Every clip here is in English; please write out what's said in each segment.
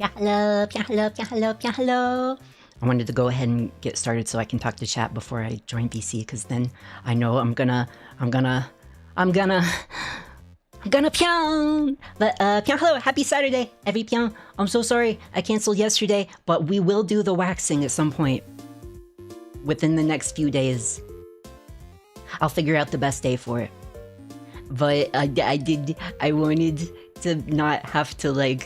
Hello, hello. I wanted to go ahead and get started so I can talk to chat before I join BC, because then I know I'm gonna Pyon! But Pyon, hello, happy Saturday, every Pyon. I'm so sorry I canceled yesterday, but we will do the waxing at some point within the next few days. I'll figure out the best day for it. But I wanted to not have to like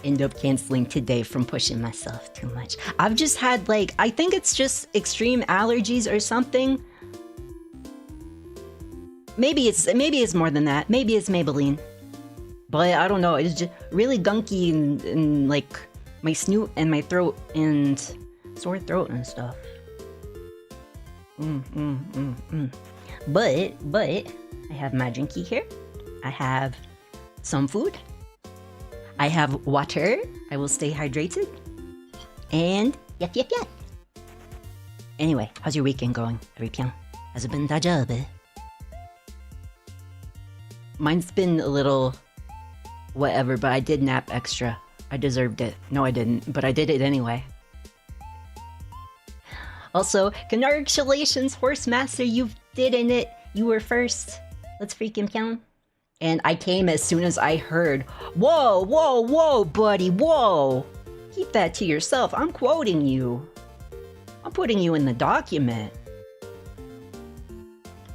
end up canceling today from pushing myself too much. I've just had like, I think it's just extreme allergies or something. Maybe it's more than that. Maybe it's Maybelline. But I don't know, it's just really gunky and like my snoot and my throat and sore throat and stuff. But I have my drinky here. I have some food. I have water. I will stay hydrated. And yep. Anyway, how's your weekend going, every Pyon? Has it been da job? Mine's been a little whatever, but I did nap extra. I deserved it. No, I didn't, but I did it anyway. Also, congratulations, Horsemaster, you did it. You were first. Let's freaking Pyon. And I came as soon as I heard, whoa, buddy, whoa. Keep that to yourself. I'm quoting you. I'm putting you in the document.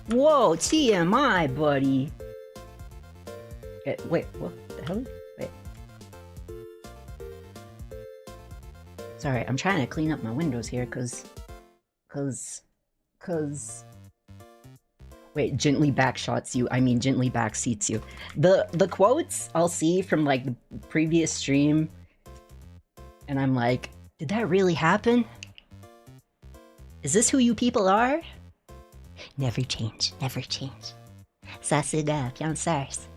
Whoa, TMI, buddy. Wait, what the hell? Wait. Sorry, I'm trying to clean up my windows here, cause... Wait, gently backshots you. I mean, gently backseats you. The quotes I'll see from like the previous stream, and I'm like, did that really happen? Is this who you people are? Never change, never change. Sasuga, Pyonstars.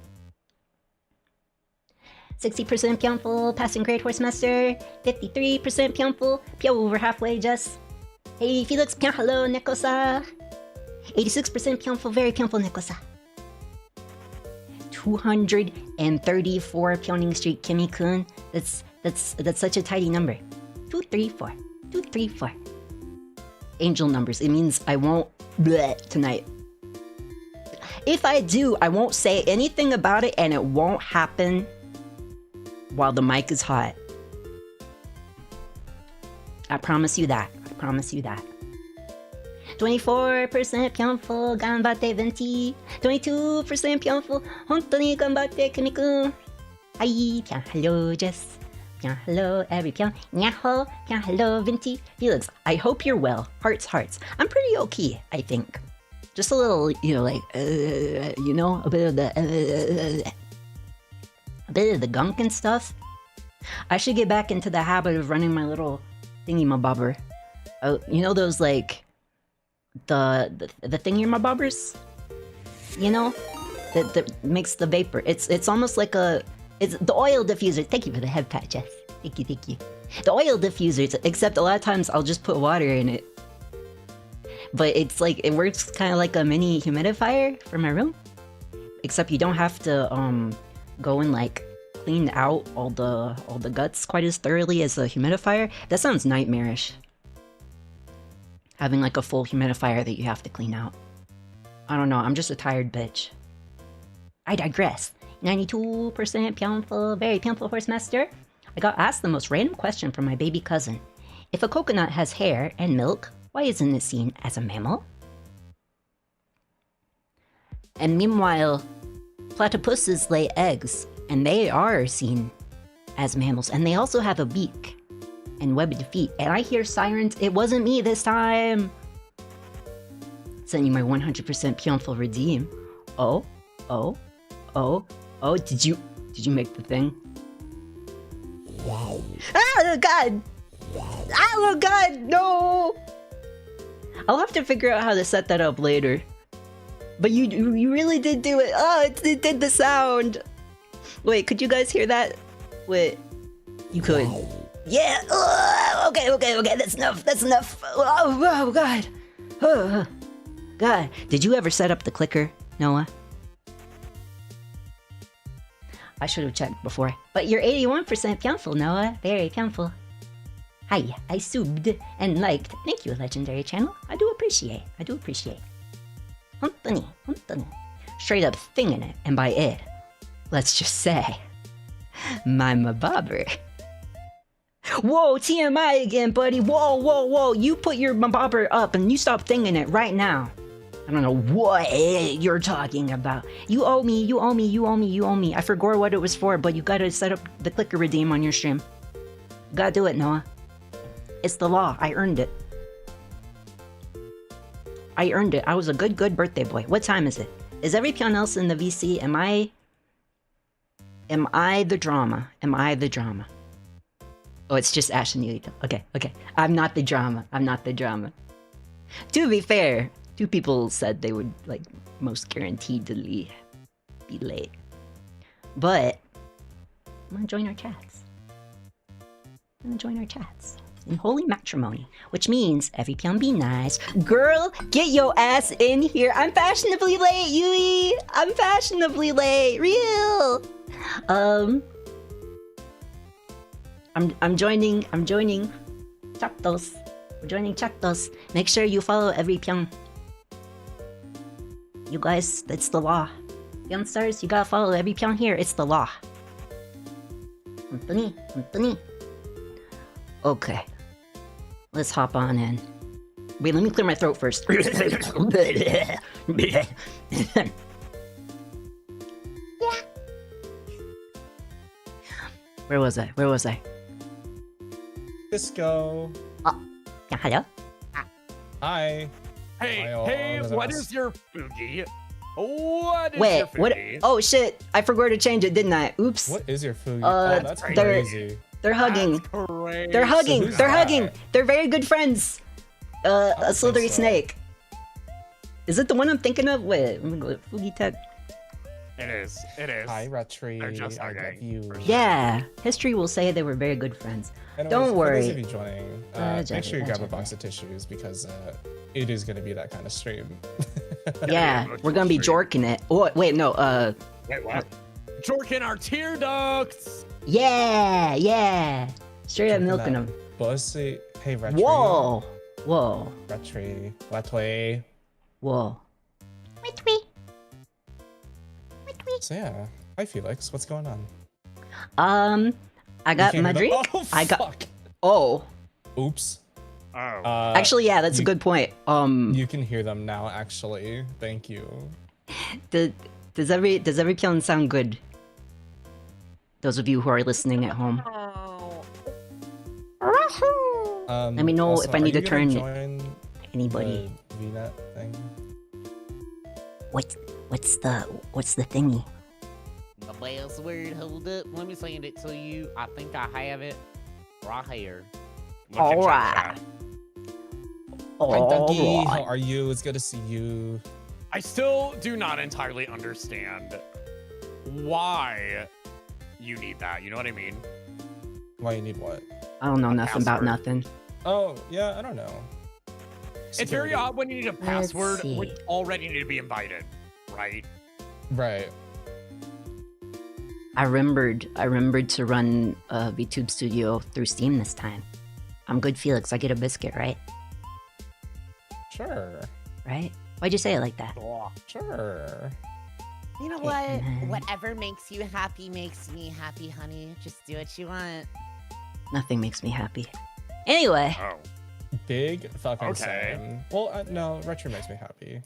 60% Pyonful, passing grade Horsemaster. 53% Pyonful, Pyo over halfway, just. Hey, Phelix, Pyon, hello, Nekosa. 86% Pyonful, very Pyonful, Nekosa. 234 Pyoning Street, Kimmy-kun. That's such a tidy number. 234. Angel numbers. It means I won't bleh tonight. If I do, I won't say anything about it, and it won't happen while the mic is hot. I promise you that. 24% Pyonful, ganbatte venti. 22% Pyonful, hontoni ganbatte Kimi-kun. Hi, Pyon, hello, Jess. Pyon, hello, every Pyon. Nyaho, Pyon, hello, Venti. Felix, I hope you're well. Hearts. I'm pretty okay, I think. Just a little, you know, like, you know, a bit of the gunk and stuff. I should get back into the habit of running my little thingy-ma-bobber. You know those, like, the thingy-ma-bobbers? You know? That makes the vapor. It's almost like it's the oil diffuser. Thank you for the head pat, Jess. Thank you. The oil diffuser, except a lot of times I'll just put water in it. But it's like, it works kind of like a mini humidifier for my room. Except you don't have to go and like clean out all the guts quite as thoroughly as a humidifier. That sounds nightmarish. Having like a full humidifier that you have to clean out. I don't know, I'm just a tired bitch. I digress. 92% Pyonful, very Pyonful Horsemaster. I got asked the most random question from my baby cousin. If a coconut has hair and milk, why isn't it seen as a mammal? And meanwhile, platypuses lay eggs, and they are seen as mammals, and they also have a beak and webbed feet. And I hear sirens. It wasn't me this time. Sent you my 100% Pyonful redeem. Oh, did you make the thing? Wow. Oh god! Oh god, no! I'll have to figure out how to set that up later. But you really did do it. Oh, it did the sound. Wait, could you guys hear that? Wait, you could. Yeah. Okay. That's enough. Oh god. Oh, god. Did you ever set up the clicker, Noah? I should have checked before. But you're 81% Pyonful, Noah. Very Pyonful. Hi, I subbed and liked. Thank you, Legendary Channel. I do appreciate. I do appreciate. Huntani, huntani. Straight up thinging it, and by it, let's just say, my mabobber. Whoa, TMI again, buddy. Whoa, whoa, whoa. You put your mabobber up and you stop thinging it right now. I don't know what you're talking about. You owe me, you owe me, you owe me, you owe me. I forgot what it was for, but you gotta set up the clicker redeem on your stream. You gotta do it, Noah. It's the law. I earned it. I earned it. I was a good birthday boy. What time is it? Is every Pyon else in the VC? Am I the drama? Am I the drama? Oh, it's just Ash and Yulito. Okay, okay. I'm not the drama. I'm not the drama. To be fair, 2 people said they would, like, most guaranteedly be late. But I'm gonna join our chats. I'm gonna join our chats in holy matrimony, which means every Pyon be nice. Girl, get your ass in here. I'm fashionably late, Yui. I'm fashionably late. Real. I'm joining Chaptos. We're joining Chaptos. Make sure you follow every Pyon. You guys, that's the law. Pyonstars, you gotta follow every Pyon here. It's the law. Anthony, Anthony. Okay. Let's hop on in. Wait, let me clear my throat first. Where was I? Where was I? Disco. Oh, yeah, hello? Hi. Hey, Hi, hey, all what of us. is your foogie? What is Wait, your what? foogie? Oh shit! I forgot to change it, didn't I? Oops. What is your food? Uh, Oh, that's they're- crazy. They're hugging. That's crazy. They're hugging. who's They're that? hugging. They're very good friends. don't A think slithery so. snake. Is it the one I'm thinking of? Wait, I'm gonna go Foogie Tech. It is. It is. Hi, Retri. They're just I love hugging, you. for sure. Yeah, history will say they were very good friends. Anyways, Don't For those worry. of you joining, Judge make sure it, you grab a judge box of tissues because it is going to be that kind of stream. Yeah, we're gonna be jorking it. Oh, wait, no, Wait, what? Jorking our tear ducts. yeah. Straight up Jorking milking that them. Bussy. Hey, Retri. Whoa. Retri. Letway. Whoa. So yeah. Hi, Felix. What's going on? I got You my can't hear drink. the- Oh, I got. fuck. Oh, Oops. Oh. actually, yeah, that's a you- good point. You can hear them now, actually. Thank you. Does every Pyon sound good? Those of you who are listening at home. Let me know also, if I are need you to gonna turn join anybody. the VNet thing? What's the thingy? The password, hold up. Let me send it to you. I think I have it right here. Look at Alright. chat. Hi, Dougie. How Alright. are you? It's good to see you. I still do not entirely understand why you need that. You know what I mean? Why you need what? I don't know nothing about password. nothing. Oh, yeah, I don't know. It's very Security. odd when you need a password see. when you already need to be invited, right? Right. I remembered to run VTube Studio through Steam this time. I'm good, Felix. I get a biscuit, right? Sure. Right? Why'd you say it like that? Sure. You know Okay, what? man. Whatever makes you happy makes me happy, honey. Just do what you want. Nothing makes me happy. Anyway, Oh. Big fucking Okay. same. Well, no, Retro makes me happy.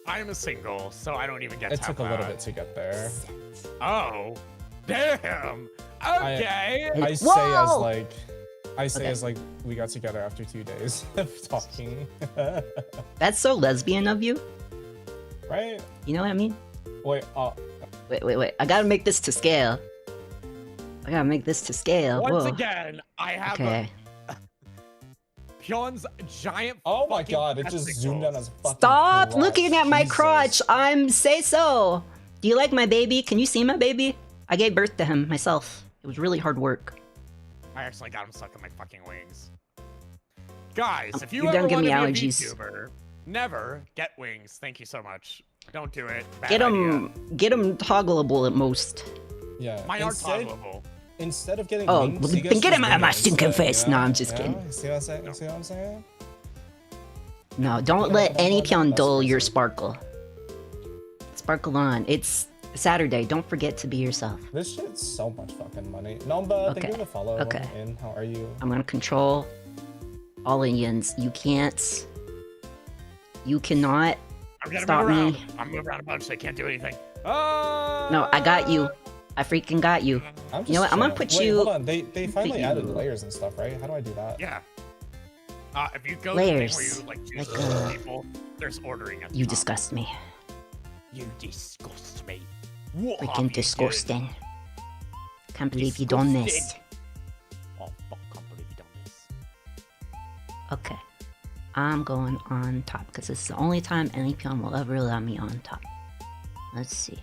I am a single, so I don't even get It to took a have little that. bit to get there. Oh. Damn. Okay. I say Whoa! Okay. as like we got together after 2 days of talking. that's so lesbian of you. Right? You know what I mean? Wait, Wait. I gotta make this to scale. Once Whoa. again, I have Okay. Pyon's giant. oh my fucking god, it just zoomed testicles. on his fucking Stop crotch. looking at my Jesus. crotch. I'm say so. Do you like my baby? Can you see my baby? I gave birth to him myself. It was really hard work. I actually got him stuck in my fucking wings. Guys, if you You're ever gonna give want me to be a allergies. VTuber, Never get wings. Thank you so much. Don't do it. Bad Get idea. them toggleable at most. Yeah. Mine are toggleable. Instead of getting Oh, wings, then you guys get just him out bring of my it stinking instead, face. you know? No, I'm just kidding. You see what I'm saying? You see what I'm saying? No, don't let any Pyon dull your sparkle. Sparkle on. It's Saturday. Don't forget to be yourself. This shit's so much fucking money. Nomba, thank you for the follow. Okay. And how are you? I'm gonna control all Indians. You can't. You cannot I'm gonna stop move around. me. I'm moving around a bunch. They can't do anything. No, I got you. I freaking got you. I'm You know what? I'm gonna chilling. put Wait, you. hold on. They finally you. added layers and stuff, right? How do I do that? Yeah. If you go Layers. to the thing where you like choose Like, people, there's ordering at the You top. disgust me. You disgust me. What have Freaking you disgusting. Can't believe you done this. Disgusting. Oh fuck! Can't believe you done this. Okay. I'm going on top because this is the only time any Pyon will ever allow me on top. Let's see.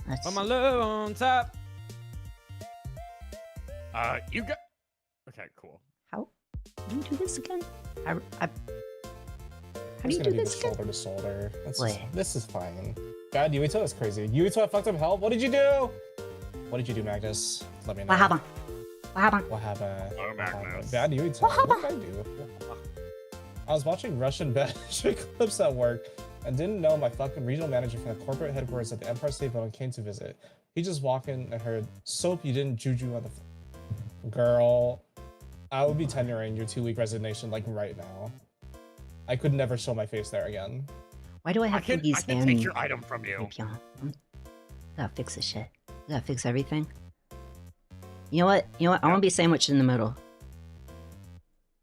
Let's Put see. my love on top. You got. Okay, cool. How do you do this again? How It's do you gonna do be this the again? shoulder to shoulder. Wait. This is fine. God, Yuito is crazy. Yuito, I fucked up hell. What did you do? What did you do, Magnus? Let me know. What happened? What happened? What happened? Oh, Magnus. Bad Yuito. What did I do? I was watching Russian bashing clips at work and didn't know my fucking regional manager from the corporate headquarters at the Empire State Building came to visit. He just walked in and heard, "Soap, you didn't juju on the girl." I would be tendering your 2-week resignation like right now. I could never show my face there again. Why do I I have can these take your item from you. Pyon? Gotta fix this shit. Gotta fix everything. You know what? You know what? I want to be sandwiched in the middle.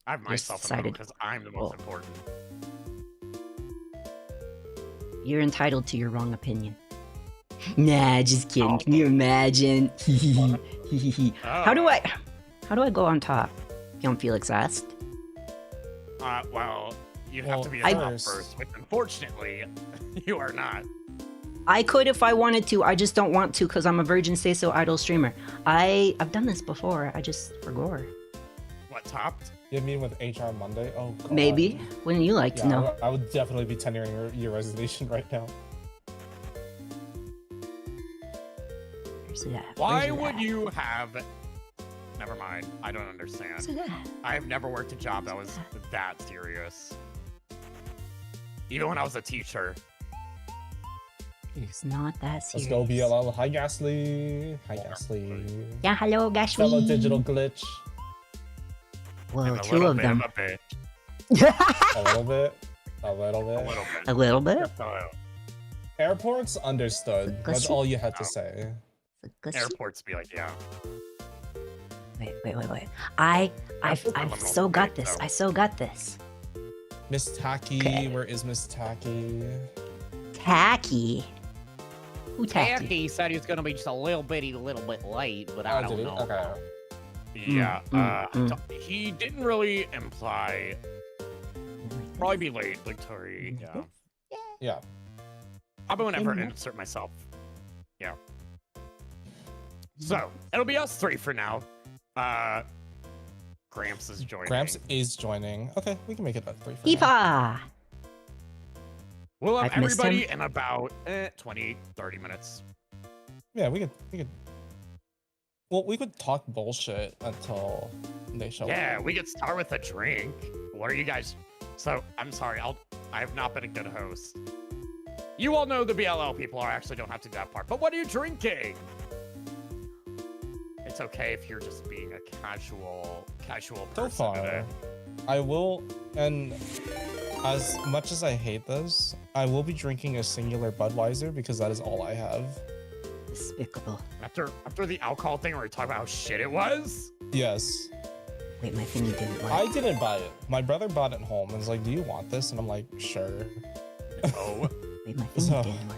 I have myself in decided. because I'm the most important. You're entitled to your wrong opinion. Nah, just kidding. Oh. Can you imagine? How do Oh. I go on top? Pyon Phelix asked. Well, you Well, have to be I- a top first, which unfortunately, you are not. I could if I wanted to. I just don't want to because I'm a Virgin Say So idle streamer. I've done this before. I just forgot. What, topped? You mean with HR Monday? Oh, God. Maybe. Wouldn't you like to Yeah, know? I would definitely be tendering your resignation right now. Where's it at? Why Where's it would at? you have... Never mind. I don't Where's understand. it at? I have never worked a job that was that serious. Even when I was a teacher. It's not that Let's serious. go BLL. Hi, Gasly. Hi, Gasly. Yeah, hello, Gashmi. Fellow digital glitch. Well, I'm a two little of bit them. Of a bitch. A little bit. A little bit. A little bit. A little bit. Airports understood. That's Gushy? all you had to Oh. say. Airports be like, yeah. Wait. I've criminal so got rate, this. though. I so got this. Miss Tacky. Okay. Where is Miss Tacky? Tacky. Who tacky? Tacky said he was gonna be just a little bit late, but I Oh, don't did he? know. Okay. Yeah. mm. He didn't really imply probably be late, like Tori. Yeah. Yeah. I won't ever Mhm. insert myself. Yeah. So it'll be us three for now. Gramps is joining. Gramps is joining. Okay, we can make it at 3 for now. Yeehaw! We'll have I've missed him. everybody in about 20, 30 minutes. Yeah, we could. Well, we could talk bullshit until they show Yeah, up. we could start with a drink. What are you guys? So I'm sorry. I have not been a good host. You all know the BLL people. I actually don't have to do that part. But what are you drinking? It's okay if you're just being a casual So person far, today. I will, and as much as I hate this, I will be drinking a singular Budweiser because that is all I have. Despicable. After the alcohol thing where we talk about how shit it was. Yes. Wait, my thingy didn't work. I didn't buy it. My brother bought it home and was like, "Do you want this?" And I'm like, "Sure." Oh, Wait, my thingy So- didn't work.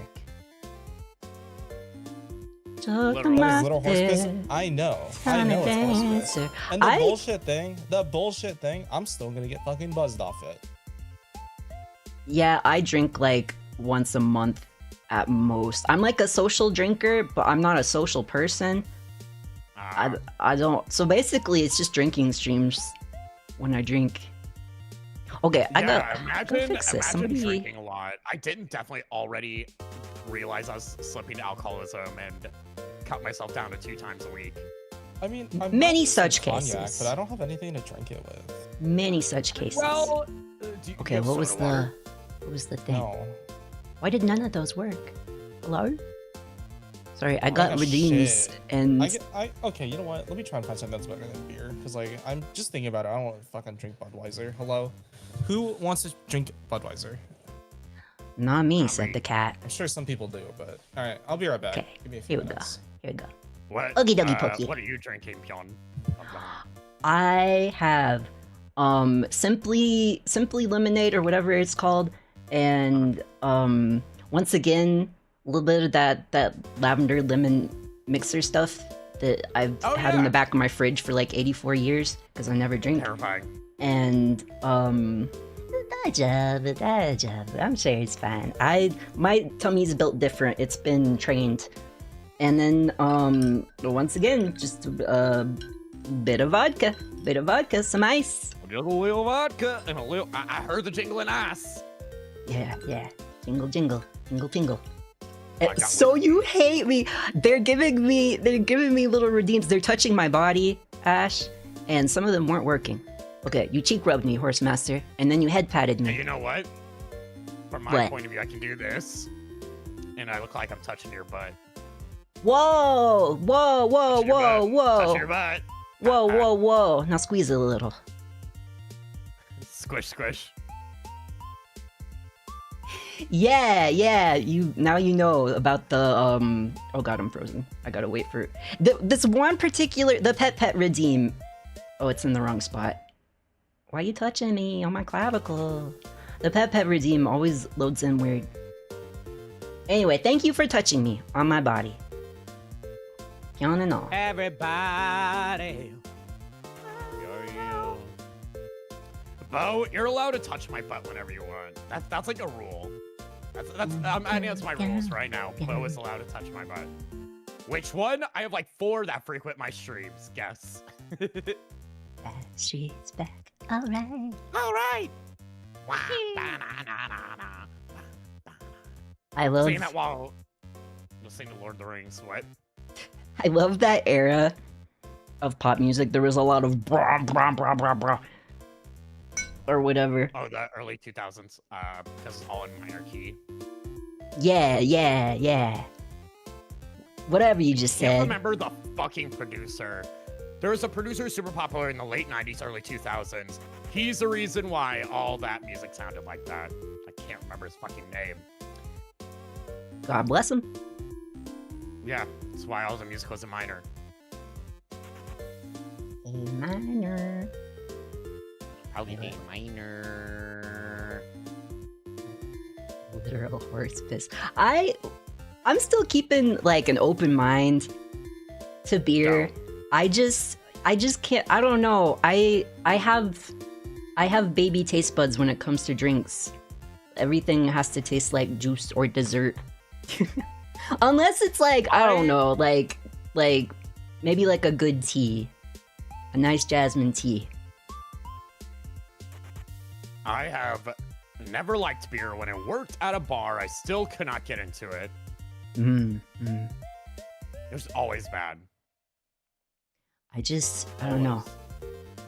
Literal. Took What my is little horse piss? head, I know. I trying know to it's horse piss. dance. And the I- bullshit thing, I'm still gonna get fucking buzzed off it. Yeah, I drink like once a month at most. I'm like a social drinker, but I'm not a social person. I don't. So basically, it's just drinking streams when I drink. Okay, I Yeah, gotta imagine fix this. Somebody. drinking a lot. I didn't definitely already realize I was slipping to alcoholism and cut myself down to 2 times a week. I mean, Many might such some cognac, cases. but I don't have anything to drink it with. Many such cases. Well, Okay, what was the thing? No. Why did none of those work? Hello? Sorry, I got got redeems shit. and Okay, you know what? Let me try and find something that's better than beer. Cause like I'm just thinking about it. I don't want to fucking drink Budweiser. Hello? Who wants to drink Budweiser? not me, Not said me. the cat. I'm sure some people do, but all right, I'll be right back. Okay, Give me a few here we go. minutes. Here we go. What? Okie dokie pokey. What are you drinking, Pyon? I have simply lemonade or whatever it's called, and once again a little bit of that lavender lemon mixer stuff that I've had in the back of my fridge for like 84 years because I never drink. Terrifying. And I'm sure it's fine. My tummy's built different. It's been trained. And then once again, just a bit of vodka, some ice. Just a little vodka and a little. I heard the jingling ice. Yeah, jingle, jingle, tingle, tingle. I got So you hate me? They're giving me little redeems. They're touching my body, Ash, and some of them weren't working. Okay, you cheek rubbed me, horse master, and then you head patted And me. you know what? From my What? point of view, I can do this, and I look like I'm touching your butt. Whoa, whoa, whoa, Touch your whoa, butt. Touch whoa, your butt. whoa, whoa, whoa. Now squeeze it a little. Squish, squish. Yeah. Now you know about the Oh god, I'm frozen. I gotta wait for this one particular the pet redeem. Oh, it's in the wrong spot. Why are you touching me on my clavicle? The pet redeem always loads in weird. Anyway, thank you for touching me on my body. Pyon and all. Everybody. Bo, you're allowed to touch my butt whenever you want. That's like a rule. I mean, that's my rules right now. Bo is allowed to touch my butt. Which one? I have like 4 that frequent my streams. Guess. She's back. All right. All right. I love Saying that while listening to Lord of the Rings. What? I love that era of pop music. There was a lot of brah brah brah brah brah or whatever. Oh, the early 2000s. Because it's all in minor key. Yeah. Whatever you just Can't said. remember the fucking producer. There was a producer super popular in the late 90s, early 2000s. He's the reason why all that music sounded like that. I can't remember his fucking name. God bless him. Yeah, that's why all the music was in minor. A minor. Probably be minor. Literal horse piss. I'm still keeping like an open mind to beer. No. I just can't. I don't know. I have baby taste buds when it comes to drinks. Everything has to taste like juice or dessert. Unless it's like, I don't know, like maybe like a good tea. A nice jasmine tea. I have never liked beer. When I worked at a bar, I still could not get into it. It was always bad. I don't know.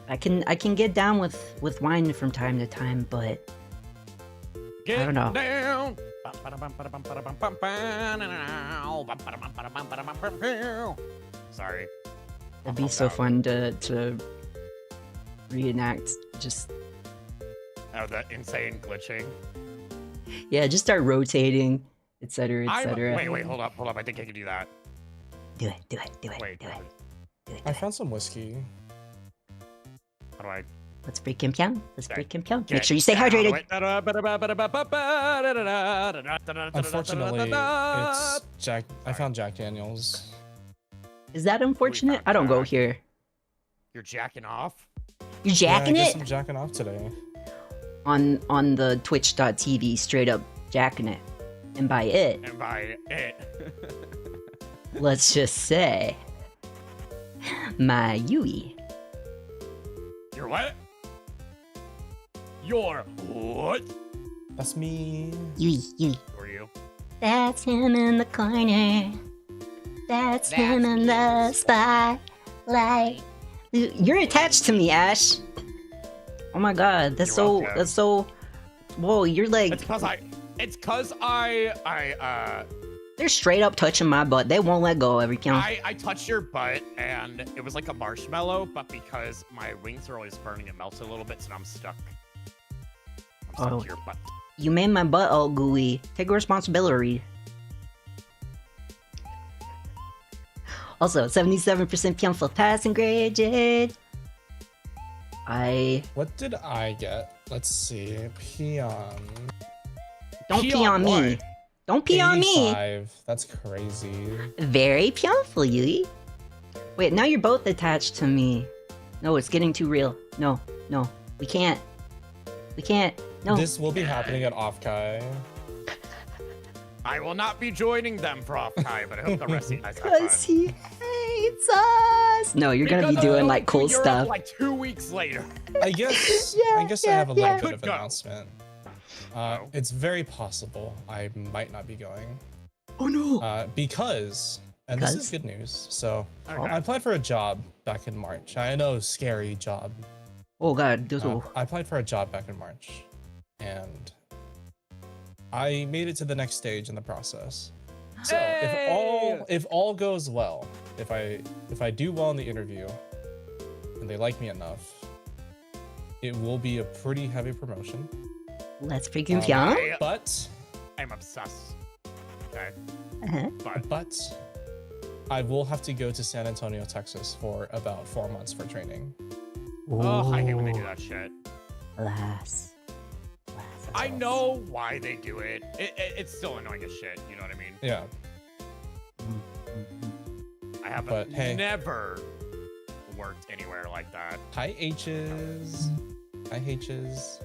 I can get down with wine from time to time, but Get I don't know. down. Sorry. it'd be so fun to reenact. Just Oh, the insane glitching. just start rotating, etc., etc. Wait, hold up. I think I can do that. Do it. Wait, I found some whiskey. how do I? Let's break him down. Make Get sure you stay down hydrated. with- Unfortunately, it's Jack. I found Jack Daniels. Is that unfortunate? I don't go here. You're jacking off? You're jacking yeah, I guess it I'm jacking off today. on the Twitch.tv, straight up jacking it, and by it, And by it. let's just say, my Yui. You're what? You're what? That's me. Yui, Yui. Who are you? That's him in the corner. That's him in the spotlight. You're attached to me, Ash. Oh my god, that's You're so. welcome. That's so. Whoa, you're like. It's cause I They're straight up touching my butt. They won't let go every count. I touched your butt and it was like a marshmallow, but because my wings are always burning, it melted a little bit, so now I'm stuck. I'm stuck Oh. to your butt. You made my butt all gooey. Take responsibility. Also, 77% Pyonful passing grade, Jade. What did I get? Let's see. Pyon. Don't pee on me. what? Don't pee on me. 85. That's crazy. Very Pyonful, Yui. Wait, now you're both attached to me. No, it's getting too real. No, no, we can't. We can't. No. This will be happening at Offkai. I will not be joining them for off time, but I hope the rest of you guys have Because fun. he hates us. No, you're gonna be Because doing I'm like going cool to Europe, stuff. like 2 weeks later. I guess. Yeah, I guess yeah, I have a little yeah. bit of Could go. announcement. Oh. It's very possible I might not be going Oh no. because, and this is good news. So Okay. I applied for a job back in March. I know, scary job. Oh god. This I applied for a job back in March, and I made it to the next stage in the process. So Hey! if all goes well, if I do well in the interview, and they like me enough, it will be a pretty heavy promotion. Let's freaking Um, Pyon. But I'm obsessed. Okay. Uh-huh. But I will have to go to San Antonio, Texas for about 4 months for training. oh, I hate when they do that shit. Alas. I know why they do it. It's still annoying as shit. You know what I mean? Yeah. I have But, hey. never worked anywhere like that. Hi H's. Hi H's.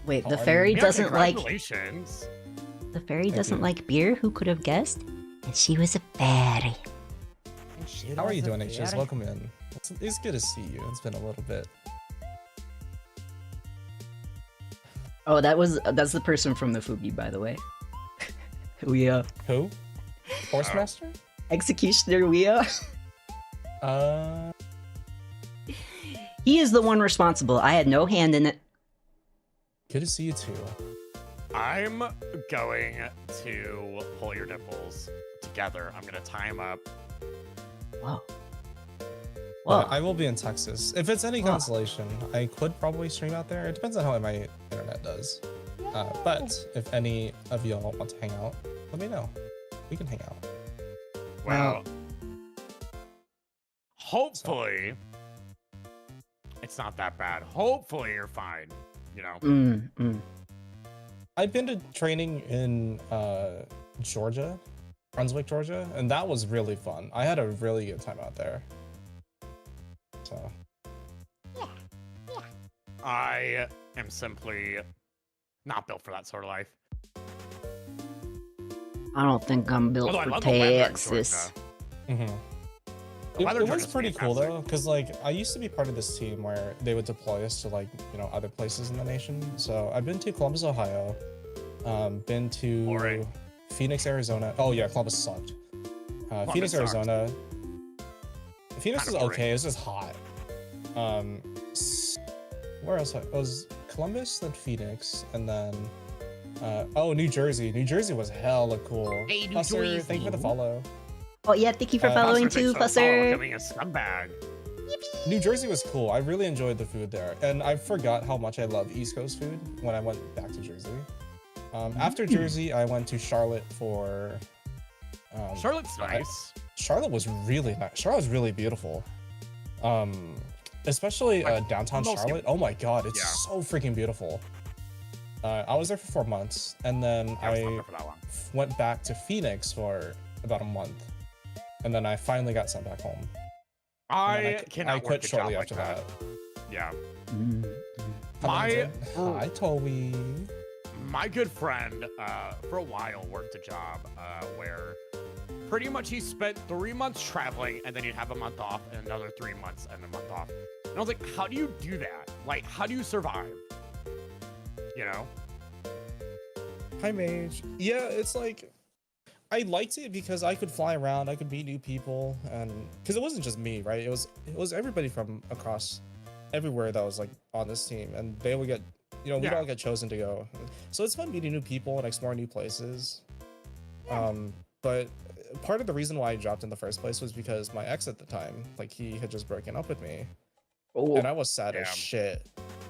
Wait, How the are fairy you? Yeah, doesn't like congratulations. the fairy Thank doesn't you. like beer. Who could have guessed? And she was a fairy. How are you doing, H's? Welcome in. It's good to see you. It's been a little bit. Oh, that's the person from the Fugi, by the way. We Who? Horsemaster? Executioner Wea. He is the one responsible. I had no hand in it. Good to see you too. I'm going to pull your nipples together. I'm gonna tie them up. Whoa. Well, Whoa. I will be in Texas. If it's any Whoa. consolation, I could probably stream out there. It depends on how my internet does. But if any of y'all want to hang out, let me know. We can hang out. Well, hopefully it's not that bad. Hopefully you're fine. You know. I've been to training in Georgia, Brunswick, Georgia, and that was really fun. I had a really good time out there. So I am simply not built for that sort of life. I don't think I'm built Although I for love the weather in Texas. Georgia. mhm. The weather in It was Georgia's pretty cool fantastic. though, because like I used to be part of this team where they would deploy us to like other places in the nation. So I've been to Columbus, Ohio, been to Boring. Phoenix, Arizona. Oh yeah, Columbus sucked. Phoenix, sucked. Arizona. Phoenix Kinda is boring. okay. It's just hot. Where else? It was Columbus, then Phoenix, and then New Jersey. New Jersey was hella cool. Hey, New Fusser, Jersey. thank you for the follow. Oh yeah, thank you for Fusser, following Fusser, too, thanks for the follow, Fusser. becoming a scumbag. New Jersey was cool. I really enjoyed the food there, and I forgot how much I love East Coast food when I went back to Jersey. After Jersey, I went to Charlotte for. Charlotte's nice. Charlotte was really nice. Charlotte was really beautiful. Especially Like, downtown mostly- Charlotte. Oh my god, it's Yeah. so freaking beautiful. I was there for 4 months, and then I was not I there for that long. went back to Phoenix for about a month, and then I finally got sent back home. And then I cannot I work quit a shortly job after like that. Yeah. Hi, Toby. My good friend, for a while, worked a job where pretty much he spent 3 months traveling, and then he'd have a month off, and another 3 months, and a month off. And I was like, how do you do that? Like, how do you survive? You know? Hi, Mage. Yeah, it's like I liked it because I could fly around, I could meet new people, and because it wasn't just me, right? It was everybody from across everywhere that was like on this team, and they would get, you know, we'd all get chosen to go. So it's fun meeting new people and exploring new places. But part of the reason why I dropped in the first place was because my ex at the time, like he had just broken up with me, and I was sad as shit.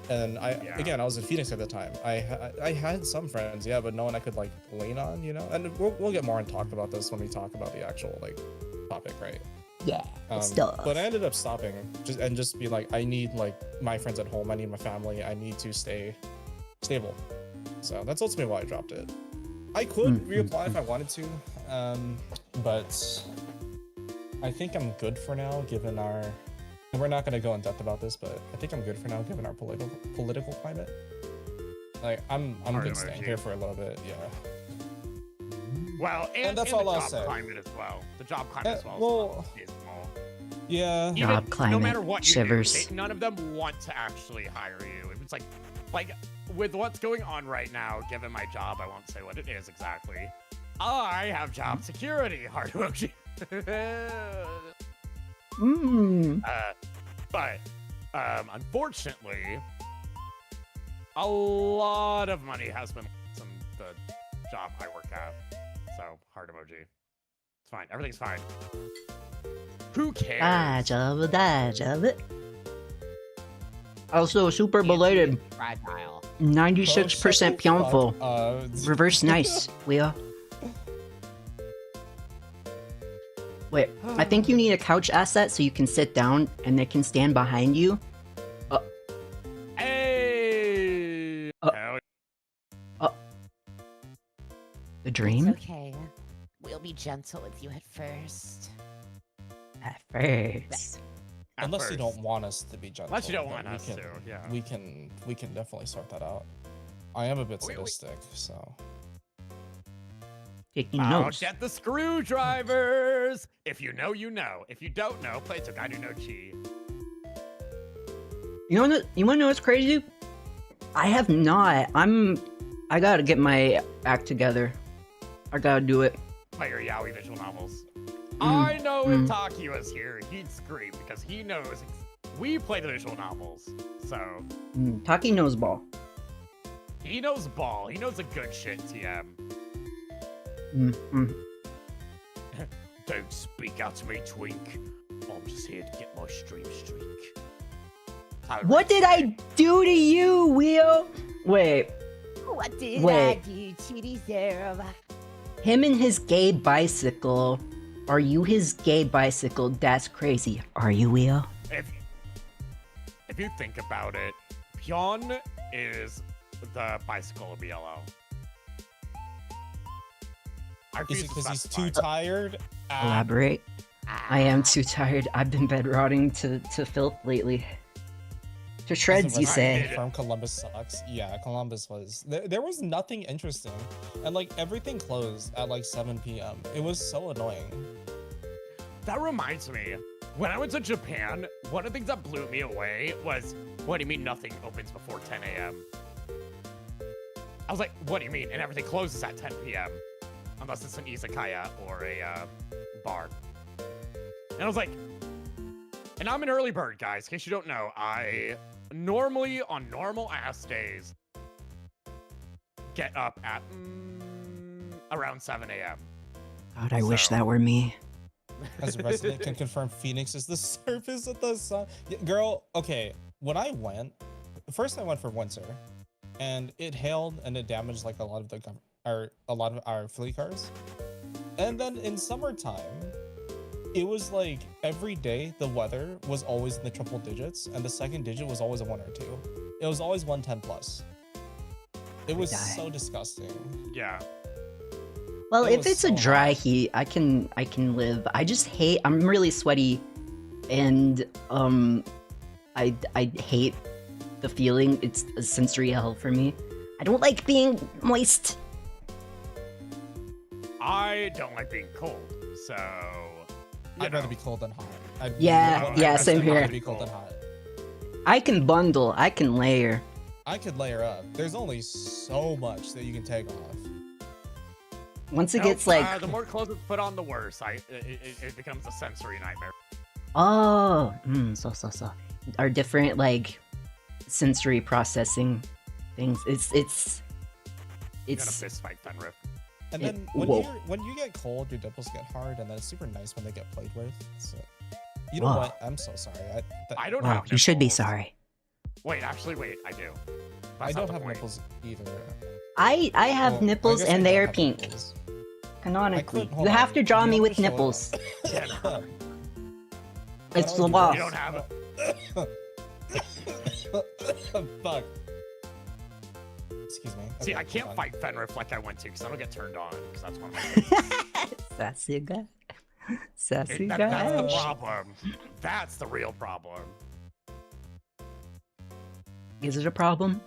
And again, I was in Phoenix at the time. I had some friends, yeah, but no one I could like lean on, you know. And we'll get more and talk about this when we talk about the actual like topic, right? Yeah, but I ended up stopping just be like, I need like my friends at home, I need my family, I need to stay stable. So that's ultimately why I dropped it. I could reapply if I wanted to, but I think I'm good for now given our, and we're not going to go in depth about this, but I think I'm good for now given our political climate. Like I'm good staying here for a little bit, yeah. Well, and that's and all the I'll job say. climate as well. The job climate as well. Well, is small. yeah. Even, Job climate, no matter what you shivers. do, none of them want to actually hire you. It's like with what's going on right now, given my job, I won't say what it is exactly. I have job security, heart emoji. But unfortunately, a lot of money has been lost in the job I work at. So heart emoji. It's fine. Everything's fine. Who cares? Also, super belated. Fragile. 96% Pyonful. Reverse nice, Leo. Wait, I think you need a couch asset so you can sit down and they can stand behind you. Hey! The dream? It's okay. We'll be gentle with you at first. At first. Unless you don't want us to be gentle. Unless you don't then want us to, yeah. We can definitely sort that out. I am a bit sadistic, so. Taking I'll notes. get the screwdrivers! If you know, you know. If you don't know, play Tokaido no Chi. You wanna know what's crazy? I have not. I gotta get my act together. I gotta do it. Play your yaoi visual novels. I know if Taki was here, he'd scream because he knows we play the visual novels. So Taki knows ball. he knows ball. He knows the good shit, TM. Don't speak out to me, Twink. I'm just here to get my stream streak. What did I do to you, Wheel? Wait. What did Wait. I do to deserve? Him and his gay bicycle. Are you his gay bicycle? That's crazy. Are you, Wheel? If you think about it, Pyon is the bicycle of BLL. Is it because he's too tired? Elaborate. I am too tired. I've been bed rotting to filth lately. To shreds, you say? From Columbus sucks. Yeah, Columbus was. There was nothing interesting, and like everything closed at like 7 p.m. It was so annoying. That reminds me, when I went to Japan, one of the things that blew me away was, what do you mean nothing opens before 10 a.m.? I was like, what do you mean? And everything closes at 10 p.m. Unless it's an izakaya or a bar. And I was like, and I'm an early bird, guys, in case you don't know. I normally, on normal ass days, get up at around 7 a.m. God, I wish that were me. As a resident can confirm, Phoenix is the surface of the sun. Yeah, girl, okay, when I went, first I went for winter, and it hailed and it damaged like a lot of our fleet cars. And then in summertime, it was like every day the weather was always in the triple digits, and the second digit was always a 1 or 2. It was always 110 plus. It was so disgusting. Yeah. Well, It if was it's so a dry hot. heat, I can live. I just hate. I'm really sweaty, and I hate the feeling. It's a sensory hell for me. I don't like being moist. I don't like being cold, so I'd rather be cold than hot. Yeah, same I'd here. rather be cold than hot. I can bundle. I can layer. I could layer up. There's only so much that you can take off. Once it gets like, the more clothes it's put on, the worse. It becomes a sensory nightmare. oh, so. Are different like sensory processing things. It's You're gonna fist fight Fenrir. And It- then whoa. when you get cold, your dimples get hard, and then it's super nice when they get played with. So, you know Whoa. what? I'm so sorry. I don't Wow, have you should be nipples. sorry. Wait, actually, wait, I do. I That's not don't the have point. nipples either. I have Well, I nipples guess I and they don't are have pink. nipples. Canonically, hold you on, have to draw you me have with to show it nipples. Yeah, no, It's the How do I law. you don't have it. Fuck. Excuse me. See, Okay, I can't hold on. fight Fenrir like I went to because I don't get turned on because that's one of my Sassy guy. Sassy That's guy. the problem. That's the real problem. Is it a problem?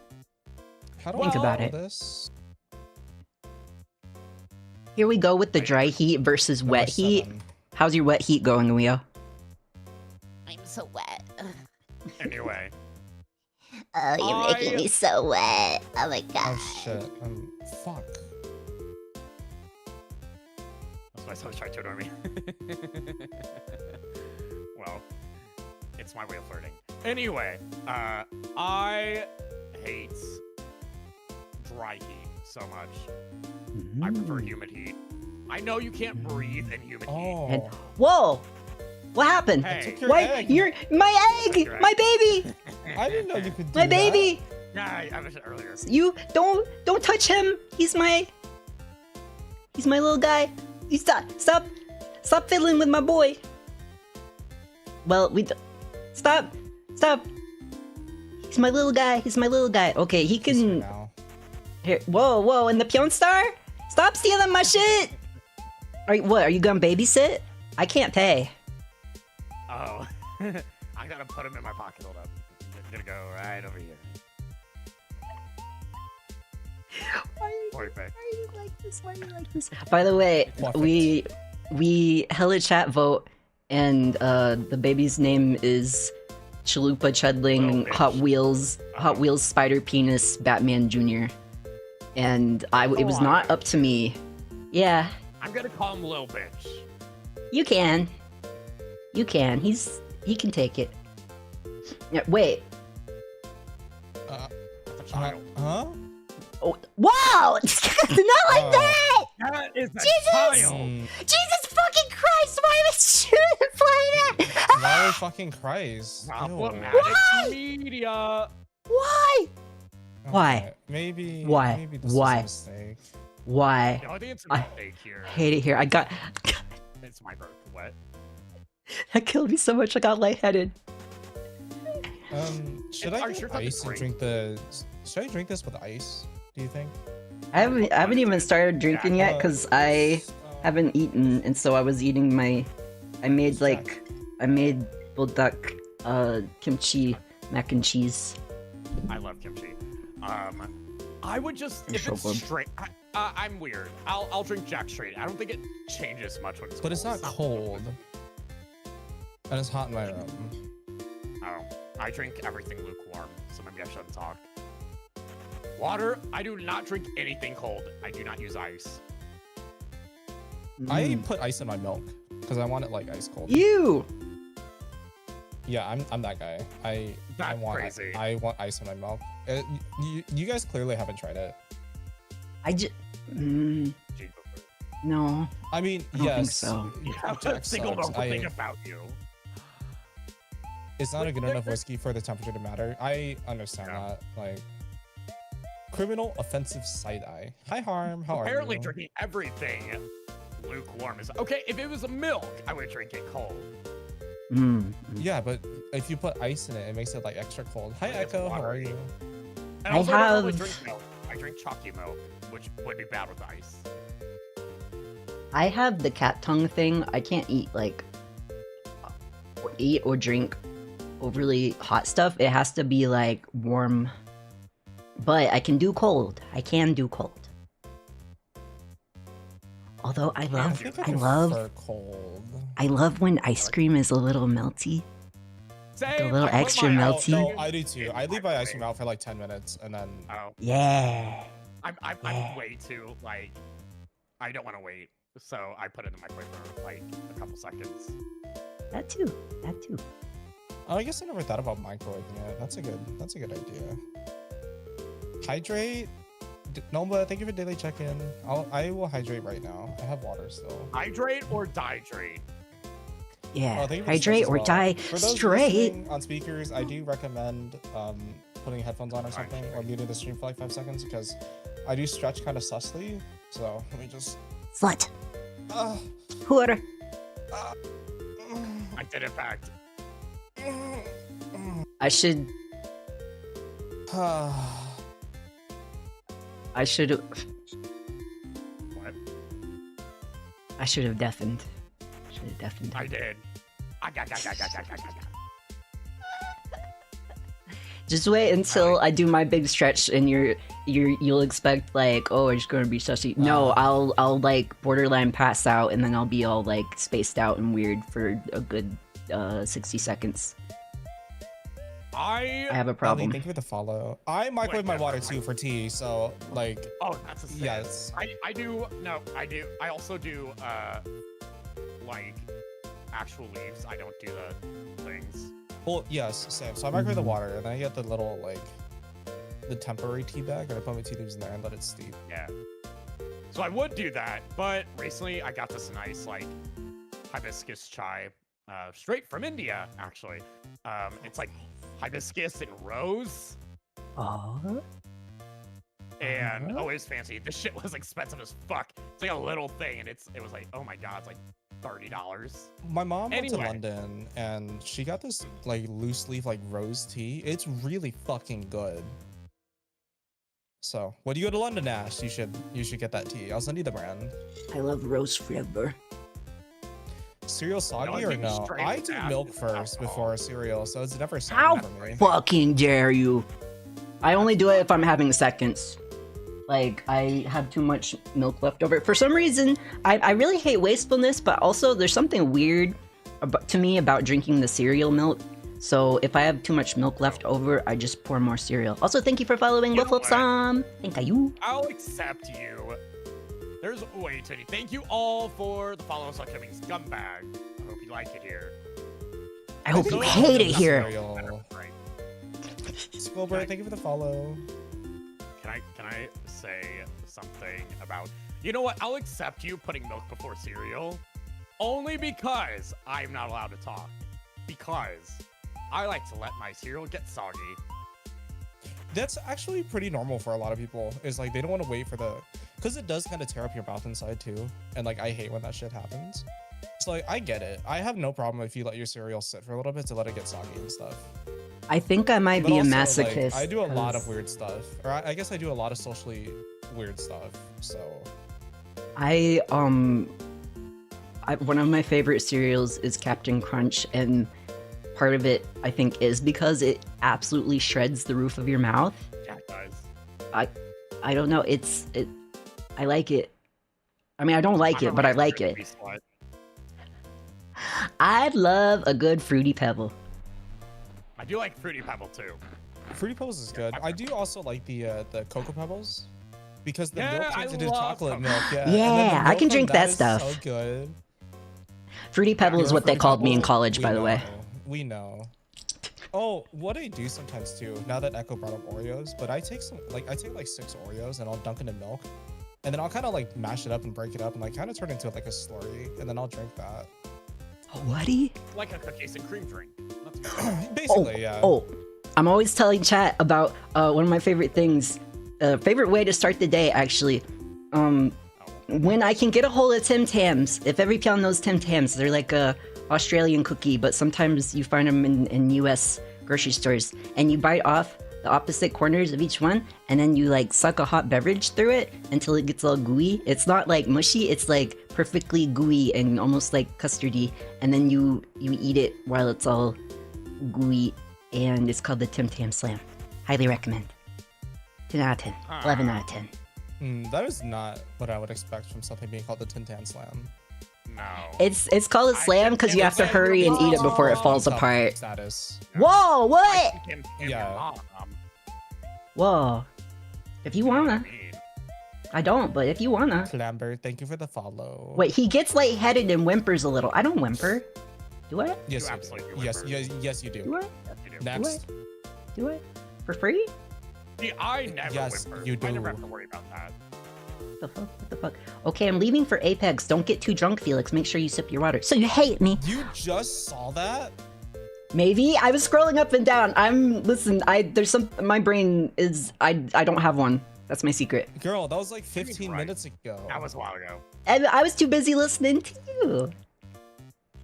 How do Think I about do it. This? Here we go with the Wait. dry heat versus Number wet heat. 7. How's your wet heat going, Leo? I'm so wet. Anyway, Oh, you're I- making me so wet. Oh my god. Oh shit. Fuck. that's why someone's trying to ignore me. Well, it's my way of flirting. Anyway, I hate dry heat so much. I prefer humid heat. I know you can't breathe in humid heat. Oh. And- Whoa! What happened? Hey, took your Why? egg. You're my egg, Your my egg. baby, I didn't know you could do my that. baby. Yeah, I mentioned earlier. You don't touch him. He's my little guy. You stop fiddling with my boy. Well, stop. He's my little guy. Okay, he He's here can. now. Here, whoa, and the Pyonstar? Stop stealing my shit! Are you gonna babysit? I can't pay. Oh, I gotta put him in my pocket. Hold up. I'm gonna go right over here. Perfect. Why are you like this? By the way, Perfect. we hella chat vote, and the baby's name is Chalupa Chudling Little bitch. Hot Wheels Spider Penis Batman Jr. And it was not up to me. Yeah, I'm gonna call him Lil Bitch. you can. He can take it. Yeah, wait. That's a child. Huh? Oh, wow! Not like Oh. that! That is a Jesus! child. Jesus fucking Christ! Why am I shooting flying at? Why fucking Christ? Problematic Why? media. Why? Why? Okay, Maybe. Why? Maybe this Why? Was a mistake. Why? No, I think it's a I mistake here. Hate it here. It's my birth. What? That killed me so much. I got lightheaded. Should Are I you get sure it's not ice the and drink the? Should I drink this with ice? Do you think? I haven't even started drinking yet because I Uh, haven't eaten, and so I was eating my. I made buldak kimchi mac and cheese. I love kimchi. I would just if So it's good. straight. I'm weird. I'll drink Jack straight. I don't think it changes much when it's. But it's cold. not cold. And it's hot in my room. Oh, I drink everything lukewarm, so maybe I shouldn't talk. Water, I do not drink anything cold. I do not use ice. I put ice in my milk because I want it like ice cold. You. Yeah, I'm that guy. I That's want crazy. I want ice in my milk. You guys clearly haven't tried it. I just. Gee, No. I mean, I don't think yes. so. you have a Jack single sucks. noble thing about you. It's not a good enough whiskey for the temperature to matter. I understand Yeah. that. Like, criminal offensive side eye. Hi, Harm. How are Apparently, you? drinking everything lukewarm is okay. If it was a milk, I would drink it cold. Yeah, but if you put ice in it, it makes it like extra cold. Hi, It's Echo. How are watery. you? And I also, I don't normally have- drink milk. I drink chalky milk, which would be bad with ice. I have the cat tongue thing. I can't eat or drink overly hot stuff. It has to be like warm. But I can do cold. Although I I love think I love prefer cold. I love when ice cream is a little melty. Same. little I put extra my melty. No, I do too. in I the leave my ice cream microwave. out for like 10 minutes and then. Oh, Yeah. I'm Yeah. way too like. I don't want to wait, so I put it in the microwave for like a couple seconds. That too. That too. Oh, I guess I never thought about microwaving it. That's a good idea. Hydrate. Nomba, thank you for daily check-in. I will hydrate right now. I have water still. Hydrate or dihydrate? Yeah. Oh, thank you for the Hydrate stretch as or well. die For those straight. listening on speakers, I do recommend putting headphones on or something, or muting the stream for like 5 seconds because I do stretch kind of sussly. So let me just. Slut. Uh, Water. I did in fact. I should. I should. What? I should have deafened. Should have deafened. I did. Just wait until I do my big stretch, and you'll expect like, oh, it's gonna be sussy. No, I'll like borderline pass out, and then I'll be all like spaced out and weird for a good 60 seconds. I have a Ali, problem. thank you for the follow. I microwave my water too for tea, so like. Oh, that's a sin. Yes. I do. No, I do. I also do like actual leaves. I don't do the things. Well, yes, same. So I microwave the water, and then I get the little like the temporary tea bag, and I put my tea leaves in there and let it steep. Yeah. So I would do that, but recently I got this nice like hibiscus chai, straight from India actually. It's like hibiscus and rose, Oh. and oh, it was fancy. This shit was expensive as fuck. It's like a little thing, and it was like, oh my god, it's like $30. My mom went to Anyway. London, and she got this like loose leaf like rose tea. It's really fucking good. So when you go to London, Ash, you should get that tea. I'll send you the brand. I love rose flavor. Cereal soggy I or think no? straight I do Ash milk is first alcohol. before cereal, so it's never How soggy for me. fucking dare you? I only do it if I'm having seconds. Like, I have too much milk left over. For some reason, I really hate wastefulness, but also there's something weird to me about drinking the cereal milk. So if I have too much milk left over, I just pour more cereal. Also, thank you for following You know Buffalo what? Sam. Thank you. I'll accept you. There's way too many. Thank you all for the follows on Kevin's Gumbag. I hope you like it here. I hope think you I hate it love here. cereal. Right. Skullbird, thank you for the follow. Can I say something about? You know what? I'll accept you putting milk before cereal, only because I'm not allowed to talk. Because I like to let my cereal get soggy. That's actually pretty normal for a lot of people. Is like they don't want to wait for the, because it does kind of tear up your mouth inside too. And like I hate when that shit happens. So like I get it. I have no problem if you let your cereal sit for a little bit to let it get soggy and stuff. I think I might But be a also, masochist. like, I do a lot of 'cause weird stuff, or I guess I do a lot of socially weird stuff. So one of my favorite cereals is Captain Crunch, and part of it I think is because it absolutely shreds the roof of your mouth. Yeah, it does. I don't know. I like it. I mean, I don't like I'm it, a but I Rice like it. Krispie slut. I love a good Fruity Pebble. I do like Fruity Pebble too. Fruity Pebbles is good. I do also like the Cocoa Pebbles because the Yeah, milk I turns into love chocolate Cocoa. milk. Yeah, Yeah, and then the I milk can from drink that is stuff. So good. Fruity Pebble is Your what they Fruity called me in Pebble, college, we by the way. know. We know. Oh, what I do sometimes too, now that Echo brought up Oreos, but I take like 6 Oreos and I'll dunk it in milk. And then I'll kind of like mash it up and break it up and like kind of turn it into like a slurry, and then I'll drink that. Whaty? Like a cookies and cream drink. That's good. Basically, yeah. Oh, I'm always telling chat about one of my favorite things, favorite way to start the day, actually. When I can get a hold of Tim Tams. If every Pyon knows Tim Tams, they're like a Australian cookie, but sometimes you find them in US grocery stores, and you bite off the opposite corners of each one, and then you like suck a hot beverage through it until it gets all gooey. It's not like mushy, it's like perfectly gooey and almost like custardy, and then you eat it while it's all gooey, and it's called the Tim Tam Slam. Highly recommend. 10 out of 10. 11 out of 10. That is not what I would expect from something being called the Tin Tan Slam. No. It's called a I slam think because you have to it's- hurry and eat it before it falls Top apart. Status. Whoa, what? Yeah. Whoa. If you wanna. I don't, but if you wanna. Clamber, thank you for the follow. Wait, he gets lightheaded and whimpers a little. I don't whimper. Do I? Yes, You you absolutely do. do Yes, whimper. yes, you Do do. I? Next. Do I? For free? See, I never Yes, whimper. you I never do. have to worry about that. What the fuck? What the fuck? Okay, I'm leaving for Apex. Don't get too drunk, Felix. Make sure you sip your water. So you hate me? You just saw that? Maybe. I was scrolling up and down. Listen, there's some, my brain is, I don't have one. That's my secret. Girl, that was like 15 right. minutes ago. That was a while ago. And I was too busy listening to you.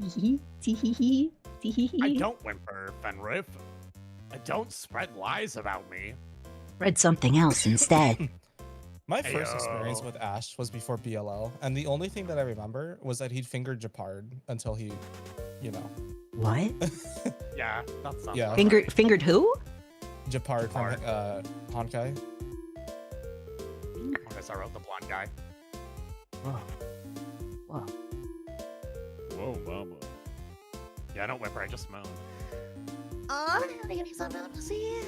Tee-hee, tee-hee-hee, tee-hee-hee. I don't whimper, Fenrith. Don't spread lies about me. Read something else instead. My first Heyo. experience with Ash was before BLL, and the only thing that I remember was that he'd fingered Japard until he, you know. What? Yeah, that sounds Yeah. right. Fingered who? Japard from Honkai. I guess I wrote the blonde guy. Whoa. Whoa. Whoa, mama. Yeah, I don't whimper, I just moan. Oh, give me some pussy.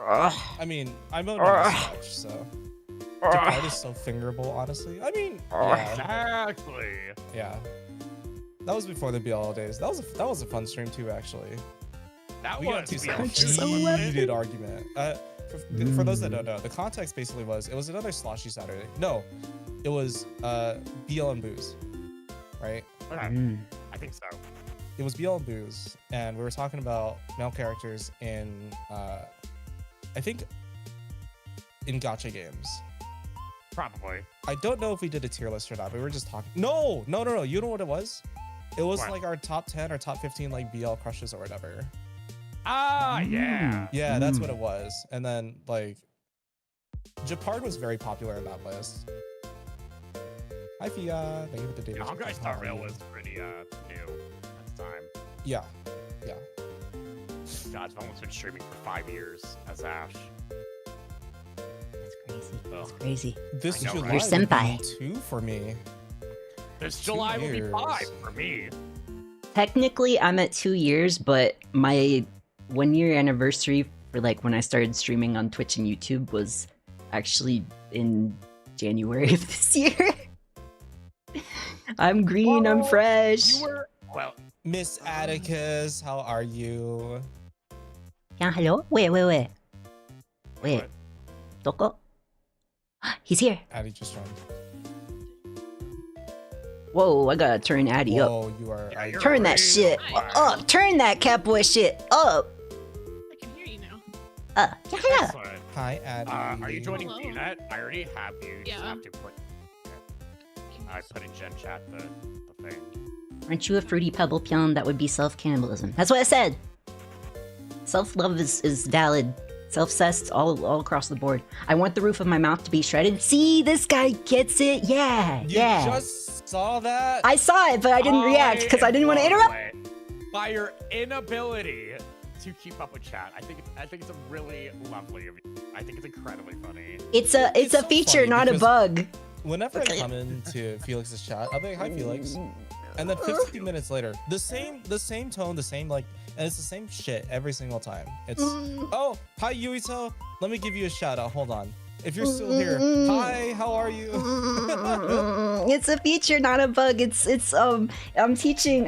I mean, I moan so much, so. Japard is so fingerable, honestly. I mean, yeah. Exactly. Yeah. That was before the BLL days. That was a fun stream too, actually. That We got was into BLL some Just so heated argument. For those that don't know, the context basically was it was another sloshy Saturday. No, it was BL and booze, right? Okay, Mm. I think so. It was BL and booze, and we were talking about male characters in I think in gacha games. Probably. I don't know if we did a tier list or not. We were just talking. No. You know what it was? It was What? like our top 10 or top 15 like BL crushes or whatever. Ah, yeah. Yeah, that's what it was. And then like Japard was very popular in that list. Hi Fia, thank you for the day. Yeah, Honkai Star Rail was pretty new at the time. Yeah. God, I've almost been streaming for 5 years as Ash. That's crazy. That's Ugh. crazy. This I know, July right? You're would be senpai. 2 for me. This 2 July will be years. 5 for me. Technically, I'm at 2 years, but my 1 year anniversary for like when I started streaming on Twitch and YouTube was actually in January of this year. I'm green, I'm Oh, fresh. You were well. Miss Atticus, how are you? Yeah, hello? Wait. Wait. Doko? He's here. Addy just joined. Whoa, I gotta turn Addy up. Whoa, you are. Yeah, you're Turn that right. shit Hi. up. Turn that catboy shit up. I can hear you now. Yeah. Excellent. Hi, Addy. Are you joining Hello. VNet? I already have you. You just Yeah. have to put. I put in Gen Chat the thing. Aren't you a fruity pebble Pyon? That would be self-cannibalism. That's what I said. Self-love is valid. Self-cessed all across the board. I want the roof of my mouth to be shredded. See, this guy gets it. Yeah, You yeah. just saw that? I saw it, but I didn't react because I didn't want to am interrupt. blown away by your inability to keep up with chat. I think it's a really lovely of you. I think it's incredibly funny. It's a It's so feature, funny not a because- bug. Whenever I come into Felix's chat, I'll be like, "Hi, Felix," and then 15 minutes later, the same tone, the same like, and it's the same shit every single time. It's, "Oh, hi, Yuito. Let me give you a shout out. Hold on. If you're still here, hi, how are you?" It's a feature, not a bug. I'm teaching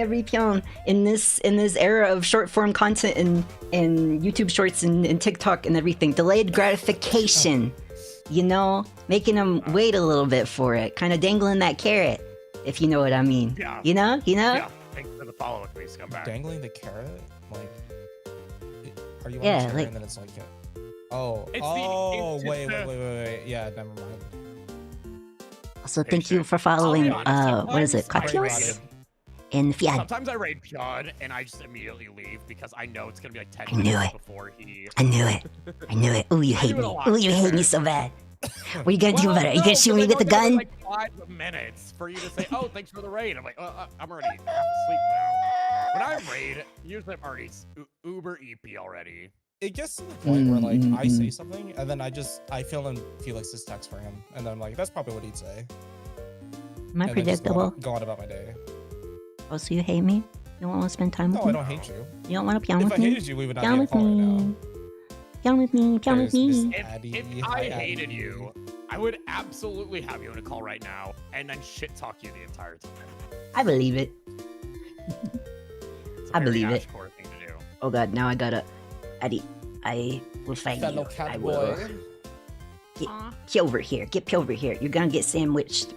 every Pyon in this era of short form content and YouTube Shorts and TikTok and everything. Delayed gratification, you know, making them wait a little bit for it, kind of dangling that carrot, if you know what I mean. Yeah. You know. Yeah. Thanks for the follow with me, scumbag. Dangling the carrot, like, are you on Yeah, a chair like- and then it's like, oh, It's wait, yeah, never mind. Also, thank you for following. What is it, Sometimes I Katios raid- and Fiat. Sometimes I raid Pyon and I just immediately leave because I know it's gonna be like 10 I knew minutes it. before he. I knew it. Ooh, you I hate do it me. a lot. Ooh, you hate me so bad. What are you gonna do Well, about it? Are you no, gonna shoot because me I with know the it's gonna gun? be like 5 minutes for you to say, "Oh, thanks for the raid." I'm like, I'm already half asleep now. When I raid, usually I'm already uber EP already. It gets to the point where like I say something and then I fill in Felix's text for him, and then I'm like, that's probably what he'd say. Am I and then just predictable? go on about my day. Oh, so you hate me? You don't want to spend time with No, I me? don't hate you. You don't want to pion If with I me? hated you, we would not Pion be on a with call right now. me. Pion with me. Pion with There's Miss me. Addie. If Hi, I Addie. hated you, I would absolutely have you in a call right now and then shit talk you the entire time. I believe it. It's a I very believe it. Ashcore thing to do. Oh god, now I gotta... Eddie, I will find Fellow you. cat I will... boy. Aw. Get over here. Get over here. You're gonna get sandwiched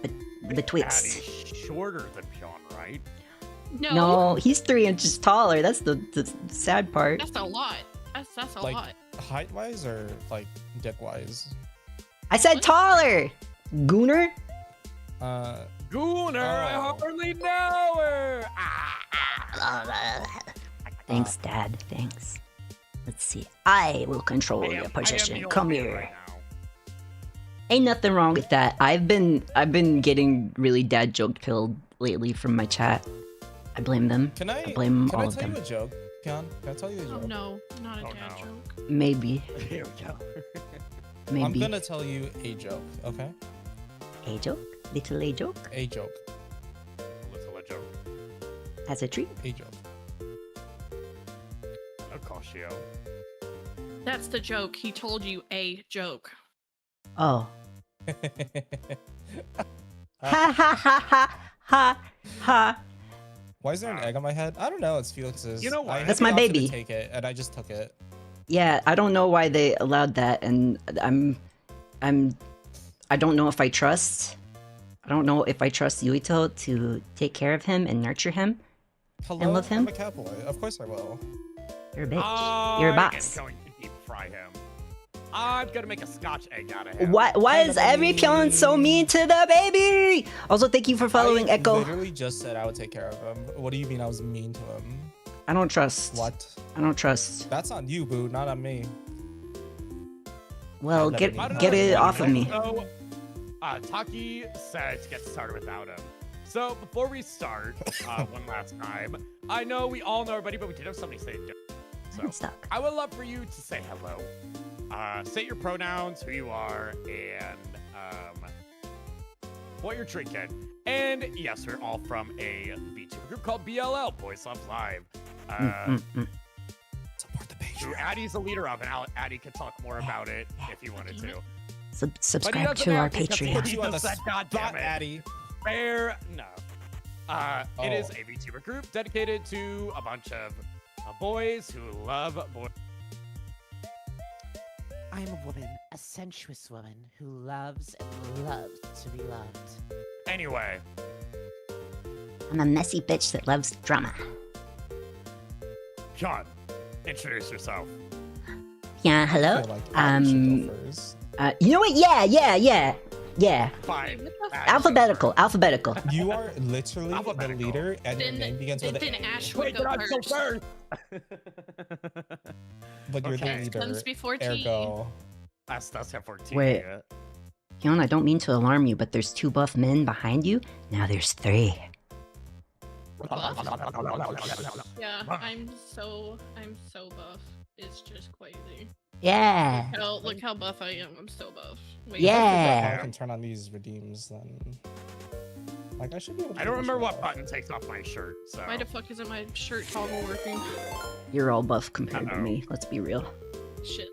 betwixt. Addie's shorter than Pyon, right? No, No, he's 3 inches taller. That's the sad part. that's a lot. That's a Like, lot. height wise or like dick wise? I said taller! Gooner? Gooner, I Oh. hardly know her. Ah. Thanks, Dad. Thanks. Let's see. I will control I am- your I am possession. the Come old man here. right now. Ain't nothing wrong with that. I've been getting really dad joke pilled lately from my chat. I blame them. Can I blame can all I of tell you them. a joke? Can I tell you a Oh joke? no, not a Oh, dad no. joke. Maybe. Here we go. Maybe. I'm gonna tell you a joke, okay? A joke? Little a joke? A joke. Little a joke. As a treat? A joke. A Coshio. That's the joke. He told you a joke. Oh. Ha ha ha ha ha ha. Why is there an egg on my head? I don't know. It's Felix's. You know what? I had That's the my option to baby. Take it, and I just took it. Yeah, I don't know why they allowed that, and I don't know if I trust. I don't know if I trust Yuito to take care of him and nurture him. Hello, love him? I'm a cat boy. Of course I will. You're a bitch. You're a I box. am going to deep fry him. I'm gonna make a scotch egg out of him. Why is every Pyon so mean to the baby? Also, thank you for following I Echo. literally just said I would take care of him. What do you mean I was mean to him? I don't trust. What? I don't trust. That's on you, boo, not on me. Well, I get never knew get that. it off of me. So, Taki said to get started without him. So before we start, one last time, I know we all know everybody, but we did have somebody say it. I'm So stuck. I would love for you to say hello. Say your pronouns, who you are, and what you're drinking. And yes, we're all from a VTuber group called BLL, Boys Loves Live. Support the Who Patreon. Addie's the leader of, and Addie could talk more about it if he wanted to. But he Subscribe doesn't to our have because he Patreon. Put you on the said, God spot, damn it. Addie. Fair enough. It is Oh. a VTuber group dedicated to a bunch of boys who love boys. I'm a woman, a sensuous woman who loves and loves to be loved. Anyway, I'm a messy bitch that loves drama. John, introduce yourself. Yeah, I hello. feel like Addie should go first. You know what? Yeah. Fine. What the Addie, Alphabetical. You are literally the Alphabetical. leader, and your Then- name begins with then an Ash A. would go first. But you're Okay. the leader. Comes before T. Ergo. That's have 14. Wait. Yeah. Pyon, I don't mean to alarm you, but there's 2 buff men behind you. Now there's 3. Yeah, I'm so buff. It's just crazy. Yeah. Look how buff I am. I'm so buff. Wait, Yeah. I can turn on these redeems then. Like I should be able to I don't do this remember what right. button takes off my shirt, so. Why the fuck isn't my shirt toggle working? You're all buff compared to Uh-oh. me. Let's be real. Shit.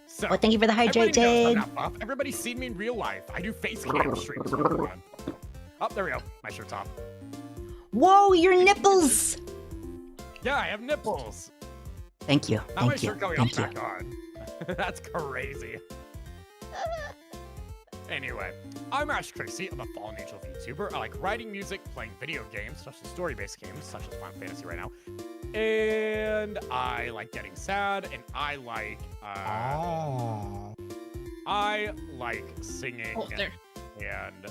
So, Well, thank you for the hydrate, everybody knows I'm Jade. not buff. Everybody's seen me in real life. I do face cam streams. Oh, there we go. My shirt's off. Whoa, your nipples! Yeah, I have nipples. Thank you. Not my Thank you. shirt going Thank you. back on. That's crazy. Anyway, I'm Ash Tracy. I'm a Fallen Angel VTuber. I like writing music, playing video games, especially story-based games, such as Final Fantasy right now. And I like getting sad, and I like I like singing. Oh, there. And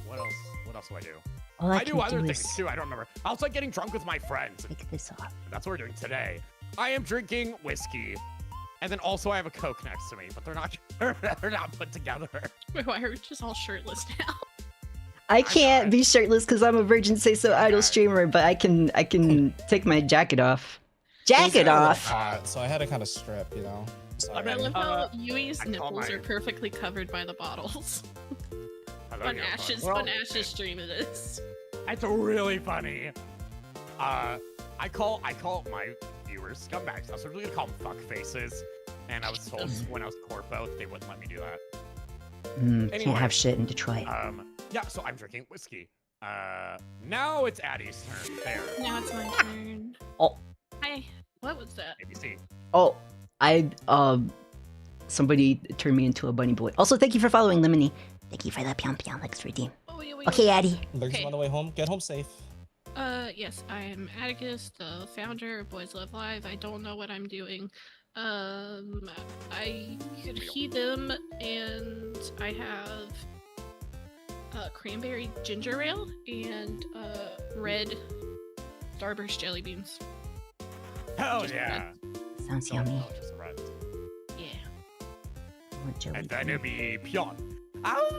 what else? What else do I do? All I I do can other do things is too. I don't remember. I also like getting drunk with my friends. take this off. That's what we're doing today. I am drinking whiskey, and then also I have a Coke next to me, but they're not they're not put together. Wait, why are we just all shirtless now? I can't be shirtless because I'm a Virgin Say So Idol Okay. streamer, but I can take my jacket off. It was Jacket kinda off. hot, so I had to kind of strip, you know. I I mean, love how Yui's I call nipples my- are perfectly covered by the bottles. How that'd be fun. Ash's Well, on Ash's stream it is. It's really funny. I call my viewers scumbags. I was originally gonna call them fuck faces, and I was told when I was corpo that they wouldn't let me do that. Can't have shit in Detroit. Yeah, so I'm drinking whiskey. Now it's Addie's turn. There. Now it's my turn. Oh. Hi. What was that? ABC. Oh, somebody turned me into a bunny boy. Also, thank you for following, Lemony. Thank you for that Pyonful redeem. Oh, wait. Okay, Addie. Lurks Okay. on the way home. Get home safe. Yes, I am Atticus, the founder of Boys Love Live. I don't know what I'm doing. I could heat them, and I have cranberry ginger ale and red Starburst jelly beans. Hell Just yeah. Sounds No, yummy. no, just the red. Yeah. What jelly And then bean? it'll be Pyon. Ow!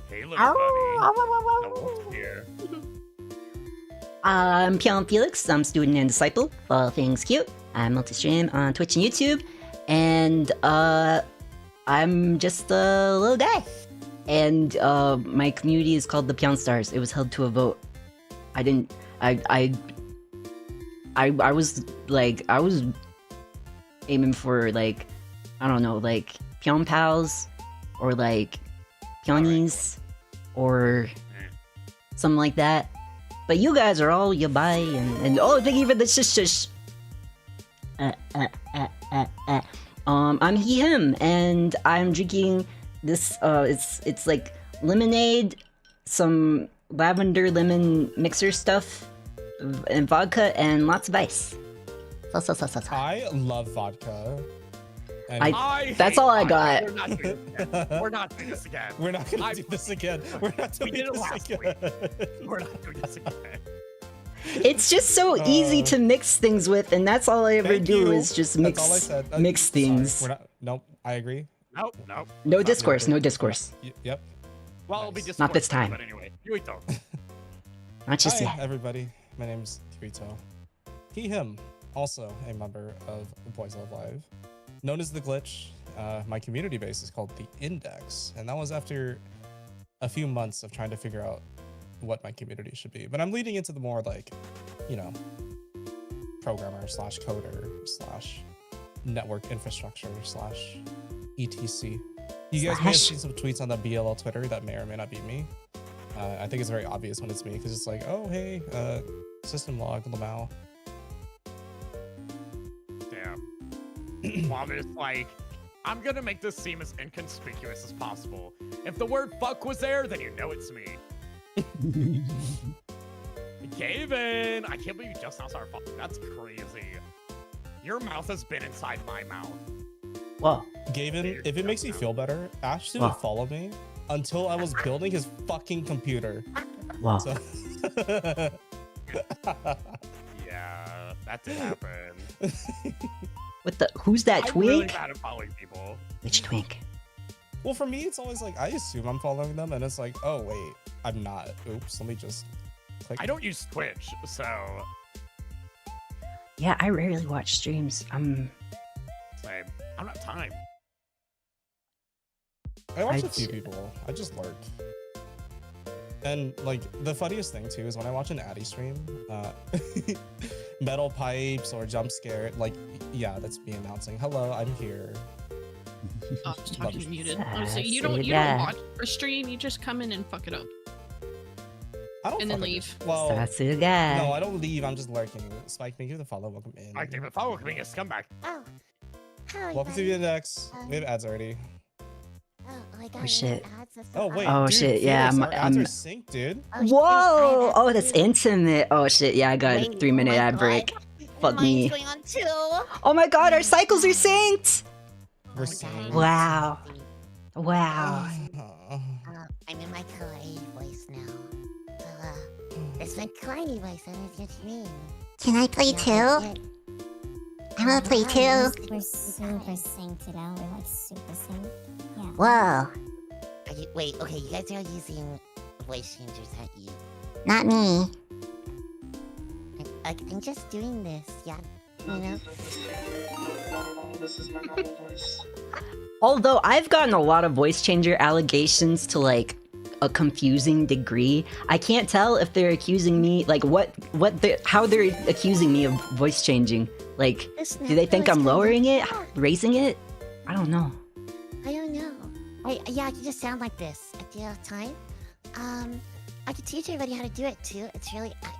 Hey, little Ow, bunny. ow, ow, ow, The ow. wolf's here. I'm Pyon Phelix. I'm student and disciple. All things cute. I multi-stream on Twitch and YouTube, and I'm just a little guy. And my community is called the Pyonstars. It was held to a vote. I was aiming for like, I don't know, like Pyon pals or like Pyonies or something like that. But you guys are all yabai and oh, thank you for the shush. I'm he him and I'm drinking this it's like lemonade, some lavender lemon mixer stuff, and vodka and lots of ice. I love vodka. And That's hate all I vodka. got. We're not doing this again. we're not gonna do this again. We're not We doing did it this last again. We're not doing this again. It's just so easy to mix things with, and that's all I ever Thank do you. is just That's all I said. mix Sorry, things. We're not. Nope. I agree. Nope. No Not discourse, doing no it. discourse. Yep. Well, it'll be Nice. discourse. Not this time. But anyway, Yuito. Not just Hi, yet. everybody. My name's Kirito. He, him, also a member of Boys Love Live, known as The Glitch. My community base is called The Index, and that was after a few months of trying to figure out what my community should be. But I'm leading into the more like, you know, programmer / coder / network infrastructure / etc. You guys may have seen some tweets on the BLL Twitter that may or may not be me. I think it's very obvious when it's me because it's like, oh, hey, system log, Lamau. Damn. Well, I'm just like, I'm gonna make this seem as inconspicuous as possible. If the word fuck was there, then you know it's me. Gavin! I can't believe you just now started fucking. That's crazy. Your mouth has been inside my mouth. Whoa. Gavin, if it makes you feel better, Ash didn't follow me until I was building his fucking computer. Wow. So Yeah, that did happen. What the? Who's that I'm really twink? bad at following people. Which twink? well, for me, it's always like I assume I'm following them, and it's like, oh wait, I'm not. Oops, let me just click. I don't use Twitch, so Yeah, I rarely watch streams. same. I don't have time. I watch a I- few people. I just lurk. And like the funniest thing too is when I watch an Addy stream, metal pipes or jump scare, like yeah, that's me announcing, "Hello, I'm here." Oh, I was Love talking it. muted. Sassy Honestly, you don't guy. watch or stream. You just come in and fuck it up. I don't And then fucking- leave. Well, Sassy guy. no, I don't leave. I'm just lurking. Spike, thank you for the follow. Welcome in. I think the follow being a scumbag. Oh. Hi, Welcome to the index. We have ads already. I got Oh, shit. ads of Oh some- wait. Oh, dude, shit, yeah, Phelix, I'm- our ads are I'm- synced, dude. Oh, shit, Whoa! I have Oh, that's to- intimate. Oh shit, yeah, I got a Wait, 3-minute oh my ad break. God. Fuck Mine's me. going on too. Oh my god, our cycles are synced! We're Oh, synced. God. Wow. Wow. I'm in my kawaii voice now. It's my kawaii voice. I don't know what you mean. Can I play too? I wanna play too. We're super synced it out. We're like super synced. Yeah. Whoa, Wait, okay, you guys are using voice changers, aren't you? not me. I'm just doing this, yeah. You know? This is my normal voice. Although I've gotten a lot of voice changer allegations to like a confusing degree. I can't tell if they're accusing me like how they're accusing me of voice changing. Like, do they think I'm lowering it, raising it? I don't know. I don't know. Yeah, I can just sound like this at the time. I can teach everybody how to do it too.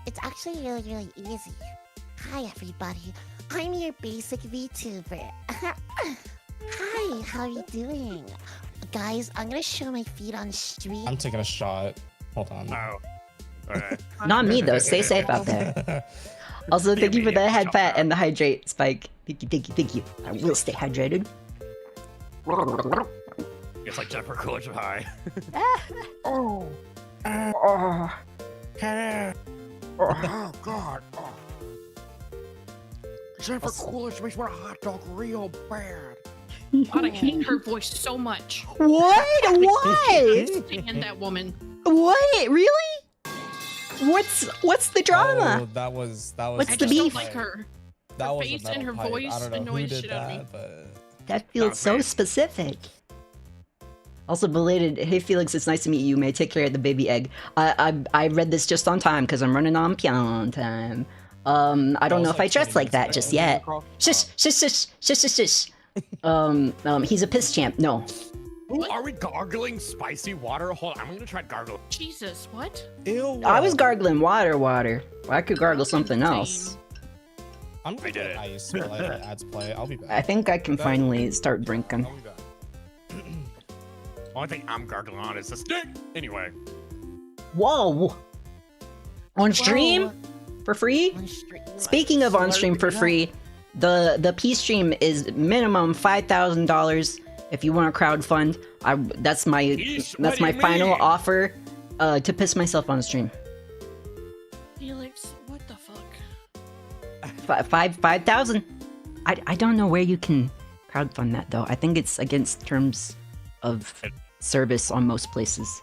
It's actually really easy. Hi everybody, I'm your basic VTuber. Hi, how are you doing? Guys, I'm gonna show my feet on stream. I'm taking a shot. Hold on. Oh. Okay. Not me though. Stay safe out there. Also, thank you for the head pat and the hydrate, Spike. Thank you. I will stay hydrated. It's like Jennifer Coolidge of high. Oh. Oh God. Oh. Jennifer Coolidge makes me want a hot dog real bad. God, I hate her voice so much. What? I Why? can't stand that woman. What? Really? What's the drama? Oh, that was. What's I the just beef? don't like her. That Her was face a and her metal pipe. voice I don't know who annoys the did shit out of me. that, but That feels so great. specific. Also belated, hey Felix, it's nice to meet you. May take care of the baby egg. I read this just on time because I'm running on Pyon time. I don't know if I dress like that just yet. Shush. He's a piss champ. No. Ooh, are we gargling spicy water? Hold on, I'm gonna try gargle. Jesus, what? ew. I was gargling water. I could gargle something else. I'm gonna I did get it. ice while I let ads play. I'll be back. I think I can finally start drinking. I'll be back. Only thing I'm gargling on is the stick. Anyway. Whoa! On stream? For free? On stream. Speaking of on stream for free, the P stream is minimum $5,000 if you want to crowdfund. That's my Yeesh, what do you final mean? offer to piss myself on stream. Felix, what the fuck? 5,000. I don't know where you can crowdfund that though. I think it's against terms of service on most places.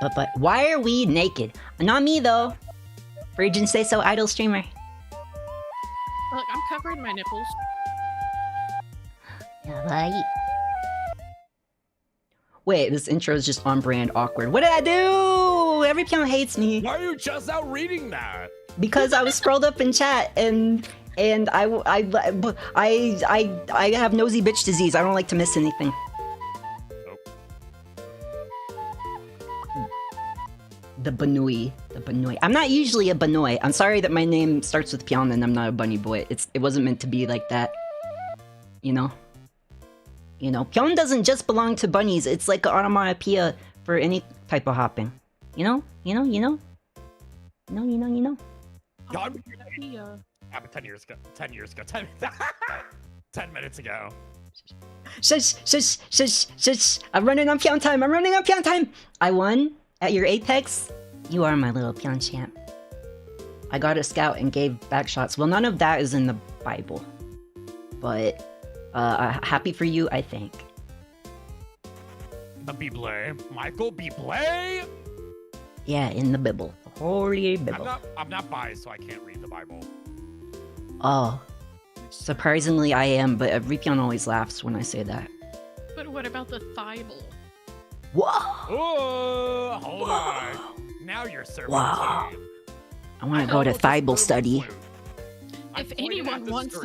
But why are we naked? Not me though. Virgin say so, idle streamer. Look, I'm covering my nipples. Right. Wait, this intro is just on brand awkward. What did I do? Every Pyon hates me Why are you just out reading that? because I was scrolled up in chat and I have nosy bitch disease. I don't like to miss anything. The Banui. I'm not usually a Banoi. I'm sorry that my name starts with Pyon and I'm not a bunny boy. It wasn't meant to be like that. You know? Pyon doesn't just belong to bunnies. It's like an onomatopoeia for any type of hopping. You know? God, Yeah. happened 10 years ago. 10 minutes ago. Shush. I'm running on Pyon time. I won at your Apex. You are my little Pyon champ. I got a scout and gave back shots. Well, none of that is in the Bible. But, happy for you, I think. The Bible. Michael Bible? Yeah, in the Bible. The Holy Bible. I'm not biased, so I can't read the Bible. Oh. Surprisingly, I am, but every Pyon always laughs when I say that. But what about the Bible? Whoa! Oh, hold on. Now you're serving Wow. tea. I want to go to Thibel study. If anyone wants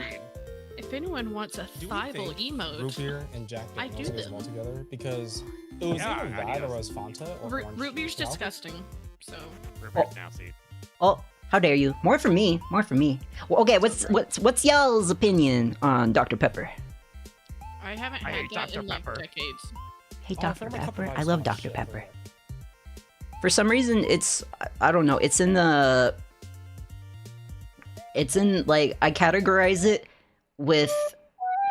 a Do we Thibel think emote, Root beer and Jack I Daniels do goes them. well together because it was Yeah, either I that do. or it was Fanta or orange root beer's milk. disgusting. So Reverse now, see. Oh, how dare you? More for me. Well, okay, what's y'all's opinion on Dr. Pepper? I haven't I had hate that Dr. in like Pepper. decades. Hey, Oh, Dr. throw my Pepper. cup of I ice love on Dr. shit, Pepper. but- For some reason, I don't know, it's in like, I categorize it with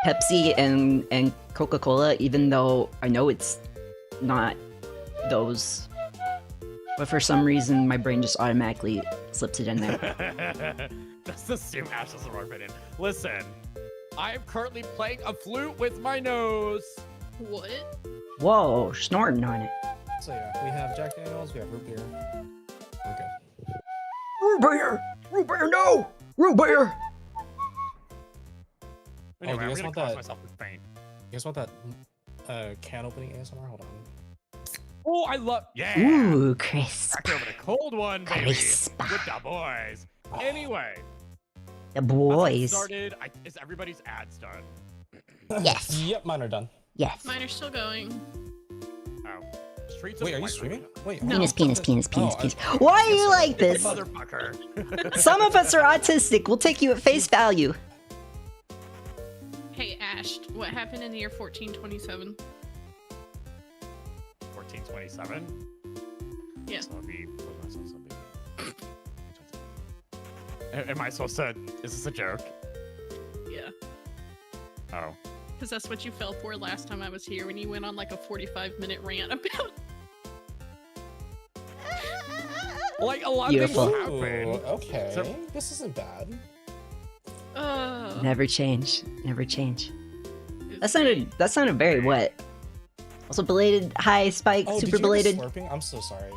Pepsi and Coca-Cola, even though I know it's not those. But for some reason, my brain just automatically slips it in there. Just assume Ash is the wrong opinion. Listen, I am currently playing a flute with my nose. What? Whoa, snorting on it. So yeah, we have Jack Daniels, we have root beer. We're good. Root beer, no! Root beer! Anyway, do you I'm guys gonna want cause that? myself with pain. You guys want that can opening ASMR? Hold on. Oh, I love. Yeah. Ooh, crisp. Crack over the cold one, baby. Crisp. With the boys. Anyway. The As I boys. started, is everybody's ads done? Yes. Yep, mine are done. Yes. Mine are still going. Oh. Streets Wait, of are you White streaming? River. Wait, No. Penis. Oh, Why are you like this? Motherfucker. Some of us are autistic. We'll take you at face value. Hey, Ash, what happened in the year 1427? 1427. Yeah. So it'll be. Am I supposed to? Is this a joke? Yeah. Oh. Because that's what you fell for last time I was here when you went on like a 45-minute rant about. Like a lot Beautiful. of things Ooh, happen. okay. So- This isn't bad. Never change. Never change. That sounded very wet. Also belated hi Spike, Oh, super did you belated. get the slurping? I'm so sorry.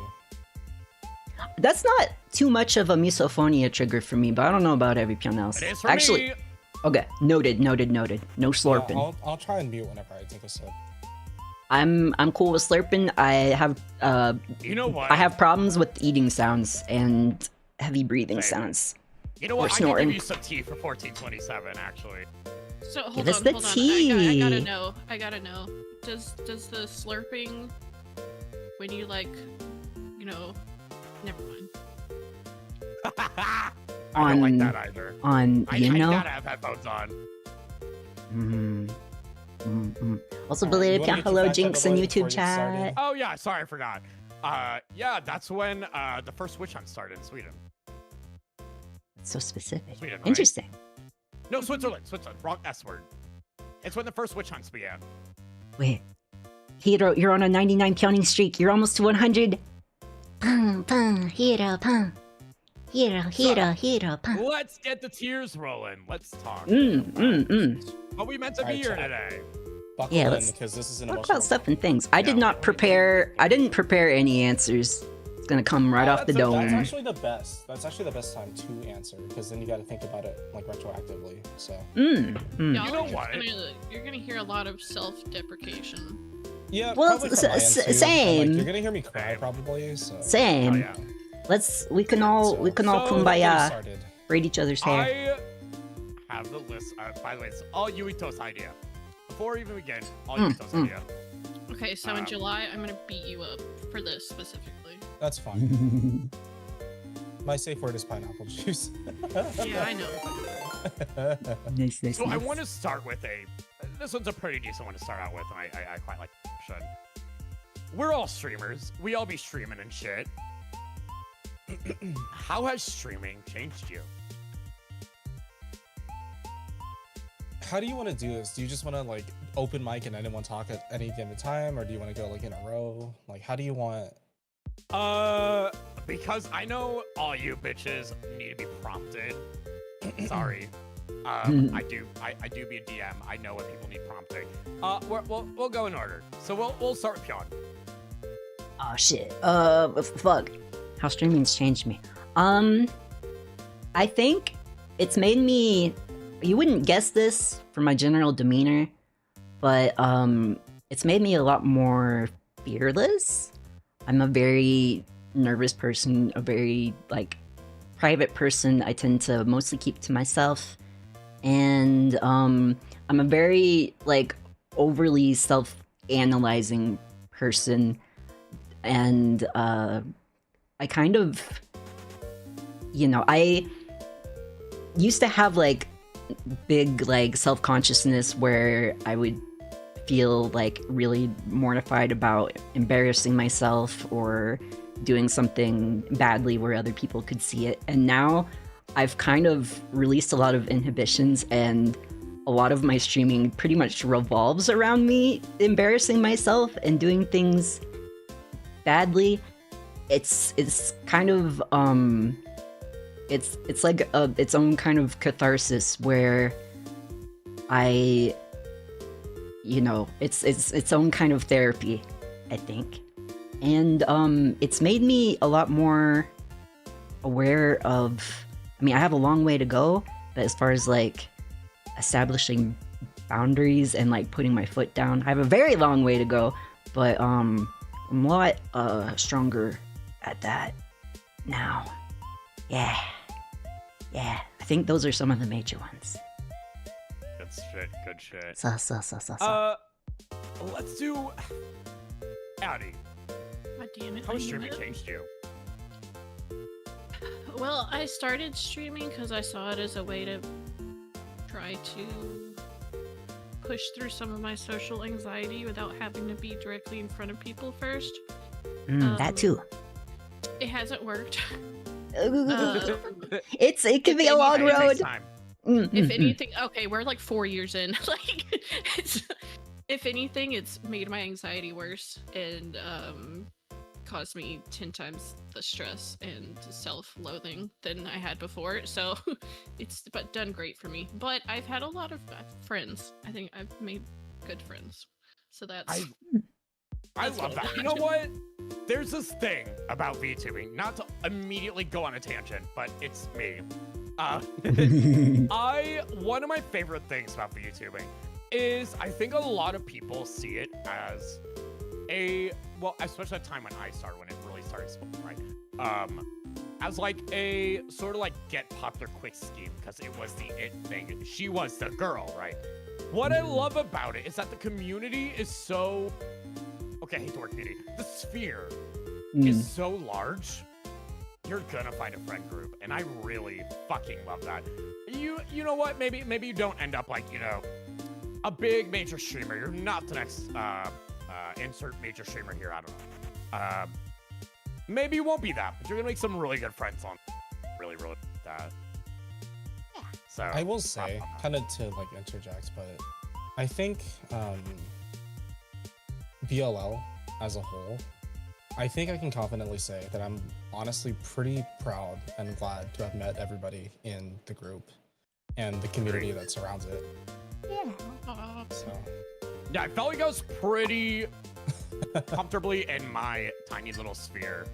That's not too much of a misophonia trigger for me, but I don't know about every Pyon else. It is for Actually, me. okay, noted. No Yeah, slurping. I'll try and mute whenever I take a sip. I'm cool with slurping. I have You know what? I have problems with eating sounds and heavy breathing Same. sounds. You know or what? I can snoring. give you some tea for 1427, actually. So hold Give on, us the hold on. tea. I gotta know. Does the slurping when you like, you know, never mind. I don't like On- that either. On I you know. gotta have headphones on. Also Alright, belated you want me Pyon, to hello fact check Jinx the and boys before YouTube we get started? chat. Oh yeah, sorry, I forgot. Yeah, that's when the first witch hunt started in Sweden. So specific. Sweden, right? Interesting. No, Switzerland. Wrong S word. It's when the first witch hunts began. Wait. Hero, you're on a 99 Pyoning streak. You're almost to 100. Hero, pang. Let's get the tears rolling. Let's talk. What we meant to be Alright, here chat. today. Buckle Yeah, in let's because this is an Talk emotional. about stuff and things. I did Yeah. not prepare. I didn't prepare any answers. It's gonna come right off the that's okay. That's dome. actually the best. That's actually the best time to answer because then you got to think about it like retroactively. So Y'all You know are just what? you're gonna hear a lot of self-deprecation. yeah, Well, probably from my end, too. And, same. like, you're gonna hear me cry probably. So Same. Oh, yeah. We can all So, getting kumbaya, started. braid each other's hair. I have the list. By the way, it's all Yuito's idea. Before we even begin, all Yuito's idea. Okay, so in July I'm gonna beat you up for this specifically. That's fine. My safe word is pineapple juice. Yeah, I know. Nice. So I want to start with this one's a pretty decent one to start out with, and I quite like the option. We're all streamers. We all be streaming and shit. How has streaming changed you? How do you want to do this? Do you just want to like open mic and anyone talk at any given time, or do you want to go like in a row? Like, how do you want? Because I know all you bitches need to be prompted. Sorry. I do be a DM. I know what people need prompting. We'll go in order. So we'll start with Pyon. Oh shit. Fuck. How streaming's changed me. I think it's made me. You wouldn't guess this from my general demeanor, but it's made me a lot more fearless. I'm a very nervous person, a very like private person. I tend to mostly keep to myself, and I'm a very like overly self-analyzing person, and I kind of, I used to have like big like self-consciousness where I would feel like really mortified about embarrassing myself or doing something badly where other people could see it. And now I've kind of released a lot of inhibitions, and a lot of my streaming pretty much revolves around me embarrassing myself and doing things badly. It's kind of it's like its own kind of catharsis where I, it's its own kind of therapy, I think. And it's made me a lot more aware of, I mean, I have a long way to go, but as far as like establishing boundaries and like putting my foot down. I have a very long way to go, but I'm a lot stronger at that now. Yeah. Yeah. I think those are some of the major ones. Good shit. Good shit. So. Let's do. Addie, God damn it. how I has knew streaming it. changed you? Well, I started streaming because I saw it as a way to try to push through some of my social anxiety without having to be directly in front of people first. That too. It hasn't worked. It can be a long It takes road. time. If anything, okay, we're like 4 years in. Like, if anything, it's made my anxiety worse and caused me 10 times the stress and self-loathing than I had before. So it's done great for me. But I've had a lot of friends. I think I've made good friends. So that's. I love that. You know what? There's this thing about VTubing, not to immediately go on a tangent, but it's me. One of my favorite things about VTubing is I think a lot of people see it as well, especially at the time when I started, when it really started exploding, right? As like a sort of like get popular quick scheme because it was the it thing. She was the girl, right? What I love about it is that the community is so, okay, I hate the word community. The sphere is so large. You're gonna find a friend group, and I really fucking love that. You know what? Maybe you don't end up like, you know, a big major streamer. You're not the next insert major streamer here. I don't know. Maybe you won't be that, but you're gonna make some really good friends on. Really that. So I will say, kind of to like interject, but I think BLL as a whole, I think I can confidently say that I'm honestly pretty proud and glad to have met everybody in the group and the community that surrounds it. So yeah, I felt like I was pretty comfortably in my tiny little sphere.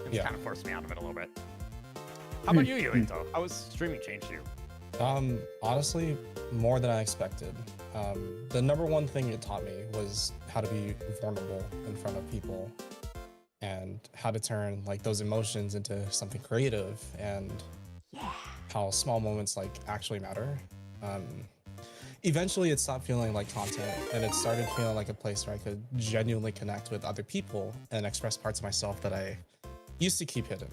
It's kind of forced me out of it a little bit. How about you, Yuito? How has streaming changed you? Honestly, more than I expected. The number one thing it taught me was how to be vulnerable in front of people and how to turn like those emotions into something creative and how small moments like actually matter. Eventually it stopped feeling like content and it started feeling like a place where I could genuinely connect with other people and express parts of myself that I used to keep hidden.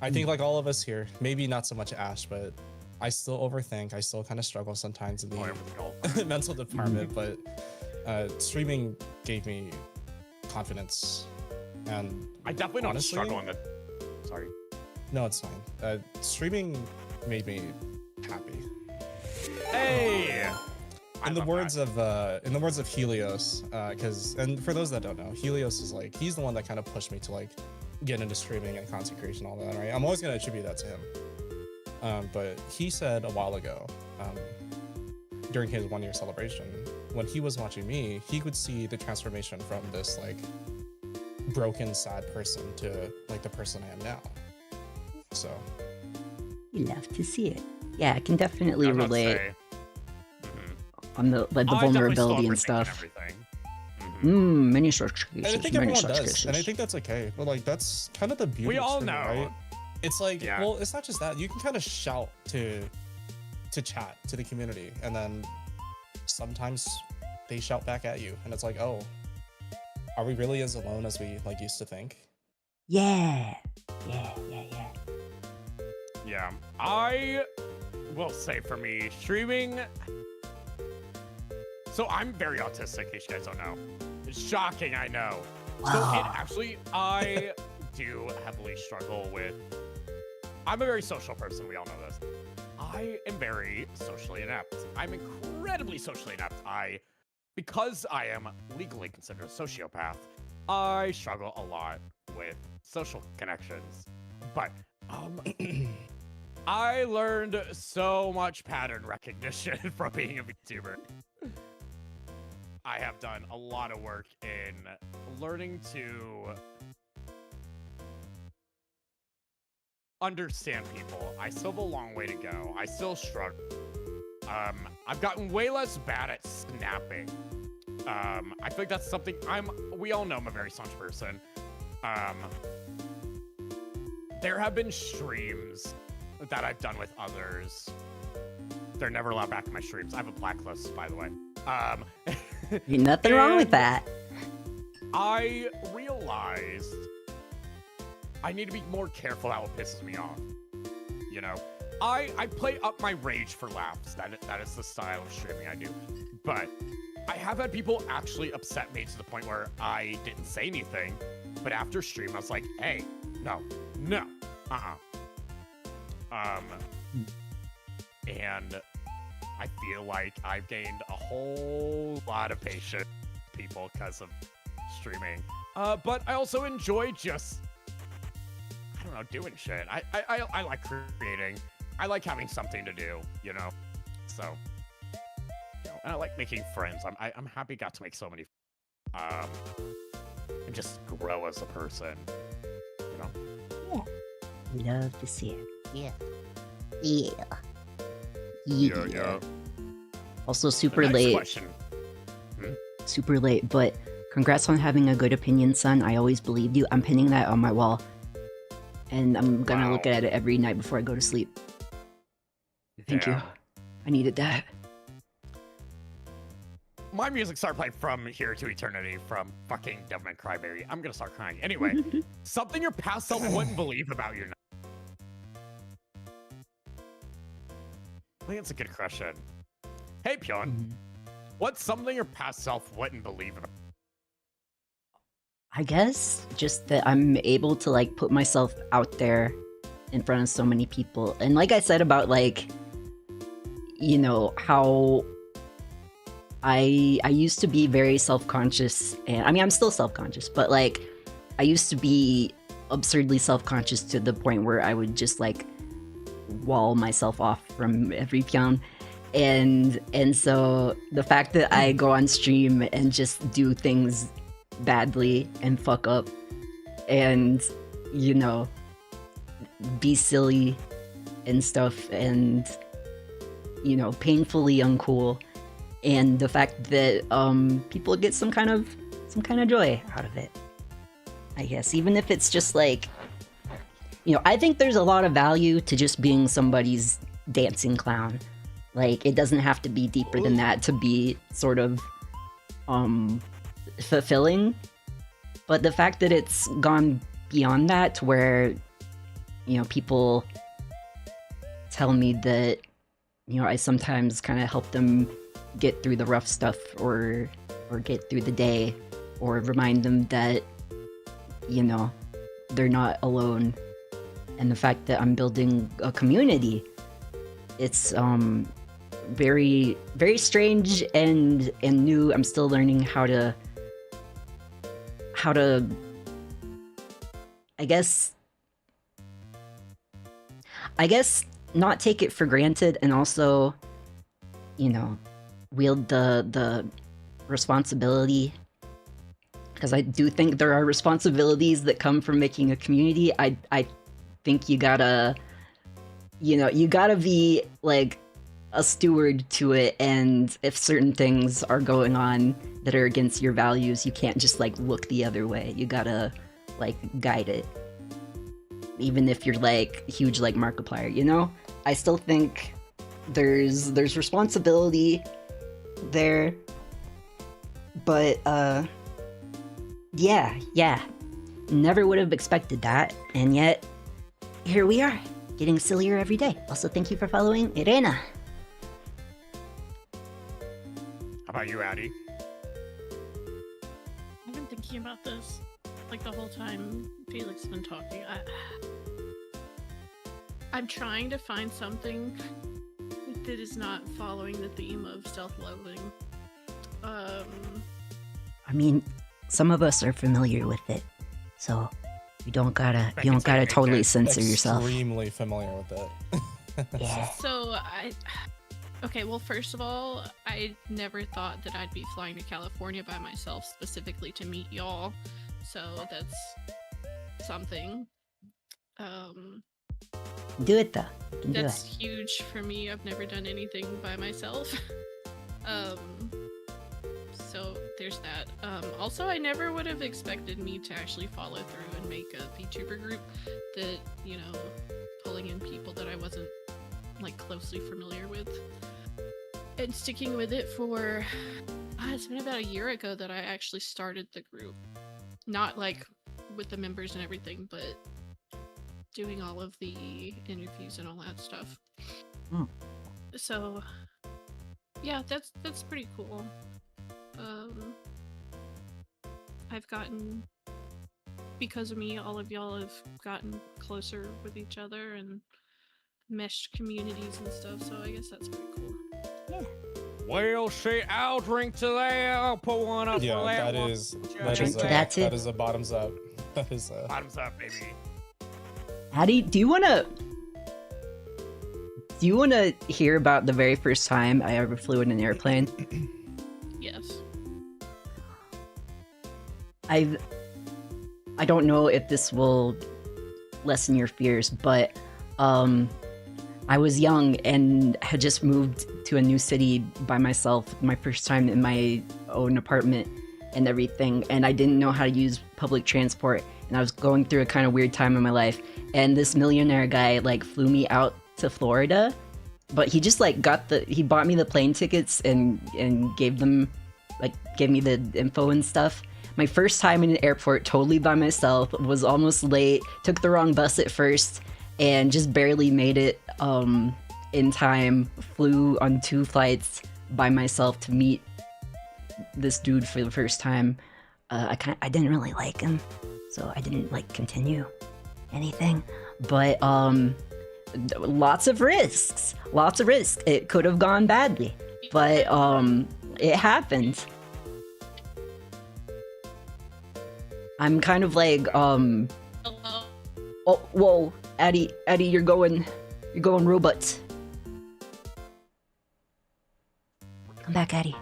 I think like all of us here, maybe not so much Ash, but I still overthink. I still kind of struggle sometimes in the mental department, but streaming gave me confidence. And I definitely don't honestly, struggle in the. Sorry. No, it's fine. Streaming made me happy. Hey. In the words of Helios, and for those that don't know, Helios is like he's the one that kind of pushed me to like get into streaming and content creation, all that. Right? I'm always gonna attribute that to him. But he said a while ago, during his 1 year celebration, when he was watching me, he could see the transformation from this like broken, sad person to like the person I am now. So You love to see it. Yeah, I can definitely I was about to relate say, on the like the I definitely still vulnerability and overthink stuff. everything. Many such and cases. I think Many everyone such does, cases. and I think that's okay. But like that's kind of the beauty. We of all streaming, know. right? It's like, Yeah. well, it's not just that. You can kind of shout to chat to the community, and then sometimes they shout back at you, and it's like, oh, are we really as alone as we like used to think? Yeah. Yeah, I will say for me, streaming. So I'm very autistic, in case you guys don't know. It's shocking, I know. So it actually, I do heavily struggle with. I'm a very social person. We all know this. I am very socially inept. I'm incredibly socially inept. Because I am legally considered a sociopath, I struggle a lot with social connections. But I learned so much pattern recognition from being a VTuber. I have done a lot of work in learning to understand people. I still have a long way to go. I still struggle. I've gotten way less bad at snapping. I feel like that's something we all know I'm a very staunch person. There have been streams that I've done with others. They're never allowed back in my streams. I have a blacklist, by the way. Nothing wrong with that. I realized I need to be more careful about what pisses me off. You know, I play up my rage for laughs. That is the style of streaming I do. But I have had people actually upset me to the point where I didn't say anything. But after stream, I was like, hey, no, and I feel like I've gained a whole lot of patience with people because of streaming. But I also enjoy just, I don't know, doing shit. I like creating. I like having something to do, you know? So, you know, and I like making friends. I'm happy I got to make so many and just grow as a person, you know? Yeah. Love to see it. Yeah. Yeah. Also super Next late. question. Super late, but congrats on having a good opinion, son. I always believed you. I'm pinning that on my wall. And I'm gonna look at it every night before I go to sleep. Thank you. I needed that. My music started playing from here to eternity from fucking Devil May Cry Baby. I'm gonna start crying. Anyway, something your past self wouldn't believe about you now. I think it's a good question. Hey, Pyon. What's something your past self wouldn't believe about? I guess just that I'm able to like put myself out there in front of so many people. And like I said about like, you know, how I used to be very self-conscious, and I mean I'm still self-conscious, but like I used to be absurdly self-conscious to the point where I would just like wall myself off from every Pyon. And so the fact that I go on stream and just do things badly and fuck up and, you know, be silly and stuff and, you know, painfully uncool, and the fact that people get some kind of joy out of it, I guess, even if it's just like, you know, I think there's a lot of value to just being somebody's dancing clown. Like, it doesn't have to be deeper than that to be sort of fulfilling. But the fact that it's gone beyond that to where, you know, people tell me that, you know, I sometimes kind of help them get through the rough stuff or get through the day, or remind them that, you know, they're not alone. And the fact that I'm building a community, it's very, very strange and new. I'm still learning how to I guess not take it for granted, and also, you know, wield the responsibility, because I do think there are responsibilities that come from making a community. I think you gotta be like a steward to it, and if certain things are going on that are against your values, you can't just like look the other way. You gotta like guide it, even if you're like huge like Markiplier, you know? I still think there's responsibility there, but yeah, never would have expected that, and yet here we are, getting sillier every day. Also, thank you for following Irena. How about you, Addie? I've been thinking about this like the whole time Felix has been talking. I'm trying to find something that is not following the theme of self-loathing. I mean, some of us are familiar with it, so you don't gotta totally censor yourself. Extremely familiar with it. Yeah. So okay, well, first of all, I never thought that I'd be flying to California by myself specifically to meet y'all. So that's something. Do it though. You can do That's it. huge for me. I've never done anything by myself. um, so there's that. Also, I never would have expected me to actually follow through and make a VTuber group that, you know, pulling in people that I wasn't like closely familiar with. And sticking with it for, it's been about a year ago that I actually started the group. Not like with the members and everything, but doing all of the interviews and all that stuff. Hmm. So yeah, that's pretty cool. I've gotten, because of me, all of y'all have gotten closer with each other and meshed communities and stuff, so I guess that's pretty cool. Well, shit, I'll drink to that. I'll put one up Yeah, for that that one. is Drink to that too. that is a bottoms up. That is Bottoms up, baby. Hattie, do you wanna hear about the very first time I ever flew in an airplane? Yes. I don't know if this will lessen your fears, but I was young and had just moved to a new city by myself, my first time in my own apartment and everything, and I didn't know how to use public transport, and I was going through a kind of weird time in my life, and this millionaire guy like flew me out to Florida, but he just like he bought me the plane tickets and gave me the info and stuff. My first time in an airport totally by myself, was almost late, took the wrong bus at first, and just barely made it in time. Flew on 2 flights by myself to meet this dude for the first time. I didn't really like him, so I didn't like continue anything. But lots of risks. It could have gone badly, but it happened. I'm kind of like Hello? oh, whoa, Addie, you're going robot. Come back, Addie.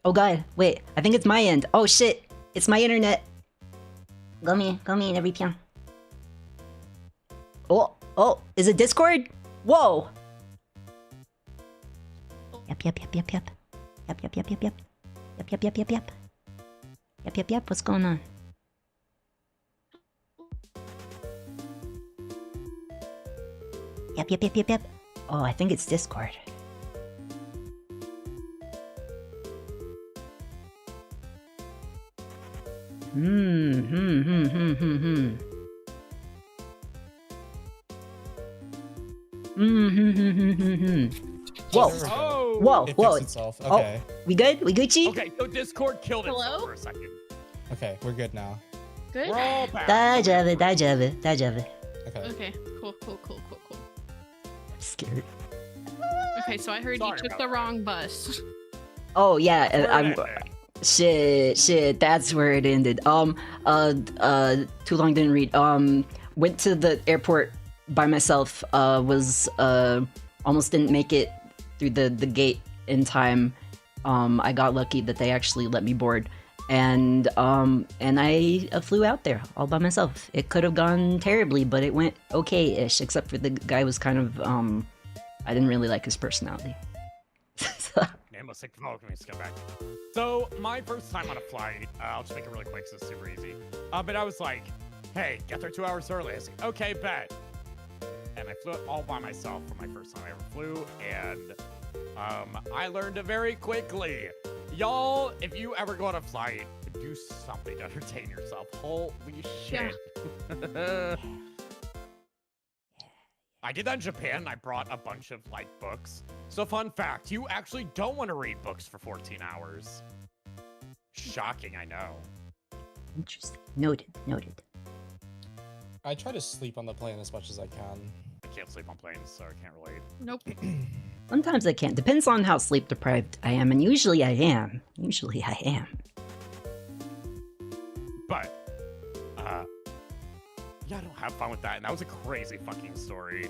Oh god, wait, I think it's my end. Oh shit, it's my internet. Go me in every Pyon. Oh, is it Discord? Whoa. Yep. What's going on? Yep. Oh, I think it's Discord. Whoa. Oh! Whoa. it fixed itself. Okay. Oh, we good? We Gucci? Okay, so Discord killed itself Hello? for a second. Okay, we're good now. Good? We're all back. 다잡아. Okay. Okay, cool. I'm scared. Okay, so I heard Sorry you took about the that. wrong bus. Oh yeah, Where I'm. it ended. Shit. That's where it ended. Too long didn't read. Went to the airport by myself. Was almost didn't make it through the gate in time. I got lucky that they actually let me board, and I flew out there all by myself. It could have gone terribly, but it went okay-ish, except for the guy was kind of I didn't really like his personality. Scumbag. So my first time on a flight, I'll just make it really quick, so it's super easy. But I was like, hey, get there 2 hours early. I was like, okay, bet. And I flew it all by myself for my first time I ever flew, and I learned it very quickly. Y'all, if you ever go on a flight, do something to entertain yourself. Holy shit. Yeah. I did that in Japan, and I brought a bunch of, like, books. So fun fact, you actually don't want to read books for 14 hours. Shocking, I know. Interesting. Noted. I try to sleep on the plane as much as I can. I can't sleep on planes, so I can't relate. Nope. Sometimes I can't. Depends on how sleep deprived I am, and usually I am. But, yeah, I don't have fun with that, and that was a crazy fucking story.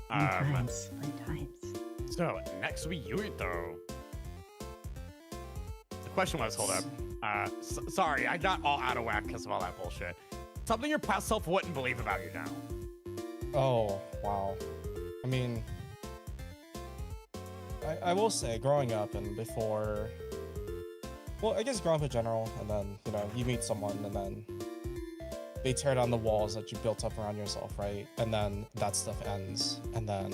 Fun times. So, next week, though. The question was, hold up. Sorry, I got all out of whack because of all that bullshit. Something your past self wouldn't believe about you now. Oh, wow. I mean, I will say, growing up and before, well, I guess growing up in general, and then, you know, you meet someone and then they tear down the walls that you built up around yourself, right? And then that stuff ends. And then,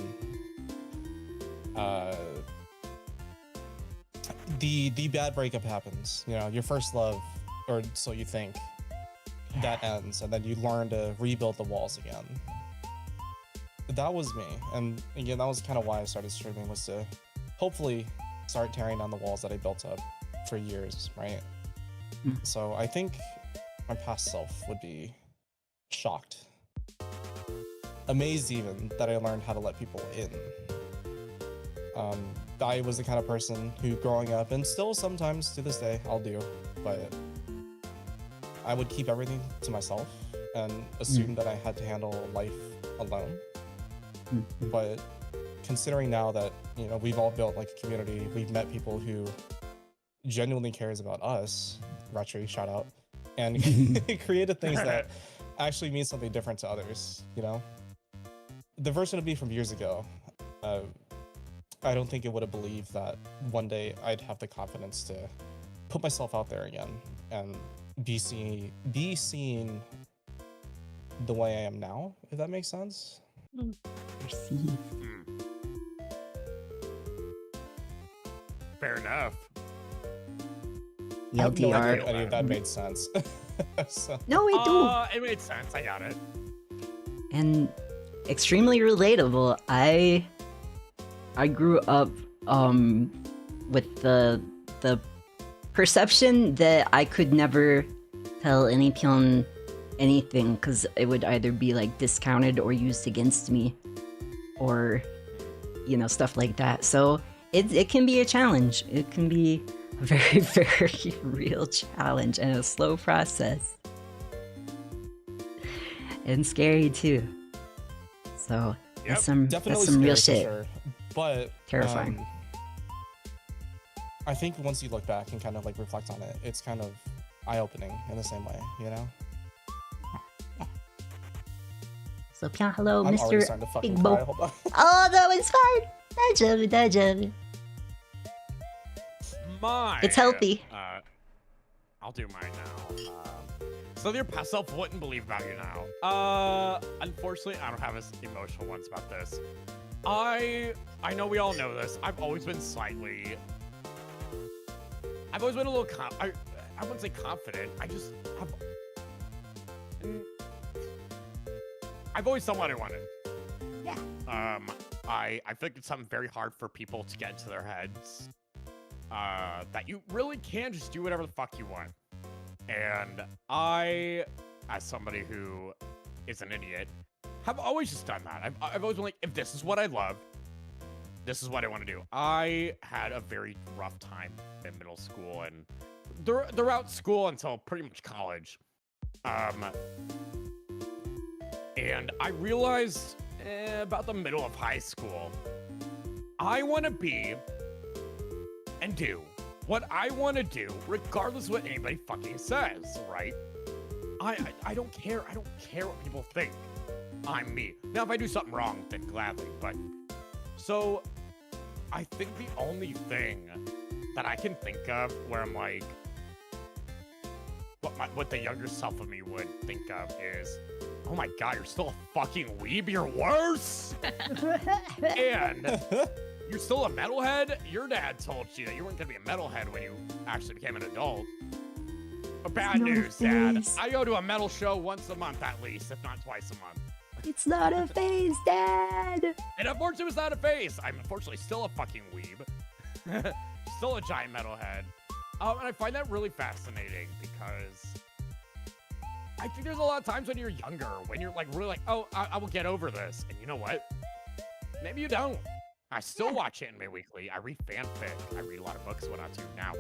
the bad breakup happens, you know, your first love, or so you think, that ends, and then you learn to rebuild the walls again. That was me, and again, that was kind of why I started streaming, was to hopefully start tearing down the walls that I built up for years, right? So I think my past self would be shocked, amazed even, that I learned how to let people in. I was the kind of person who, growing up, and still sometimes to this day I'll do, but I would keep everything to myself and assume that I had to handle life alone. But considering now that, you know, we've all built like a community, we've met people who genuinely cares about us, Retri, shout out, and created things that actually mean something different to others, you know? The version of me from years ago, I don't think it would have believed that one day I'd have the confidence to put myself out there again and be seen the way I am now, if that makes sense. Fair enough. I have no idea if LDR. any of that made sense. So, No, it do. It made sense. I got it. And extremely relatable. I grew up with the perception that I could never tell any Pyon anything because it would either be like discounted or used against me, or you know, stuff like that. So it can be a challenge. It can be a very, very real challenge and a slow process. And scary too. So that's some real scary for shit. sure, but Terrifying. I think once you look back and kind of like reflect on it, it's kind of eye-opening in the same way, you know? So Pyon, hello, I'm already Mr. starting to fucking Big cry. Bo. Hold on. Oh, that was fine. Dajavu. It's healthy. I'll do mine now. So your past self wouldn't believe about you now. Unfortunately, I don't have as emotional ones about this. I know we all know this. I've always been a little I wouldn't say confident. I've always done what I wanted. Yeah. I feel like it's something very hard for people to get into their heads. That you really can just do whatever the fuck you want. And I, as somebody who is an idiot, have always just done that. I've always been like, if this is what I love, this is what I want to do. I had a very rough time in middle school and throughout school until pretty much college. And I realized about the middle of high school, I want to be and do what I want to do, regardless of what anybody fucking says, right? I don't care. I don't care what people think. I'm me. Now, if I do something wrong, then gladly. But so I think the only thing that I can think of where I'm like, what the younger self of me would think of is, oh my god, you're still a fucking weeb. You're worse. And you're still a metalhead? Your dad told you that you weren't gonna be a metalhead when you actually became an adult. Bad news, Dad. I go to a metal show once a month at least, if not twice a month. It's not a phase, Dad. And unfortunately, it's not a phase. I'm unfortunately still a fucking weeb. Still a giant metalhead. And I find that really fascinating because I think there's a lot of times when you're younger, when you're like really like, oh, I will get over this. And you know what? Maybe you don't. I still watch Anime Weekly. I read fanfic. I read a lot of books, whatnot too. Now,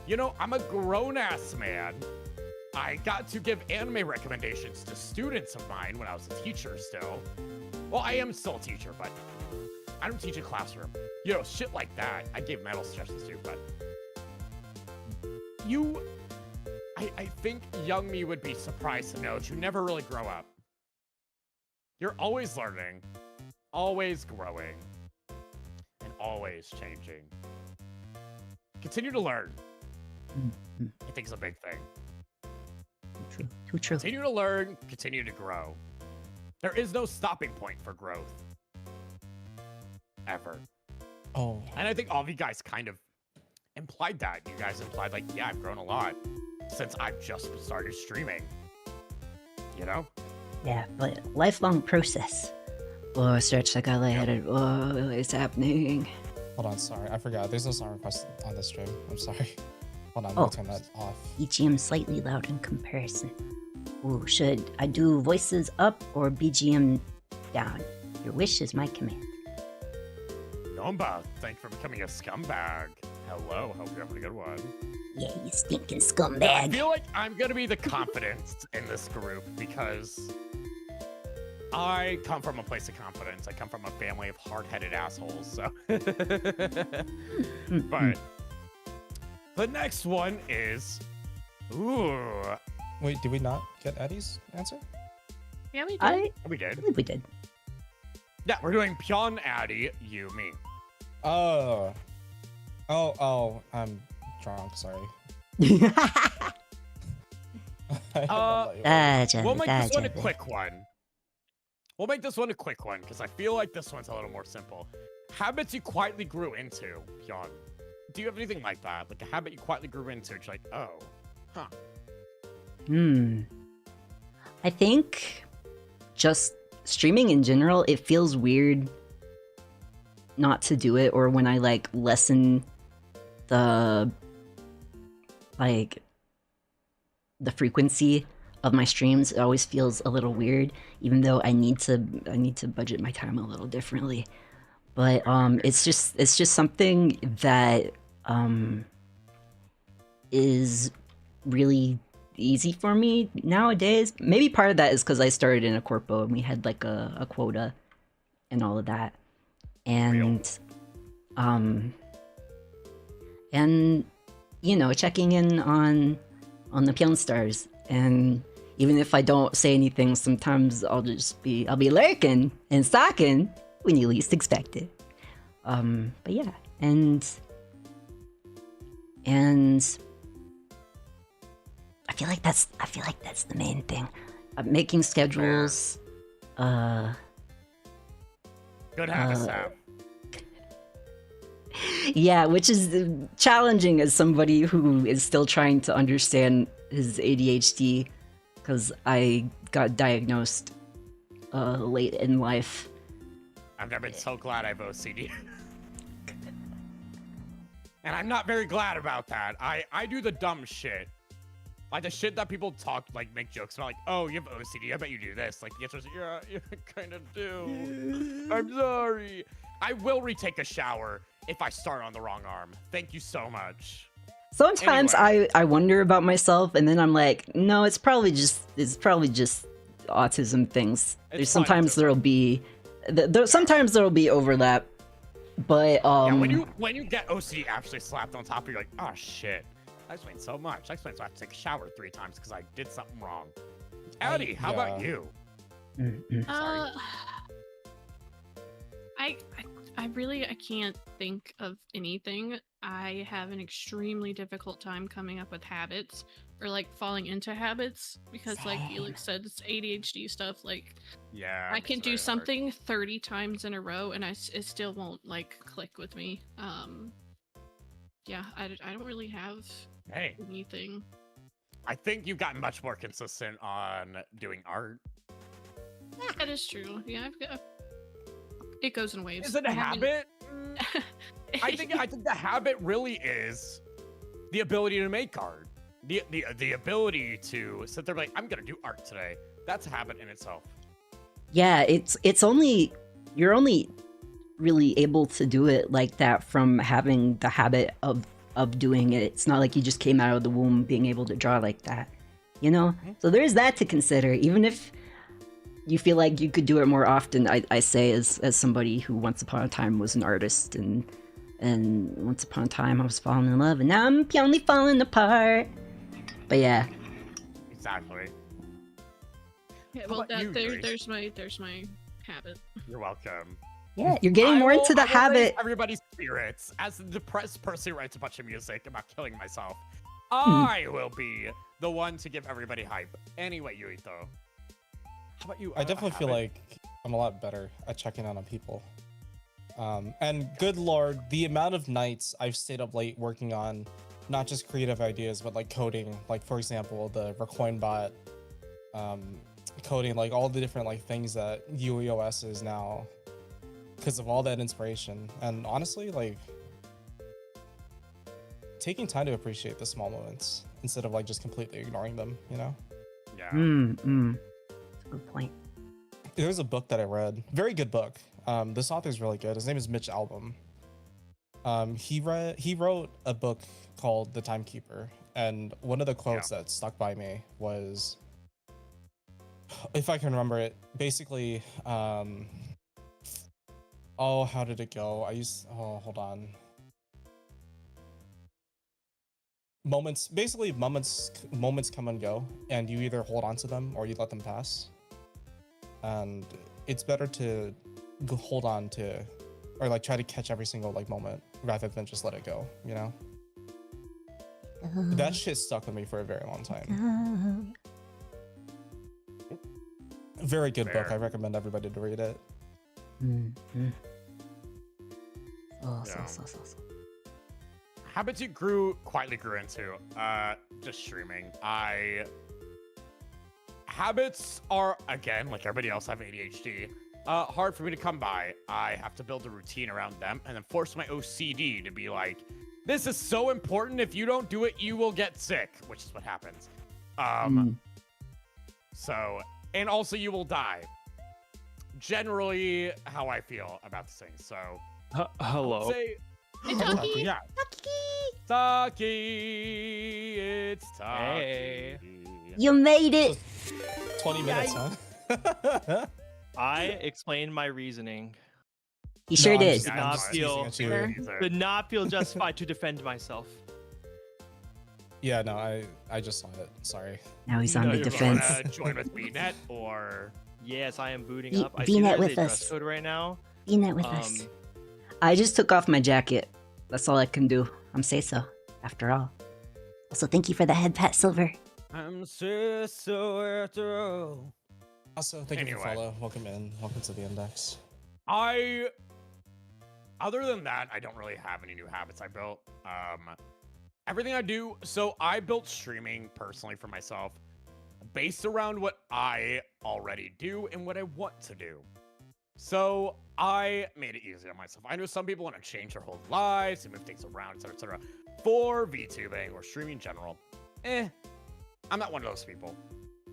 you know, I'm a grown-ass man. I got to give anime recommendations to students of mine when I was a teacher still. Well, I am still a teacher, but I don't teach a classroom. You know, shit like that. I gave metal suggestions too, but I think young me would be surprised to know that you never really grow up. You're always learning, always growing, and always changing. Continue to learn. I think it's a big thing. True. Too true. Continue to learn, continue to grow. There is no stopping point for growth. Ever. Oh. And I think all of you guys kind of implied that. You guys implied, like, yeah, I've grown a lot since I've just started streaming. You know? Yeah, but lifelong process. Oh, stretch, I got lightheaded. Oh, it's happening. Hold on, sorry. I forgot. There's no song request on this stream. I'm sorry. Hold on, Oh. let me turn that off. BGM slightly loud in comparison. Ooh, should I do voices up or BGM down? Your wish is my command. Nomba, thanks for becoming a scumbag. Hello, hope you're having a good one. Yeah, you stinking I scumbag. feel like I'm gonna be the confidence in this group because I come from a place of confidence. I come from a family of hard-headed assholes, so. But the next one is, ooh, Wait, did we not get Eddie's answer? Yeah, we did. I we did. believe we did. Yeah, we're doing Pyon, Addy, you, me. Oh. Oh, I'm drunk, sorry. We'll make this one a quick one. We'll make this one a quick one because I feel like this one's a little more simple. Habits you quietly grew into, Pyon. Do you have anything like that? Like a habit you quietly grew into? It's like, oh, huh. I think just streaming in general, it feels weird not to do it, or when I like lessen the frequency of my streams, it always feels a little weird, even though I need to budget my time a little differently. But it's just something that is really easy for me nowadays. Maybe part of that is because I started in a corpo and we had like a quota and all of that, and you know, checking in on the Pyonstars, and even if I don't say anything, sometimes I'll be lurking and stalking when you least expect it. But yeah, and I feel like that's the main thing. Making schedules. Good habits to have. Yeah, which is challenging as somebody who is still trying to understand his ADHD, because I got diagnosed late in life. I've never been so glad I have OCD. And I'm not very glad about that. I do the dumb shit. Like the shit that people talk, like make jokes about, like, oh, you have OCD, I bet you do this. Like the answer is, yeah, you kind of do. I'm sorry. I will retake a shower if I start on the wrong arm. Thank you so much. Sometimes Anyway. I wonder about myself, and then I'm like, no, it's probably just autism things. It's Sometimes probably sometimes there'll be overlap, but Yeah, when you get OCD actually slapped on top of you, you're like, oh shit. That explains so much. That explains why I have to take a shower 3 times because I did something wrong. Addy, how about you? Sorry. I can't think of anything. I have an extremely difficult time coming up with habits or like falling into habits because like Felix said, it's ADHD stuff. Like, Yeah. I can it's do very something 30 times in a row and it still won't like click with me. Yeah, I don't really have hard. Hey, anything. I think you've gotten much more consistent on doing art. That is true. Yeah, it goes in waves. Is it a I haven't- habit? I think the habit really is the ability to make art. The ability to sit there and be like, I'm gonna do art today. That's a habit in itself. yeah, you're only really able to do it like that from having the habit of doing it. It's not like you just came out of the womb being able to draw like that, you know? So there's that to consider. Even if you feel like you could do it more often, I say as somebody who once upon a time was an artist, and once upon a time I was falling in love, and now I'm only falling apart. But yeah. Exactly. Yeah, How well, about you, Grace? there's my habit. You're welcome. Yeah, you're getting more into the I will raise habit. everybody's spirits. As the depressed person who writes a bunch of music about killing myself, I will be the one to give everybody hype. Anyway, Yuito, how about you? I definitely feel like I'm a lot better at checking in on people. And good lord, the amount of nights I've stayed up late working on not just creative ideas, but like coding, like for example, the Recoin bot, coding, like all the different like things that UEOS is now because of all that inspiration. And honestly, like taking time to appreciate the small moments instead of like just completely ignoring them, you know? Yeah. That's a good point. There's a book that I read, very good book. This author is really good. His name is Mitch Albom. He wrote a book called The Timekeeper, and one of the quotes that stuck by me was, if I can remember it, basically, oh, how did it go? Hold on. Moments come and go, and you either hold on to them or you let them pass. And it's better to hold on to, or like try to catch every single like moment rather than just let it go, you know? That shit stuck with me for a very long time. Very good book. I recommend everybody to read it. Habits you quietly grew into, just streaming. Habits are, again, like everybody else, have ADHD. Hard for me to come by. I have to build a routine around them and then force my OCD to be like, this is so important. If you don't do it, you will get sick, which is what happens. So, and also you will die. Generally, how I feel about this thing. So, hello. Hey, Taki. Yeah. Taki, it's Taki. Hey. You made it. 20 minutes, huh? I explained my reasoning. You sure did. Did not feel justified to defend myself. Yeah, no, I just saw it. Sorry. Now he's on the defense. Join with BNet or? Yes, I am booting up. I VNet see there's with a dress us. code right now. VNet with us. I just took off my jacket. That's all I can do. I'm say so, after all. Also, thank you for the head pat, Silver. I'm so after all. Also, thank you for follow. Welcome in. Welcome to the index. Other than that, I don't really have any new habits I built. Everything I do, so I built streaming personally for myself based around what I already do and what I want to do. So I made it easy on myself. I know some people want to change their whole lives and move things around, etc., etc. For VTubing or streaming in general, I'm not one of those people.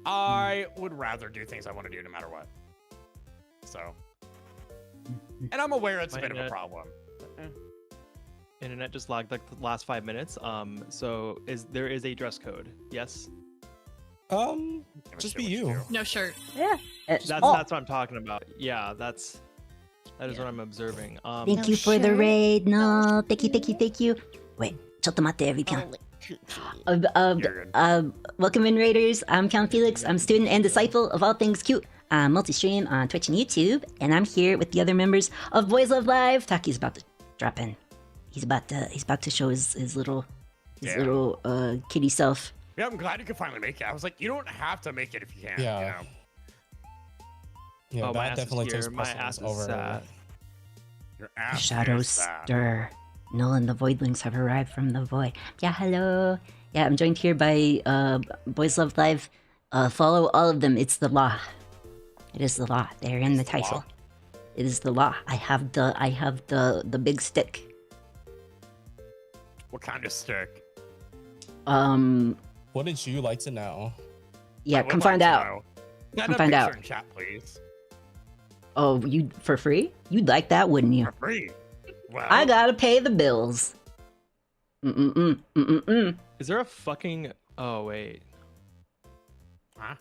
I would rather do things I want to do no matter what. So, and I'm aware it's a bit of a problem. Internet just lagged like the last 5 minutes. So there is a dress code? Yes. Just be you. No shirt. Yeah. That's what I'm talking about. Yeah, that is what I'm observing. Thank you for the raid. No, thank you. Wait, ちょっと待って, Pyon. Welcome in, Raiders. I'm Phelix. I'm student and disciple of all things cute. I'm multi-stream on Twitch and YouTube, and I'm here with the other members of Boys Love Live. Taki's about to drop in. He's about to show his little kitty self. Yeah, I'm glad you could finally make it. I was like, you don't have to make it if you can't. Yeah. You know? Yeah, my that ass definitely is takes here. My precedence ass is over. sad. Your The ass shadows is sad. stir. Null and the Voidlings have arrived from the void. Yeah, hello. Yeah, I'm joined here by Boys Love Live. Follow all of them. It's the law. It is the law. They're in the title. It is the law. I have the big stick. What kind of stick? Wouldn't you like to know? Yeah, I would come like find to out. know. Come Send a find picture out. in chat, please. Oh, you for free? You'd like that, wouldn't you? For free. Well, I gotta pay the bills. Is there a fucking? Oh wait. Huh?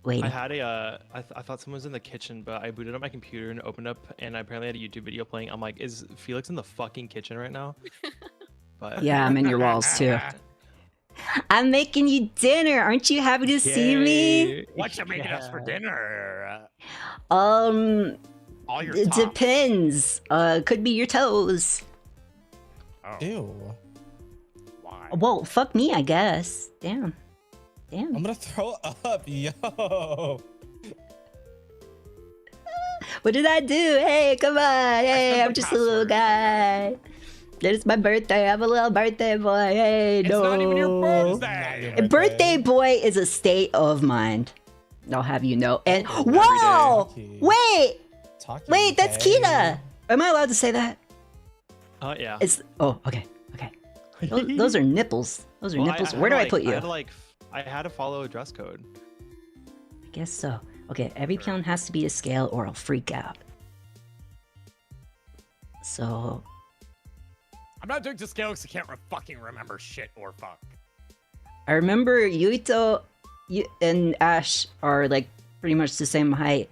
Wait. I had a. I thought someone was in the kitchen, but I booted up my computer and opened up, and I apparently had a YouTube video playing. I'm like, is Phelix in the fucking kitchen right now? But Yeah, I'm in your walls too. I'm making you dinner. Aren't you happy to see me? What you making us for dinner? Um, All your it tops. depends. Could be your toes. Oh, Ew. why? Well, fuck me, I guess. Damn. I'm gonna throw up, yo. What did I do? Hey, come on. Hey, the I'm just a little password. guy. It's my birthday. I'm a little birthday boy. Hey, It's no. not even your Not birthday. your A birthday boy is a state of mind. I'll have you know. And Oh, whoa! Taki. Wait! Taki, Wait, that's okay. Kita! Am I allowed to say that? Yeah. It's okay. Those are nipples. Those are Well, nipples. had Where do to, I put you? I had to follow a dress code. I guess so. Okay, every Pyon has to be to scale or I'll freak out. So, I'm not doing to scale because I can't fucking remember shit or fuck. I remember Yuito and Ash are like pretty much the same height.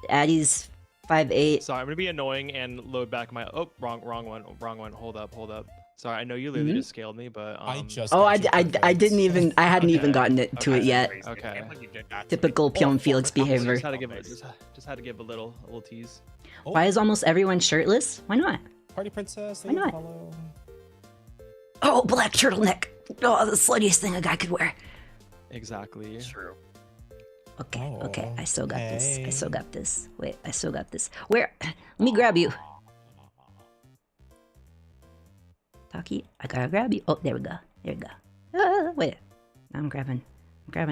Addie's 5'8". Sorry, I'm gonna be annoying and load back my. Oh, wrong one. Hold up. Sorry, I know you literally just scaled me, but I just. Oh, got I you perfect. didn't even. I hadn't even Okay. gotten to it yet. Crazy. Okay. I can't believe you did that to me. Typical Pyon Felix behavior. just had to give it. Just had to give a little tease. Oh, Why is almost everyone shirtless? Why not? Party princess? Why not? Follow. Oh, black turtleneck. Oh, the sluttiest thing a guy could wear. Exactly. True. Okay, I still got this. I hey. still got this. Wait, I still got this. Where? Let me grab you. Taki, I gotta grab you. Oh, there we go. Wait. I'm grabbing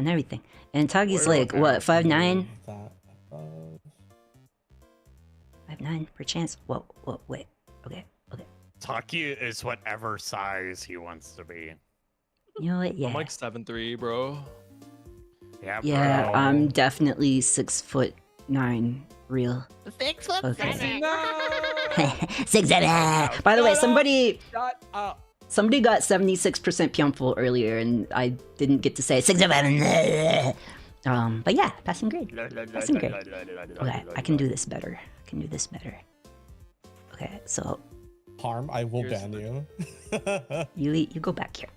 everything. And Taki's Where like, am I? what, 5'9"? That above. 5'9", perchance? Whoa, wait. Okay. Taki is whatever size he wants to be. You know what? Yeah. I'm like 7'3", bro. Yeah, Yeah, bro. I'm definitely 6'9", real. 6 foot Okay. 7. No! 6'7". By the way, Shut up. Shut up. somebody got 76% Pyonful earlier, and I didn't get to say 6'7". But yeah, passing grade. Passing grade. Okay, I can do this better. Okay, so Harm, I will Here's ban you. you go back here.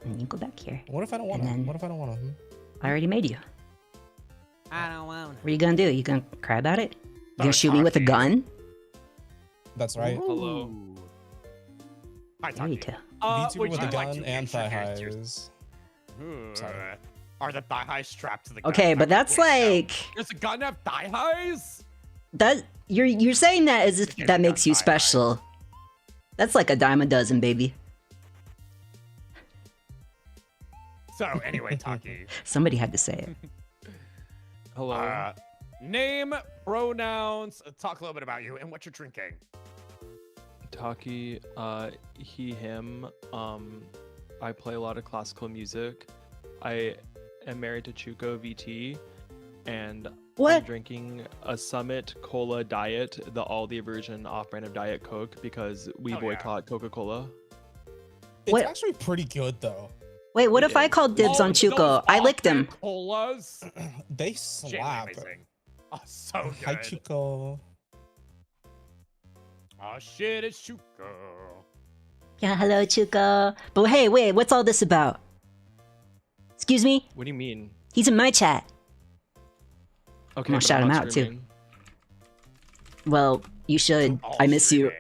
And you go back here. What if I don't want And him? then- What if I don't want him? I already made you. I don't want What are you gonna do? You gonna cry about it? You gonna Oh, shoot me with a Taki. gun? That's right. Hello. Hi, There you Taki. go. VTuber would with a you like gun to and thigh introduce your- highs. Ooh, Sorry. Are the thigh highs strapped to the gun? Okay, but that's Wait, no. like Does a gun have thigh highs? that. You're saying that as if Get that the makes you gun thigh highs. special. That's like a dime a dozen, baby. So anyway, Taki. Somebody had to say it. Hello. Name, pronouns, talk a little bit about you and what you're drinking. Taki, he, him. I play a lot of classical music. I am married to Chuko VT, and I'm What? drinking a Summit Cola Diet, the Aldi version off-brand of Diet Coke, because we Oh, yeah. boycott Coca-Cola. It's What? actually pretty good though. Wait, what if I called dibs Oh, on those Chuko? I licked him. off-brand Colas. They Genuinely slap. amazing. Oh, so good. Hi, Chico. Oh shit, it's Chuko. Yeah, hello, Chuko. But hey, wait, what's all this about? Excuse me? What do you mean? He's in my chat. Okay, gonna but shout I'm him not out, too. streaming. Well, you should. Oh, I miss you.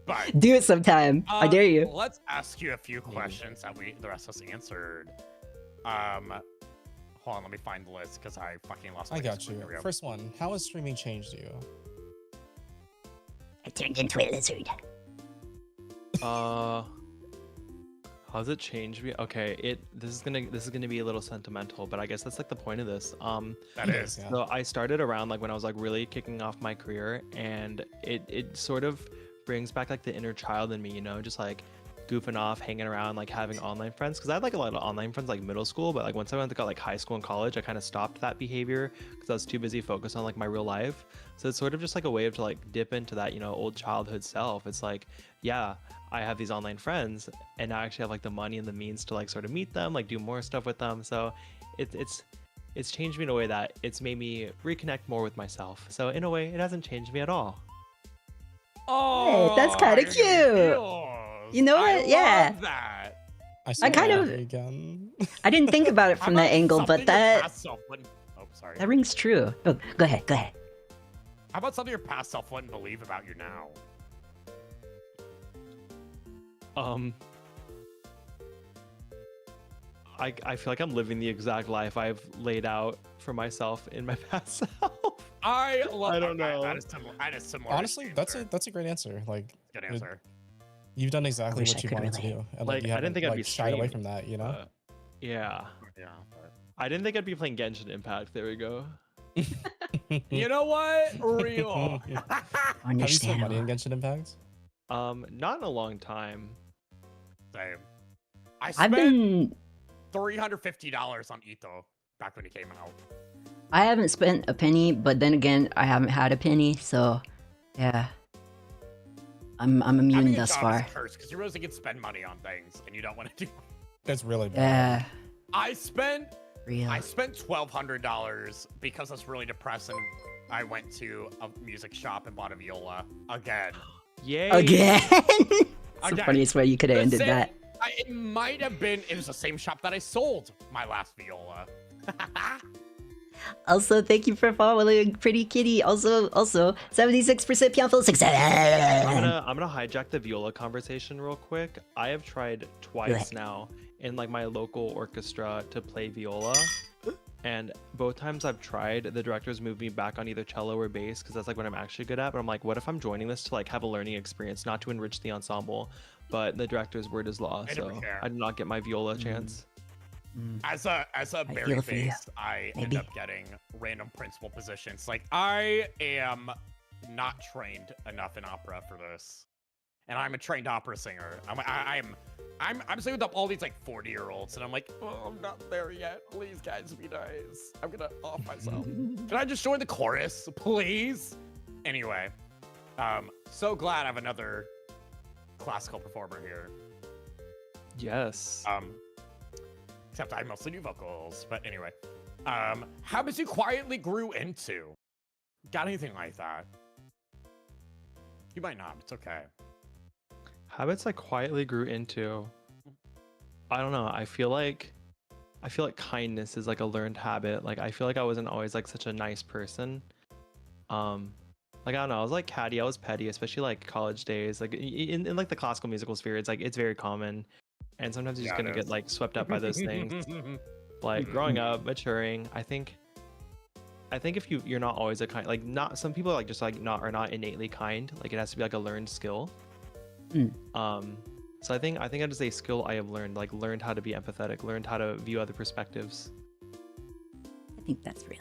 But Do it sometime. I dare you. Let's ask you a few questions that the rest of us answered. Hold on, let me find the list because I fucking lost. I my got list. you. Here we go. First one. How has streaming changed you? I turned into a lizard. How's it changed me? Okay, this is gonna be a little sentimental, but I guess that's like the point of this. That is. Yeah. So I started around like when I was like really kicking off my career, and it sort of brings back like the inner child in me, you know, just like goofing off, hanging around, like having online friends. Because I had like a lot of online friends like middle school, but like once I went to like high school and college, I kind of stopped that behavior because I was too busy focused on like my real life. So it's sort of just like a way to like dip into that, you know, old childhood self. It's like, yeah, I have these online friends, and now I actually have like the money and the means to like sort of meet them, like do more stuff with them. So it's changed me in a way that it's made me reconnect more with myself. So in a way, it hasn't changed me at all. Oh, that's kinda you're giving me cute. feels. You know I what? Yeah. love that. I kind of- again. I didn't think about it How from that about angle, something but your that past self wouldn't... Oh, sorry. that rings true. Oh, go ahead. Go ahead. How about something your past self wouldn't believe about you now? I feel like I'm living the exact life I've laid out for myself in my past self. I love. I don't okay, know. That is similar. Honestly, that's a great answer. Like, good answer. you've done exactly wish I what you could wanted to relate. do, and Like, you I didn't haven't, think I'd like, be shied away streaming, from that. You know. Yeah. Yeah. But... I didn't think I'd be playing Genshin Impact. There we go. You know what? Real. Have you spent money Understandable. in Genshin Impact? Not in a long time. Same. I I've spent been. $350 on Ito back when he came out. I haven't spent a penny, but then again, I haven't had a penny, so yeah. I'm immune Having a thus job far. is a curse because you realize you can spend money on things and you don't want to do. That's really bad. Yeah. I spent Real. $1,200 because I was really depressed and I went to a music shop and bought a viola again. Yay! Again. It's the Again. funniest way you could have The ended same- that. It might have been. It was the same shop that I sold my last viola. Also, thank you for following Pretty Kitty. Also, 76% Pyonful I'm 6. gonna hijack the viola conversation real quick. I have tried twice now in like my local orchestra to play viola, and both times I've tried, the directors moved me back on either cello or bass because that's like what I'm actually good at. But I'm like, what if I'm joining this to like have a learning experience, not to enrich the ensemble? But the director's word is law, I don't so care. I did not get my viola chance. As a berry feel for you, based, I end maybe. up getting random principal positions. Like I am not trained enough in opera for this, and I'm a trained opera singer. I'm sitting with all these like 40-year-olds, and I'm like, oh, I'm not there yet. Please, guys, be nice. I'm gonna off myself. Can I just join the chorus, please? Anyway, so glad I have another classical performer here. Yes. Except I mostly do vocals. But anyway, habits you quietly grew into. Got anything like that? You might not. It's okay. Habits I quietly grew into. I don't know. I feel like kindness is like a learned habit. Like I feel like I wasn't always like such a nice person. Like I don't know. I was like catty. I was petty, especially like college days. Like in like the classical musical sphere, it's like it's very common, and sometimes you're just gonna get like swept up by those things. Like growing up, maturing. I think if you're not always a kind, like not some people are like just like are not innately kind. Like it has to be like a learned skill. So I think that is a skill I have learned. Like learned how to be empathetic, learned how to view other perspectives. I think that's real.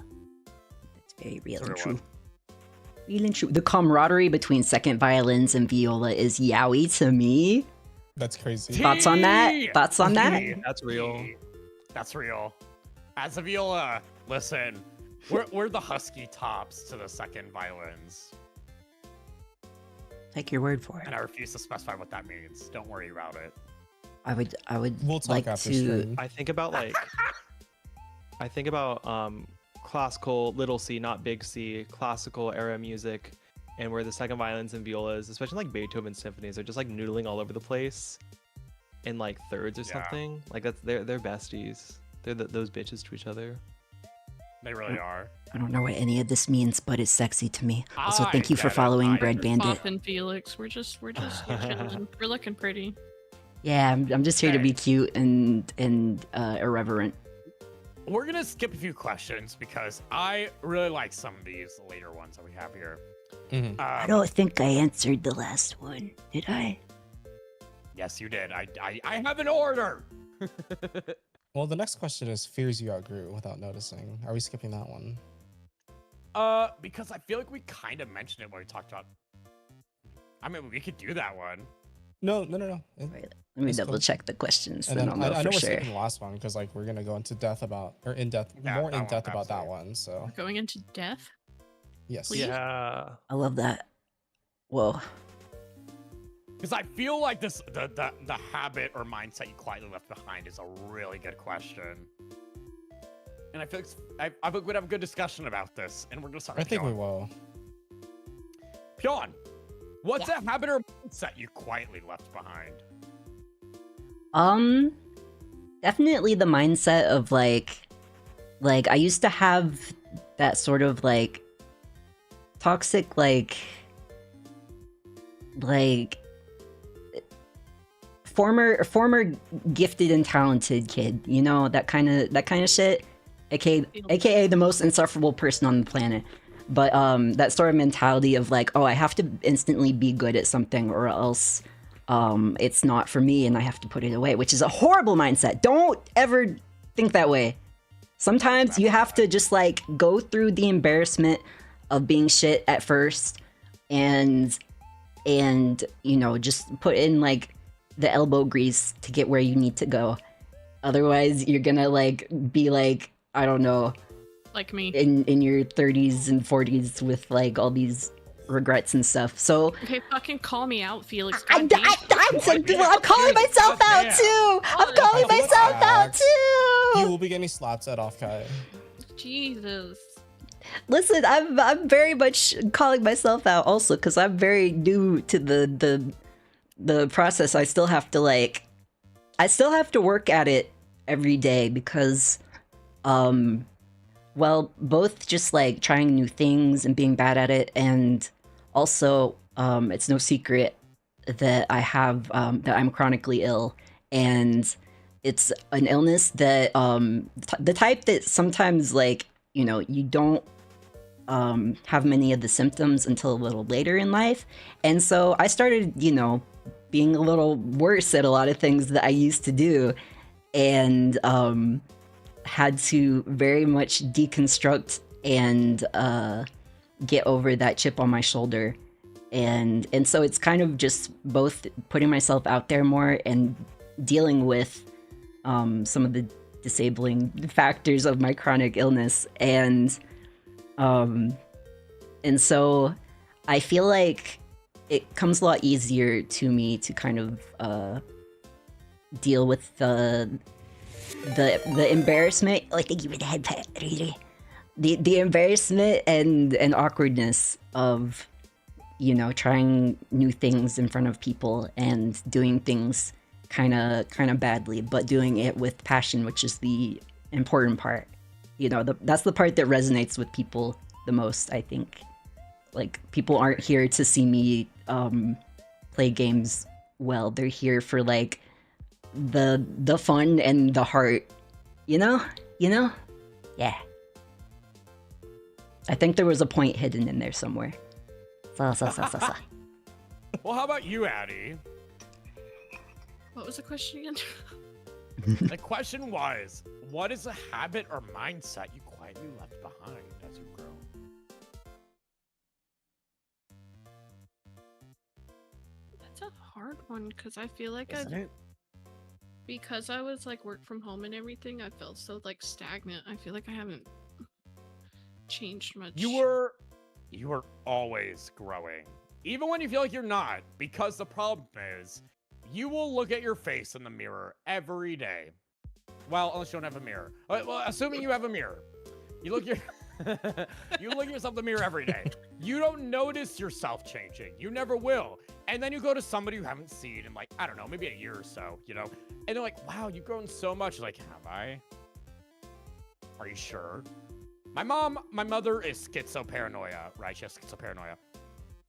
That's very real It's a and real true. one. Real and true. The camaraderie between second violins and viola is yaoi to me. That's crazy. Thoughts on that? Thoughts on that? That's real. That's real. As a viola, listen, we're the husky tops to the second violins. Take your word for it. And I refuse to specify what that means. Don't worry about it. I would We'll talk like after to. stream. I think about classical little C, not big C, classical era music, and where the second violins and violas, especially like Beethoven symphonies, are just like noodling all over the place in like thirds or something. Like they're besties. They're those bitches to each other. They really are. I don't know what any of this means, but it's sexy to me. Also, I thank you for get it. following I Bread Bandit. Pop and Felix, we're just chilling. We're looking pretty. Yeah, I'm just here to be Okay. cute and irreverent. We're gonna skip a few questions because I really like some of these later ones that we have here. I don't think I answered the last one, did I? Yes, you did. I have an order. Well, the next question is fears you outgrew without noticing. Are we skipping that one? Because I feel like we kind of mentioned it when we talked about. I mean, we could do that one. No. Wait, let me It's double cool. check the questions, And then then I'll know I know for we're sure. skipping the last one because like we're gonna go into depth about Yeah, more that in one, depth about that absolutely. one. So Going into death. yes. Please? Yeah. I love that. Whoa. Because I feel like the habit or mindset you quietly left behind is a really good question. And I feel like I think we'd have a good discussion about this, and we're gonna start. I with think we Pyon. will. Pyon, What's a habit or mindset you quietly left behind? Definitely the mindset of like I used to have that sort of like toxic like former gifted and talented kid, you know, that kind of shit, aka the most insufferable person on the planet. But that sort of mentality of like, oh, I have to instantly be good at something or else it's not for me and I have to put it away, which is a horrible mindset. Don't ever think that way. Sometimes you have to just like go through the embarrassment of being shit at first and you know, just put in like the elbow grease to get where you need to go. Otherwise you're gonna like be like, I don't know, like me in your 30s and 40s with like all these regrets and stuff. So okay, fucking call me out, Felix. I'm calling myself out too. I'm calling myself out too. You will be getting slapped at off, Kai. Jesus. Listen, I'm very much calling myself out also because I'm very new to the process. I still have to work at it every day because well, both just like trying new things and being bad at it, and also it's no secret that I have that I'm chronically ill, and it's an illness that the type that sometimes like, you know, you don't have many of the symptoms until a little later in life. And so I started, you know, being a little worse at a lot of things that I used to do, and had to very much deconstruct and get over that chip on my shoulder. And so it's kind of just both putting myself out there more and dealing with some of the disabling factors of my chronic illness. And so I feel like it comes a lot easier to me to kind of deal with the embarrassment, like thank you for the head pat, really. The embarrassment and awkwardness of, you know, trying new things in front of people and doing things kind of badly, but doing it with passion, which is the important part. You know, that's the part that resonates with people the most, I think. Like, people aren't here to see me play games well. They're here for like the fun and the heart, you know? Yeah. I think there was a point hidden in there somewhere. Well, how about you, Addie? What was the question again? The question was, what is a habit or mindset you quietly left behind as you grow? That's a hard one because I feel like because I was like work from home and everything, I felt so like stagnant. I feel like I haven't changed much. You were always growing, even when you feel like you're not, because the problem is you will look at your face in the mirror every day. Well, unless you don't have a mirror. Well, assuming you have a mirror, you look you look at yourself in the mirror every day. You don't notice yourself changing. You never will. And then you go to somebody you haven't seen in like, I don't know, maybe a year or so, you know, and they're like, wow, you've grown so much. Like, have I? Are you sure? My mother is schizoparanoia, right? She has schizoparanoia.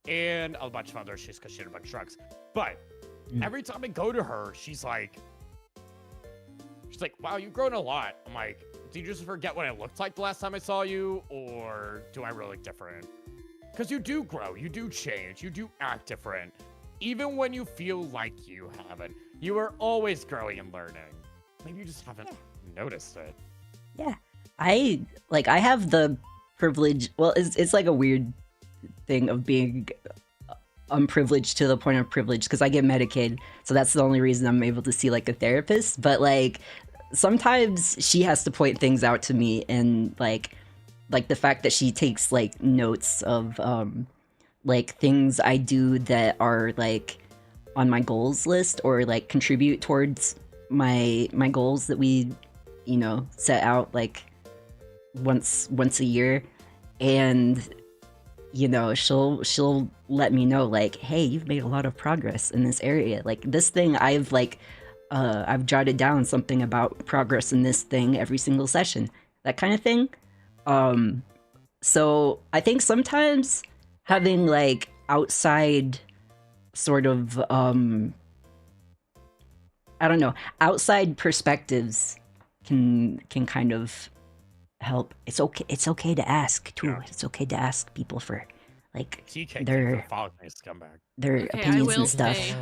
And a bunch of others, she's because she had a bunch of drugs. But every time I go to her, she's like, wow, you've grown a lot. I'm like, do you just forget what I looked like the last time I saw you? Or do I really look different? Because you do grow, you do change, you do act different. Even when you feel like you haven't. You are always growing and learning. Maybe you just haven't noticed it. Yeah. I have the privilege, well, it's like a weird thing of being unprivileged to the point of privilege because I get Medicaid, so that's the only reason I'm able to see like a therapist. But like sometimes she has to point things out to me, and like the fact that she takes like notes of like things I do that are like on my goals list or like contribute towards my goals that we, you know, set out like once a year. And you know, she'll let me know like, hey, you've made a lot of progress in this area. Like this thing, I've jotted down something about progress in this thing every single session, that kind of thing. So I think sometimes having like outside sort of I don't know, outside perspectives can kind of help. It's okay to ask too. Yeah. It's okay to ask people for like TK their scumbag. their Okay, I opinions will and stuff. say-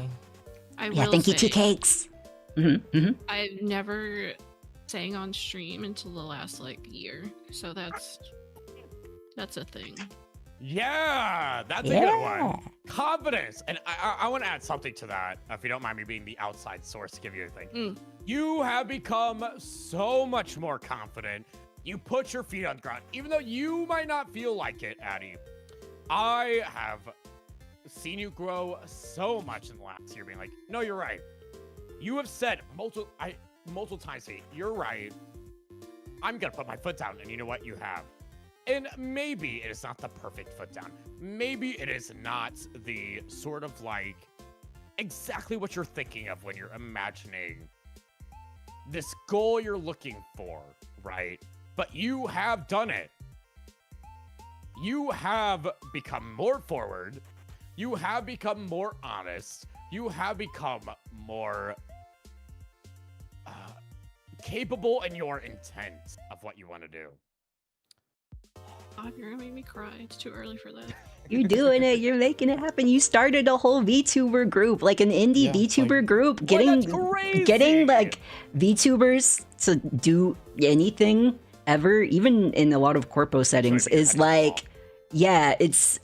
I Yeah, will thank you, say, tea cakes. I've never sang on stream until the last like year, so that's a thing. Yeah, that's a good one. Confidence. And I want to add something to that, if you don't mind me being the outside source to give you a thing. You have become so much more confident. You put your feet on the ground, even though you might not feel like it, Addie. I have seen you grow so much in the last year, being like, no, you're right. You have said multiple times, hey, you're right. I'm gonna put my foot down, and you know what? You have. And maybe it is not the perfect foot down. Maybe it is not the sort of like exactly what you're thinking of when you're imagining this goal you're looking for, right? But you have done it. You have become more forward. You have become more honest. You have become more capable in your intent of what you want to do. Oh, you're gonna make me cry. It's too early for that. You're doing it. You're making it happen. You started a whole VTuber group, like an indie Yeah, VTuber like- group, that's crazy! getting like VTubers to do anything ever, even in a lot of corpo settings, Sorry, is I like, just yeah, it's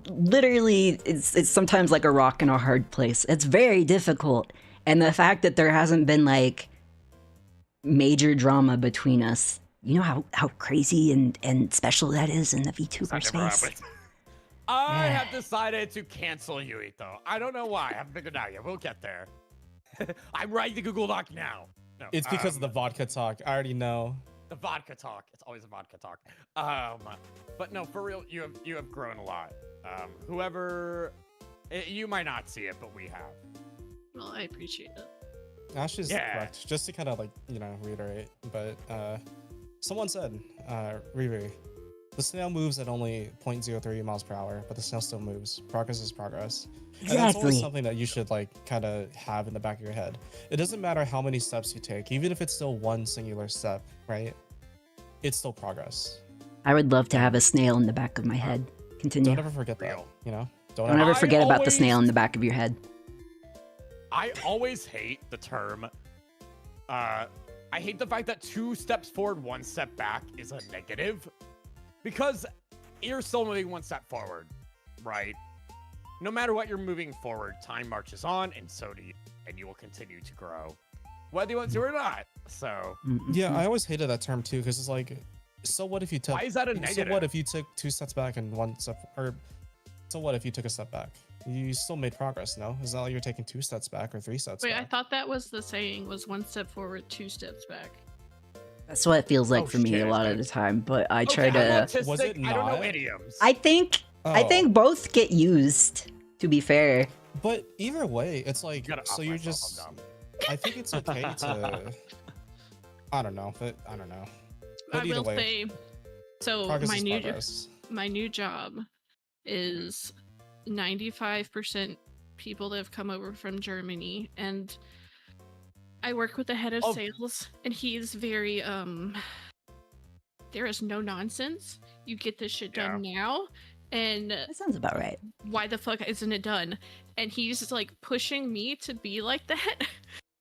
literally it's sometimes like a rock in a hard place. It's very difficult, and the fact that there hasn't been like major drama between us. You know how crazy and special that is in the VTuber That never space. happened. I have decided to cancel Yui, though. I don't know why. I haven't figured it out yet. We'll get there. I'm writing the Google Doc now. No, It's because of the vodka talk. I already know. the vodka talk. It's always a vodka talk. But no, for real, you have grown a lot. You might not see it, but we have. Well, I appreciate it. Ash is Yeah. correct. Just to kind of like, reiterate, but someone said, Riri, the snail moves at only 0.03 miles per hour, but the snail still moves. Progress is progress. And that's always Exactly. something that you should like kind of have in the back of your head. It doesn't matter how many steps you take, even if it's still one singular step, right? It's still progress. I would love to have a snail in the back of my head. Continue. Don't ever forget that, Real. Don't ever I forget about the snail always- in the back of your head. I always hate the term. I hate the fact that 2 steps forward, 1 step back is a negative, because you're still moving 1 step forward, right? No matter what you're moving forward, time marches on, and so do you, and you will continue to grow, whether you want to or not. So Yeah, I always hated that term too, because it's like, so what if you took? why is that a So negative? what if you took 2 steps back and 1 step, or so what if you took a step back? You still made progress, no? It's not like you're taking 2 steps back or 3 steps Wait, I back. thought that was the saying was 1 step forward, 2 steps back. That's what it feels like Oh, for me shit, a lot of okay. the time, but I Okay, try I'm to. autistic, Was it I don't know not? idioms. I think Oh. both get used. To be fair, But either way, it's like, Gotta so off you're myself, just. I'm dumb. I think it's okay to. I don't know, but I don't know. But I either will way, say, so progress my is new progress. my new job is 95% people that have come over from Germany, and I work with the head of Oh. sales, and he's very there is no nonsense. You get this shit done now, and that sounds about right. why the fuck isn't it done? And he's just like pushing me to be like that.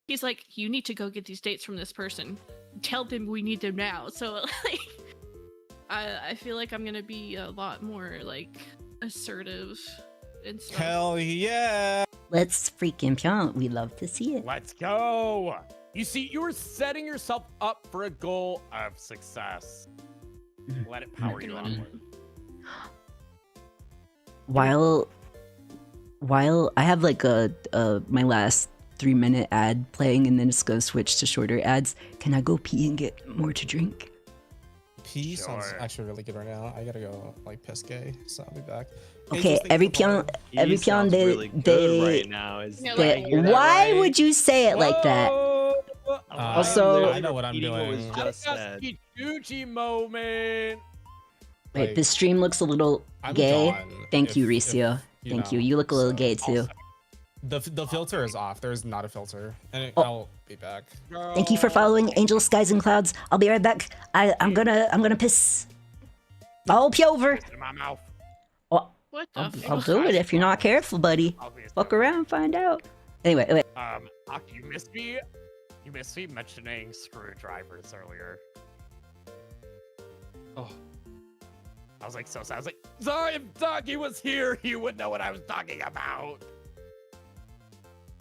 He's like, you need to go get these dates from this person. Tell them we need them now. So like, I feel like I'm gonna be a lot more like assertive and stuff. Hell yeah! Let's freaking Pyon. We love to see it. Let's go. You see, you are setting yourself up for a goal of success. Let it power you Working on it. onward. While I have like a my last 3-minute ad playing and then it's gonna switch to shorter ads, can I go pee and get more to drink? Pee sounds Sure. actually really good right now. I gotta go like piss gay, so I'll be back. Okay, Angels, thank you every for following. Pyon, every He Pyon, sounds they, really good they, right now. Yeah, they- like- Hear that, why right? would you say it like that? Whoa! Also- I know what I'm repeating doing. What was just said. Gucci moment. Wait, Like, this stream looks a little I'm gay. gone Thank you, if- Ricio. if, Thank know, you. You look a little so- gay too. The filter is off. There's not a filter, and Oh. I'll be back. Thank you for following Angel Skies and Clouds. I'll be right back. I'm gonna piss. I'll pee over. In my mouth. Oh, What the I'll fuck? do it if you're not careful, buddy. Obviously. Fuck around, find out. Anyway, Aki, you missed me. You missed me mentioning screwdrivers earlier. Oh, I was like so sad. I was like, sorry, if Doggy was here, he would know what I was talking about.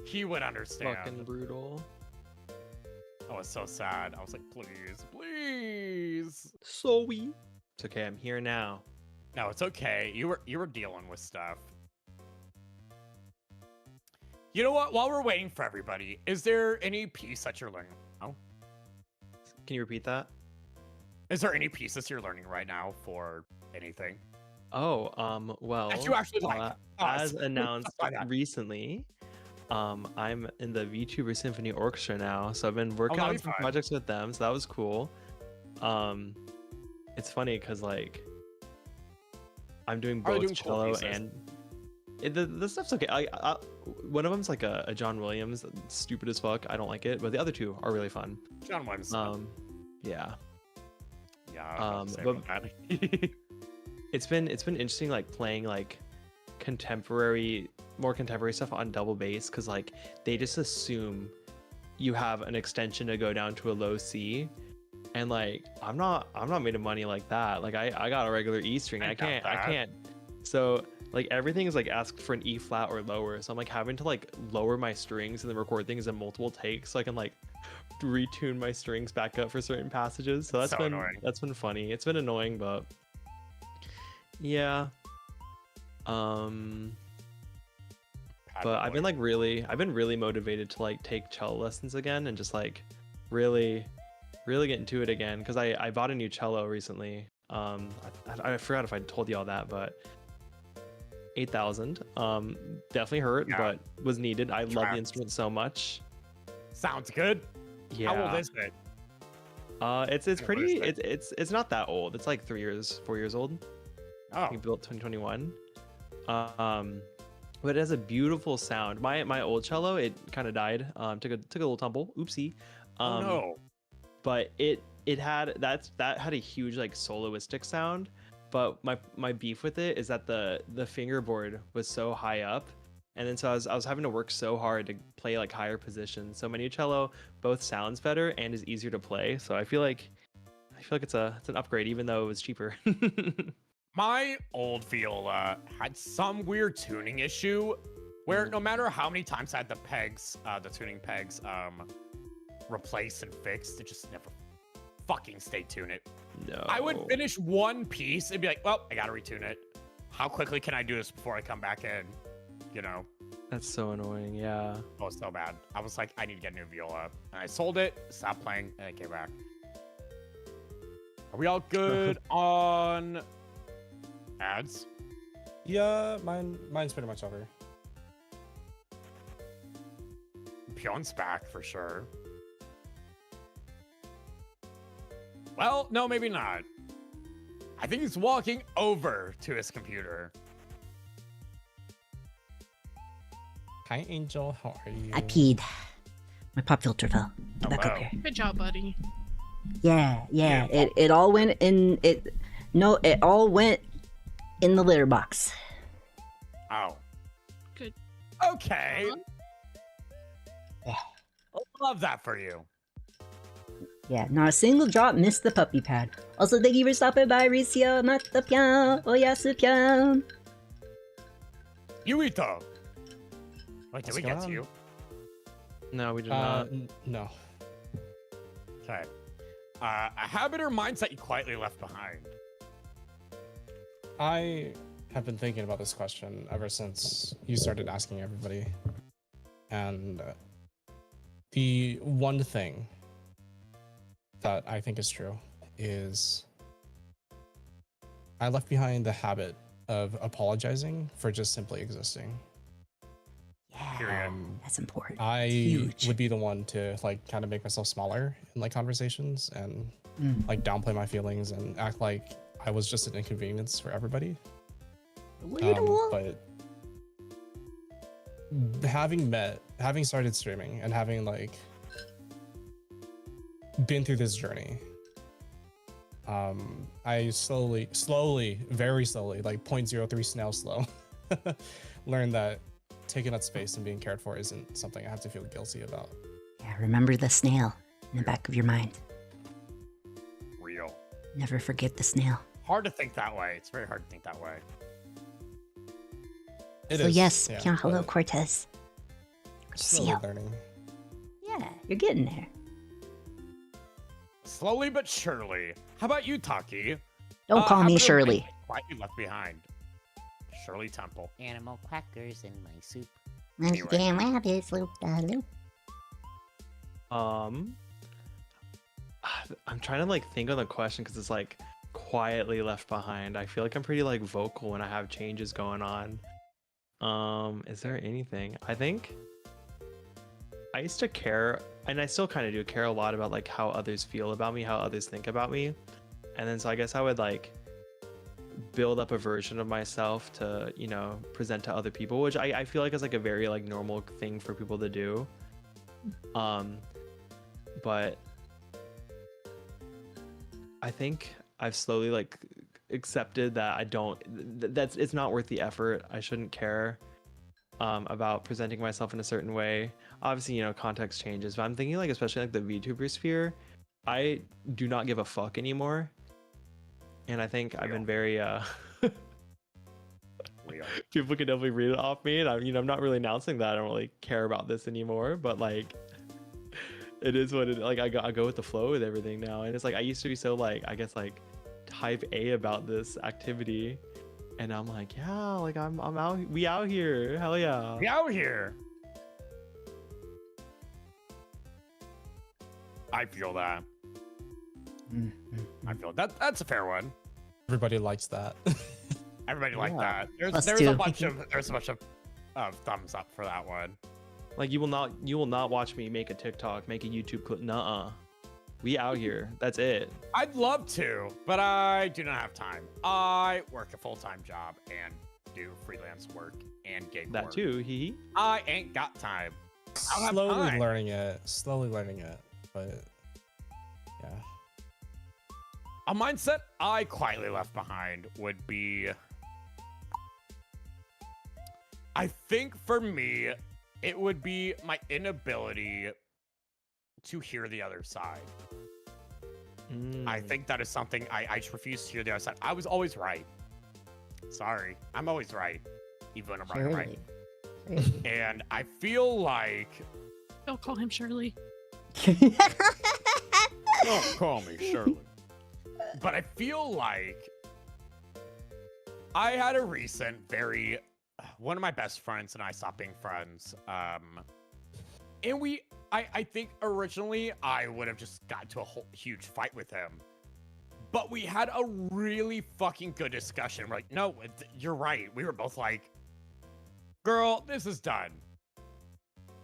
He would understand. fucking brutal. I was so sad. I was like, please, please. Sorry. It's okay. I'm here now. No, it's okay. You were dealing with stuff. You know what? While we're waiting for everybody, is there any piece that you're learning now? Can you repeat that? Is there any pieces you're learning right now for anything? Oh, well, That you actually like? as announced Why not? recently, I'm in the VTuber Symphony Orchestra now, so I've been working that'll on be some fun. projects with them, so that was cool. It's funny because like I'm doing Are they both doing cool cello pieces? and the stuff's okay. One of them's like a John Williams, stupid as fuck. I don't like it, but the other two are really fun. John Williams. Yeah. Yeah. I was but- about to say about that. It's been interesting like playing like more contemporary stuff on double bass because like they just assume you have an extension to go down to a low C, and like I'm not made of money like that. Like I got a regular E string. I I got can't. that. So like everything is like asked for an E flat or lower. So I'm like having to like lower my strings and then record things in multiple takes so I can like retune my strings back up for certain passages. So So annoying. that's been funny. It's been annoying, but yeah. But I've been really motivated to like take cello lessons again and just like really get into it again because I bought a new cello recently. I forgot if I told you all that, but 8,000. Definitely hurt, Yeah. but was needed. I love the Trapped. instrument so much. Sounds good. Yeah. How old is it? It's Yeah, what pretty. is it? It's not that old. It's like 4 years old. Oh, I think built 2021. But it has a beautiful sound. My old cello, it kind of died. Took a little tumble. Oopsie. oh no. But that had a huge like soloistic sound. But my beef with it is that the fingerboard was so high up, and then so I was having to work so hard to play like higher positions. So my new cello both sounds better and is easier to play. So I feel like it's an upgrade even though it was cheaper. My old viola had some weird tuning issue where no matter how many times I had the tuning pegs, replaced and fixed, it just never fucking stayed tuned. No. I would finish one piece and be like, well, I gotta retune it. How quickly can I do this before I come back in? You know, That's so annoying. Yeah. it was so bad. I was like, I need to get a new viola. And I sold it, stopped playing, and I came back. Are we all good on ads? Yeah, mine's pretty much over. Pyon's back for sure. Well, no, maybe not. I think he's walking over to his computer. Hi, Angel. How are you? I peed. My pop filter fell. Get back up Hello. here. Good job, buddy. Yeah. Yeah. It all went in it. No, it all went in the litter box. Oh. Good. Okay. Yeah. Love that for you. Yeah, not a single drop missed the puppy pad. Also, thank you for stopping by, Ricio. Mata Pyon. Oyasu Pyon. Yuito. Wait, did What's we going get to on? you? No, we did not. No. Okay. A habit or mindset you quietly left behind. I have been thinking about this question ever since you started asking everybody. And the one thing that I think is true is I left behind the habit of apologizing for just simply existing. Yeah, that's important. I It's huge. would be the one to like kind of make myself smaller in like conversations and like downplay my feelings and act like I was just an inconvenience for everybody. But having started streaming and having like been through this journey, I slowly, very slowly, like 0.03 snail slow, learned that taking up space and being cared for isn't something I have to feel guilty about. Yeah, remember the snail in the back of your mind. Real. Never forget the snail. Hard to think that way. It's very hard to think that way. So yes, Pyon, hello, Cortez. Good to see Slowly you. learning. Yeah, you're getting there. Slowly but surely. How about you, Taki? Don't call me Shirley. Why you left behind? Shirley Temple. Animal crackers in my soup. Anyway. Damn rabbits, loop da loop. I'm trying to like think on the question because it's like quietly left behind. I feel like I'm pretty like vocal when I have changes going on. Is there anything? I think I used to care, and I still kind of do care a lot about like how others feel about me, how others think about me. And then so I guess I would like build up a version of myself to, you know, present to other people, which I feel like is like a very like normal thing for people to do. But I think I've slowly like accepted that I don't, that's, it's not worth the effort. I shouldn't care about presenting myself in a certain way. Obviously, you know, context changes, but I'm thinking like, especially like the VTuber sphere, I do not give a fuck anymore. And I think I've been very, people can definitely read it off me, and I'm not really announcing that I don't really care about this anymore, but like, it is what it, like, I go with the flow with everything now. And it's like, I used to be so like, I guess like type A about this activity, and I'm like, yeah, like I'm out, we out here, hell yeah. We out here. I feel that. I feel that. That's a fair one. Everybody likes that. Everybody liked that. Us There's too. a bunch of thumbs up for that one. Like you will not watch me make a TikTok, make a YouTube clip. Nuh-uh. We out here. That's it. I'd love to, but I do not have time. I work a full-time job and do freelance work and gig That work. too. Hee. I ain't got time. I don't have Slowly time. learning it, but yeah. A mindset I quietly left behind would be, I think for me, it would be my inability to hear the other side. I think that is something I just refuse to hear the other side. I was always right. Sorry, I'm always right, even when I'm wrong, right? And I feel like, Don't call him Shirley. don't call me Shirley. But I feel like I had a recent one of my best friends and I stopped being friends. And I think originally I would have just got into a whole huge fight with him. But we had a really fucking good discussion. We're like, no, you're right. We were both like, girl, this is done.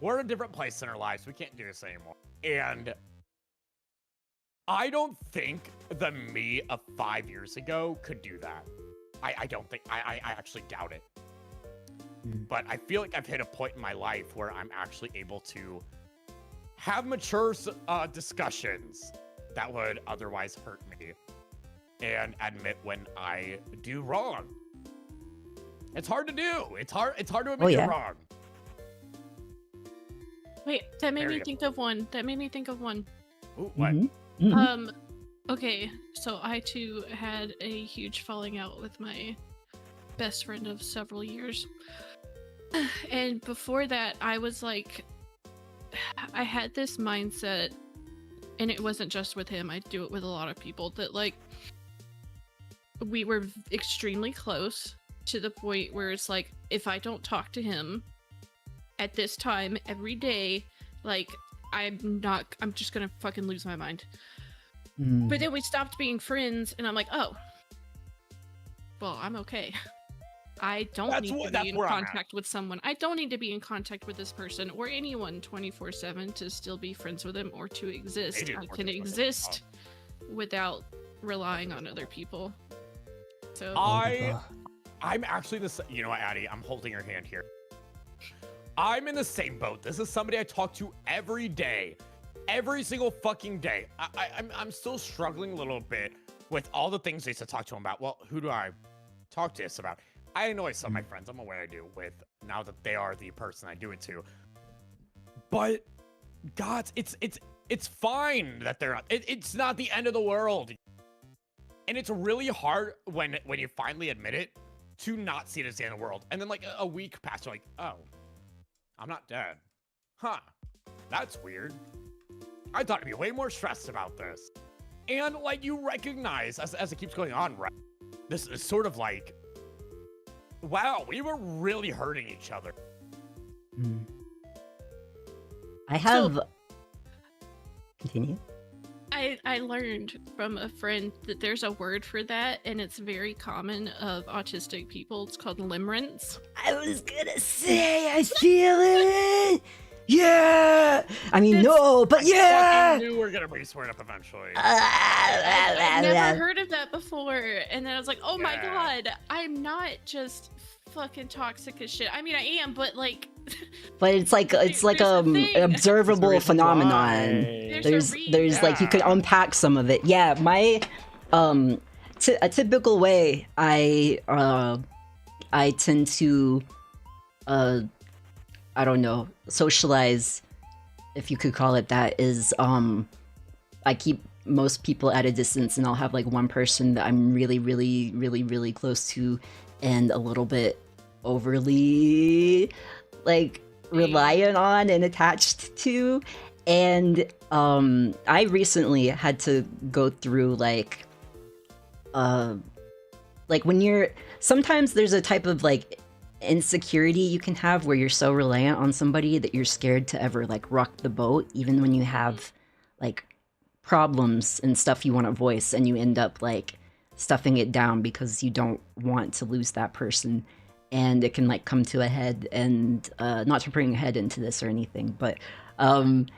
We're in a different place in our lives. We can't do this anymore. And I don't think the me of 5 years ago could do that. I don't think, I actually doubt it. But I feel like I've hit a point in my life where I'm actually able to have mature discussions that would otherwise hurt me and admit when I do wrong. It's hard to do. It's hard to admit you're wrong. Wait, that made Very me think of one. Ooh, what? Okay, so I too had a huge falling out with my best friend of several years. And before that, I was like, I had this mindset, and it wasn't just with him, I do it with a lot of people, that like, we were extremely close to the point where it's like, if I don't talk to him at this time every day, like, I'm just gonna fucking lose my mind. But then we stopped being friends, and I'm like, oh, well, I'm okay. I don't That's need what- to that's be in where I'm at. contact with someone. I don't need to be in contact with this person or anyone 24/7 to still be friends with them or to exist. Maybe I it's can worth it. exist without relying on other people. So I'm actually you know what, Addie? I'm holding your hand here. I'm in the same boat. This is somebody I talk to every day, every single fucking day. I'm still struggling a little bit with all the things I used to talk to him about. Well, who do I talk to this about? I know I saw my friends. I'm aware I do with now that they are the person I do it to. But God, it's fine that they're not. It's not the end of the world. And it's really hard when you finally admit it to not see it as the end of the world. And then like a week passed, you're like, oh, I'm not dead. Huh. That's weird. I thought I'd be way more stressed about this. And like you recognize as it keeps going on, right? This is sort of like, wow, we were really hurting each other. I have. Continue. I learned from a friend that there's a word for that, and it's very common of autistic people. It's called limerence. I was gonna say, I feel it. Yeah. I mean, no, but yeah. I knew we were gonna bring this word up eventually. I've never heard of that before, and then I was like, oh my Yeah. god, I'm not just fucking toxic as shit. I mean, I am, but like. But it's like there's a a thing. observable phenomenon. There's There's like you could unpack some of it. Yeah, my a typical way I tend to I don't know, socialize, if you could call it that, is I keep most people at a distance, and I'll have like one person that I'm really, really, really, really close to, and a little bit overly like reliant on and attached to. And I recently had to go through like when you're, sometimes there's a type of like insecurity you can have where you're so reliant on somebody that you're scared to ever like rock the boat, even when you have like problems and stuff you want to voice, and you end up like stuffing it down because you don't want to lose that person. And it can like come to a head, and not to bring a head into this or anything, but and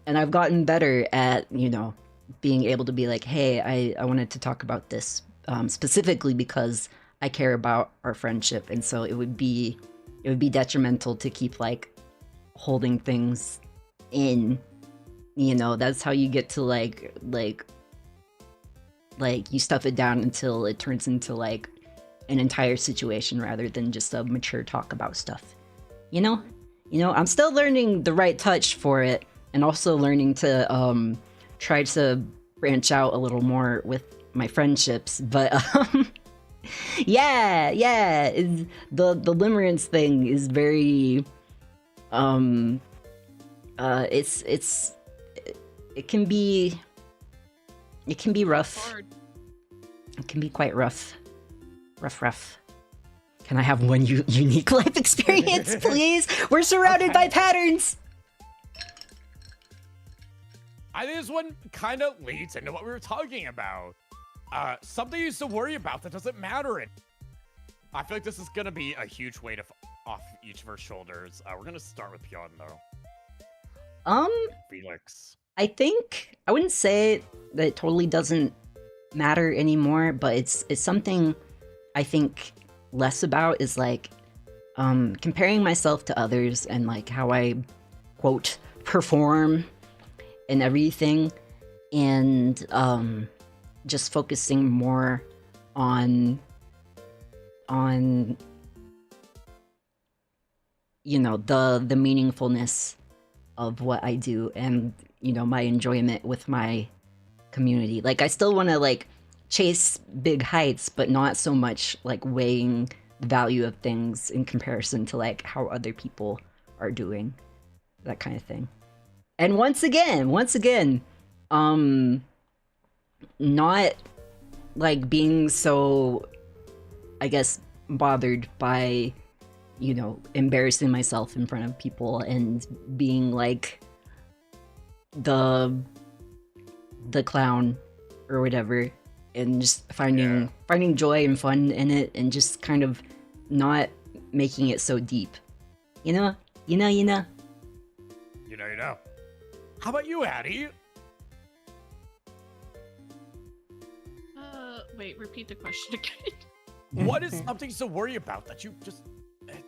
I've gotten better at, you know, being able to be like, hey, I wanted to talk about this specifically because I care about our friendship, and so it would be detrimental to keep like holding things in. You know, that's how you get to like you stuff it down until it turns into like an entire situation rather than just a mature talk about stuff. You know, I'm still learning the right touch for it, and also learning to try to branch out a little more with my friendships. But yeah, the limerence thing is very it can be rough. It can be quite rough. Rough. Can I have one unique life experience, please? We're surrounded by patterns. I think this one kind of leads into what we were talking about. Something you used to worry about that doesn't matter. I feel like this is gonna be a huge weight off each of our shoulders. We're gonna start with Pyon though. Phelix. I think I wouldn't say that it totally doesn't matter anymore, but it's something I think less about, is like comparing myself to others and like how I quote perform and everything, and just focusing more on you know the meaningfulness of what I do, and you know my enjoyment with my community. Like I still want to like chase big heights, but not so much like weighing the value of things in comparison to like how other people are doing, that kind of thing. And once again, not like being so, I guess, bothered by, you know, embarrassing myself in front of people and being like the clown or whatever. and just finding joy and fun in it, and just kind of not making it so deep. You know. You know. How about you, Addie? Wait, repeat the question again. What is something to worry about that you just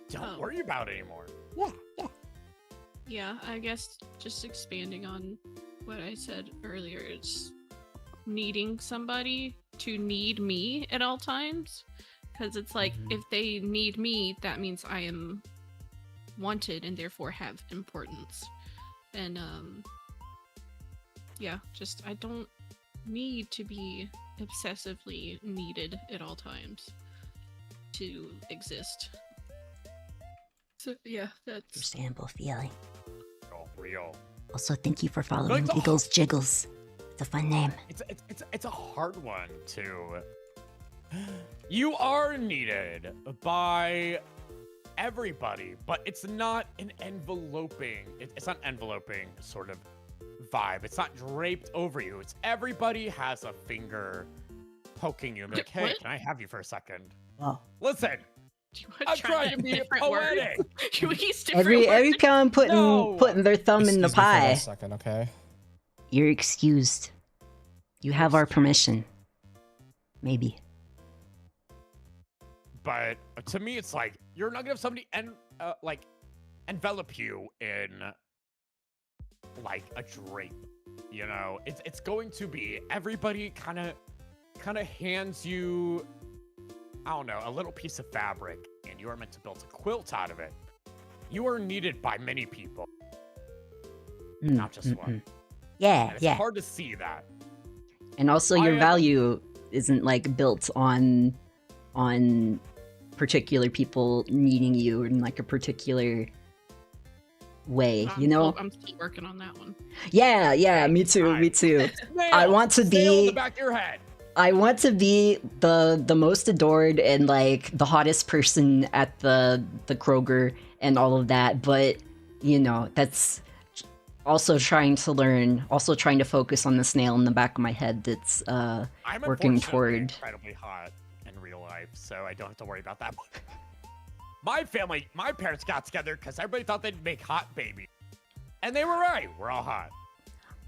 don't worry about anymore? Yeah, I guess just expanding on what I said earlier, it's needing somebody to need me at all times. Because it's like, if they need me, that means I am wanted and therefore have importance. And, yeah, just, I don't need to be obsessively needed at all times to exist. So, yeah, that's... Understandable feeling. Oh, real. Also, thank you for following Like the- Giggles Jiggles. It's a fun name. It's a hard one, too. You are needed by everybody, but it's not an enveloping, it's not enveloping sort of vibe. It's not draped over you. It's everybody has a finger poking you. Like, hey, What? can I have you for a second? Wow. Listen, Do you want I'm to try trying to be different words? poetic. Can we use different Every words? peon No. putting their thumb in the Excuse me for pie. a second, okay? You're excused. You have our permission. Maybe. But to me, it's like you're not gonna have somebody like envelop you in like a drape. You know, it's going to be everybody kind of hands you, I don't know, a little piece of fabric, and you are meant to build a quilt out of it. You are needed by many people, not just one. Yeah, And it's yeah. hard to see that. And also I your am- value isn't like built on particular people needing you in like a particular way, you know? I'm still working on that one. Yeah, me too, me too. I Nail, want to nail in be the back of your head. I want to be the most adored and like the hottest person at the Kroger and all of that, but you know, that's also trying to learn, also trying to focus on the snail in the back of my head that's I'm working unfortunately toward. incredibly hot in real life, so I don't have to worry about that. My family, my parents got together because everybody thought they'd make hot babies, and they were right. We're all hot.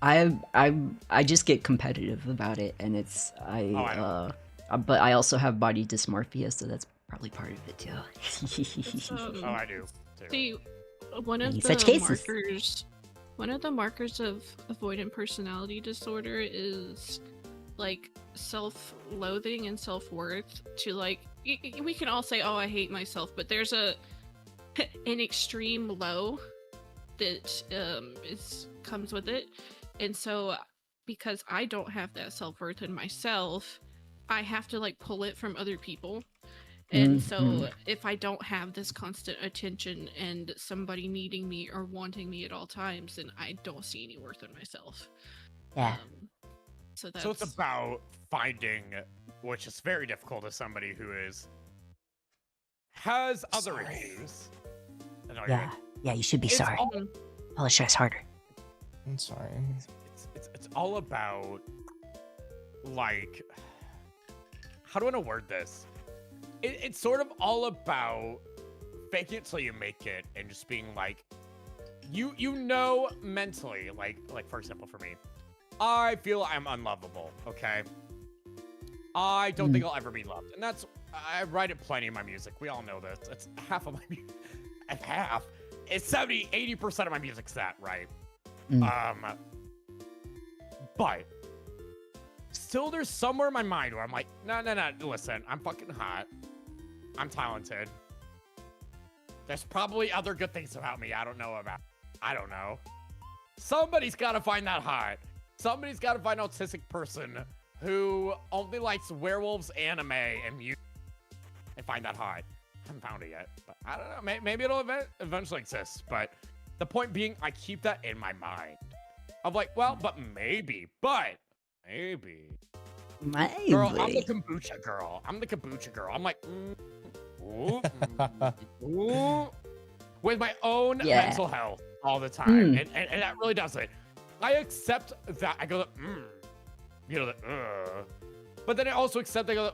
I just get competitive about it, and it's but I also have body dysmorphia, so that's probably part of it too. Oh, I do. Too. See, one of In the such cases. markers of avoidant personality disorder is like self-loathing and self-worth. To like, we can all say, "Oh, I hate myself," but there's an extreme low that comes with it, and so because I don't have that self-worth in myself, I have to like pull it from other people. And so if I don't have this constant attention and somebody needing me or wanting me at all times, then I don't see any worth in myself. Yeah. So that's... So it's about finding, which is very difficult as somebody who has other issues. No, you're Yeah, yeah, you should be It's sorry. all- Apologize harder. I'm sorry. It's all about, like, how do I want to word this? It's sort of all about fake it till you make it, and just being like, you know mentally, like for example, for me, I feel I'm unlovable. Okay, I don't think I'll ever be loved, and that's I write it plenty in my music. We all know this. It's half of my music. Half. It's 70-80% of my music's that, right? But still, there's somewhere in my mind where I'm like, no, listen, I'm fucking hot. I'm talented. There's probably other good things about me I don't know about. I don't know. Somebody's got to find that hot. Somebody's got to find an autistic person who only likes werewolves, anime, and music, and find that hot. I haven't found it yet, but I don't know. Maybe it'll eventually exist. But the point being, I keep that in my mind. I'm like, well, but maybe. Girl, I'm the kombucha girl. I'm like, with my own mental health all the time. And that really does it. I accept that. I go, but then I also accept they go,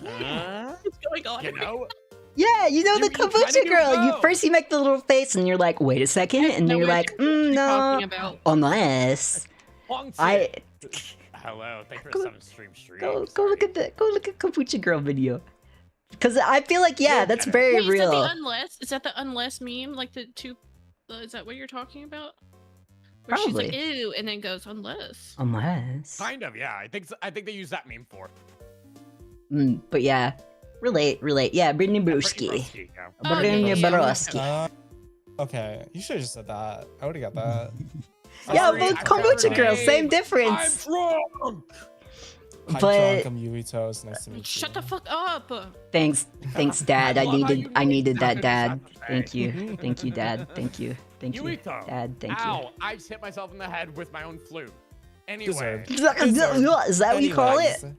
What's going on? you know? Yeah, you know You the kinda kombucha do girl. know. You make the little face, and you're like, wait a second, and No, you're what like, you no, talking about? unless I Hello, thank you for some stream. go look at kombucha girl video, because I feel like You'll that's get it. very Wait, real. is that the unless meme? Like the two? Is that what you're talking about? Where she's like, Probably. ew, and then goes unless. Unless, Kind of, yeah. I think they use that meme for. but yeah, relate. Yeah, Brittany Pretty Brewski. roasty, yeah. Oh, Brittany yeah. Brewski. Okay, you should have just said that. I would have got that. Yeah, Sorry, but I kombucha forgot girl, her same name. difference. I'm drunk. Hi, But- Drunk, I'm Yuitos. Nice to meet you. Shut the fuck up. Thanks, Dad. I I love how you needed know that, exactly Dad. what to Thank say. you, Dad. Thank you, Yuito. Dad. Thank you. Ow, I just hit myself in the head with my own flute. Anyway, Deserved. Is that what you call it? Anyways,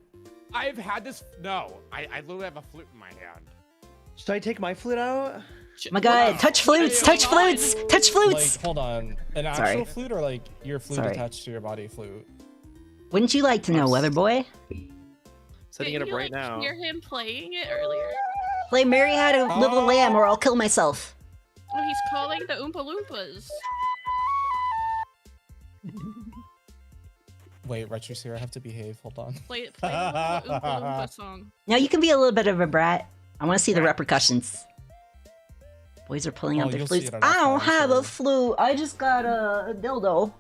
I've had this. No, I literally have a flute in my hand. Should I take my flute out? My God, Wow. touch flutes, touch flutes, touch flutes. Like, hold on. An Sorry. actual flute or like your flute Sorry. attached to your body flute? Wouldn't you like to know, Weather Boy? Setting it Didn't up you, right like, now. hear him playing it earlier? Play Mary Had a Little Lamb, or I'll kill myself. Oh, he's calling the Oompa Loompas. Wait, Retro here. I have to behave. Hold on. Play the Oompa Loompa song. Now you can be a little bit of a brat. I want to see the repercussions. Boys are pulling out their you'll see flutes. it on I our don't phone, have sure. a flute. I just got a dildo.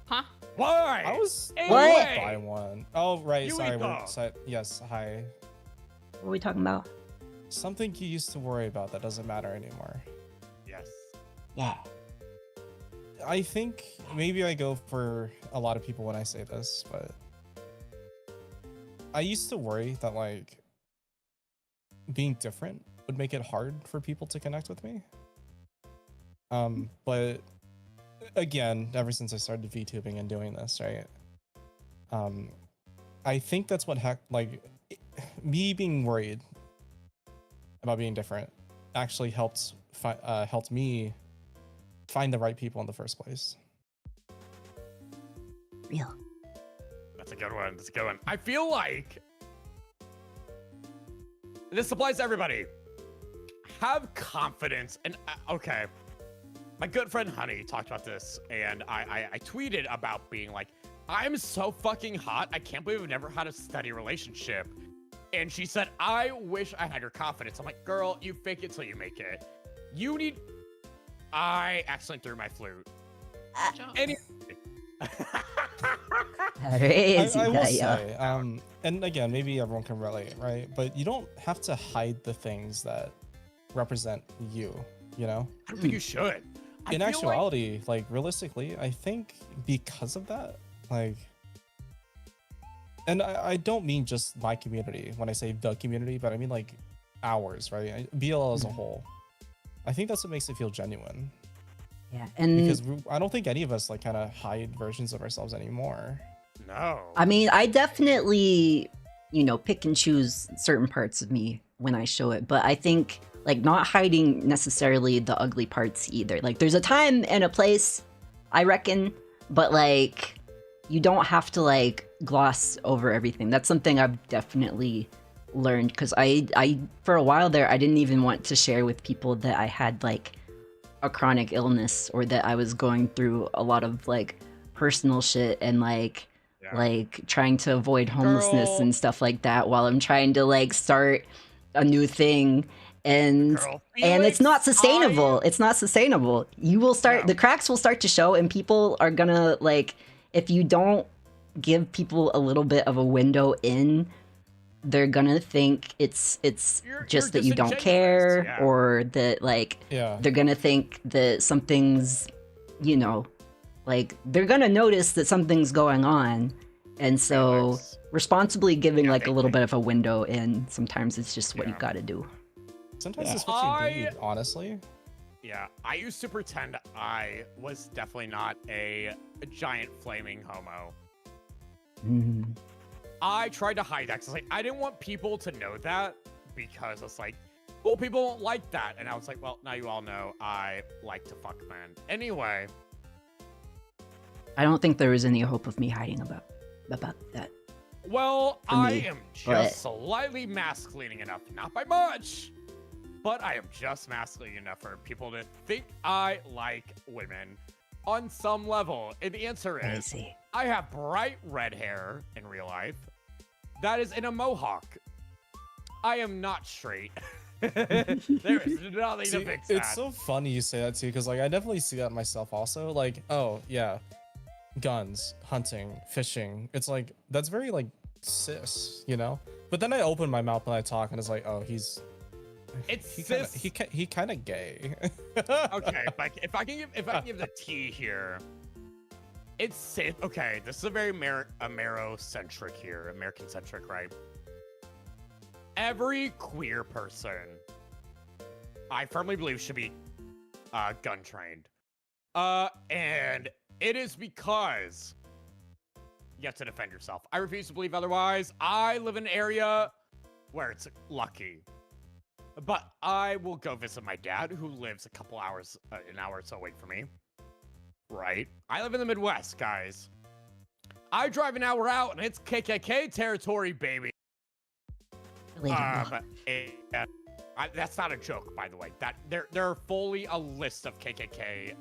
Huh? Why? I was What? buy one. Oh right, sorry. Yuito. Yes, hi. What are we talking about? Something you used to worry about that doesn't matter anymore. Yes. Yeah. I think maybe I go for a lot of people when I say this, but I used to worry that like being different would make it hard for people to connect with me. But again, ever since I started VTubing and doing this, right? I think that's what me being worried about being different actually helped me find the right people in the first place. Real. That's a good one. That's a good one. I feel like this applies to everybody. Have confidence. And okay, my good friend Honey talked about this, and I tweeted about being like, I'm so fucking hot. I can't believe I've never had a steady relationship. And she said, I wish I had your confidence. I'm like, girl, you fake it till you make it. You need. I accidentally threw my flute. Good job. Anyway. I will say, and again, maybe everyone can relate, right? But you don't have to hide the things that represent you, you know? I don't think you should. I In feel actuality, like realistically, I think because of that, like, and I don't mean just my community when I say the community, but I mean like ours, right? BLL as a whole. I think that's what makes it feel genuine. Yeah, and Because I don't think any of us like kind of hide versions of ourselves anymore. No. I mean, I definitely, pick and choose certain parts of me when I show it, but I think like not hiding necessarily the ugly parts either. Like there's a time and a place, I reckon, but like you don't have to like gloss over everything. That's something I've definitely learned, because I for a while there I didn't even want to share with people that I had like a chronic illness or that I was going through a lot of like personal shit and like trying to avoid homelessness Girl. and stuff like that while I'm trying to like start a new thing. And Girl, and it's Phelix, not sustainable. It's not sustainable. You will start, the cracks will start to show, and people are gonna like, if you don't give people a little bit of a window in, they're gonna think it's You're just that you don't care, disingenuous, or that like they're gonna think that something's, like they're gonna notice that something's going on. And so Phelix. responsibly giving like a thank little you. bit of a window in, sometimes it's just what you Yeah. gotta do. Sometimes it's what you need, honestly. Yeah, I used to pretend I was definitely not a giant flaming homo. Mhm. I tried to hide that 'cause like I didn't want people to know that, because it's like, well, people don't like that, and I was like, well, now you all know I like to fuck men. Anyway, I don't think there was any hope of me hiding about that. Well, For I me, am just but- slightly masculine enough, not by much, but I am just masculine enough for people to think I like women on some level. And the answer I is, see. I have bright red hair in real life. That is in a mohawk. I am not straight. There is nothing to See, fix it's that. so funny you say that too, because like I definitely see that myself also. Like, oh yeah, guns, hunting, fishing. It's like that's very like cis, you know. But then I open my mouth when I talk, and it's like, oh, It's he cis. he kind of gay. Okay, if I can give the T here, it's cis. Okay, this is a very Amero-centric here, American-centric, right? Every queer person, I firmly believe, should be gun trained. And it is because you have to defend yourself. I refuse to believe otherwise. I live in an area where it's lucky. But I will go visit my dad, who lives a couple hours, an hour or so away from me. Right? I live in the Midwest, guys. I drive an hour out, and it's KKK territory, baby. Relatable. That's not a joke, by the way. That there are fully a list of KKK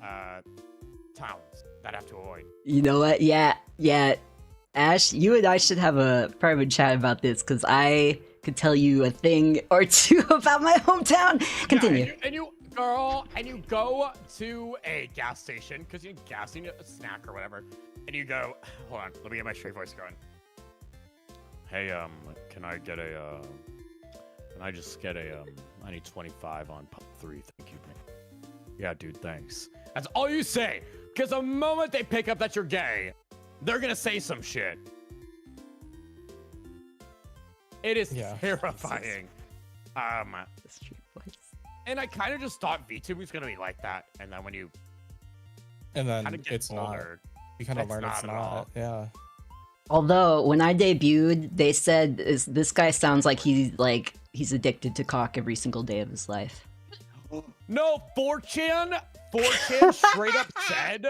towns that I have to avoid. You know what? Yeah. Ash, you and I should have a private chat about this, because I could tell you a thing or two about my hometown. Continue. Yeah, and you go to a gas station, because you need gas, you need a snack or whatever, and you go, hold on, let me get my straight voice going. Hey, can I just get a, I need 25 on pub 3, thank you, man. Yeah, dude, thanks. That's all you say, because the moment they pick up that you're gay, they're gonna say some shit. It is terrifying. The street voice. And I kind of just thought VTube was gonna be like that, and then when you And then kinda get it's not. older, You kind of learn it's not at all. not. Yeah. Although when I debuted, they said this guy sounds like he's addicted to cock every single day of his life. No, 4chan straight up said,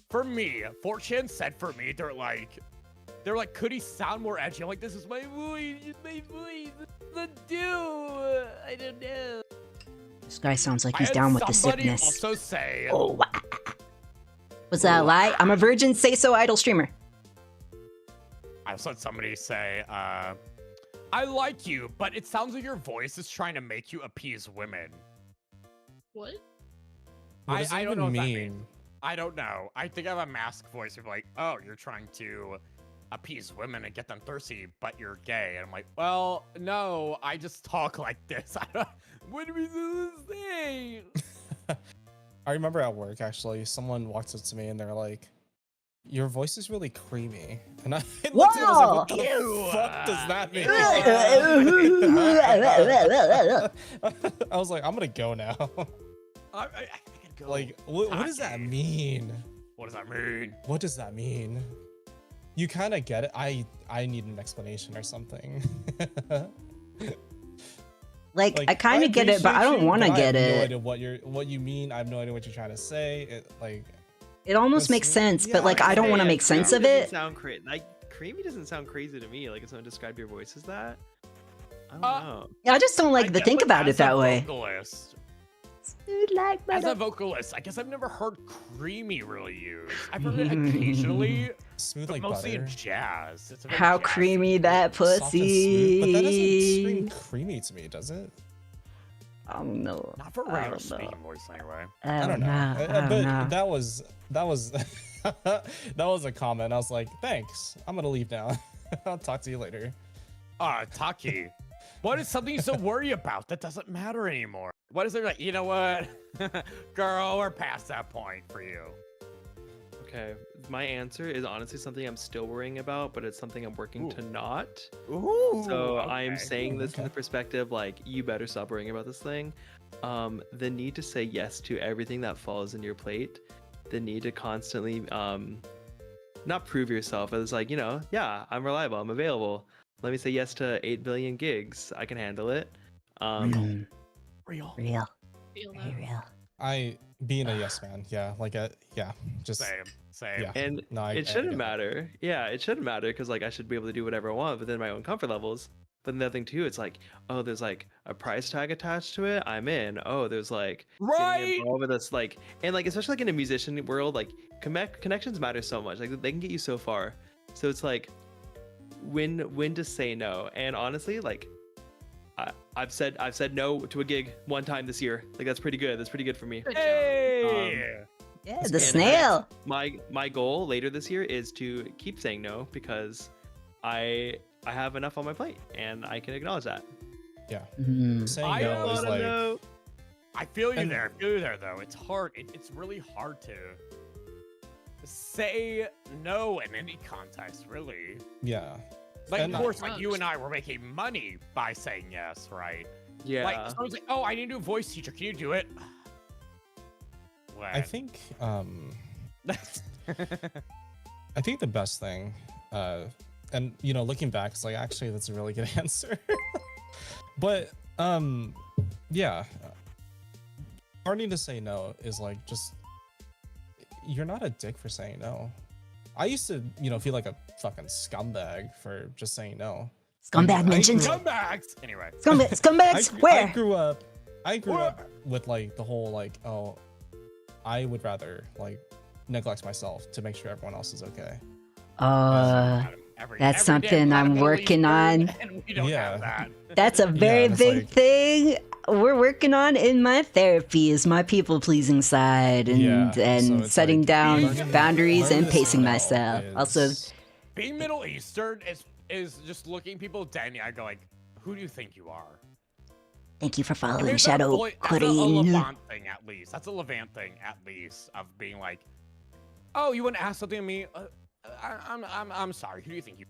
for me, 4chan said for me, they're like, could he sound more edgy? I'm like, this is my voice, the do. I don't know. This guy sounds like I he's had down with the somebody sickness. also say, Oh, was that a lie? I'm a virgin, say so idol streamer. I saw somebody say, I like you, but it sounds like your voice is trying to make you appease women. What? What does it I don't even know what that mean? means. I don't know. I think I have a mask voice of like, oh, you're trying to appease women and get them thirsty, but you're gay. And I'm like, well, no, I just talk like this. What do we say? I remember at work actually, someone walked up to me and they're like, "Your voice is really creamy," and I looked at him, I was like, "What the fuck does that mean?" I was like, "I'm gonna go now." I can go. Like, what does that Taki. mean? What does that mean? What does that mean? You kind of get it. I need an explanation or something. Like I kind of get it, but I don't want to get I have no it. idea what you mean. I have no idea what you're trying to say. It almost That's- makes sense, yeah, but like I don't want to make sense of it. Sound like creamy doesn't sound crazy to me. Like if someone described your voice as that, I don't know. Yeah, I just don't like I to guess, think like, about as it that a way. Vocalist, Like as a butter. vocalist, I guess I've never heard creamy really used. I've heard it occasionally, Smooth but like mostly butter. in jazz. It's a very How jazzy creamy that Soft and smooth, but that doesn't scream pussy. creamy to me, does it? I don't know. Not for I regular don't know. speaking voice, anyway. I don't know. Uh, I don't but know. that was that was a comment. I was like, thanks. I'm gonna leave now. I'll talk to you later. Taki, what is something you so worry about that doesn't matter anymore? What is there like, you know what? Girl, we're past that point for you. Okay, my answer is honestly something I'm still worrying about, but it's something I'm working to not. Ooh. So I am okay. saying this from Okay. the perspective like you better stop worrying about this thing. The need to say yes to everything that falls in your plate. The need to constantly not prove yourself, but it's like, you know, yeah, I'm reliable, I'm available. Let me say yes to 8 billion gigs. I can handle it. Mm, Real. real. Feel Very that. real. being a yes man, yeah, like just Same. yeah. And No, it shouldn't matter. Yeah, it shouldn't matter because like I should be able to do whatever I want within my own comfort levels. But the other thing too, it's like, oh, there's like a price tag attached to it. I'm in. Oh, there's like getting involved with this, like, and like especially like in a musician world, like connections matter so much. Like they can get you so far. So it's like when to say no. And honestly, like I've said no to a gig one time this year. Like that's pretty good. That's pretty good for me. Good job. Hey. Yeah, the snail. My goal later this year is to keep saying no because I have enough on my plate and I can acknowledge that. Yeah. Mhm. Saying no is like I feel you there. I feel you there, though. It's hard. It's really hard to say no in any context, really. yeah. Like, And of course, like you and I were making money by saying yes, right? Yeah. Like, someone's like, "Oh, I need to do a voice teacher. Can you do it?" I think I think the best thing, and you know, looking back, it's like actually that's a really good answer. But yeah, learning to say no is like just you're not a dick for saying no. I used to, you know, feel like a fucking scumbag for just saying no. Scumbag mentions. Scumbags. Anyway. Scumbags. Where? I grew up with like the whole like, oh, I would rather like neglect myself to make sure everyone else is okay. That's something I'm working on. And we don't have that. That's a very it's big like- thing we're working on in my therapy is my people pleasing side and so it's setting like down learning- boundaries learning and to say pacing no myself. is- Also, Being Middle Eastern is just looking people dead in the eye, go like, "Who do you think you are?" thank you for following There's that Shadow that's a Queen. Levant thing, at least. That's a Levant thing, at least, of being like, "Oh, you want to ask something of me? I'm sorry. Who do you think you?"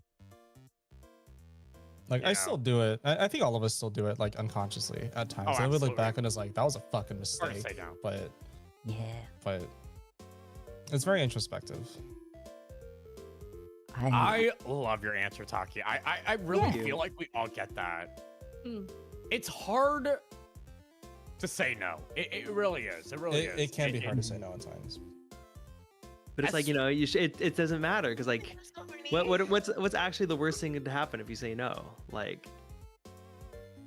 Like I Yeah. still do it. I think all of us still do it like unconsciously at times. I would look absolutely. back and it's like that was a fucking Hard to mistake. say no. But it's very introspective. I love your answer, Taki. I really Yeah. feel like we all get that. Mm. It's hard to say no. It really is. It really is. It can be hard to say no at times. But it's like, you know, you it doesn't matter because like what's actually the worst thing to happen if you say no? Like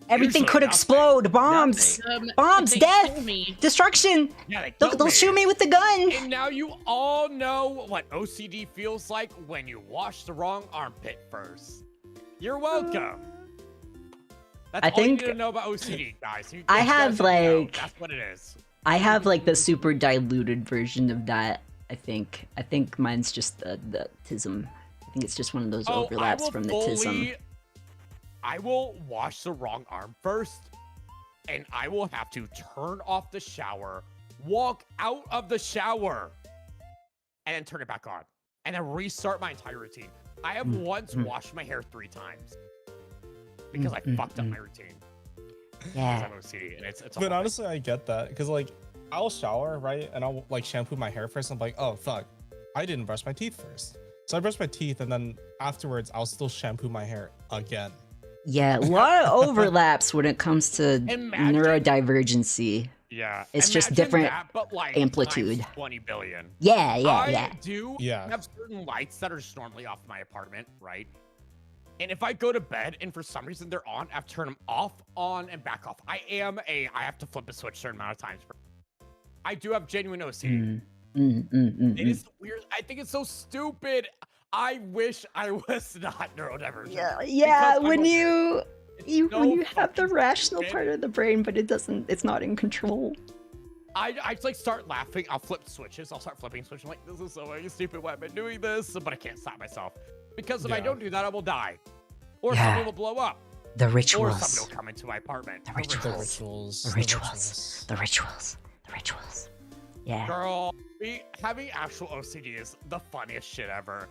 Everything Usually could nothing. explode. Bombs. Bombs. They Death. kill me. Destruction. Yeah, they They'll killed shoot me with the gun. And now you all know what OCD feels like when you wash the wrong armpit first. You're welcome. That's I all you think need to know about OCD, guys. You I just have, gotta know. like- That's what it is. I have like the super diluted version of that. I think mine's just the tism. I think it's just one of those Oh, overlaps from the tism. I will wash the wrong arm first, and I will have to turn off the shower, walk out of the shower, and then turn it back on, and then restart my entire routine. I have once washed my hair 3 times because I fucked up my routine. Because Yeah. I'm OCD, and it's a But whole thing. honestly, I get that because like I'll shower right and I'll like shampoo my hair first. I'm like, oh fuck, I didn't brush my teeth first. So I brush my teeth and then afterwards I'll still shampoo my hair again. Yeah, a lot of overlaps when it comes to Imagine- neurodivergency. Yeah, It's just imagine different that, but like amplitude. times 20 billion. Yeah, yeah, I yeah. do Yeah. have certain lights that are just normally off in my apartment, right? And if I go to bed and for some reason they're on, I have to turn them off, on, and back off. I have to flip a switch a certain amount of times. I do have genuine OCD. It is weird. I think it's so stupid. I wish I was not neurodivergent. Yeah, because when I'm you so when you have the fucking rational stupid. part of the brain, but it's not in control. I just like start laughing. I'll flip switches. I'll start flipping switches. I'm like, this is so fucking stupid. Why am I doing this? But I can't stop myself because if I Yeah. don't do that, I will die, or Yeah. something will blow up, The or rituals. somebody will come into my apartment. The The rituals. rituals. The rituals. The rituals. The rituals. Yeah. Girl, having actual OCD is the funniest shit ever.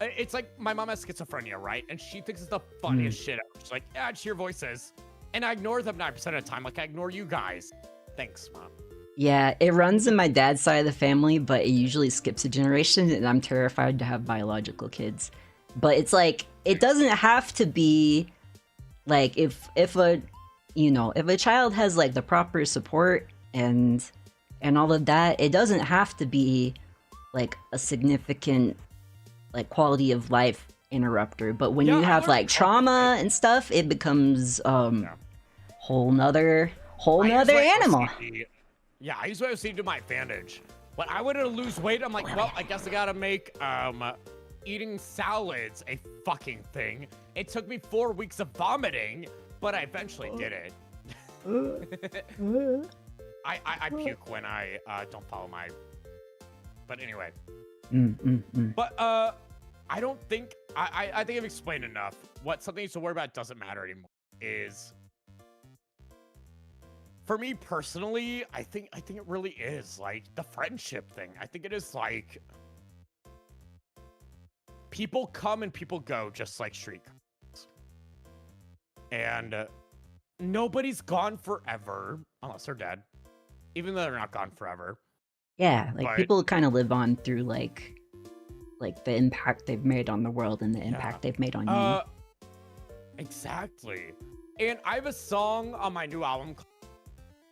It's like my mom has schizophrenia, right? And she thinks it's the funniest shit ever. She's like, yeah, it's your voices. And I ignore them 9% of the time, like I ignore you guys. Thanks, Mom. Yeah, it runs in my dad's side of the family, but it usually skips a generation, and I'm terrified to have biological kids. But it's like it doesn't have to be like if a child has like the proper support and and all of that, it doesn't have to be like a significant like quality of life interrupter, but when Yeah, you I have learned like trauma and stuff, it becomes whole nother animal. Yeah, I use my OCD to my advantage. When I wanted to lose weight, I'm like, well, I guess I gotta make eating salads a fucking thing. It took me 4 weeks of vomiting, but I eventually did it. I puke when I don't follow my. But anyway. But I don't think I think I've explained enough. What something needs to worry about doesn't matter anymore. Is for me personally, I think it really is like the friendship thing. I think it is like people come and people go, just like street cars. And nobody's gone forever unless they're dead, even though they're not gone forever. Yeah, like But- people kind of live on through like the impact they've made on the world and the impact they've made on you. Exactly. And I have a song on my new album,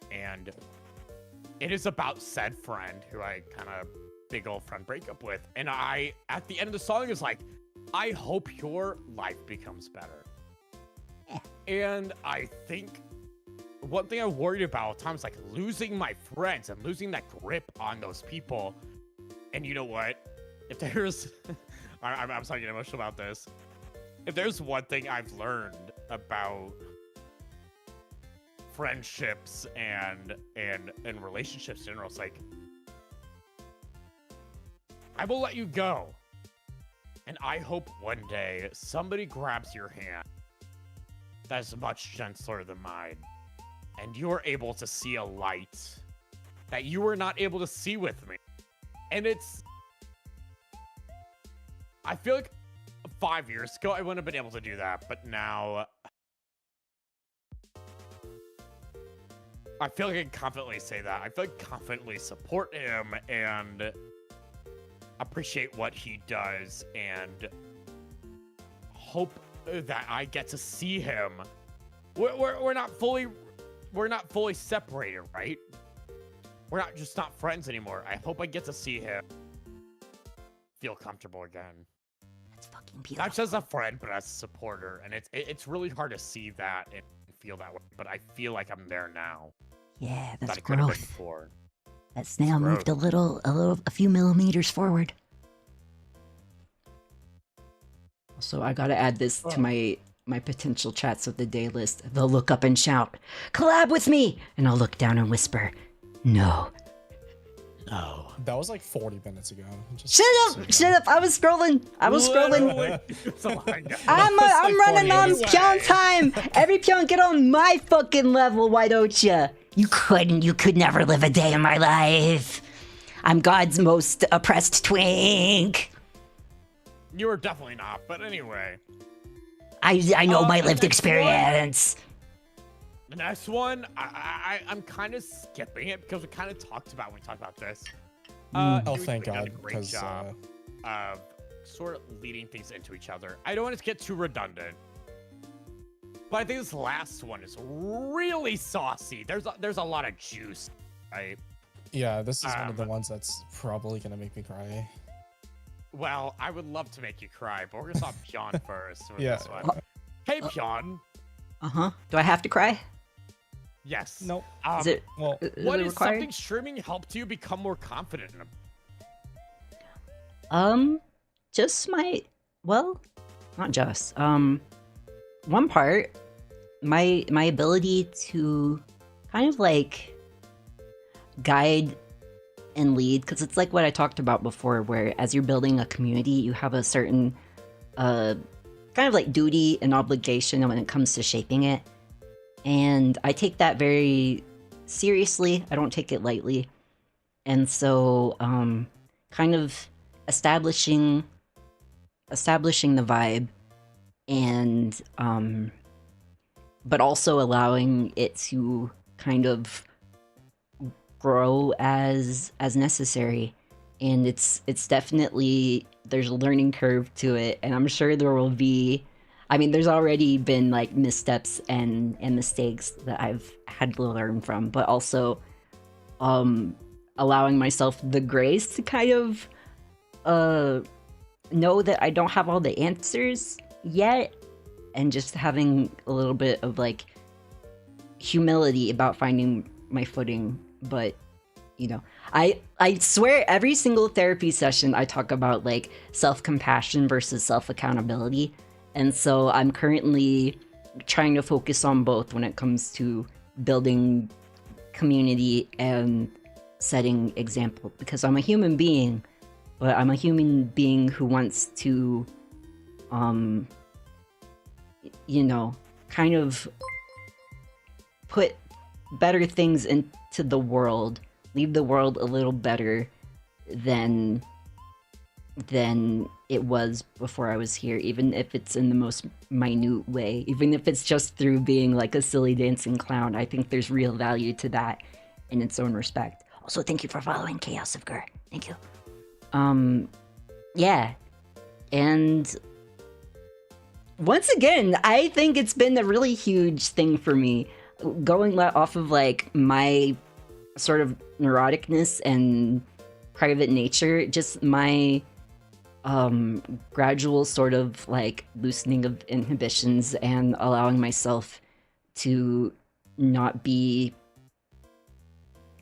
and it is about said friend who I kind of big old friend breakup with. And I, at the end of the song, is like, I hope your life becomes better. And I think one thing I'm worried about all the time is like losing my friends and losing that grip on those people. And you know what? If there's, I'm starting to get emotional about this. If there's one thing I've learned about friendships and relationships in general, it's like, I will let you go. And I hope one day somebody grabs your hand that is much gentler than mine. And you're able to see a light that you were not able to see with me. And it's, I feel like 5 years ago, I wouldn't have been able to do that, but now I feel like I can confidently say that. I feel like confidently support him and appreciate what he does and hope that I get to see him. We're not fully separated, right? We're not just not friends anymore. I hope I get to see him feel comfortable again. That's fucking beautiful. Not just as a friend, but as a supporter. And it's really hard to see that and feel that way. But I feel like I'm there now. Yeah, that that's I could have been growth. before. That snail moved growth. a few millimeters forward. So I gotta add this to my potential chats of the day list. They'll look up and shout, "Collab with me!" And I'll look down and whisper, "No." No. That was like 40 minutes ago. Shut up! Shut up! I was scrolling. Literally. I'm running on minutes. Pyon time. Every Pyon, get on my fucking level. Why don't you? You couldn't. You could never live a day in my life. I'm God's most oppressed twink. You were definitely not, but anyway. I know my lived next experience. The next one, I'm kind of skipping it because we kind of talked about when we talked about this. Oh, Huey's thank done a God, great because job of sort of leading things into each other. I don't want it to get too redundant, but I think this last one is really saucy. There's a lot of juice, right? yeah, this is one of the ones that's probably gonna make me cry. Well, I would love to make you cry, but we're gonna stop Pyon first with Yeah. this one. Hey, Pyon. Do I have to cry? Yes. Nope. Is it? Well, Is What it is required? something streaming helped you become more confident in? Just not just. One part, my ability to kind of like guide and lead, because it's like what I talked about before, where as you're building a community, you have a certain kind of like duty and obligation when it comes to shaping it. And I take that very seriously. I don't take it lightly. And so kind of establishing the vibe and but also allowing it to kind of grow as necessary. And it's definitely, there's a learning curve to it, and I'm sure there will be, I mean, there's already been like missteps and mistakes that I've had to learn from, but also allowing myself the grace to kind of know that I don't have all the answers yet, and just having a little bit of like humility about finding my footing. But you know, I swear every single therapy session I talk about like self-compassion versus self-accountability, and so I'm currently trying to focus on both when it comes to building community and setting example, because I'm a human being, but I'm a human being who wants to you know, kind of put better things into the world, leave the world a little better than it was before I was here, even if it's in the most minute way, even if it's just through being like a silly dancing clown. I think there's real value to that in its own respect. Also, thank you for following Chaos of Gur. Thank you. Yeah. And once again, I think it's been a really huge thing for me, going off of like my sort of neuroticness and private nature, just my gradual sort of like loosening of inhibitions and allowing myself to not be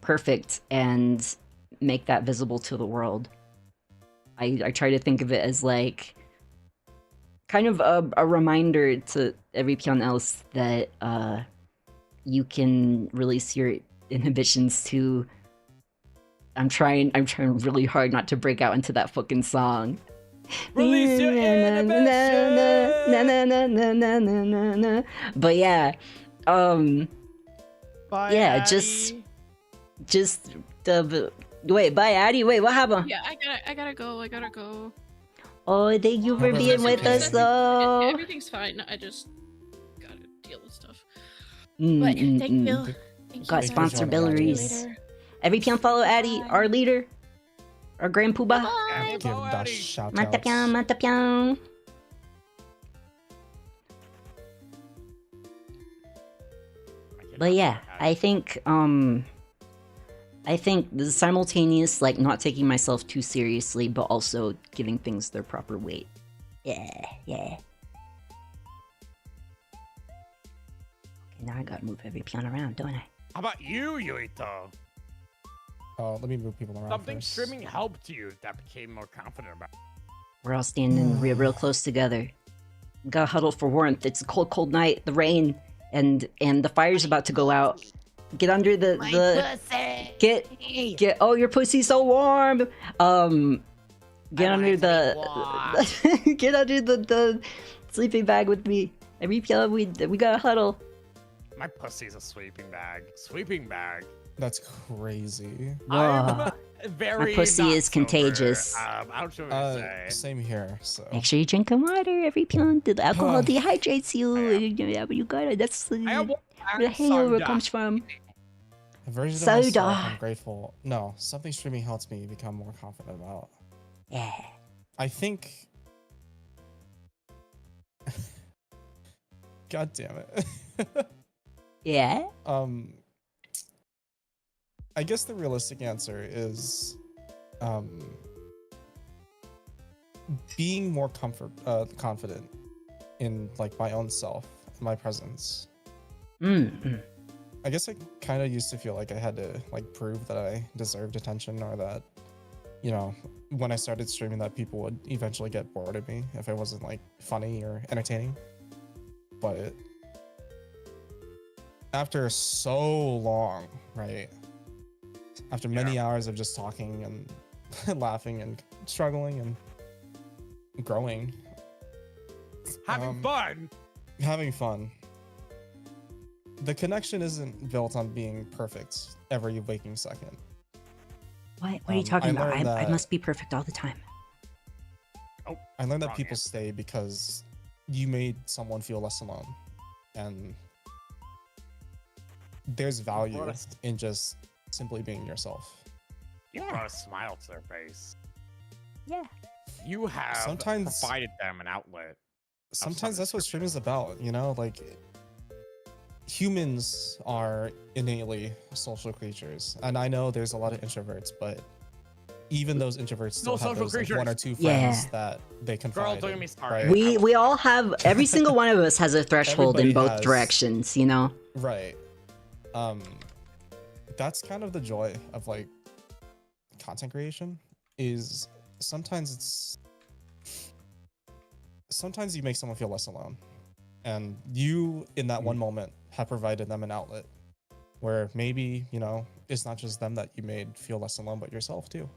perfect and make that visible to the world. I try to think of it as like kind of a reminder to every Pyon else that you can release your inhibitions too. I'm trying really hard not to break out into that fucking song. Release your inhibitions. But yeah, Bye, yeah, Addie. just wait, bye, Addie. Wait, what happened? Yeah, I gotta go. Oh, thank you for Oh, being with okay. us, though. Everything's fine. I just gotta deal with stuff. But thank you. Thank Got you. sponsor Thank you for joining, Billerys. Every Pyon follow Addie, our leader, our grand poobah. Bye. Give that shout Mata outs. Pyon, Mata Pyon. But yeah, I think the simultaneous, like, not taking myself too seriously, but also giving things their proper weight. Yeah. Okay, now I gotta move every Pyon around, don't I? How about you, Yuito? Oh, let me move people around Something first. streaming helped you that became more confident about. We're all standing real close together. We gotta huddle for warmth. It's a cold, cold night, the rain, and the fire's about to go out. Get under the get. Oh, your pussy's so warm. Get under the get under the sleeping bag with me. Every Pyon, we gotta huddle. My pussy's a sleeping bag. Sleeping bag. That's crazy. Whoa. Very. My pussy not is sober. contagious. I don't know what to say. Same here. So Make sure you drink water every Pyon. The alcohol dehydrates you. Yeah, but you gotta. That's I have where the hangover soda. comes from. a version Soda. of myself I'm grateful. No, something streaming helps me become more confident about. Yeah. I think. God damn it. Yeah. I guess the realistic answer is being more confident in like my own self, my presence. I guess I kind of used to feel like I had to like prove that I deserved attention, or that, you know, when I started streaming, that people would eventually get bored of me if I wasn't like funny or entertaining. But after so long, right? After many hours of just talking and laughing and struggling and growing, Having fun. having fun. The connection isn't built on being perfect every waking second. What are you talking about? learned I that- must be perfect all the time. Oh, I learned that wrong people answer. stay because you made someone feel less alone. And there's value course. in just simply being yourself. You brought a smile to their face. Yeah. You have Sometimes- provided them an outlet. Sometimes that's what streaming is about, you know? Like, humans are innately social creatures, and I know there's a lot of introverts, but even those introverts still have social those like, one or creatures. two friends Yeah. that they confide Girl, don't get in, me started. right? We all have, every single one of us has a threshold in Everybody both has- directions, you know? Right. That's kind of the joy of like content creation, is sometimes you make someone feel less alone, and you in that one moment have provided them an outlet where maybe, you know, it's not just them that you made feel less alone, but yourself too.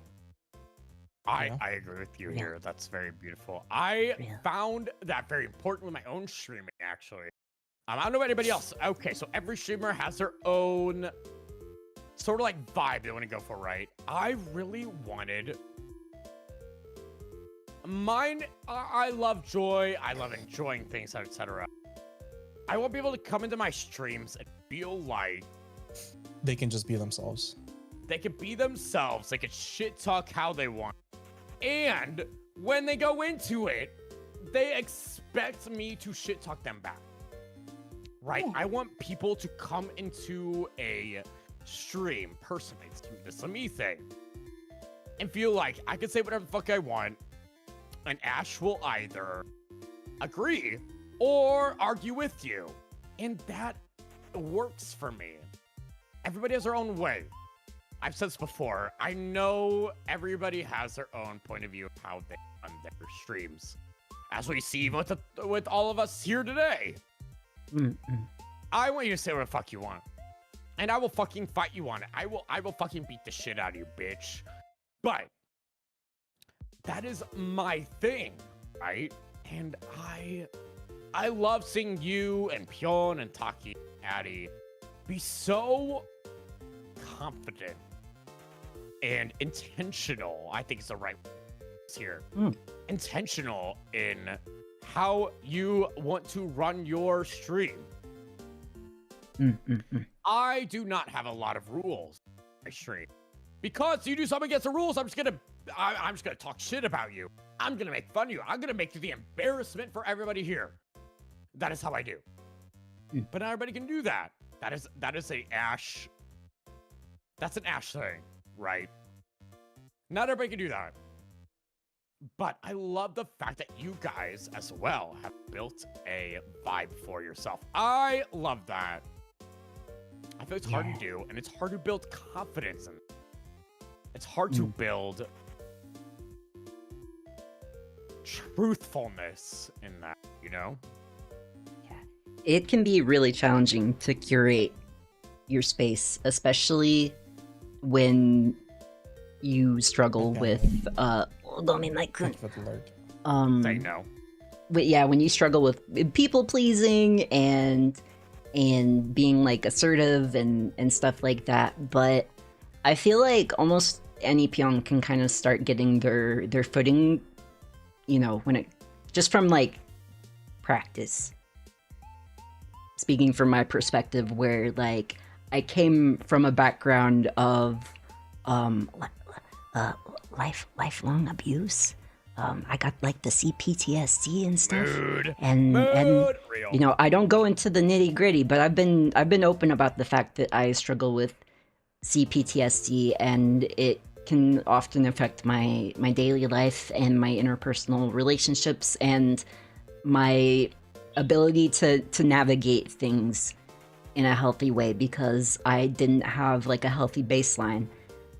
I know? agree with you Yeah. here. That's very beautiful. I Yeah. found that very important with my own streaming, actually. I don't know about anybody else. Okay, so every streamer has their own sort of like vibe they want to go for, right? I really wanted mine. I love joy. I love enjoying things, etc. I want people to come into my streams and feel like They can just be themselves. they could be themselves. They could shit talk how they want. And when they go into it, they expect me to shit talk them back. Right? I want people to come into a stream, personally, this is a me thing, and feel like I can say whatever the fuck I want, and Ash will either agree or argue with you. And that works for me. Everybody has their own way. I've said this before. I know everybody has their own point of view of how they run their streams, as we see with all of us here today. I want you to say what the fuck you want, and I will fucking fight you on it. I will fucking beat the shit out of you, bitch. But that is my thing, right? And I love seeing you and Pyon and Taki, Addy be so confident and intentional. I think it's the right word here. Intentional in how you want to run your stream. I do not have a lot of rules in my stream, because you do something against the rules, I'm just gonna talk shit about you. I'm gonna make fun of you. I'm gonna make you the embarrassment for everybody here. That is how I do. But not everybody can do that. That is a Ash. That's an Ash thing, right? Not everybody can do that. But I love the fact that you guys as well have built a vibe for yourself. I love that. I feel it's hard to do, and it's hard to build confidence in. It's hard to build truthfulness in that, you know? It can be really challenging to curate your space, especially when you struggle with Thank you for the alert. Say no. but yeah, when you struggle with people pleasing and being like assertive and stuff like that. But I feel like almost any Pyon can kind of start getting their footing, you know, when it just from like practice. Speaking from my perspective, where like I came from a background of lifelong abuse. I got like the CPTSD and stuff. And Real. you know, I don't go into the nitty gritty, but I've been open about the fact that I struggle with CPTSD, and it can often affect my daily life and my interpersonal relationships and my ability to navigate things in a healthy way, because I didn't have like a healthy baseline.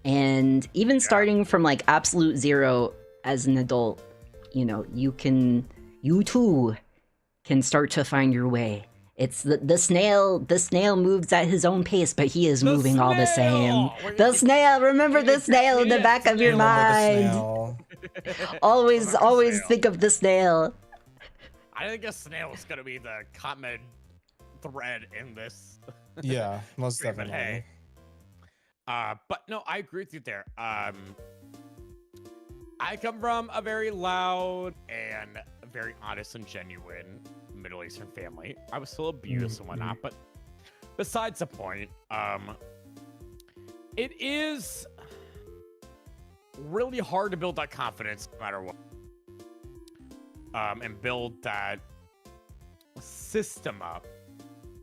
And even starting from like absolute zero as an adult, you know, you too can start to find your way. It's the snail moves at his own pace, but he is moving all the same. The snail, remember the snail in the back of your mind. Always think of the snail. I think a snail is gonna be the common thread in this. Yeah, most But definitely. hey. But no, I agree with you there. I come from a very loud and very honest and genuine Middle Eastern family. I was still abused and whatnot, but besides the point, it is really hard to build that confidence no matter what. And build that system up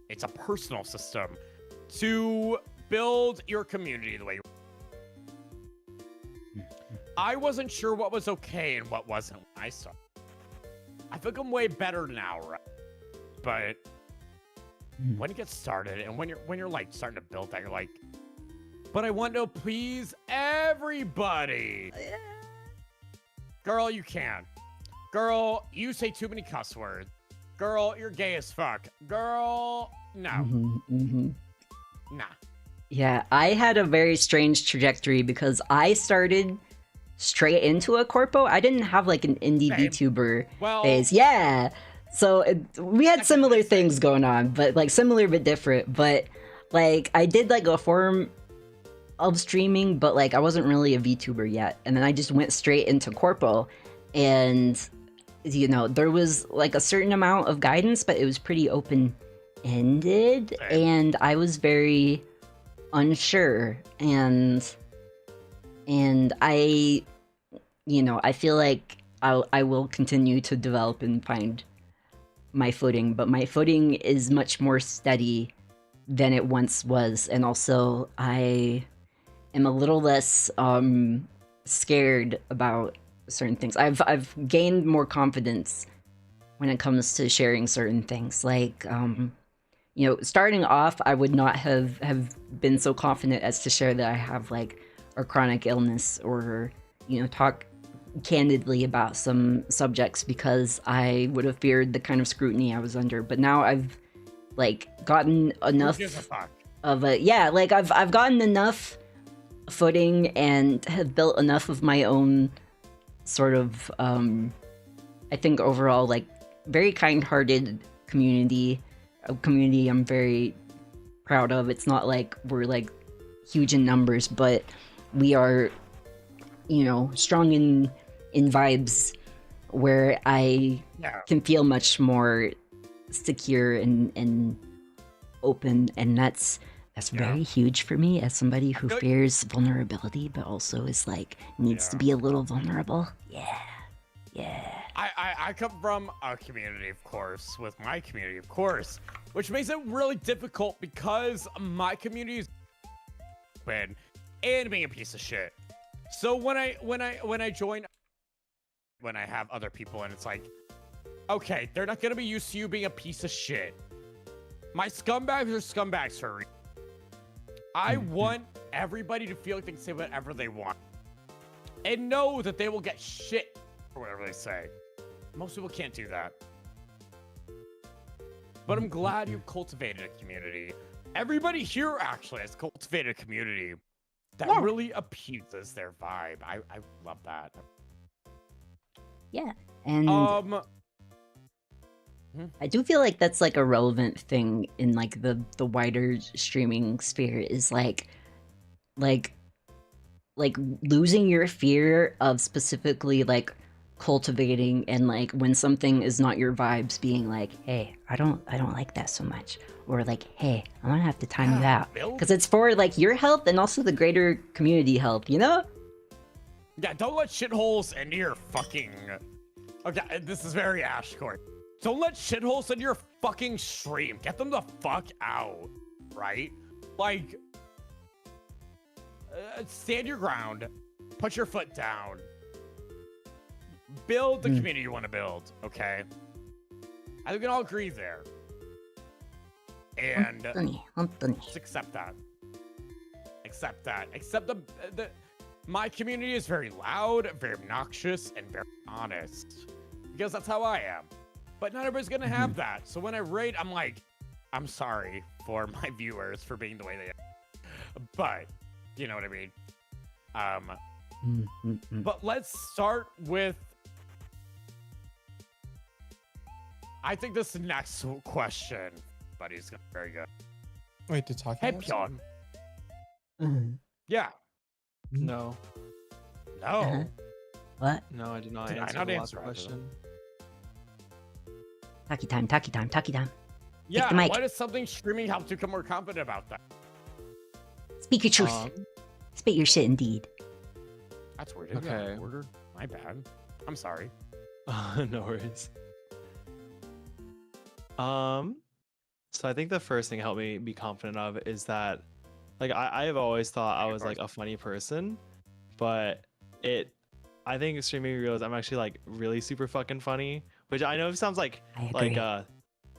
It's a personal system to build your community the way you. I wasn't sure what was okay and what wasn't when I started. I think I'm way better now, right? But when you get started and when you're like starting to build that, you're like, but I want to please everybody. Girl, you can't. Girl, you say too many cuss words. Girl, you're gay as fuck. Girl, no. Nah. Yeah, I had a very strange trajectory because I started straight into a corpo. I didn't have like an indie Same. VTuber Well, phase. Yeah. So we had similar things going on, but like similar but different. But like I did like a form of streaming, but like I wasn't really a VTuber yet. And then I just went straight into corpo, and you know, there was like a certain amount of guidance, but it was pretty open-ended, and I was very unsure, and I, you know, I feel like I will continue to develop and find my footing, but my footing is much more steady than it once was, and also I am a little less scared about certain things. I've gained more confidence when it comes to sharing certain things. Like, you know, starting off, I would not have been so confident as to share that I have like a chronic illness, or, you know, talk candidly about some subjects because I would have feared the kind of scrutiny I was under. But now I've like gotten enough of a, yeah, like I've gotten enough footing and have built enough of my own sort of I think overall like very kind-hearted community, a community I'm very proud of. It's not like we're like huge in numbers, but we are, you know, strong in vibes where I can feel much more secure and open, and that's very huge for me as somebody who fears vulnerability, but also is like needs to be a little vulnerable. Yeah. I come from a community, of course, with my community, of course, which makes it really difficult because my community is open and being a piece of shit. So when I join, when I have other people, and it's like, okay, they're not gonna be used to you being a piece of shit. My scumbags are scumbags for a reason. I want everybody to feel like they can say whatever they want and know that they will get shit for whatever they say. Most people can't do that. But I'm glad you've cultivated a community. Everybody here actually has cultivated a community that really appeases their vibe. I love that. Yeah. And I do feel like that's like a relevant thing in like the wider streaming sphere, is like losing your fear of specifically like cultivating, and like when something is not your vibes, being like, hey, I don't like that so much, or like, hey, I'm gonna have to time you out because it's for like your health and also the greater community health, you know? Yeah, don't let shitholes into your fucking. Okay, this is very Ashcore. Don't let shitholes into your fucking stream. Get them the fuck out, right? Like, stand your ground, put your foot down, build the community you want to build, okay? I think we can all agree there. And just accept that. Accept that. Accept the my community is very loud, very obnoxious, and very honest. Because that's how I am. But not everybody's gonna have that. So when I raid, I'm like, I'm sorry for my viewers for being the way they are. But, you know what I mean? But let's start with... I think this next question, buddy's gonna be very good. Wait, to talk Hey, about Pyon. Yeah. No. No. What? No, I did not Did I answer not the answer last question. Taki time, taki time, taki time. Yeah, the mic. why does something streaming help you become more confident about that? Speak your truth. Spit your shit indeed. That's weird. Okay. Order. My bad. I'm sorry. No worries. So I think the first thing helped me be confident of is that, like, I have always thought I was like a funny person, but I think streaming reels, I'm actually like really super fucking funny, which I know sounds like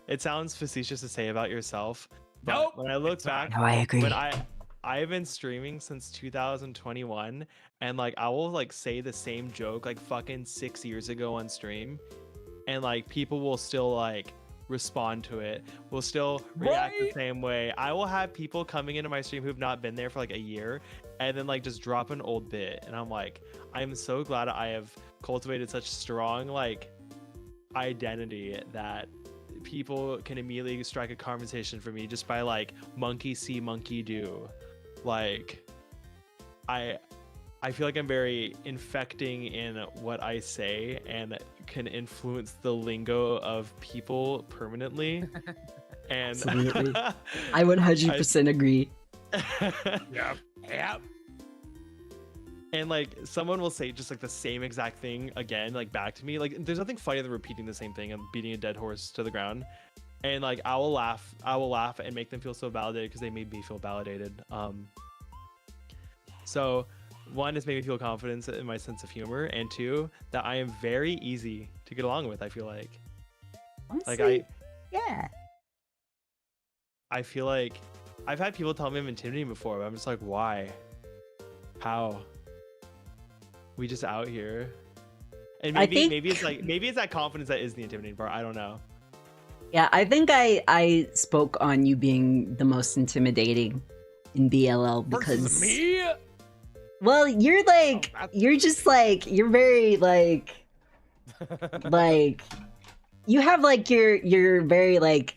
it sounds facetious to say about yourself, but Nope, when I look back, No, I agree. when I've been streaming since 2021, and like I will like say the same joke like fucking 6 years ago on stream, and like people will still like respond to it, will still react the same way. I will have people coming into my stream who've not been there for like a year, and then like just drop an old bit, and I'm like, I'm so glad I have cultivated such strong like identity that people can immediately strike a conversation for me just by like monkey see monkey do. Like I feel like I'm very infecting in what I say and can influence the lingo of people permanently. And Absolutely. I 100% agree. Yep. And like someone will say just like the same exact thing again, like back to me. Like there's nothing funnier than repeating the same thing and beating a dead horse to the ground. And like I will laugh and make them feel so validated because they made me feel validated. So one is made me feel confidence in my sense of humor, and two, that I am very easy to get along with. I feel like Honestly, yeah. I feel like I've had people tell me I'm intimidating before, but I'm just like, why? How? We just out here. And maybe it's that confidence that is the intimidating part. I don't know. Yeah, I think I spoke on you being the most intimidating in BLL because Versus me? well, you're like you're just like you're very like you have like you're very like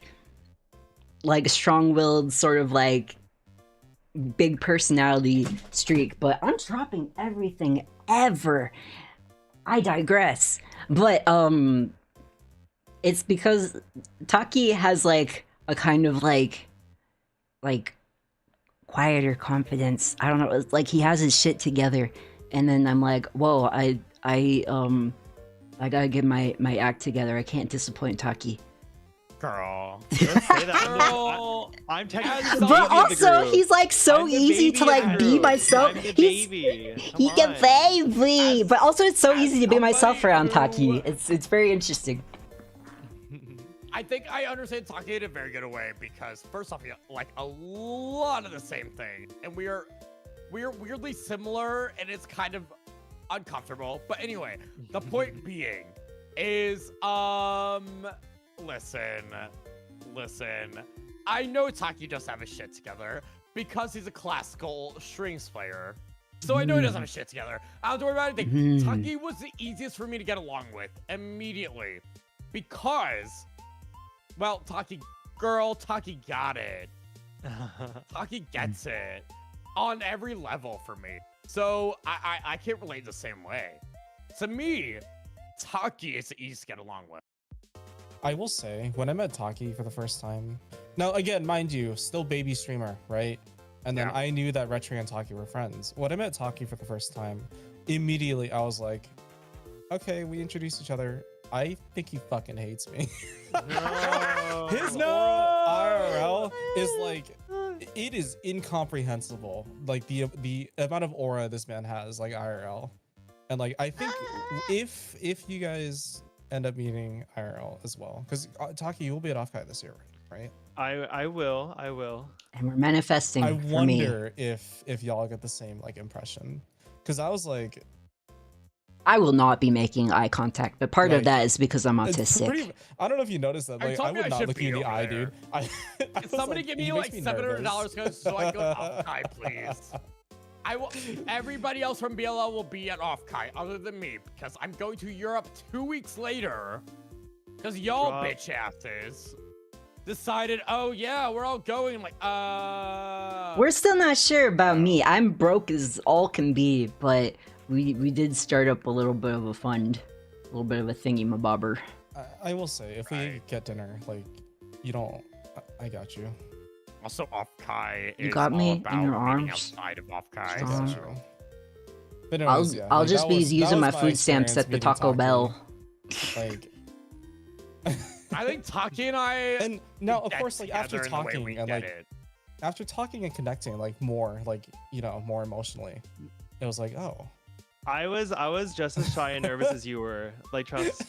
strong-willed sort of like big personality streak, but I'm dropping everything ever. I digress. But it's because Taki has like a kind of like quieter confidence. I don't know, it's like he has his shit together, and then I'm like, whoa, I gotta get my act together. I can't disappoint Taki. Girl. Don't say that. Girl. I'm technically But also, he's like so easy to like be myself. He can baby. But also, it's so easy to be myself around Taki. It's very interesting. I think I understand Taki in a very good way because first off, we like a lot of the same thing, and we're weirdly similar, and it's kind of uncomfortable. But anyway, the point being is listen. I know Taki does have his shit together because he's a classical strings player. So I know he doesn't have his shit together. I don't have to worry about anything. Taki was the easiest for me to get along with immediately because, well, Taki got it. Taki gets it on every level for me. So I can't relate the same way. To me, Taki is easy to get along with. I will say, when I met Taki for the first time, now again, mind you, still baby streamer, right? And then I knew that Retri and Taki were friends. When I met Taki for the first time, immediately I was like, okay, we introduced each other. I think he fucking hates me. His IRL is like, it is incomprehensible. Like the amount of aura this man has, like IRL. And like, I think if you guys end up meeting IRL as well, because Taki, you will be at Offkai this year, right? I will. And we're manifesting. I wonder if y'all get the same like impression, because I was like, I will not be making eye contact, but part of that is because I'm autistic. I don't know if you noticed that. Like, I would not look you in the eye, there. dude. Can somebody give me like $700 so I can go to Offkai, please? Everybody else from BLL will be at Offkai other than me because I'm going to Europe 2 weeks later because y'all bitch asses decided, oh yeah, we're all going. I'm like, We're still not sure about me. I'm broke as all can be, but we did start up a little bit of a fund, a little bit of a thingy-mabobber. I will say, if we get dinner, like, you don't, I got you. Also, Offkai is You got me all in about your being arms. outside of Offkai. That's true. But anyways, I'll like, just be using my food stamps at the Taco Bell. Like, I think Taki and I And now, of get course, like after together in the way talking we and get like it. after talking and connecting, like more, like more emotionally, it was like, oh, I was just as shy and nervous as you were. Like trust.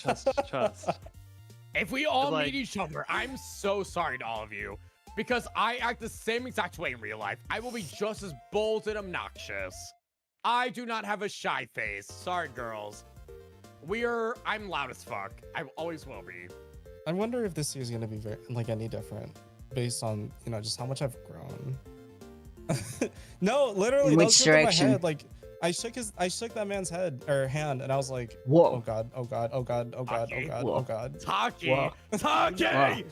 If we all like- meet each other, I'm so sorry to all of you because I act the same exact way in real life. I will be just as bold and obnoxious. I do not have a shy face. Sorry, girls. I'm loud as fuck. I always will be. I wonder if this year is gonna be very any different based on just how much I've grown. No, literally, In that which was going through my direction? head. Like I shook that man's hand, and I was like, Whoa. oh god, oh god, oh god, oh god, oh god, Whoa. oh god. Taki! Whoa. Taki! Whoa.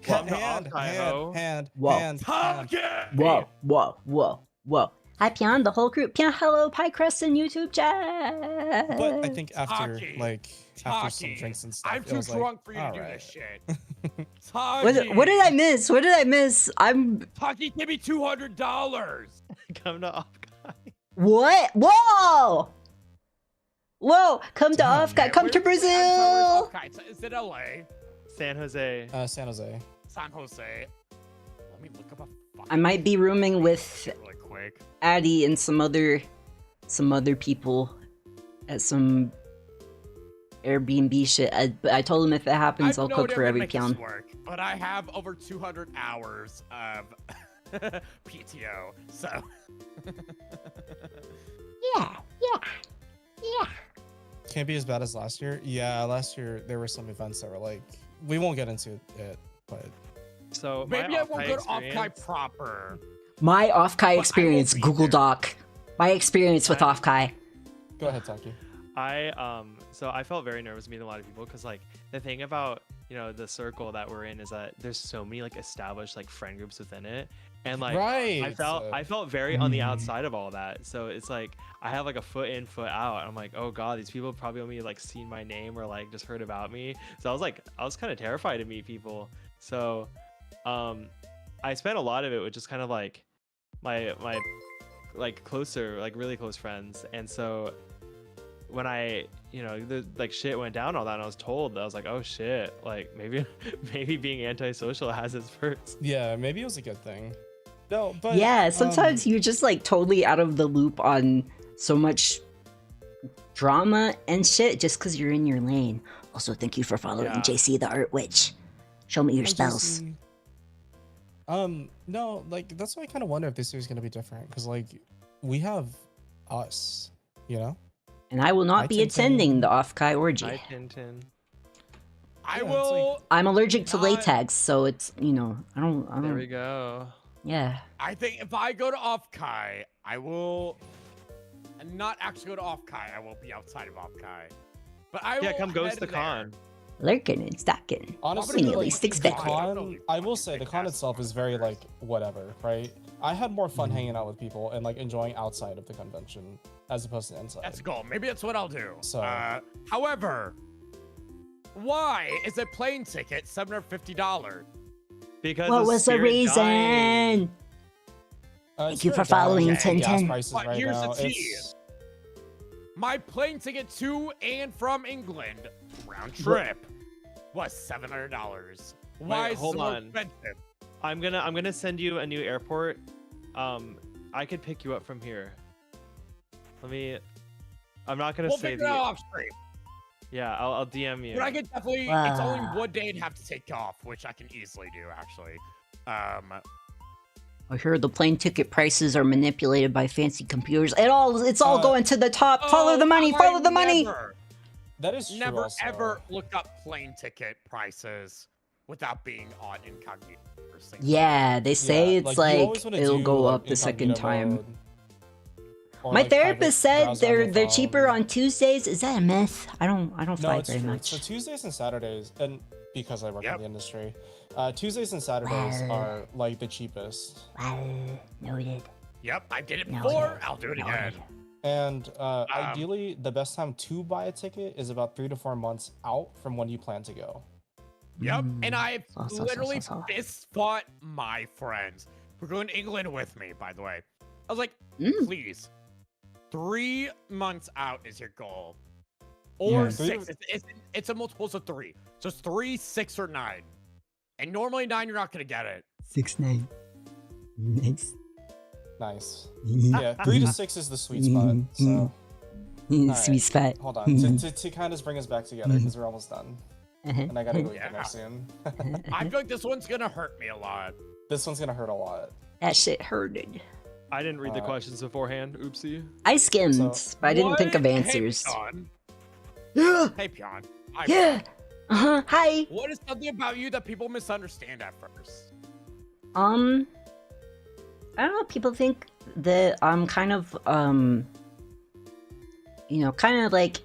Come to Hand, Off-Kai, hand, ho. hand, Whoa. hand, hand. Taki! Whoa. Hi, Pyon, the whole group. Pyon, hello, Pie Crust and YouTube chat. But I think after Taki. after some Taki, drinks and stuff, I'm it too was drunk like, for you to all do right. this shit. Taki! What did I miss? What did I miss? I'm Taki, give me $200. Come to Off-Kai. what? Whoa! Come to Damn, Off-Kai. Come to Where's Brazil. Off-Kai? Is it LA? San Jose. San Jose. San Jose? Let me look up a fucking I might be rooming with really quick. Addie and some other people at some Airbnb shit. I told him if it happens, I'll cook for every Pyon. Work, but I have over 200 hours of PTO, so. Yeah. Can't be as bad as last year. Yeah, last year there were some events that were like, we won't get into it, but So my Maybe I won't Off-Kai go to Off-Kai experience- proper. My Off-Kai But I will experience, be Google there. Doc. My experience with Off-Kai. go ahead, Taki. So I felt very nervous meeting a lot of people because like the thing about the circle that we're in is that there's so many like established like friend groups within it, and like Right. I felt very on the outside of all that. So it's like I have like a foot in, foot out. I'm like, oh god, these people probably only like seen my name or like just heard about me. So I was kind of terrified to meet people. So I spent a lot of it with just kind of like my like closer, like really close friends. And so when I like shit went down all that and I was told, I was like, oh shit, like maybe being antisocial has its perks. Yeah, maybe it was a good thing. No, but Yeah, sometimes you're just like totally out of the loop on so much drama and shit just because you're in your lane. Also, thank you for following Yeah. JC the Art Witch. Show me your I spells. just- no, like that's why I kind of wonder if this year's gonna be different because like we have us, And I will not Hi, be Tintin. attending the Off-Kai orgy. Hi, Tintin. I Yeah, it's will. I'm allergic to Not- latex, so it's I don't. There we go. Yeah. I think if I go to Off-Kai, I will not actually go to Off-Kai. I will be outside of Off-Kai. But I Yeah, will come ghost head the there. con. Lurking and stacking. Honestly, Nearly like, six the fat. con, I will say the con itself is very like whatever, right? I had more fun hanging out with people and like enjoying outside of the convention as opposed to inside. That's cool. Maybe that's what I'll do. So- However, why is a plane ticket $750? Because What of was the Spirit dying. reason? It's Thank you very for following, down. Gas Tintin. prices But right here's the now. tea. It's- My plane ticket to and from England round trip was $700. Why Wait, is it hold so on. expensive? I'm gonna send you a new airport. I could pick you up from here. I'm not gonna We'll say figure it the. out off stream. Yeah, I'll DM you. But I could definitely. It's only Wow. one day I'd have to take off, which I can easily do actually. I heard the plane ticket prices are manipulated by fancy computers. It's all going to the top. Follow the money. I Follow the money. that is true Never also. ever look up plane ticket prices without being on incognito. first thing. Yeah, they say Yeah, it's you like always wanna it'll do, go like, up the second incognito time. mode, or, My like, private therapist said browse on your they're cheaper phone. on Tuesdays. Is that a myth? I don't No, fly it's very true. much. So Tuesdays and Saturdays, and because I work Yep. in the industry, Tuesdays and Saturdays Wow. are like the cheapest. Well, noted. Yep, I did it No, before. no, I'll do it no, again. And ideally, the best time to buy a ticket is about 3 to 4 months out from when you plan to go. Yep, and I So. literally fist fought my friends. We're going to England with me, by the way. I was like, Mm. please, 3 months out is your goal. or Yeah. 6. It's a multiples of 3. So it's 3, 6, or 9. And normally 9, you're not gonna get it. 6, 9. Nice. Nice. Yeah, 3 to 6 is the sweet spot. So Sweet spot. hold on. To kind of bring us back together because we're almost done, and I gotta go eat dinner soon. I feel like this one's gonna hurt me a lot. This one's gonna hurt a lot. That shit hurted. I didn't read the questions beforehand. Oopsie. I skimmed, So- but I didn't think of What? answers. Hey, Pyon. Yeah. Hey, Pyon. Yeah. Hi. What is something about you that people misunderstand at first? I don't know. People think that I'm kind of, kind of like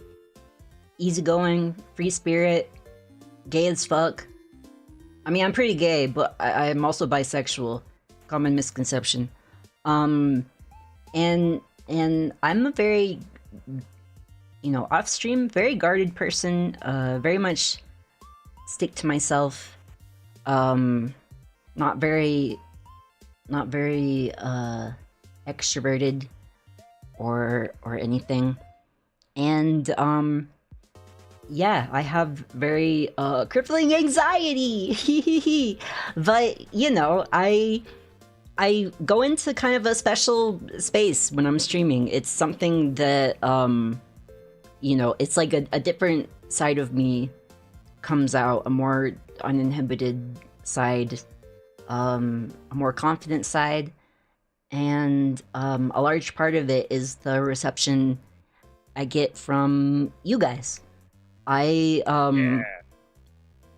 easygoing, free spirit, gay as fuck. I mean, I'm pretty gay, but I'm also bisexual. Common misconception. And I'm a very, off stream, very guarded person. Very much stick to myself. Not very extroverted or anything. And yeah, I have very crippling anxiety. But I go into kind of a special space when I'm streaming. It's something that it's like a different side of me comes out, a more uninhibited side, a more confident side, and a large part of it is the reception I get from you guys. And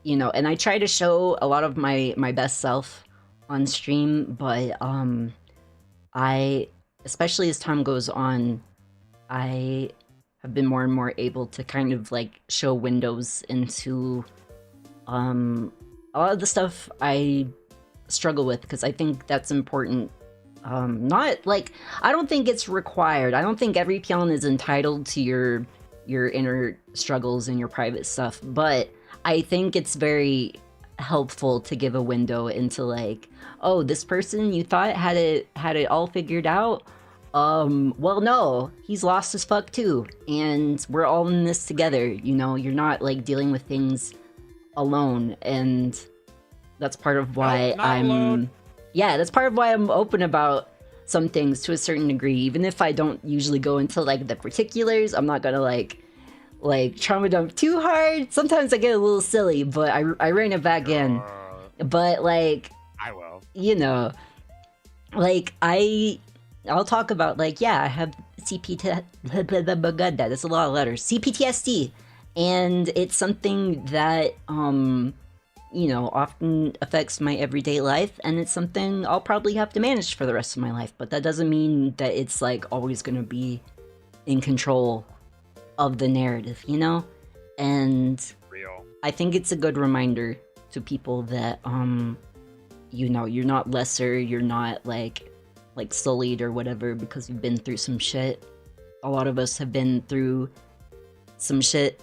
I try to show a lot of my best self on stream, but I, especially as time goes on, I have been more and more able to kind of like show windows into a lot of the stuff I struggle with, because I think that's important. Not like, I don't think it's required. I don't think every Pyon is entitled to your inner struggles and your private stuff, but I think it's very helpful to give a window into like, oh, this person you thought had it all figured out, well, no, he's lost as fuck too, and we're all in this together. You're not like dealing with things alone, and that's part of why that's part of why I'm open about some things to a certain degree. Even if I don't usually go into like the particulars, I'm not gonna like trauma dump too hard. Sometimes I get a little silly, but I rein it back in. But like, I will. Like I'll talk about like, yeah, I have that's a lot of letters. CPTSD, and it's something that often affects my everyday life, and it's something I'll probably have to manage for the rest of my life. But that doesn't mean that it's like always gonna be in control of the narrative, And Real. I think it's a good reminder to people that you're not lesser, you're not like sullied or whatever because you've been through some shit. A lot of us have been through some shit,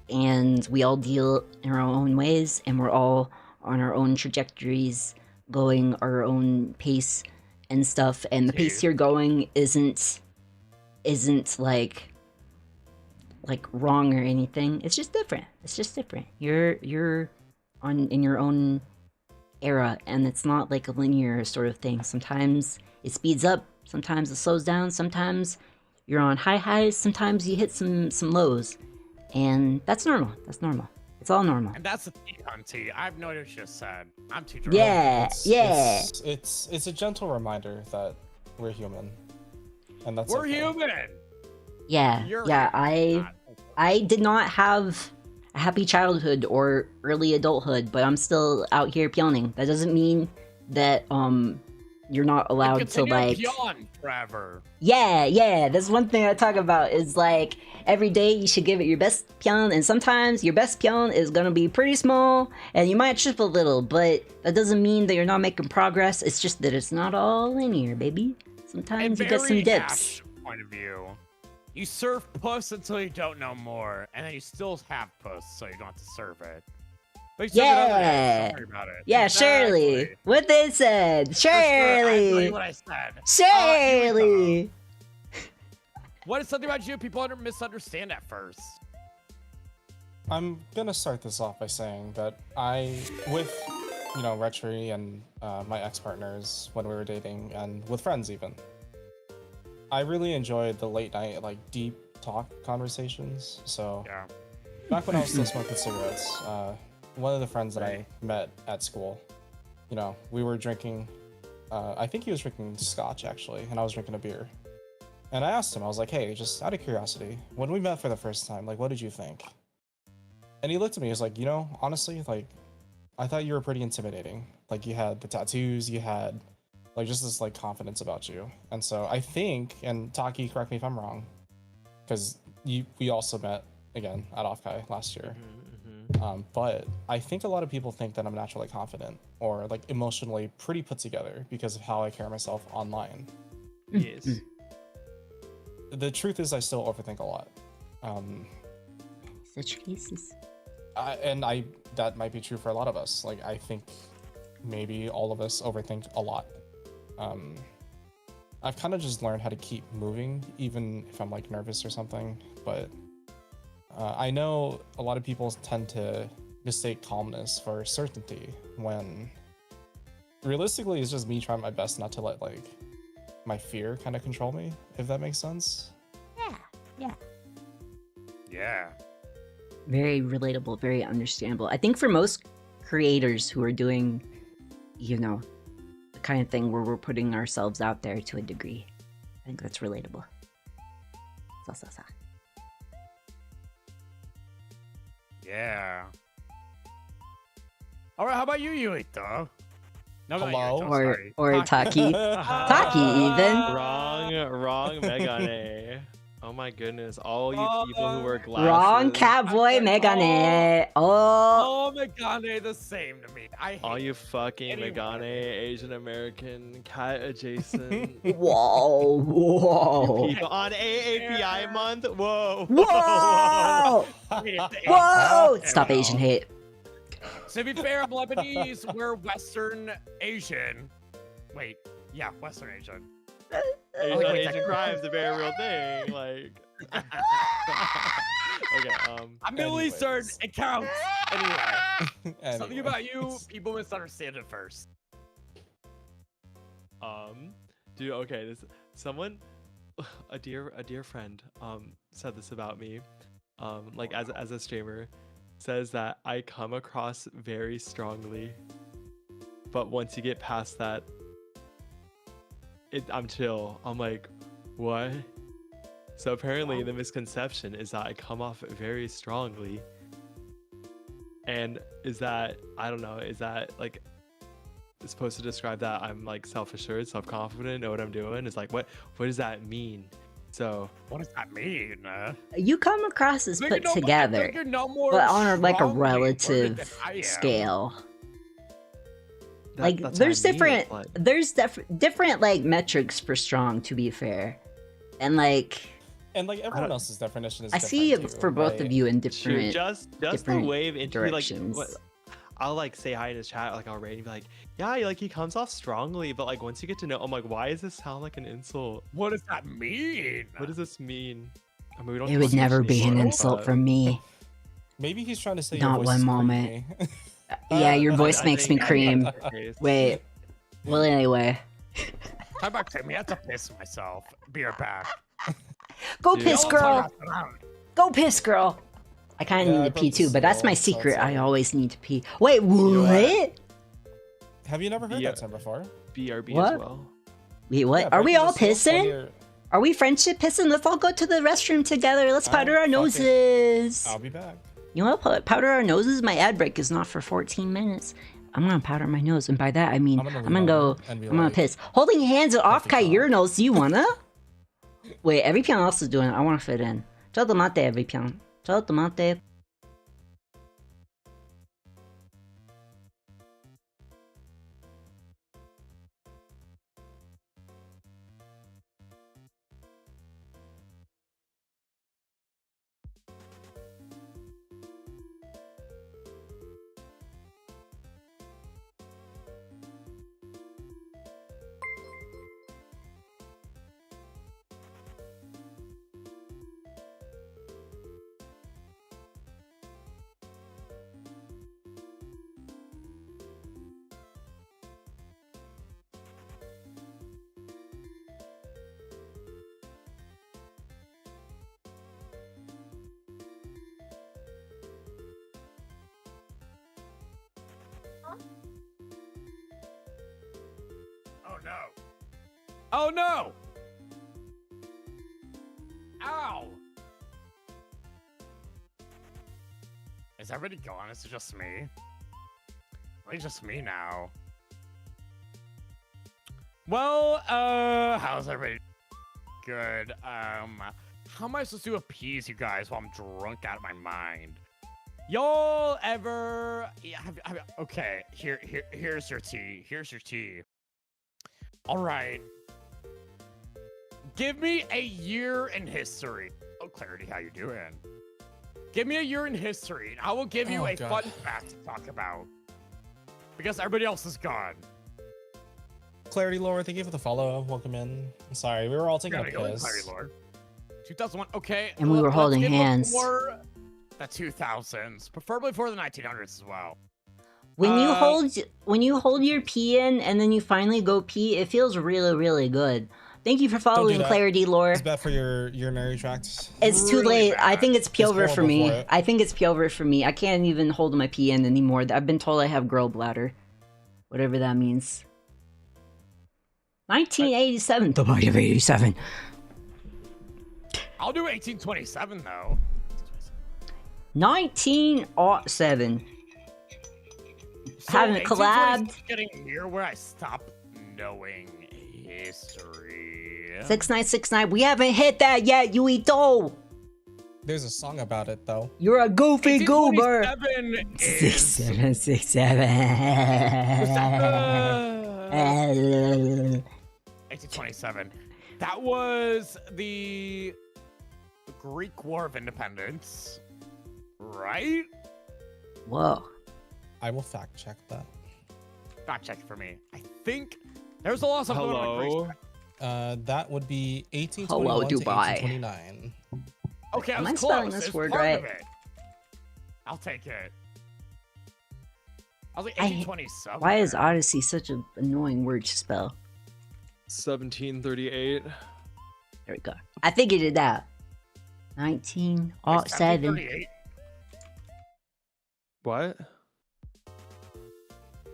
and we all deal in our own ways, and we're all on our own trajectories, going our own pace and stuff. And the pace you're going isn't like wrong or anything. It's just different. You're in your own era, and it's not like a linear sort of thing. Sometimes it speeds up, sometimes it slows down, sometimes you're on highs, sometimes you hit some lows. And that's normal. It's all normal. And that's the thing, Hunty. I've noticed you said. I'm too drunk. Yeah. It's a gentle reminder that we're human, and that's We're okay. human. Yeah. You're I did not have a happy childhood or early adulthood, but I'm still out here pyoning. That doesn't mean that you're not allowed to like Pyon forever. Yeah, that's one thing I talk about is like every day you should give it your best Pyon, and sometimes your best Pyon is gonna be pretty small and you might trip a little, but that doesn't mean that you're not making progress. It's just that it's not all linear, baby. Sometimes you get some dips. Point of view. You serve puss until you don't know more, and then you still have puss, so you don't have to serve it. But you serve it other days, don't worry about it. Yeah, Exactly. Shirley. What they said. Shirley. What I said. Shirley. What is something about you people misunderstand at first? I'm gonna start this off by saying that with, Retri and my ex-partners when we were dating, and with friends even, I really enjoyed the late night, like, deep talk conversations. So, Yeah. back when I was still smoking cigarettes, one of the friends that I met at school, we were drinking, I think he was drinking scotch actually, and I was drinking a beer. And I asked him, I was like, hey, just out of curiosity, when we met for the first time, like, what did you think? And he looked at me, he was like, honestly, like, I thought you were pretty intimidating. Like, you had the tattoos, you had, like, just this, like, confidence about you. And so I think, and Taki, correct me if I'm wrong, because we also met, again, at Offkai last year. But I think a lot of people think that I'm naturally confident or, like, emotionally pretty put together because of how I carry myself online. Yes. The truth is I still overthink a lot. Such cases. That might be true for a lot of us. Like, I think maybe all of us overthink a lot. I've kind of just learned how to keep moving, even if I'm like nervous or something. But I know a lot of people tend to mistake calmness for certainty when realistically it's just me trying my best not to let like my fear kind of control me, if that makes sense. Yeah. Very relatable, very understandable. I think for most creators who are doing, the kind of thing where we're putting ourselves out there to a degree, I think that's relatable. Sa. Yeah. All right, how about you, Yuito? No, not Hello? Yuito, Or sorry. or Taki. Taki even. Wrong Megane. Oh my goodness, all you people who wear glasses. Wrong cowboy Megane. Oh. Oh, Megane, the same to me. I hate All you fucking Anyway. Megane, Asian American, cat adjacent. Whoa. People on AAPI month. Whoa. Whoa. Whoa. Stop Asian hate. To be fair, I'm Lebanese. We're Western Asian. Wait, yeah, Western Asian. Asian crime is a very real thing. Like. Okay. I'm Middle Eastern. It counts. Anyway, something about Anyways. you, people misunderstand it first. Dude. Okay. A dear friend, said this about me. Like as a streamer, says that I come across very strongly, but once you get past that, I'm chill. I'm like, what? So apparently the misconception is that I come off very strongly. And is that, I don't know, is that like supposed to describe that I'm like self-assured, self-confident, know what I'm doing? It's like, what does that mean? So What does that mean? You come across as I put think you're together, I think you're no more but on like a strongly worded relative than I am. scale. that's Like what there's I mean, different like- there's different like metrics for strong, to be fair. And like And like everyone else's definition is I see it different, too, for both right? of you in Shoot, different just the different wave into like directions. I'll like say hi in his chat, like I'll rate and be like, yeah, like he comes off strongly, but like once you get to know, I'm like, why does this sound like an insult? What does that mean? What does this mean? I mean, we don't It talk would much never be an anymore, insult but- from me. Maybe he's trying to say Not your voice one is moment. creepy. Yeah, your I voice makes me think cream. that's the case. Wait. Well, anyway. Come back to me. I have to piss myself. Be right back. Go Dude. piss, Don't girl. turn us around. Go piss, girl. I kind of Yeah, I need to pee broke too, the but that's my seal, so secret. it's I like- always need to pee. Wait, know what? what? Have you never heard Yeah. that term before? BRB What? as well. Wait, what? Yeah, Are we breaking the all seal is when pissing? you're- Are we friendship pissing? Let's all go to the restroom together. Let's powder our Alright, fuck it. noses. I'll be back. You know what? Powder our noses. My ad break is not for 14 minutes. I'm gonna powder my nose, and by that I mean I'm gonna I'm lean gonna go. over and be I'm gonna like, piss. Holding hands at off Happy kai cock. urinals. Do you wanna? Wait, every piano else is doing it. I wanna fit in. Ciao tomate, every piano. Ciao tomate. Oh no. Oh no! Ow! Is everybody gone? Is it just me? Really just me now? Well, how's everybody? Good. How am I supposed to appease you guys while I'm drunk out of my mind? Y'all ever? Yeah, okay, here's your tea. Here's your tea. All right. Give me a year in history. Oh, Clarity, how you doing? Give me a year in history, and I will give you a fun fact to talk about. Because everybody else is gone. Clarity Lore, thank you for the follow. Welcome in. I'm sorry, we were all taking a piss. Clarity Lore. 2001. Okay. And we were holding hands. For the 2000s, preferably for the 1900s as well. When you hold your pee in and then you finally go pee, it feels really, really good. Thank you for following Clarity Lore. It's bad for your urinary tract. It's too Really late. bad. I think it's Pyover for me. for it. I think it's Pyover for me. I can't even hold my pee in anymore. I've been told I have girl bladder. Whatever that means. 1987. The body of 87. I'll do 1827 though. 1907. So Haven't 1827 collabed. is getting near where I stop knowing history. 6969. We haven't hit that yet, Yuito. There's a song about it though. You're a goofy goober. 1827 is 6767. 1827. That was the Greek War of Independence, right? Whoa. I will fact check that. Fact check for me. I think there's a loss of Hello. That would be 1821 Hello, to Dubai. 1829. Okay, I Am was I close. spelling this It's word part right? of it. I'll take it. I was like I- 1827. Why is Odyssey such an annoying word to spell? 1738. There we go. I figured it out. 1907. 1738? What?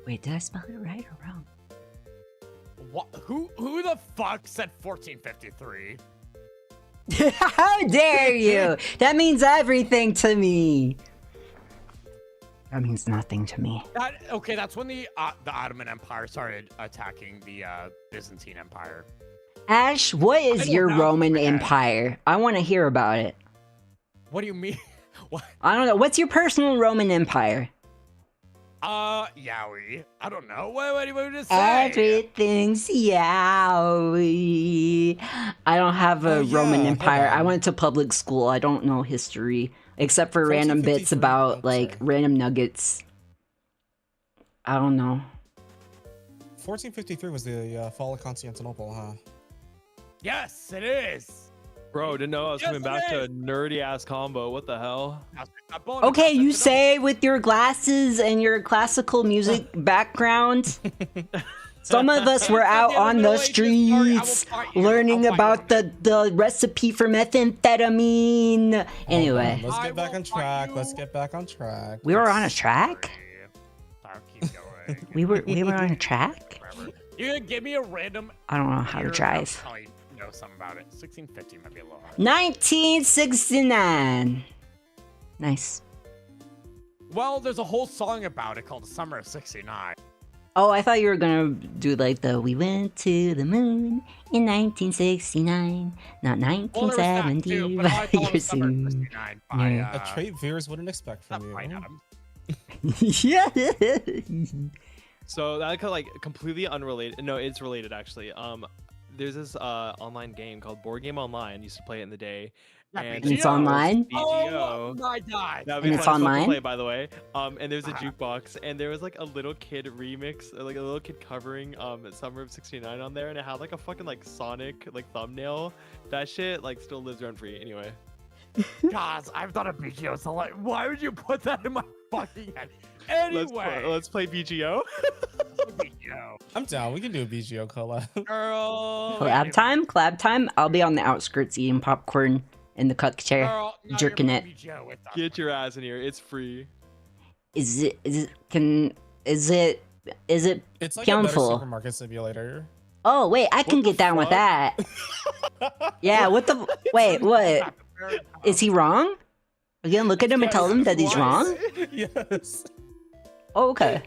Wait, did I spell it right or wrong? What? Who the fuck said 1453? How dare you? That means everything to me. That means nothing to me. Okay, that's when the Ottoman Empire started attacking the Byzantine Empire. Ash, what I is don't your know. Roman Okay. Empire? I want to hear about it. What do you mean? What? I don't know. What's your personal Roman Empire? Yowie. I don't know. What do you just say? Everything's yaoi. I don't have a Oh, yeah, Roman hold Empire. I on. went to public school. I don't know history except for random bits 1453 about oh, like sorry. random nuggets. I don't know. 1453 was the fall of Constantinople, huh? Yes, it is. Bro, didn't know I was Yes, coming it back to a is. nerdy ass combo. What the hell? Okay, you say with your glasses and your classical music background. Some of us were out on the streets learning about the recipe for methamphetamine. Anyway, Let's I get back will on fight track. you. Let's get back on track. we were on a track. I'll keep going. We were on a track. Forever. You gonna give me a random. I don't know how to year, drive. I'll probably know something about it. 1650 might be a little hard. 1969. Nice. Well, there's a whole song about it called "The Summer of '69." Oh, I thought you were gonna do like the "We went to the moon in 1969, not Well, there was that 1970." too, but I thought it was You're "Summer of soon. '69" by Yeah. A trait viewers wouldn't expect not from you. Brian Adams. Yeah. So that could like completely unrelated. No, it's related actually. There's this online game called Board Game Online. Used to play it in the day. Yeah, And It's BGO. online? Oh BGO. my god! That'd And be it's fun to online? play, by the way. And there's a Uh-huh. jukebox, and there was like a little kid remix, or like a little kid covering Summer of '69 on there, and it had like a fucking like Sonic like thumbnail. That shit like still lives rent free. Anyway, Guys, I've done a BGO, so like, why would you put that in my fucking head? Anyway, let's play BGO. BGO. I'm down. We can do a BGO collab. Girl. Collab time? Collab time? I'll be on the outskirts eating popcorn in the cuck chair. Girl, no, jerking you're it. playing BGO with us. Get your ass in here. It's free. Can Is it It's like a better Pyonful? supermarket simulator. Oh wait, I can the get down with fuck? that. Yeah, what the wait, what? Is he wrong? Again, look at him and tell him that he's wrong? Yes. Oh, okay.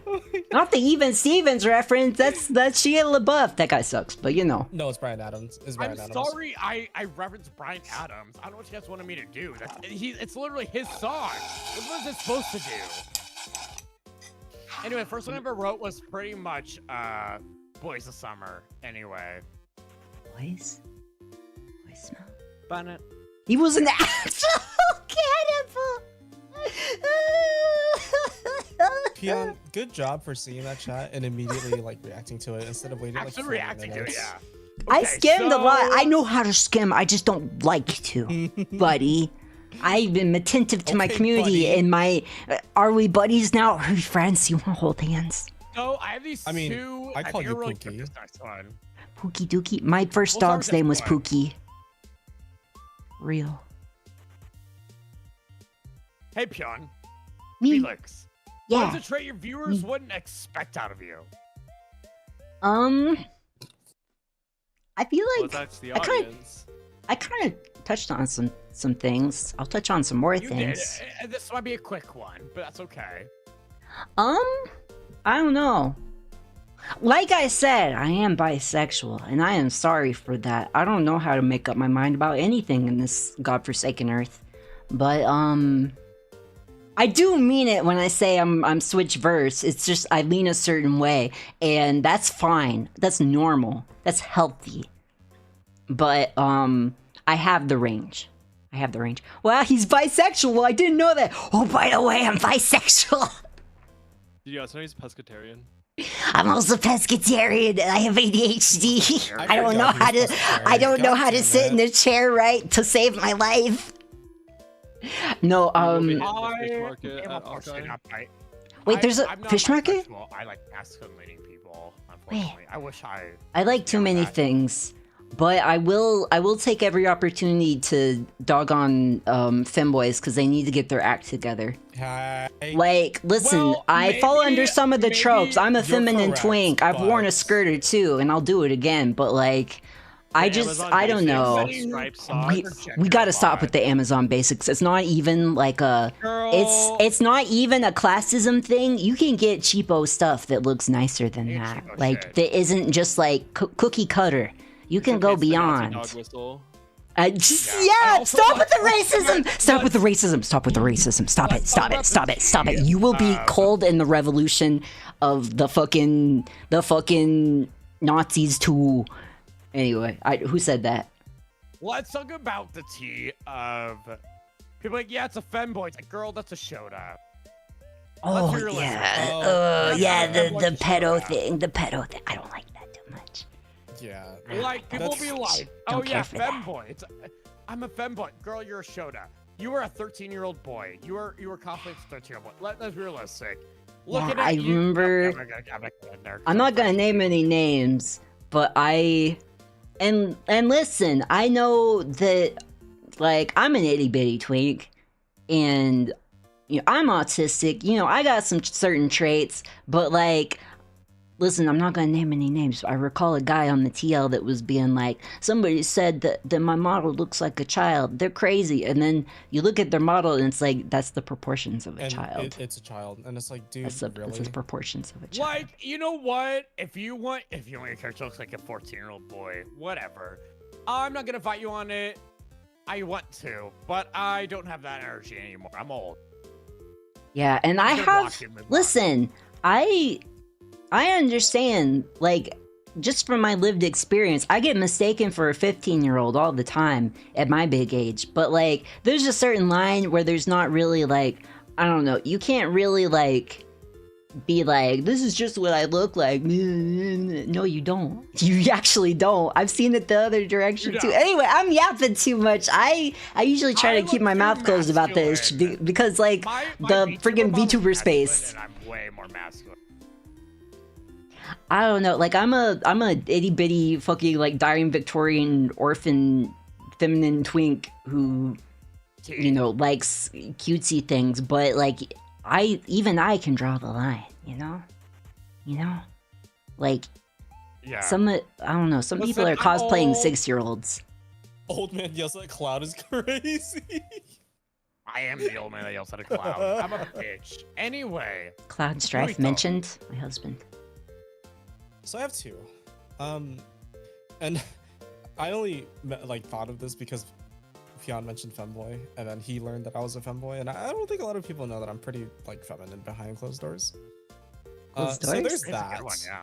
Not the Even Stevens reference. That's Shia LaBeouf. That guy sucks, but you know. No, it's Brian Adams. It's Brian I'm Adams. sorry I referenced Brian Adams. I don't know what you guys wanted me to do. It's literally his song. What was it supposed to do? Anyway, the first one I ever wrote was pretty much Boys of Summer. Anyway. Boys smell. Bun He was an actual cannibal. Pyon, good job for seeing that chat and immediately like reacting to it instead of waiting like Actually 40 reacting to it, minutes. yeah. I Okay, skimmed a lot. so- I know how to skim. I just don't like to, buddy. I've been attentive to my Okay, community buddy. and my. Are we buddies now? Are we friends? You want to hold hands? So I have these I mean, two. I call think you are really Pookie. good this next one. Pookie Dookie. My first We'll start dog's with name this was one. Pookie. Real. Hey, Pyon. Me. Felix. What Yeah. is a trait your viewers wouldn't expect out of you? I feel Well, like that's the I kinda- audience. I kind of touched on some things. I'll touch on some more You did. things. This might be a quick one, but that's okay. I don't know. Like I said, I am bisexual, and I am sorry for that. I don't know how to make up my mind about anything in this godforsaken earth. But I do mean it when I say I'm switch verse. It's just I lean a certain way, and that's fine. That's normal. That's healthy. But I have the range. I have the range. Wow, he's bisexual. I didn't know that. Oh, by the way, I'm bisexual. Did you also know he's a pescatarian? I'm also pescatarian and I have ADHD. I don't know how to I don't know how to sit in the chair right to save my life. No, Fish I market am at unfortunately Alki? not bi- Wait, there's a I'm not fish market? bisexual. I like masculating people, unfortunately. I wish I like too Yeah, many that- things. But I will take every opportunity to dog on femboys because they need to get their act together. Hi. Like, listen, Well, I fall maybe- under some of the maybe tropes. I'm a you're feminine correct, twink. I've worn a but- skirt or two, and I'll do it again. But like, I The just, Amazon I don't basics, know. like striped socks. We gotta stop with the Amazon basics. It's not even like a. Girl. It's not even a classism thing. You can get cheapo stuff that looks nicer than Yeah, that. cheapo Like shit. that isn't just like cookie cutter. You can go It's the Nazi beyond. dog whistle. Yeah, Also, stop with the let's- racism. Stop with the racism. Stop with the racism. Stop it. Stop it. Stop it. Stop it. You will be cold in the revolution of the fucking Nazis too. Anyway, who said that? Let's talk about the tea of people like, yeah, it's a femboy. It's like, girl, that's a Shota. Oh be realistic. yeah, Oh, yeah, yeah, the let's pedo show thing, the pedo thing. I don't like that too much. Yeah. Like, people That's- be like, Don't oh care yeah, for that. femboy. I'm a femboy. Girl, you're a Shota. You are a 13-year-old boy. You are confident 13-year-old boy. Let's be realistic. Looking Yeah, at I you, remember- I'm not gonna get in there. I'm not gonna name any names, but and listen, I know that like I'm an itty bitty twink, and you know I'm autistic. You know I got some certain traits, but like. Listen, I'm not gonna name any names. I recall a guy on the TL that was being like, somebody said that my model looks like a child. They're crazy. And then you look at their model and it's like, that's the proportions of a And child. it's a child, and it's like, dude, That's really? the proportions of a child. Like, you know what? If you want your character looks like a 14-year-old boy, whatever. I'm not gonna fight you on it. I want to, but I don't have that energy anymore. I'm old. Yeah, and I Good have, luck in the listen, I understand, like, just from my lived experience, I get mistaken for a 15-year-old all the time at my big age. But, like, there's a certain line where there's not really, like, I don't know, you can't really, like, be like, this is just what I look like. No, you don't. You actually don't. I've seen it the other direction, You too. don't. Anyway, I'm yapping too much. I usually try I to keep look my too mouth closed about this masculine. because, like, My the VTuber friggin' model's VTuber masculine, space. And I'm way more masculine. I don't know. Like I'm a itty bitty fucking like dying Victorian orphan feminine twink who, you know, likes cutesy things. But like I can draw the line. You know. You know, like Yeah. I don't know. Some people Listen, are cosplaying I'm 6-year-olds. Old man yells at cloud is crazy. I am the old man that yells at a cloud. I'm a bitch. Anyway. Cloud Strife Yuito. mentioned my husband. So I have two. And I only thought of this because Pyon mentioned femboy, and then he learned that I was a femboy, and I don't think a lot of people know that I'm pretty like feminine behind closed doors. Closed So doors? there's It's a that. good one, yeah.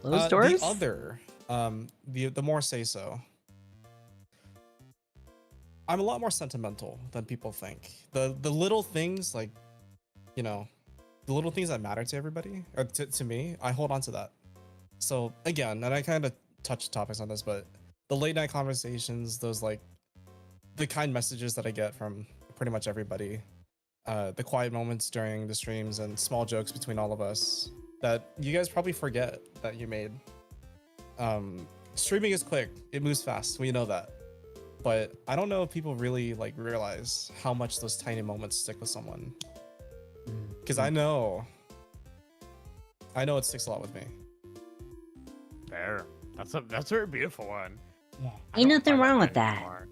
Closed doors? The other, the more say so. I'm a lot more sentimental than people think. The little things, like, you know, the little things that matter to everybody, or to me, I hold on to that. So again, and I kind of touched topics on this, but the late night conversations, those like the kind messages that I get from pretty much everybody, the quiet moments during the streams and small jokes between all of us that you guys probably forget that you made. Streaming is quick, it moves fast, we know that. But I don't know if people really like realize how much those tiny moments stick with someone. Because I know it sticks a lot with me. Fair. That's a very beautiful one. Yeah. I Ain't don't nothing find wrong with many that. anymore.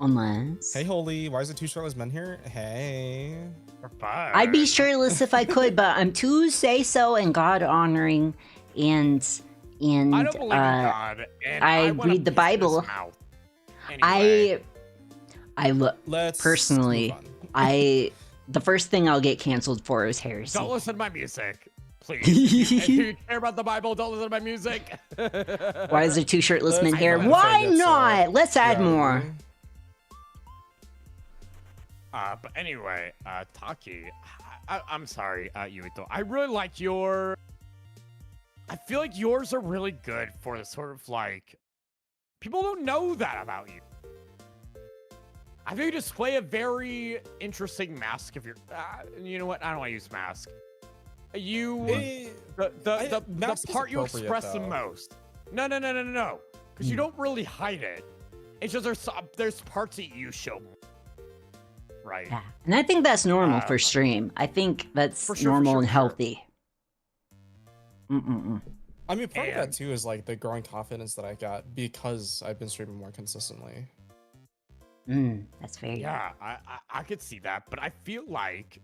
Unless Hey Holy, why is it two shirtless men here? Hey. Bye. I'd be shirtless if I could, but I'm too say so and God honoring and I don't believe in God. And I wanna read the piss in his Bible. mouth. Anyway. I look Let's personally. move on. The first thing I'll get canceled for is heresy. Don't listen to my music, please. If you care about the Bible, don't listen to my music. Why is there two shirtless men Let's here? move on. Why That's, not? Let's add yeah, more. really. But anyway, Taki, I'm sorry, Yuito. I really like your. I feel like yours are really good for the sort of like. People don't know that about you. I think you display a very interesting mask of your. You know what? I don't want to use mask. You. The part you express the most. No. Because you don't really hide it. It's just there's parts that you show more. Right. Yeah. And I think that's normal for stream. I think that's for sure, normal and for sure. healthy. I mean, part of that too is like the growing confidence that I got because I've been streaming more consistently. That's fair. Yeah, I could see that, but I feel like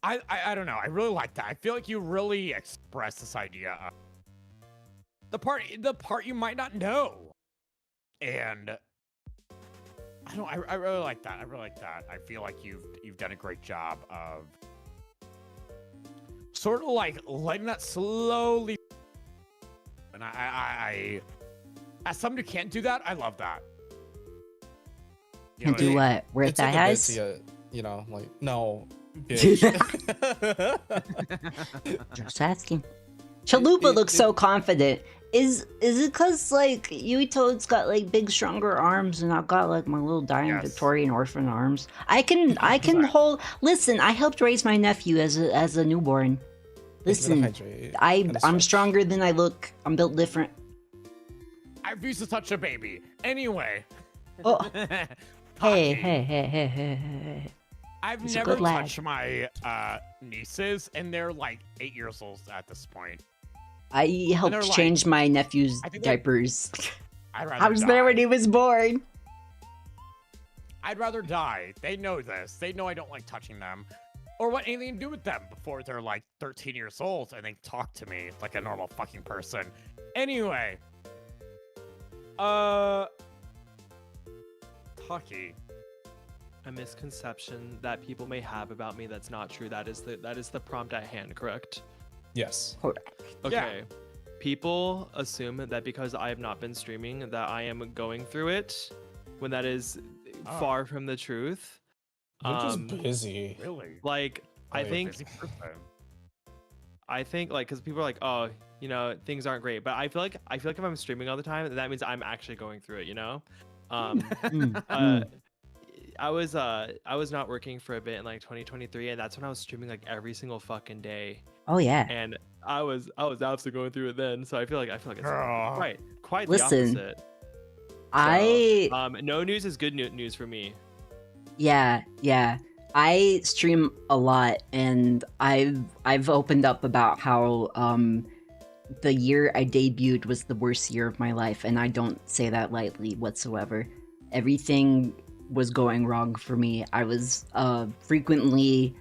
I don't know. I really like that. I feel like you really express this idea of the part you might not know, and I really like that. I really like that. I feel like you've done a great job of sort of like letting that slowly. And I as someone who can't do that, I love that. You know Can do what? Wear It thigh took a bit highs? to, you know, like no, bitch. Just asking. Chalupa looks so confident. Is it because like Yuito's got like big stronger arms and I've got like my little dying Victorian orphan arms? I can hold. Listen, I helped raise my nephew as a newborn. Listen, I'm stronger than I look. I'm built different. I refuse to touch a baby. Anyway. Oh. Hey. I've He's a never good lad. touched my nieces, and they're like 8 years old at this point. I they're helped like- change my nephew's I think they're- diapers. I was there when he was born. I'd rather die. They know this. They know I don't like touching them. Or want anything to do with them before they're like 13 years old and they talk to me like a normal fucking person. Anyway. Taki. A misconception that people may have about me that's not true. That is the prompt at hand, correct? Yes. Correct. Okay. People assume that because I have not been streaming that I am going through it, when that is far from the truth. You're just busy. Really? Like, I think Busy person. like, because people are like, oh, you know, things aren't great, but I feel like if I'm streaming all the time, that means I'm actually going through it, you know. I was not working for a bit in like 2023, and that's when I was streaming like every single fucking day. Oh yeah. And I was absolutely going through it then, so I feel like it's Girl. quite Listen, the opposite. I no news is good news for me. yeah. I stream a lot, and I've opened up about how the year I debuted was the worst year of my life, and I don't say that lightly whatsoever. Everything was going wrong for me. I was frequently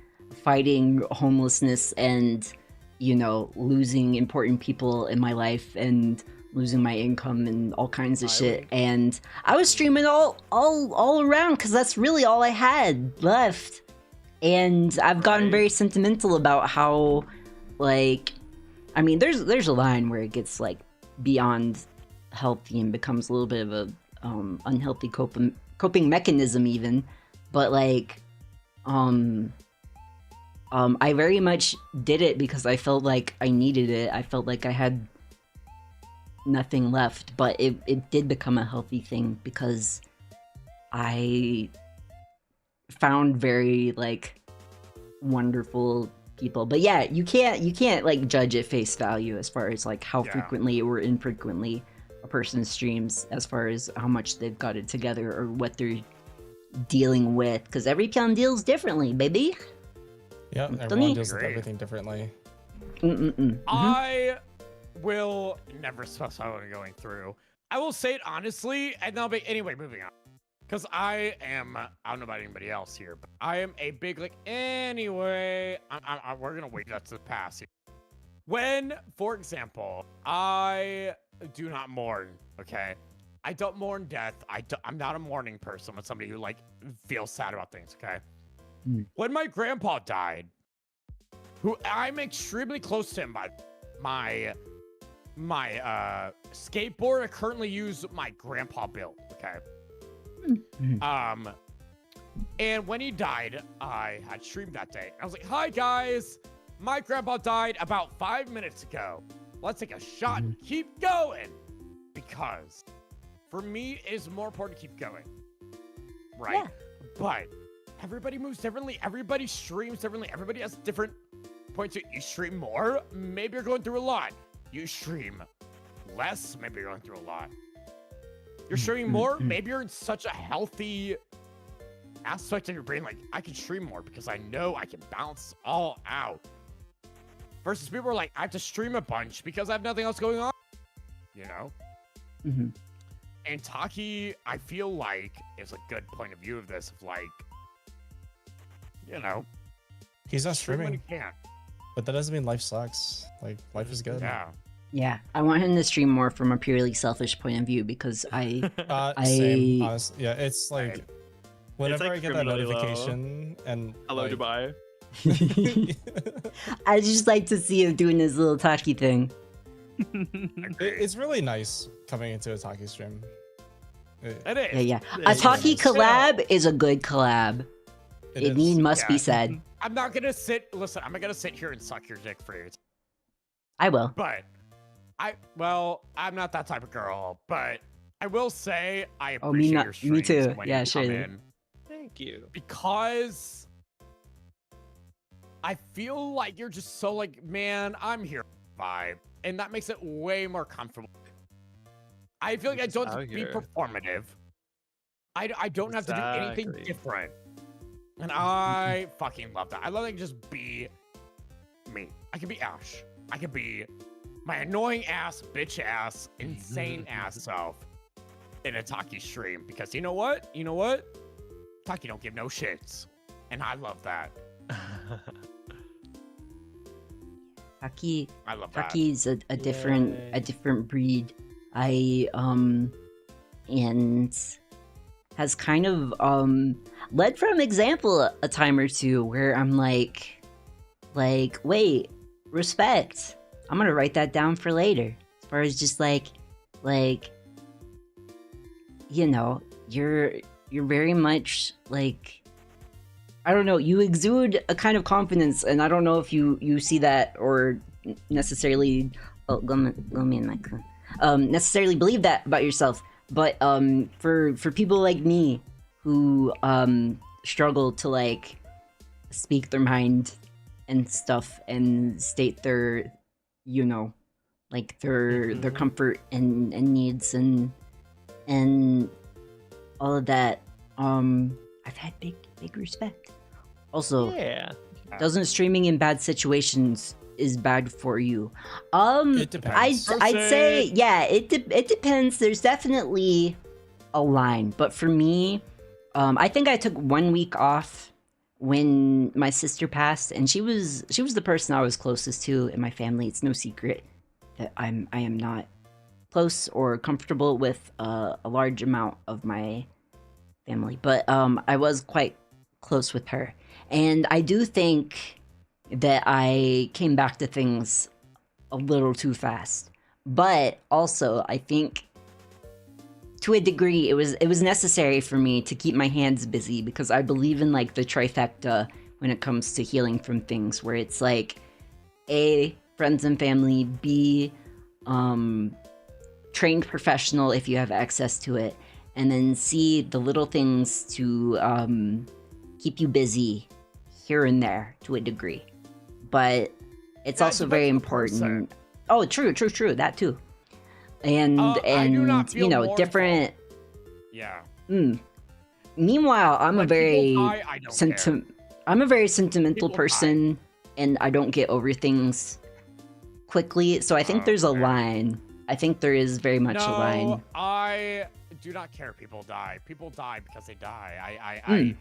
fighting homelessness and, you know, losing important people in my life and losing my income and all kinds of shit. And I was streaming all around because that's really all I had left. And I've gotten very sentimental about how, like, I mean, there's a line where it gets like beyond healthy and becomes a little bit of a unhealthy coping mechanism even, but like I very much did it because I felt like I needed it. I felt like I had nothing left, but it did become a healthy thing because I found very like wonderful people. But yeah, you can't like judge at face value as far as like how frequently or infrequently a person streams, as far as how much they've got it together or what they're dealing with, because every Pyon deals differently, baby. Yeah, everyone deals with everything differently. I will never specify what I'm going through. I will say it honestly, and then anyway, moving on. Because I don't know about anybody else here, but I am a big, like, anyway, we're going to wait that to the past here. When, for example, I do not mourn, okay? I don't mourn death. I'm not a mourning person. I'm somebody who, like, feels sad about things, okay? When my grandpa died, who I'm extremely close to him by my skateboard, I currently use my grandpa build, okay? And when he died, I had streamed that day. I was like, hi guys, my grandpa died about 5 minutes ago. Let's take a shot and keep going. Because for me, it is more important to keep going. Right? Yeah. But everybody moves differently. Everybody streams differently. Everybody has different points. You stream more, maybe you're going through a lot. You stream less, maybe you're going through a lot. You're streaming more, maybe you're in such a healthy aspect of your brain, like, I can stream more because I know I can balance all out. Versus people are like, I have to stream a bunch because I have nothing else going on. You know? And Taki, I feel like, is a good point of view of this, of like, you know. He's not stream when streaming. he can. But that doesn't mean life sucks. Like, life is good. Yeah. Yeah, I want him to stream more from a purely selfish point of view because same, honestly. Yeah, it's like whenever I get that notification and hello, like, Dubai. I just like to see him doing his little Taki thing. It's really nice coming into a Taki stream. It is. Yeah. A Taki collab is a good collab. It must be said. I'm not gonna sit here and suck your dick for you. I will. But I'm not that type of girl, but I will say I appreciate your streams. Me too. When Yeah, you sure. come in. Thank you. Because I feel like you're just so like, man, I'm here vibe. And that makes it way more comfortable. I feel like I don't have to be performative. I don't have to do anything different. And I fucking love that. I love that I can just be me. I can be Ash. I can be my annoying ass, bitch ass, insane ass self in a Taki stream. Because you know what? You know what? Taki don't give no shits. And I love that. Taki, I love that. Taki's a different breed. And has kind of led from example a time or two where I'm like wait, respect. I'm gonna write that down for later. As far as just like you know, you're very much like, I don't know, you exude a kind of confidence, and I don't know if you see that or necessarily necessarily believe that about yourself. But for people like me who struggle to like speak their mind and stuff and state their, you know, like their comfort and needs and all of that, I've had big respect Also, Yeah. doesn't streaming in bad situations is bad for you? It depends. I'd say yeah. It depends. There's definitely a line, but for me, I think I took 1 week off when my sister passed, and she was the person I was closest to in my family. It's no secret that I am not close or comfortable with a large amount of my family, but I was quite close with her, and I do think that I came back to things a little too fast. But also, I think to a degree, it was necessary for me to keep my hands busy, because I believe in like the trifecta when it comes to healing from things, where it's like A, friends and family, B, trained professional if you have access to it, and then C, the little things to keep you busy here and there to a degree. But it's Yeah, it also very depends on the person. important. Oh, true, that too. And I do not feel different. mournful. Yeah. Meanwhile, I'm a When very people die, I don't care. I'm a very sentimental People person, and I don't get over things quickly. So I think there's a Okay. line. I think there is very much a line. No, I do not care if people die. People die because they die.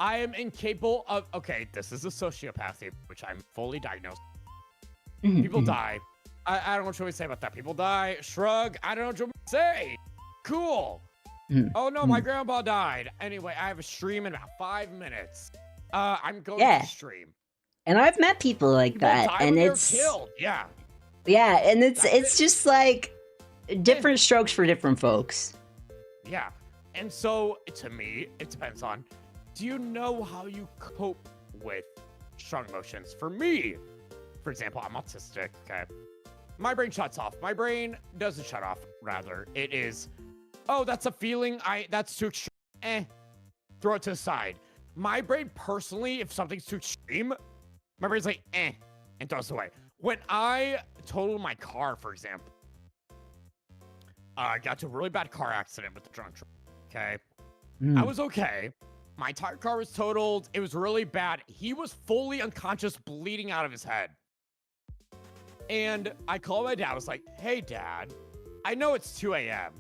I am incapable of. Okay, this is a sociopathy, which I'm fully diagnosed. People die. I don't know what you want me to say about that. People die. Shrug. I don't know what you want me to say. Cool. Oh no, my grandpa died. Anyway, I have a stream in about 5 minutes. I'm going Yeah. to stream. And I've met people like People that, die and when they're it's killed. Yeah. yeah, and it's That's just like different strokes for different folks. Yeah. And so, to me, it depends on, do you know how you cope with strong emotions? For me, for example, I'm autistic, okay? My brain shuts off. My brain doesn't shut off, rather. It is, oh, that's a feeling, that's too extreme. Throw it to the side. My brain, personally, if something's too extreme, my brain's like, and throws it away. When I totaled my car, for example, I got to a really bad car accident with the drunk driver, okay? I was okay. My entire car was totaled. It was really bad. He was fully unconscious, bleeding out of his head. And I called my dad. I was like, hey, Dad, I know it's 2 a.m.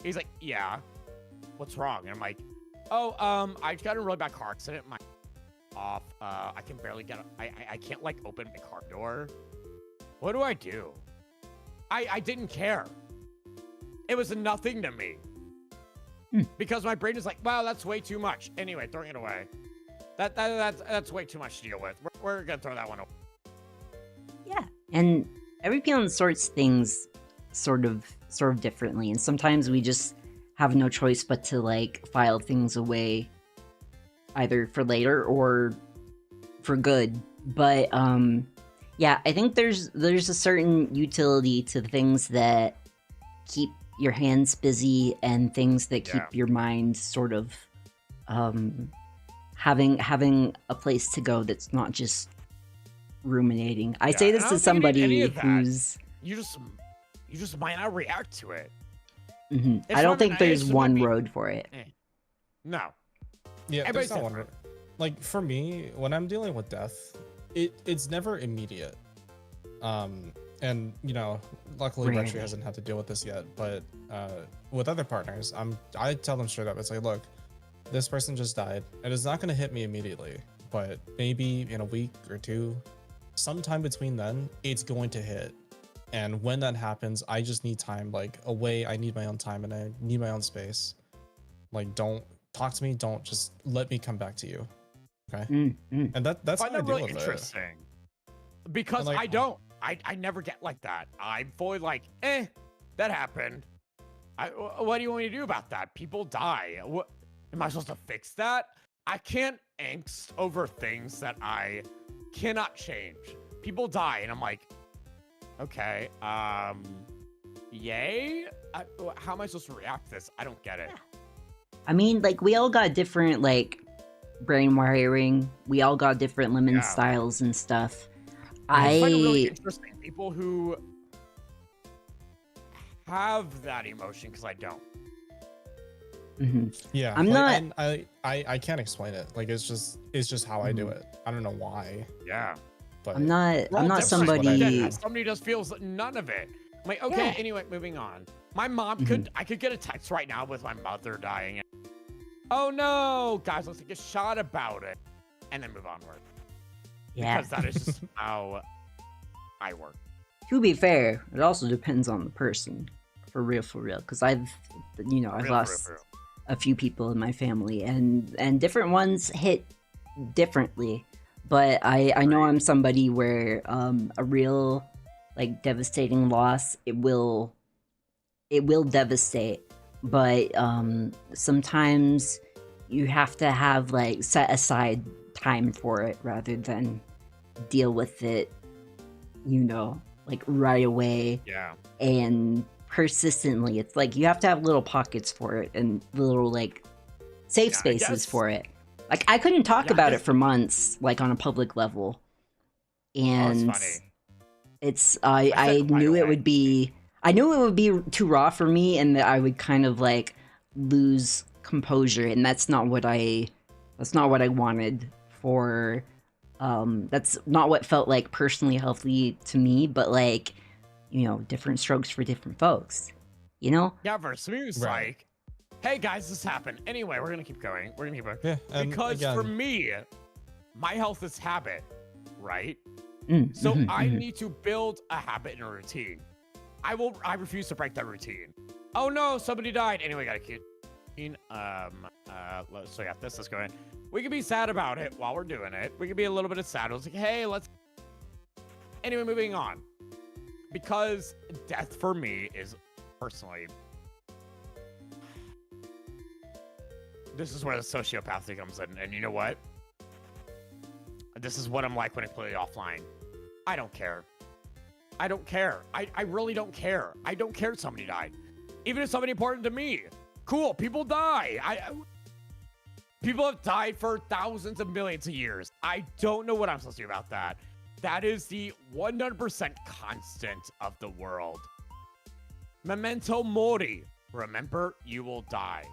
He's like, yeah. What's wrong? And I'm like, oh, I got in a really bad car accident. My off. I can barely get. I can't like open my car door. What do I do? I didn't care. It was nothing to me. Because my brain is like, wow, that's way too much. Anyway, throwing it away. That's way too much to deal with. We're gonna throw that one away. Yeah, and every Pyon sorts things sort of differently, and sometimes we just have no choice but to like file things away, either for later or for good. But yeah, I think there's a certain utility to things that keep your hands busy and things that keep your mind sort of having a place to go that's not just ruminating. I say this to somebody who's you just might not react to it. I don't think there's one road for it. No. Yeah, there's not one. Like for me, when I'm dealing with death, it's never immediate. And you know, luckily Retri hasn't had to deal with this yet, but with other partners, I tell them straight up, it's like, look, this person just died, and it's not gonna hit me immediately, but maybe in a week or two, sometime between then, it's going to hit. And when that happens, I just need time, like away. I need my own time and I need my own space. Like, don't talk to me. Don't just let me come back to you. Okay. And that's how I deal really with interesting. Because like, I don't. I never get like that. I'm fully like, that happened. What do you want me to do about that? People die. What am I supposed to fix that? I can't angst over things that I cannot change. People die, and I'm like, okay, yay? How am I supposed to react to this? I don't get it. I mean, like, we all got different, like, brain wiring. We all got different lemon styles and stuff. I find it really interesting, people who have that emotion, because I don't. Yeah, I'm like, not. I can't explain it. Like it's just how I do it. I don't know why, Yeah. but I'm not. We're I'm all not different. somebody. Again, somebody just feels none of it. I'm like, okay, Yeah. anyway, moving on. My mom Mhm. I could get a text right now with my mother dying. Oh no, guys, let's take a shot about it. And then move onward. Yeah. Because that is just how I work. To be fair, it also depends on the person. For real, because I've lost Real. a few people in my family, and different ones hit differently. But I know I'm somebody where a real like devastating loss, it will devastate. But sometimes you have to have like set aside time for it rather than deal with it, like right away. Yeah. And persistently. It's like you have to have little pockets for it and little like safe Yeah, I spaces guess- for it. Like I couldn't talk Yeah, I about it guess- for months, like on a public level. Oh, And it's funny. it's I I said right knew it away. would be too raw for me, and that I would kind of like lose composure, and that's not what I wanted for. That's not what felt like personally healthy to me, but like, different strokes for different folks, Yeah, for Smooth's Right. like, hey guys, this happened. Anyway, we're gonna keep going. yeah. And Because again, for me, my health is habit, right? Mm, So mhm, I mhm. need to build a habit and a routine. I refuse to break that routine. Oh no, somebody died. Anyway, gotta keep. So yeah, let's go in. We can be sad about it while we're doing it. We can be a little bit of sad. It's like, hey, let's. Anyway, moving on. Because death for me is personally. This is where the sociopathy comes in, and you know what? This is what I'm like when I play offline. I don't care. I don't care. I really don't care. I don't care if somebody died. Even if somebody important to me. Cool, people die. People have died for thousands of millions of years. I don't know what I'm supposed to do about that. That is the 100% constant of the world. Memento mori. Remember, you will die.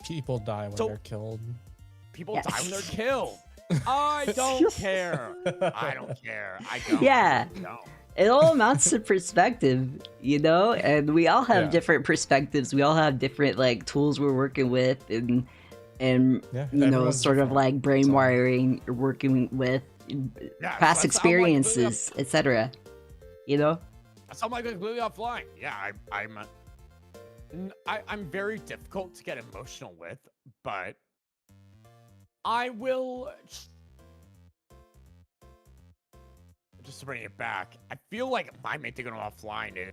people die when So- they're killed. People Yeah. die when they're killed. I don't care. I don't care. I don't. Yeah. I don't. It all amounts to perspective, and we all have Yeah. different perspectives. We all have different like tools we're working with, and Yeah, everyone's sort of different, like brain so- wiring you're working with Yeah, so past that's how I'm, like, completely experiences, etc. So I'm like completely offline. Yeah, I'm very difficult to get emotional with, but I will. Just to bring it back, I feel like my main thing going offline is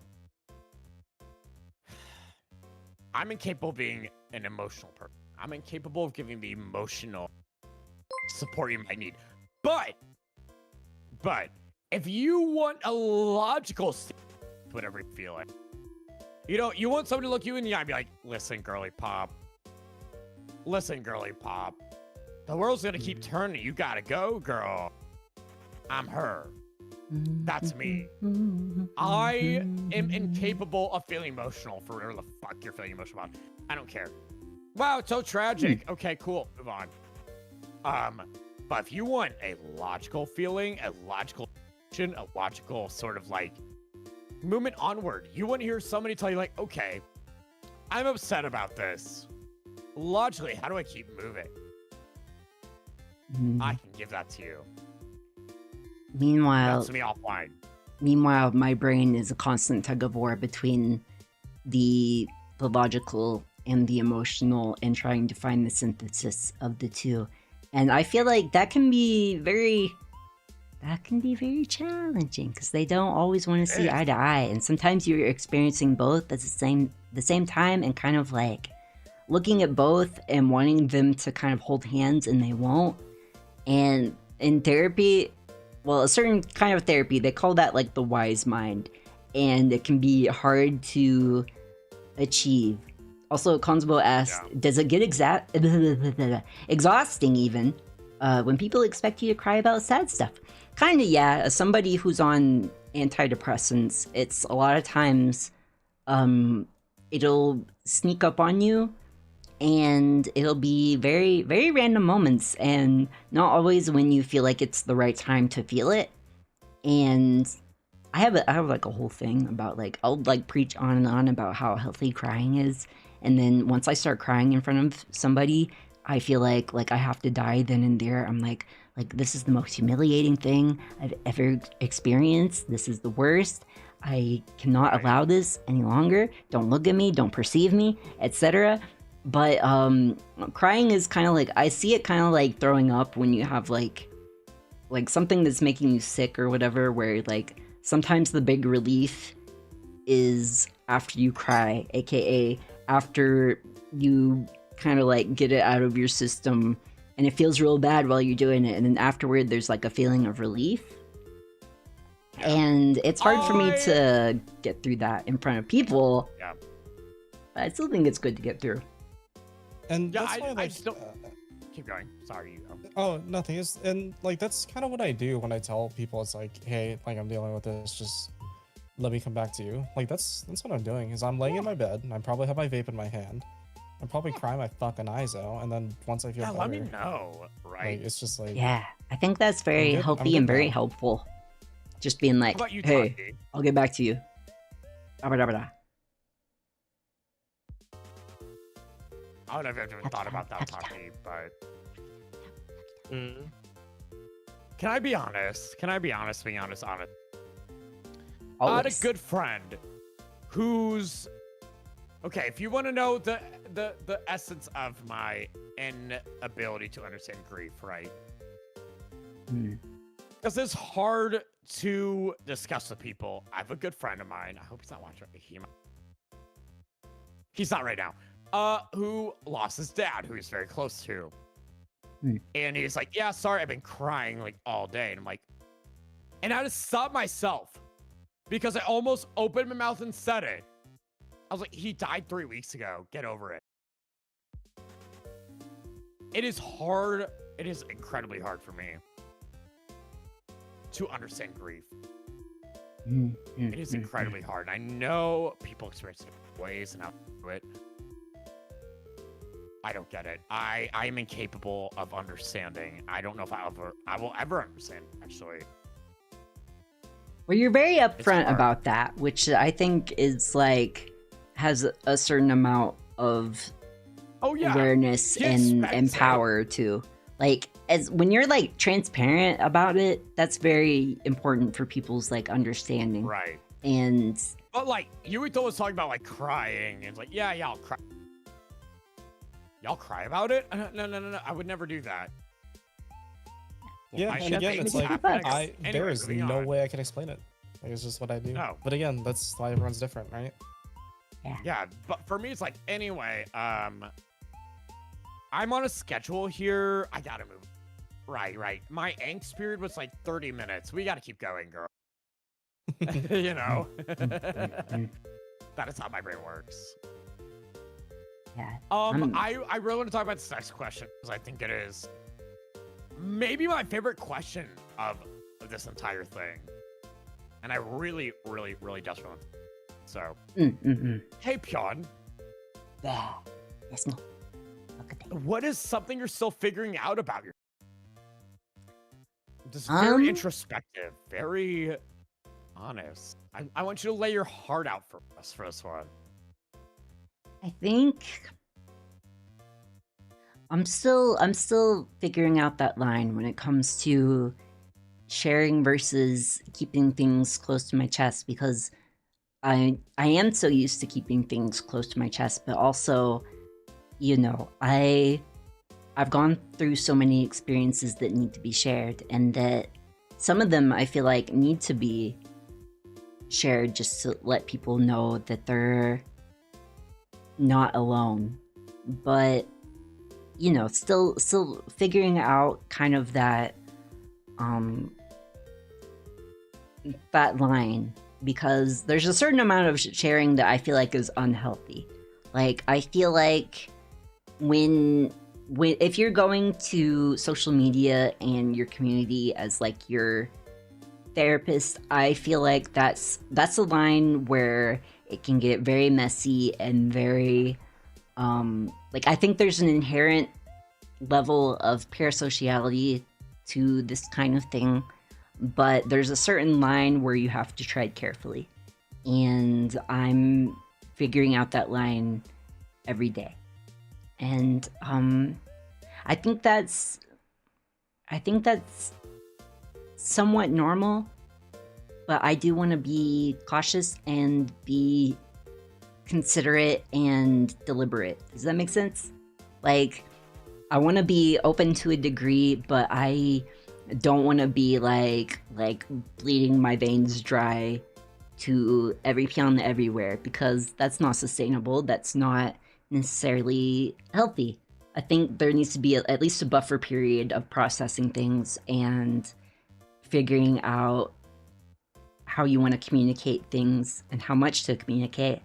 I'm incapable of being an emotional person. I'm incapable of giving the emotional support you might need. But if you want a logical whatever you feel like, you want somebody to look you in the eye and be like, listen, girly pop. Listen, girly pop. The world's gonna keep turning. You gotta go, girl. I'm her. That's me. I am incapable of feeling emotional for whatever the fuck you're feeling emotional about. I don't care. Wow, it's so tragic. Okay, cool. Move on. But if you want a logical feeling, a logical action, a logical sort of like movement onward, you want to hear somebody tell you like, okay, I'm upset about this. Logically, how do I keep moving? I can give that to you. Meanwhile, That's me offline. my brain is a constant tug of war between the logical and the emotional, and trying to find the synthesis of the two. And I feel like that can be very challenging because they don't always want to see eye to eye, and sometimes you're experiencing both at the same time, and kind of like looking at both and wanting them to kind of hold hands, and they won't. And in therapy, well, a certain kind of therapy, they call that like the wise mind, and it can be hard to achieve. Also, Konzbo asked, does it get exhausting even when people expect you to cry about sad stuff? Kinda, yeah. As somebody who's on antidepressants, it's a lot of times it'll sneak up on you and it'll be very, very random moments, and not always when you feel like it's the right time to feel it. And I have like a whole thing about like, I'll like preach on and on about how healthy crying is, and then once I start crying in front of somebody, I feel like I have to die then and there. I'm like this is the most humiliating thing I've ever experienced. This is the worst. I cannot allow this any longer. Don't look at me, don't perceive me, etc. But crying is kind of like, I see it kind of like throwing up when you have like something that's making you sick or whatever, where like sometimes the big relief is after you cry, aka after you kind of like get it out of your system, and it feels real bad while you're doing it, and then afterward there's like a feeling of relief. And it's hard for me to get through that in front of people. Yeah. But I still think it's good to get through. And Yeah, that's why, I like, still keep going. Sorry, you. oh, nothing. And like that's kind of what I do when I tell people. It's like, hey, like I'm dealing with this. Just let me come back to you. Like that's what I'm doing. Is I'm laying in my bed and I probably have my vape in my hand. I'm probably crying my fucking eyes out, and then once I feel better, let me know. Right. like, it's just like, Yeah, I think that's very I'm healthy and good very now. helpful. Just being like, How about you, hey, Taki? I'll get back to you. Abba-dabba-da. I don't know if I've even thought about that, Taki, but can I be honest? Being honest. I had a Always. good friend who's okay. If you want to know the essence of my inability to understand grief, right? Because it's hard to discuss with people. I have a good friend of mine. I hope he's not watching. He's not right now. Who lost his dad, who he's very close to. And he's like, yeah, sorry, I've been crying like all day. And I'm like, and I had to stop myself because I almost opened my mouth and said it. I was like, he died 3 weeks ago. Get over it. It is hard. It is incredibly hard for me to understand grief. It is incredibly hard. And I know people experience it in ways and how to do it. I don't get it. I am incapable of understanding. I don't know if I will ever understand, actually. Well, you're very upfront hard. about that, which I think is like, has a certain amount of awareness and power too. Like, as when you're like transparent about it, that's very important for people's like understanding. Right. And But like, you were always talking about like crying, and it's like, yeah, I'll cry. Y'all cry about it? No. I would never do that. yeah. I And should again, think it's it's like happening. there Anyway, is moving no on. way I can explain it. Like it's just what I do. No. But again, that's why everyone's different, right? Yeah, but for me, it's like, anyway, I'm on a schedule here. I gotta move. Right. My angst period was like 30 minutes. We gotta keep going, girl. You know? That is how my brain works. yeah, I really want to talk about this next question because I think it is maybe my favorite question of this entire thing. And I really just want to. So, hey, Pyon, yeah, that's me. Look at that. what is something you're still figuring out about your? Just very introspective, very honest. I want you to lay your heart out for us for this one. I think I'm still figuring out that line when it comes to sharing versus keeping things close to my chest, because I am so used to keeping things close to my chest, but also, you know, I've gone through so many experiences that need to be shared, and that some of them I feel like need to be shared just to let people know that they're not alone. But, you know, still figuring out kind of that that line, because there's a certain amount of sharing that I feel like is unhealthy. Like, I feel like when if you're going to social media and your community as like your therapist, I feel like that's a line where it can get very messy and very like, I think there's an inherent level of parasociality to this kind of thing, but there's a certain line where you have to tread carefully. And I'm figuring out that line every day. And I think that's somewhat normal, but I do want to be cautious and be considerate and deliberate. Does that make sense? Like, I want to be open to a degree, but I don't want to be like bleeding my veins dry to every Pyon everywhere, because that's not sustainable. That's not necessarily healthy. I think there needs to be at least a buffer period of processing things and figuring out how you want to communicate things and how much to communicate,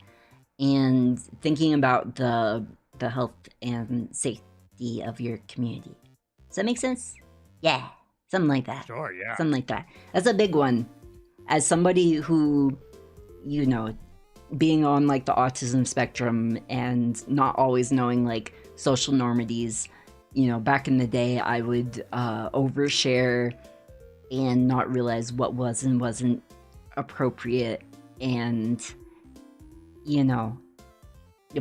and thinking about the health and safety of your community. Does that make sense? Yeah, something like that. Sure, yeah. Something like that. That's a big one. As somebody who, you know, being on like the autism spectrum and not always knowing like social normities, you know, back in the day I would overshare and not realize what was and wasn't appropriate, and, you know,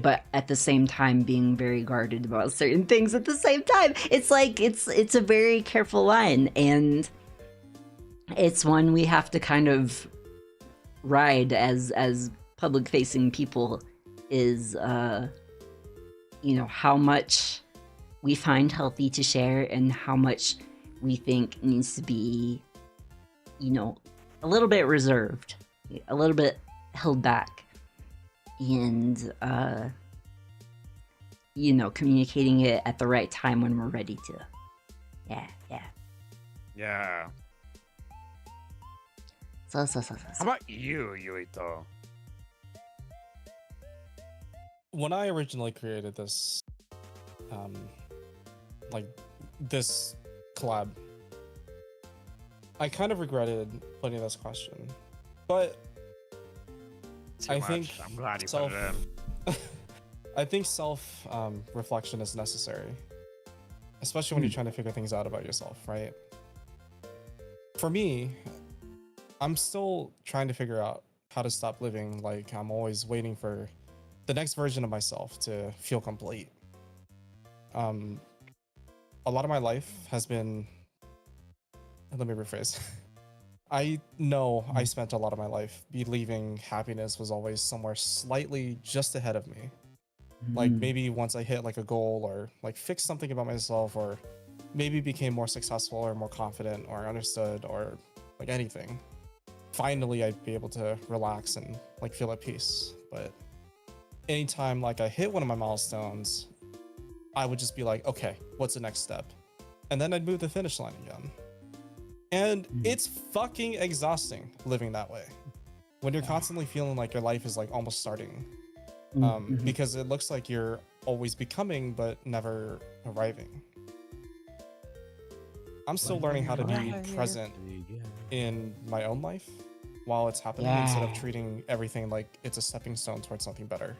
but at the same time being very guarded about certain things at the same time. It's like it's a very careful line, and it's one we have to kind of ride as public facing people, is you know, how much we find healthy to share and how much we think needs to be, you know, a little bit reserved, a little bit held back, and you know, communicating it at the right time when we're ready to. Yeah. Yeah. So. How about you, Yuito? When I originally created this, like this collab, I kind of regretted putting this question, but I think I'm glad you put it in. I think self reflection is necessary, especially when you're trying to figure things out about yourself, right? For me, I'm still trying to figure out how to stop living like I'm always waiting for the next version of myself to feel complete. A lot of my life has been, let me rephrase. I know I spent a lot of my life believing happiness was always somewhere slightly just ahead of me. Like maybe once I hit like a goal or like fixed something about myself, or maybe became more successful or more confident or understood or like anything, finally I'd be able to relax and like feel at peace. But anytime like I hit one of my milestones, I would just be like, okay, what's the next step? And then I'd move the finish line again. And it's fucking exhausting living that way, when you're constantly feeling like your life is like almost starting, because it looks like you're always becoming but never arriving. I'm still learning how to be present in my own life while it's happening, instead of treating everything like it's a stepping stone towards something better.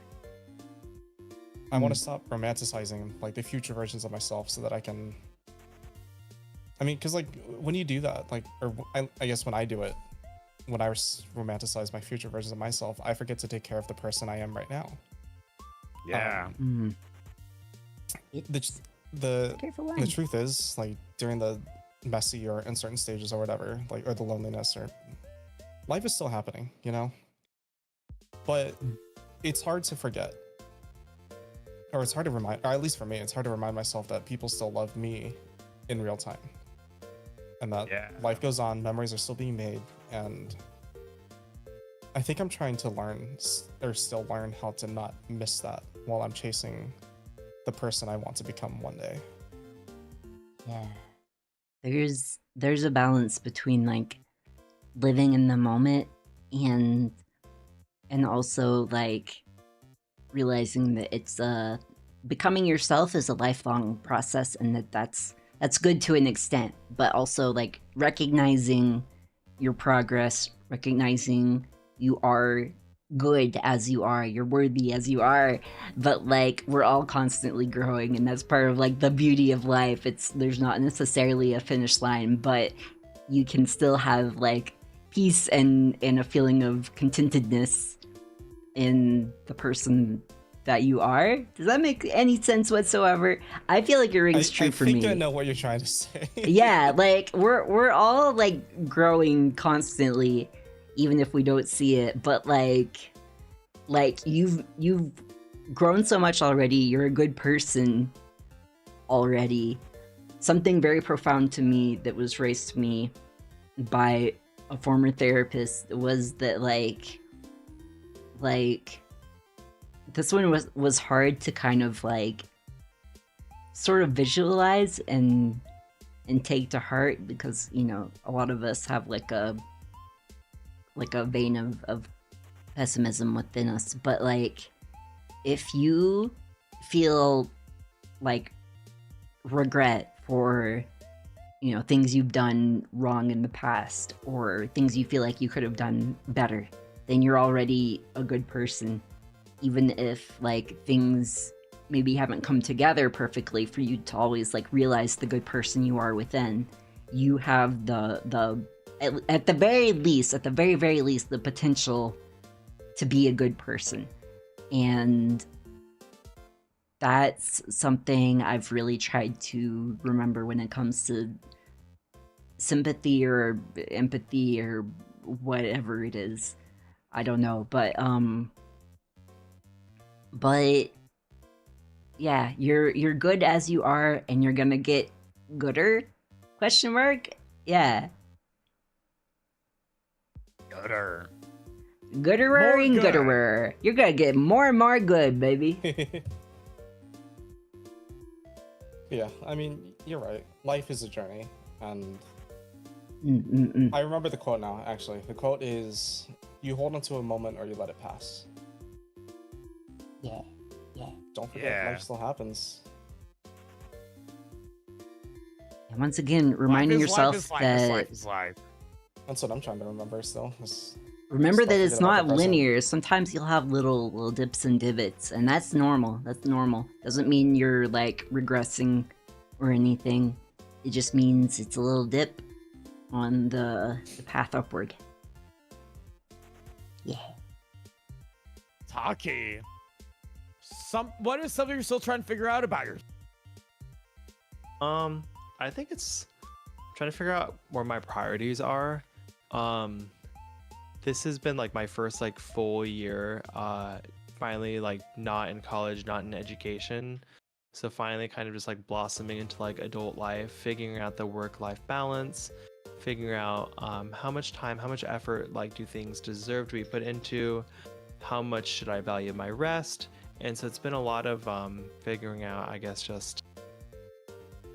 I want to stop romanticizing like the future versions of myself so that I can, I mean, because like when you do that, like, or I guess when I do it, when I romanticize my future versions of myself, I forget to take care of the person I am right now. Yeah. The truth is, like, during the messy or uncertain stages or whatever, like, or the loneliness, or life is still happening, you know? But it's hard to forget, or it's hard to remind, or at least for me, it's hard to remind myself that people still love me in real time, and that life goes on, memories are still being made, and I think I'm trying to still learn how to not miss that while I'm chasing the person I want to become one day. Yeah. There's a balance between like living in the moment and also like realizing that it's becoming yourself is a lifelong process, and that's good to an extent, but also like recognizing your progress, recognizing you are good as you are, you're worthy as you are, but like we're all constantly growing, and that's part of like the beauty of life. There's not necessarily a finish line, but you can still have like peace and a feeling of contentedness in the person that you are. Does that make any sense whatsoever? I feel like it rings true for me. I think I know what you're trying to say. Yeah, like we're all like growing constantly, even if we don't see it. But like you've grown so much already. You're a good person already. Something very profound to me that was raised to me by a former therapist was that like this one was hard to kind of like sort of visualize and take to heart, because you know a lot of us have like a vein of pessimism within us. But like if you feel like regret for, you know, things you've done wrong in the past, or things you feel like you could have done better, then you're already a good person. Even if like things maybe haven't come together perfectly for you to always like realize the good person you are within, you have the at the very least, the potential to be a good person. And that's something I've really tried to remember when it comes to sympathy or empathy or whatever it is. I don't know, but yeah, you're good as you are, and you're gonna get gooder? Question mark? Yeah. Gooder. Gooderer More and good. gooderer. You're gonna get more and more good, baby. Yeah, I mean, you're right. Life is a journey, and I remember the quote now, actually. The quote is, you hold onto a moment or you let it pass. Yeah. Don't forget, Yeah. life still happens. And once again, reminding yourself that life is life. That's what I'm trying to remember still. remember Just that don't it's forget about not the present. linear. Sometimes you'll have little dips and divots, and that's normal. That's normal. Doesn't mean you're like regressing or anything. It just means it's a little dip on the path upward. Yeah. Taki. What is something you're still trying to figure out about yourself? I think it's trying to figure out where my priorities are. This has been like my first like full year, finally like not in college, not in education. So finally kind of just like blossoming into like adult life, figuring out the work-life balance, figuring out how much time, how much effort like do things deserve to be put into, how much should I value my rest. And so it's been a lot of figuring out, I guess, just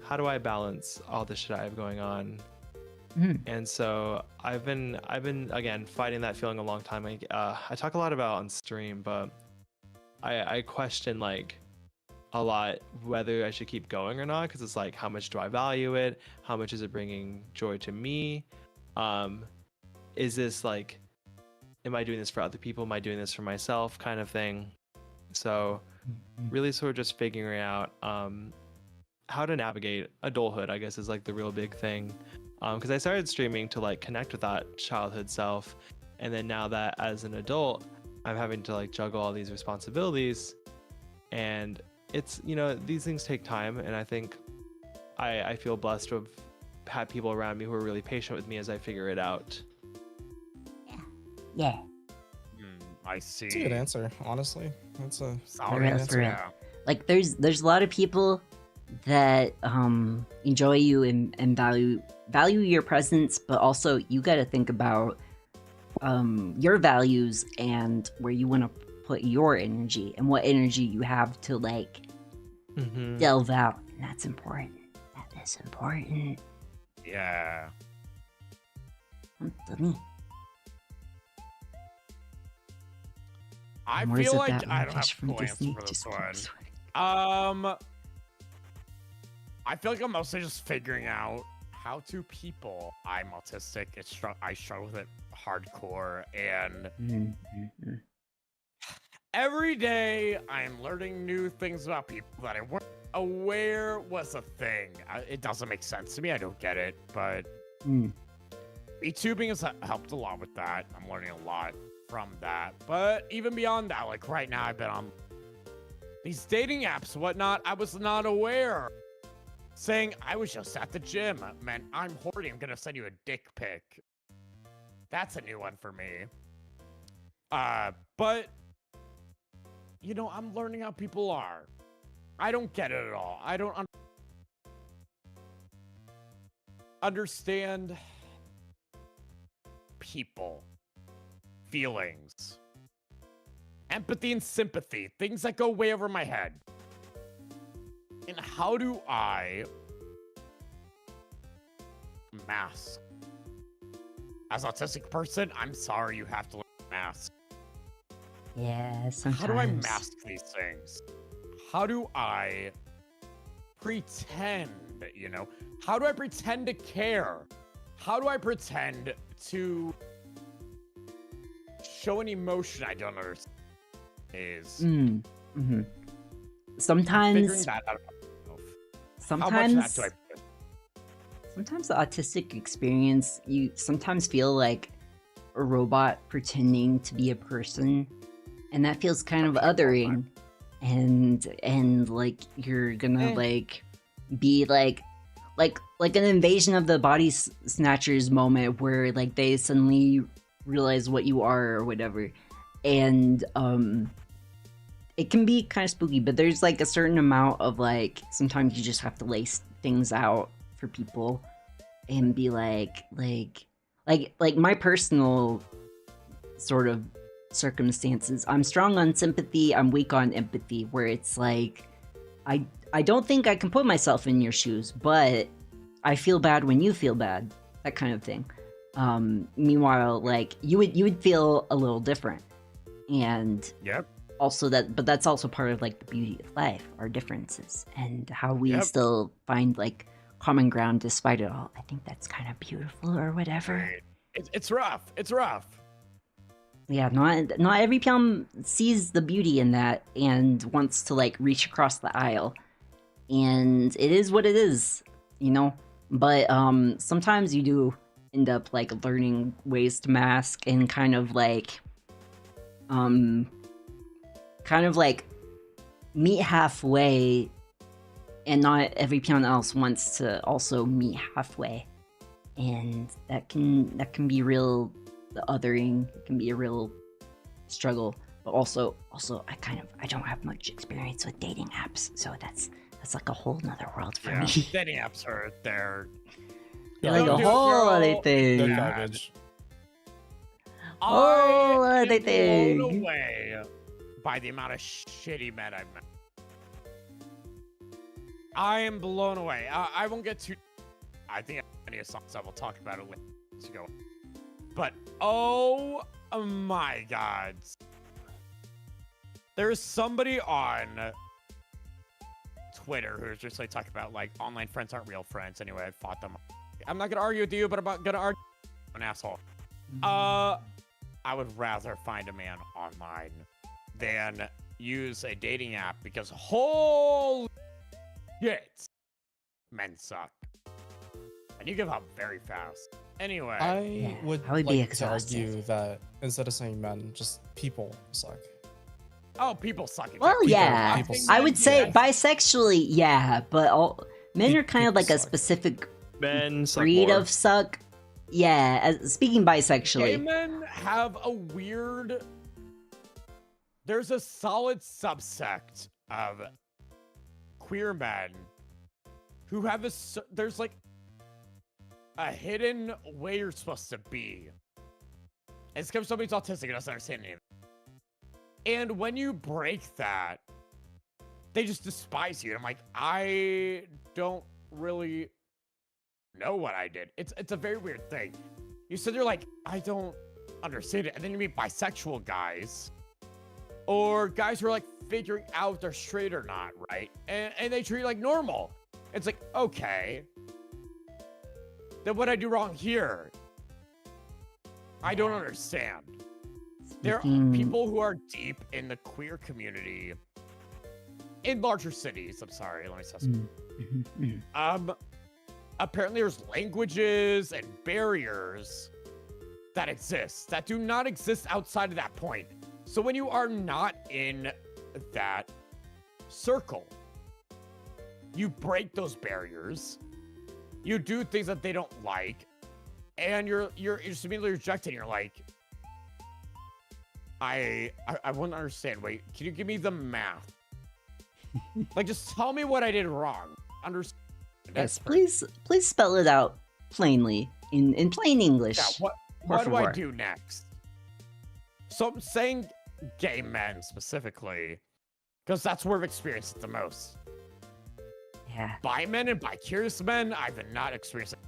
how do I balance all the shit I have going on. And so I've been again fighting that feeling a long time. I talk a lot about on stream, but I question like a lot whether I should keep going or not, because it's like, how much do I value it? How much is it bringing joy to me? Is this like, am I doing this for other people? Am I doing this for myself? Kind of thing. So really sort of just figuring out how to navigate adulthood, I guess, is like the real big thing. Because I started streaming to like connect with that childhood self, and then now that as an adult I'm having to like juggle all these responsibilities, and it's, you know, these things take time, and I think I feel blessed to have had people around me who are really patient with me as I figure it out. Yeah. I see. That's a good answer, honestly. That's a Solid real, answer. for real. Yeah. Like there's a lot of people that enjoy you and value your presence, but also you got to think about your values and where you want to put your energy and what energy you have to like delve out. And that's important. That is important. Yeah. I And where's feel it like that I one don't have fish a from cool answer Disney for this just one. keeps swimming? I feel like I'm mostly just figuring out how to people. I'm autistic. I struggle with it hardcore, and Every day, I'm learning new things about people that I weren't aware was a thing. It doesn't make sense to me. I don't get it, but VTubing has helped a lot with that. I'm learning a lot from that. But even beyond that, like right now, I've been on these dating apps, whatnot. I was not aware. Saying I was just at the gym meant I'm horny. I'm gonna send you a dick pic. That's a new one for me. But you know, I'm learning how people are. I don't get it at all. I don't understand people, feelings, empathy and sympathy, things that go way over my head. And how do I mask? As an autistic person, I'm sorry you have to learn to mask. Yeah, sometimes. How do I mask these things? How do I pretend, you know? How do I pretend to care? How do I pretend to show an emotion I don't understand? Sometimes. Figuring that out about myself. Sometimes. How much of that do I put? Sometimes the autistic experience, you sometimes feel like a robot pretending to be a person, and that feels kind of othering, and like you're gonna like be like an invasion of the body snatchers moment where like they suddenly realize what you are or whatever, and it can be kind of spooky, but there's like a certain amount of like sometimes you just have to lay things out for people and be like my personal sort of circumstances. I'm strong on sympathy, I'm weak on empathy, where it's like I don't think I can put myself in your shoes, but I feel bad when you feel bad, that kind of thing. Meanwhile, like you would feel a little different, and Yep. also but that's also part of like the beauty of life, our differences, and how we still find like common ground despite it all. I think that's kind of beautiful or whatever. It's rough. It's rough. Yeah, not every Pyon sees the beauty in that and wants to like reach across the aisle, and it is what it is, you know. But sometimes you do end up like learning ways to mask and kind of like meet halfway, and not every Pyon else wants to also meet halfway, and that can be real othering. It can be a real struggle. But also I don't have much experience with dating apps, so that's like a whole nother world for me. Dating apps are they're like a whole other thing. They're garbage. Whole I other am thing. blown away by the amount of shitty men I've met. I am blown away. I won't get too. I think I need a song, so we'll talk about it later. Let's go. But oh my god, there's somebody on Twitter who's just like talking about like online friends aren't real friends. Anyway, I fought them. I'm not gonna argue with you, but I'm gonna argue with an asshole. I would rather find a man online than use a dating app because holy shit, men suck. And you give up very fast. Anyway. I would I would be like to exhausted. argue that instead of saying men, just people suck. Oh, people suck. at Well, that. yeah, people I suck. would say Yeah. bisexually, yeah, but men are kind of People like a suck. specific Men suck breed more. of suck. Yeah, speaking Gay bisexually. men have a weird. There's a solid subsect of queer men who have there's like a hidden way you're supposed to be. It's because somebody's autistic and doesn't understand anything. And when you break that, they just despise you. And I'm like, I don't really know what I did. It's a very weird thing. You said you're like, I don't understand it. And then you meet bisexual guys. Or guys who are like figuring out if they're straight or not, right? And they treat you like normal. It's like, okay. Then what did I do wrong here? I don't understand. there are Thinking- people who are deep in the queer community in larger cities. I'm sorry, let me say something. Apparently there's languages and barriers that exist that do not exist outside of that point. So when you are not in that circle, you break those barriers, you do things that they don't like, and you're just immediately rejected. You're like, I wouldn't understand. Wait, can you give me the math? Like, just tell me what I did wrong. Understand? Yes, please spell it out plainly in plain English. Yeah, Por what do I favor. do next? So I'm saying gay men specifically, because that's where I've experienced it the most. Yeah. Bi men and bi-curious men, I've not experienced it.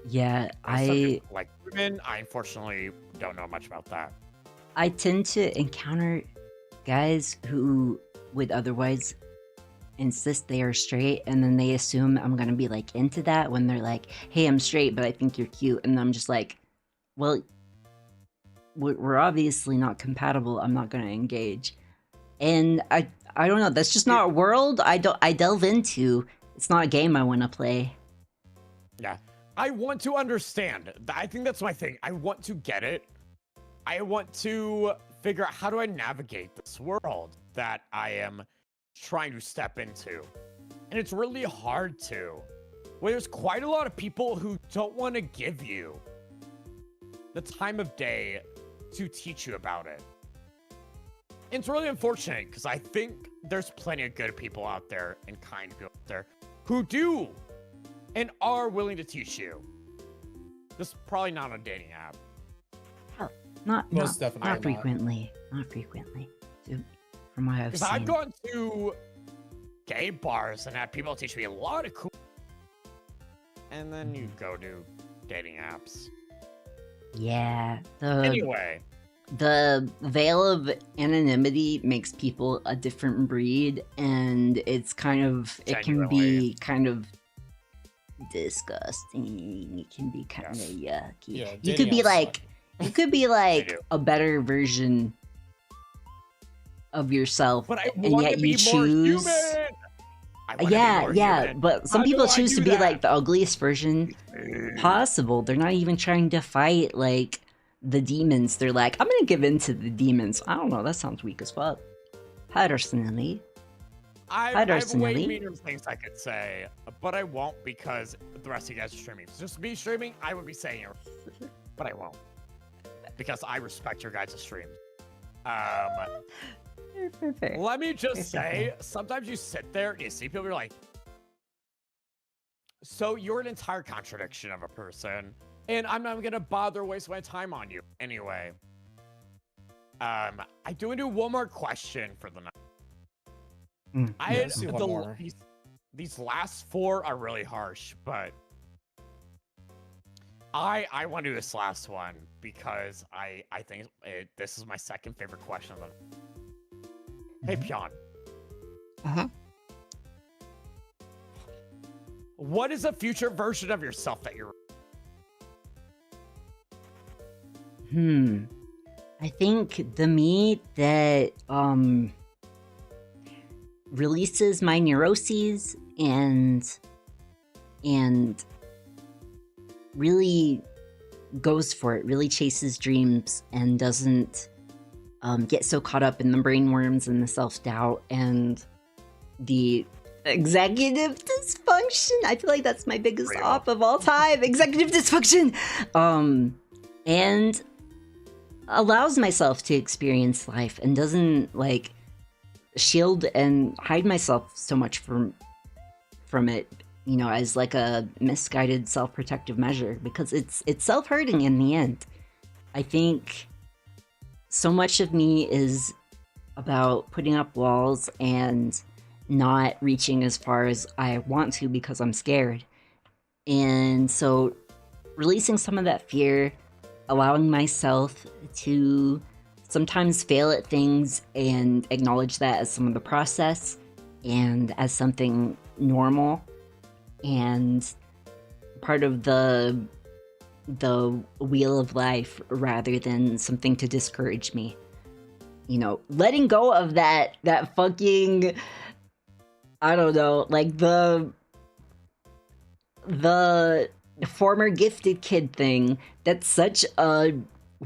Yeah, Like women, I unfortunately don't know much about that. I tend to encounter guys who would otherwise insist they are straight, and then they assume I'm gonna be like into that when they're like, hey, I'm straight, but I think you're cute. And I'm just like, well, we're obviously not compatible. I'm not gonna engage. And I don't know, that's just not a world I delve into. It's not a game I want to play. Yeah, I want to understand. I think that's my thing. I want to get it. I want to figure out, how do I navigate this world that I am trying to step into? And it's really hard to. Well, there's quite a lot of people who don't want to give you the time of day to teach you about it. It's really unfortunate, because I think there's plenty of good people out there and kind people out there who do and are willing to teach you. Just probably not on a dating app. Most definitely not not. frequently. Not frequently. From what I've Because seen. I've gone to gay bars and had people teach me a lot of cool. And then you go to dating apps. Yeah. Anyway. The veil of anonymity makes people a different breed, and it's kind of, it can be kind of disgusting. It can be kind of yucky. Yeah, you could be dating apps like, you could be like do. a better version of yourself, But I and want yet to be you more choose. human. I wanna be Yeah, more yeah, human. but some How do people I choose do to be that? like the ugliest version possible. They're not even trying to fight like the demons. They're like, I'm gonna give in to the demons. I don't know, that sounds weak as fuck. Personally. I have way personally. meaner things I could say, but I won't, because the rest of you guys are streaming. So just me streaming, I would be saying it, but I won't, because I respect your guys' streams. Let me just say, sometimes you sit there and you see people, you're like, so you're an entire contradiction of a person, and I'm not gonna bother waste my time on you anyway. I do want to do one more question for the night. let's do one more. These last four are really harsh, but I want to do this last one because I think this is my second favorite question of them. Hey, Pyon. What is a future version of yourself that you're? I think the me that releases my neuroses and really goes for it, really chases dreams, and doesn't get so caught up in the brain worms and the self-doubt and the executive dysfunction. I feel like that's my biggest op of all time. Executive dysfunction. And allows myself to experience life and doesn't like shield and hide myself so much from it, you know, as like a misguided self-protective measure, because it's self-hurting in the end. I think so much of me is about putting up walls and not reaching as far as I want to because I'm scared. And so releasing some of that fear, allowing myself to sometimes fail at things and acknowledge that as some of the process and as something normal and part of the the wheel of life rather than something to discourage me. You know, letting go of that fucking, I don't know, like the former gifted kid thing. That's such a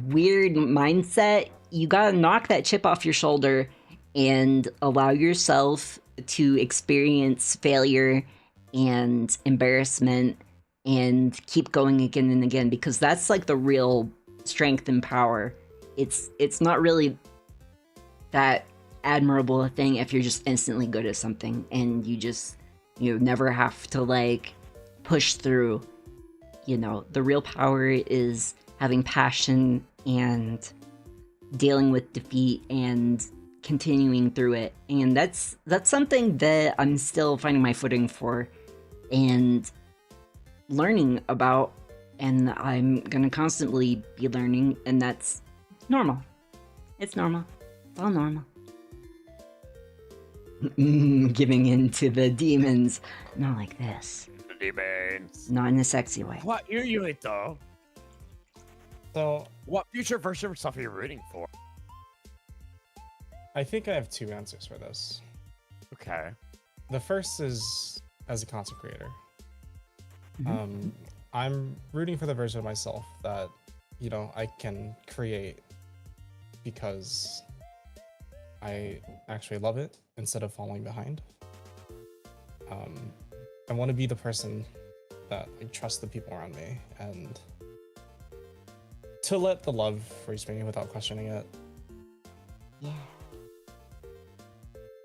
weird mindset. You gotta knock that chip off your shoulder and allow yourself to experience failure and embarrassment and keep going again and again, because that's like the real strength and power. It's not really that admirable a thing if you're just instantly good at something and you never have to like push through. You know, the real power is having passion and dealing with defeat and continuing through it. And that's something that I'm still finding my footing for and learning about, and I'm gonna constantly be learning, and that's normal. It's normal. It's all normal. Giving in to the demons. Not like this. The demons. Not in a sexy way. What are you it though? So, What future version of stuff are you rooting for? I think I have two answers for this. Okay. The first is as a content creator. Mhm. I'm rooting for the version of myself that, you know, I can create because I actually love it instead of falling behind. I want to be the person that I trust the people around me and to let the love reach me without questioning it. Yeah.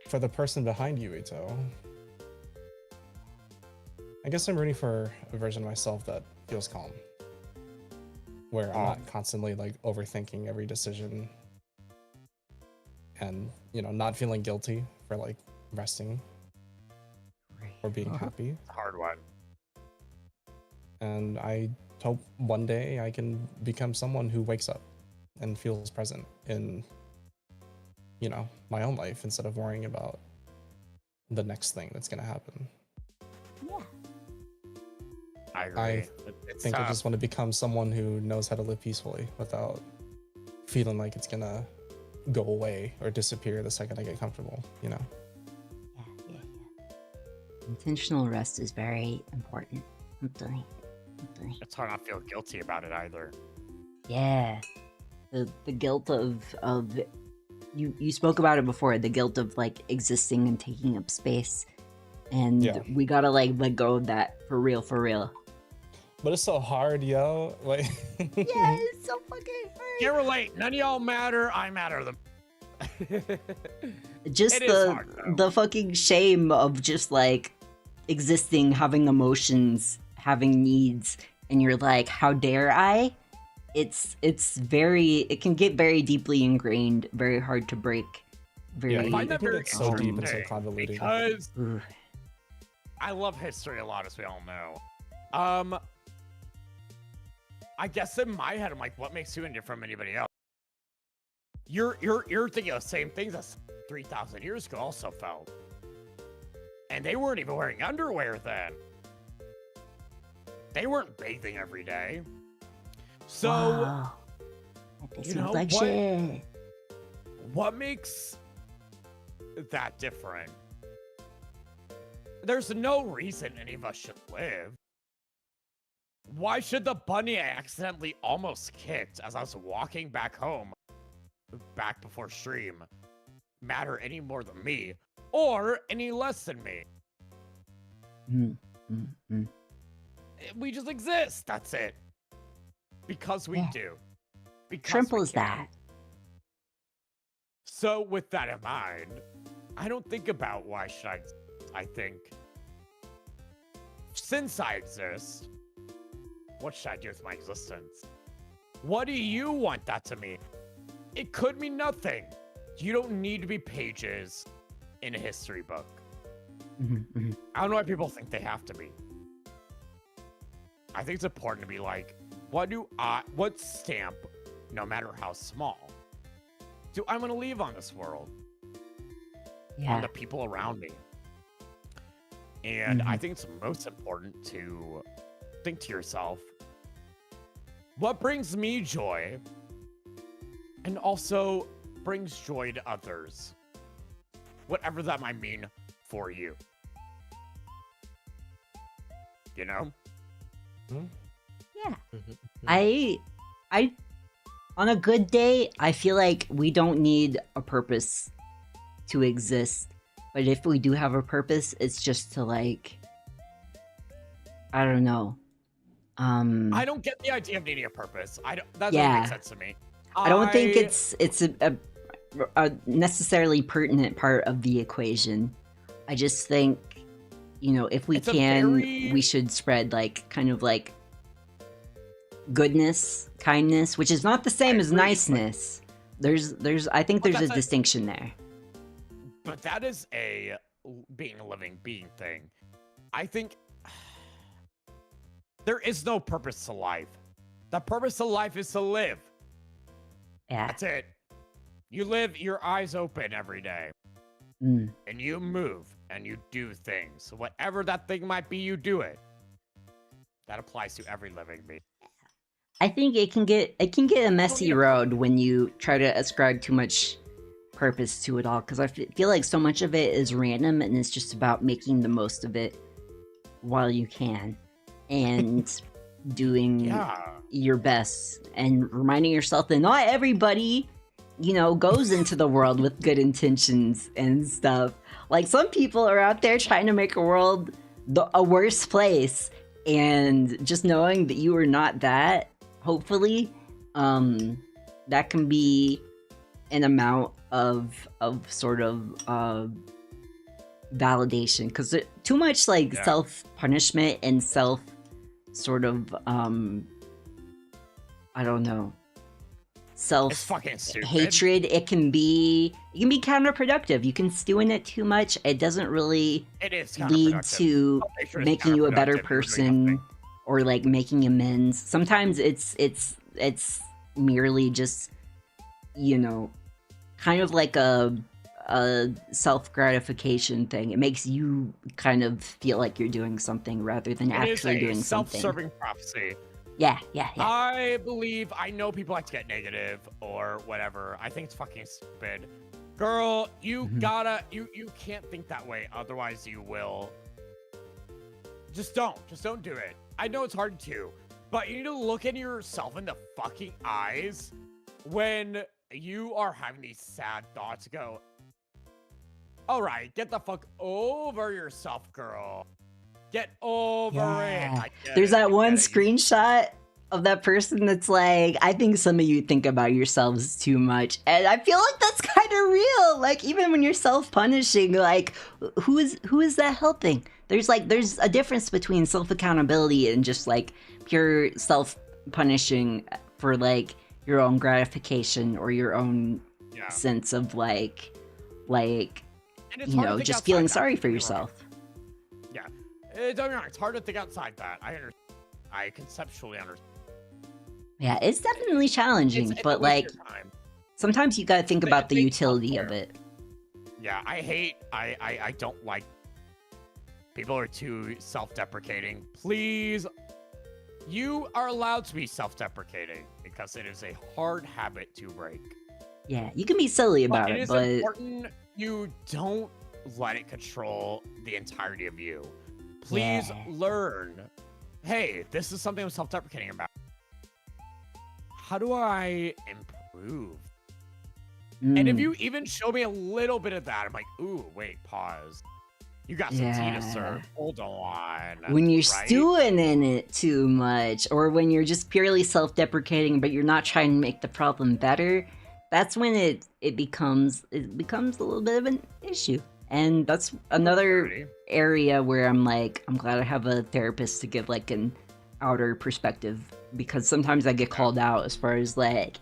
For the person behind you, Ito, I guess I'm rooting for a version of myself that feels calm, where I'm not constantly like overthinking every decision and, you know, not feeling guilty for like resting or being happy. It's a hard one. And I hope one day I can become someone who wakes up and feels present in, you know, my own life instead of worrying about the next thing that's going to happen. Yeah. I agree. I It's think I tough. just want to become someone who knows how to live peacefully without feeling like it's going to go away or disappear the second I get comfortable, you know? Yeah. Intentional rest is very important. Absolutely. It's hard not to feel guilty about it either. Yeah. The guilt of you spoke about it before, the guilt of like existing and taking up space. And Yeah. we gotta like let go of that for real. But it's so hard, yo. Like, Yeah, it's so fucking hard. Can't relate. None of y'all matter. I matter them. Just It is hard, though. the fucking shame of just like existing, having emotions, having needs, and you're like, how dare I? It can get very deeply ingrained, very hard to break. Very yeah, I find it that can very get so deep and so interesting convoluted. because Ooh. I love history a lot, as we all know. I guess in my head, I'm like, what makes you any different from anybody else? You're thinking the same things that 3,000 years ago also felt, and they weren't even wearing underwear then. They weren't bathing every day. So, Wow. That you sounds know like what? shit. What makes that different? There's no reason any of us should live. Why should the bunny I accidentally almost kicked as I was walking back home, back before stream, matter any more than me, or any less than me? We just exist, that's it. Because we Yeah. do. Because Simple we as can. that. So with that in mind, I don't think about why should I think, since I exist, what should I do with my existence? What do you want that to mean? It could mean nothing. You don't need to be pages in a history book. I don't know why people think they have to be. I think it's important to be like, what stamp, no matter how small, do I want to leave on this world? On Yeah. the people around me. And I think it's most important to think to yourself, what brings me joy and also brings joy to others. Whatever that might mean for you. You know? Yeah. I on a good day, I feel like we don't need a purpose to exist. But if we do have a purpose, it's just to like, I don't know. I don't get the idea of needing a purpose. That doesn't Yeah. make sense to me. I don't think it's a necessarily pertinent part of the equation. I just think, you know, if we It's a can, very- we should spread like kind of like goodness, kindness, which is not the same as agree, but- niceness. I think But there's a that's a- distinction there. But that is being a living being thing. I think there is no purpose to life. The purpose of life is to live. Yeah. That's it. You live your eyes open every day. Mm. And you move and you do things. So whatever that thing might be, you do it. That applies to every living being. I think it can get a messy yeah. road when you try to ascribe too much purpose to it all, because I feel like so much of it is random and it's just about making the most of it while you can and doing Yeah. your best and reminding yourself that not everybody, you know, goes into the world with good intentions and stuff. Like some people are out there trying to make a world a worse place, and just knowing that you are not that, hopefully, that can be an amount of sort of validation, because too much like Yeah. self-punishment and self sort of I don't know, It's fucking stupid. hatred, it can be counterproductive. You can stew in it too much, it doesn't really It is lead counterproductive. to Self-hatred is making you a better counterproductive. You're doing person nothing. or like making amends. Sometimes it's merely just, you know, kind of like a self-gratification thing. It makes you kind of feel like you're doing something rather than It is actually a doing something. self-serving prophecy. Yeah. I know people like to get negative or whatever. I think it's fucking stupid. Girl, you Mhm. gotta, you can't think that way. Otherwise you will. Just don't do it. I know it's hard to, but you need to look at yourself in the fucking eyes when you are having these sad thoughts. Go, all right, get the fuck over yourself, girl. Get over it. Yeah. I get There's it, that I one get it. screenshot of that person that's like, I think some of you think about yourselves too much. And I feel like that's kind of real. Like, even when you're self-punishing, like, who is that helping? There's a difference between self-accountability and just like pure self-punishing for like your own gratification or your own Yeah. sense of like And it's you hard to know, think just outside feeling that, sorry don't for get me wrong. yourself. Yeah. Don't get me wrong, it's hard to think outside that. I understand. I conceptually understand. Yeah, it's definitely challenging, It's a but waste like of your time. sometimes you gotta think But about it the takes utility of software. it. Yeah, I don't like people are too self-deprecating. Please, you are allowed to be self-deprecating because it is a hard habit to break. Yeah, you can be silly about But it it, is but important you don't let it control the entirety of you. Please Yeah. learn. Hey, this is something I'm self-deprecating about. How do I improve? And if Mm, you even show me a little bit of that, I'm like, ooh, wait, pause. You got some tea to Yeah. serve. Hold on. when you're right? stewing in it too much, or when you're just purely self-deprecating, but you're not trying to make the problem better, that's when it becomes a little bit of an issue. And that's another Dirty. area where I'm like, I'm glad I have a therapist to give like an outer perspective, because sometimes I get called out as far as like,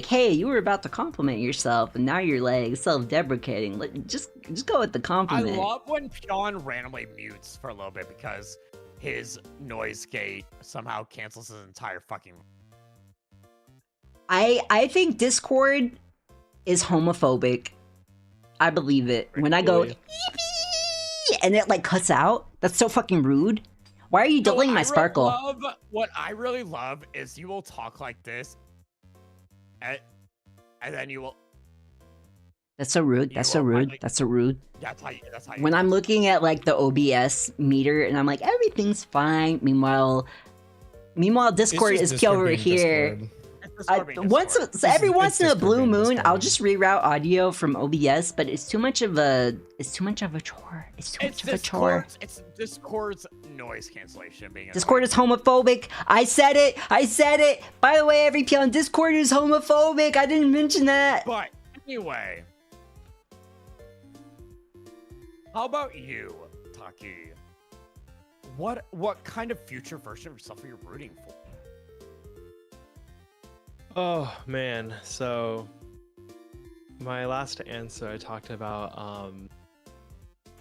hey, you were about to compliment yourself and now you're like self-deprecating. Like, just go with the I compliment. love when Pyon randomly mutes for a little bit because his noise gate somehow cancels his entire fucking. I think Discord is homophobic. I believe it. When I go Really? "Eepee," and it like cuts out, that's so fucking rude. Why are you No, deleting my sparkle? What I really love is you will talk like this, and then you will. That's so rude. That's so rude. That's so rude. That's how you. When I'm looking at like the OBS meter and I'm like, everything's fine. Meanwhile, Discord is Discord over being here. Discord. Every once in a Discord blue being moon, I'll Discord. just reroute audio from OBS, but it's too much of a chore. It's Discord's noise cancellation being. Discord is homophobic. I said it. By the way, every Pyon, Discord is homophobic. I didn't mention that. But anyway, how about you, Taki? What kind of future version of yourself are you rooting for? Oh man, so my last answer I talked about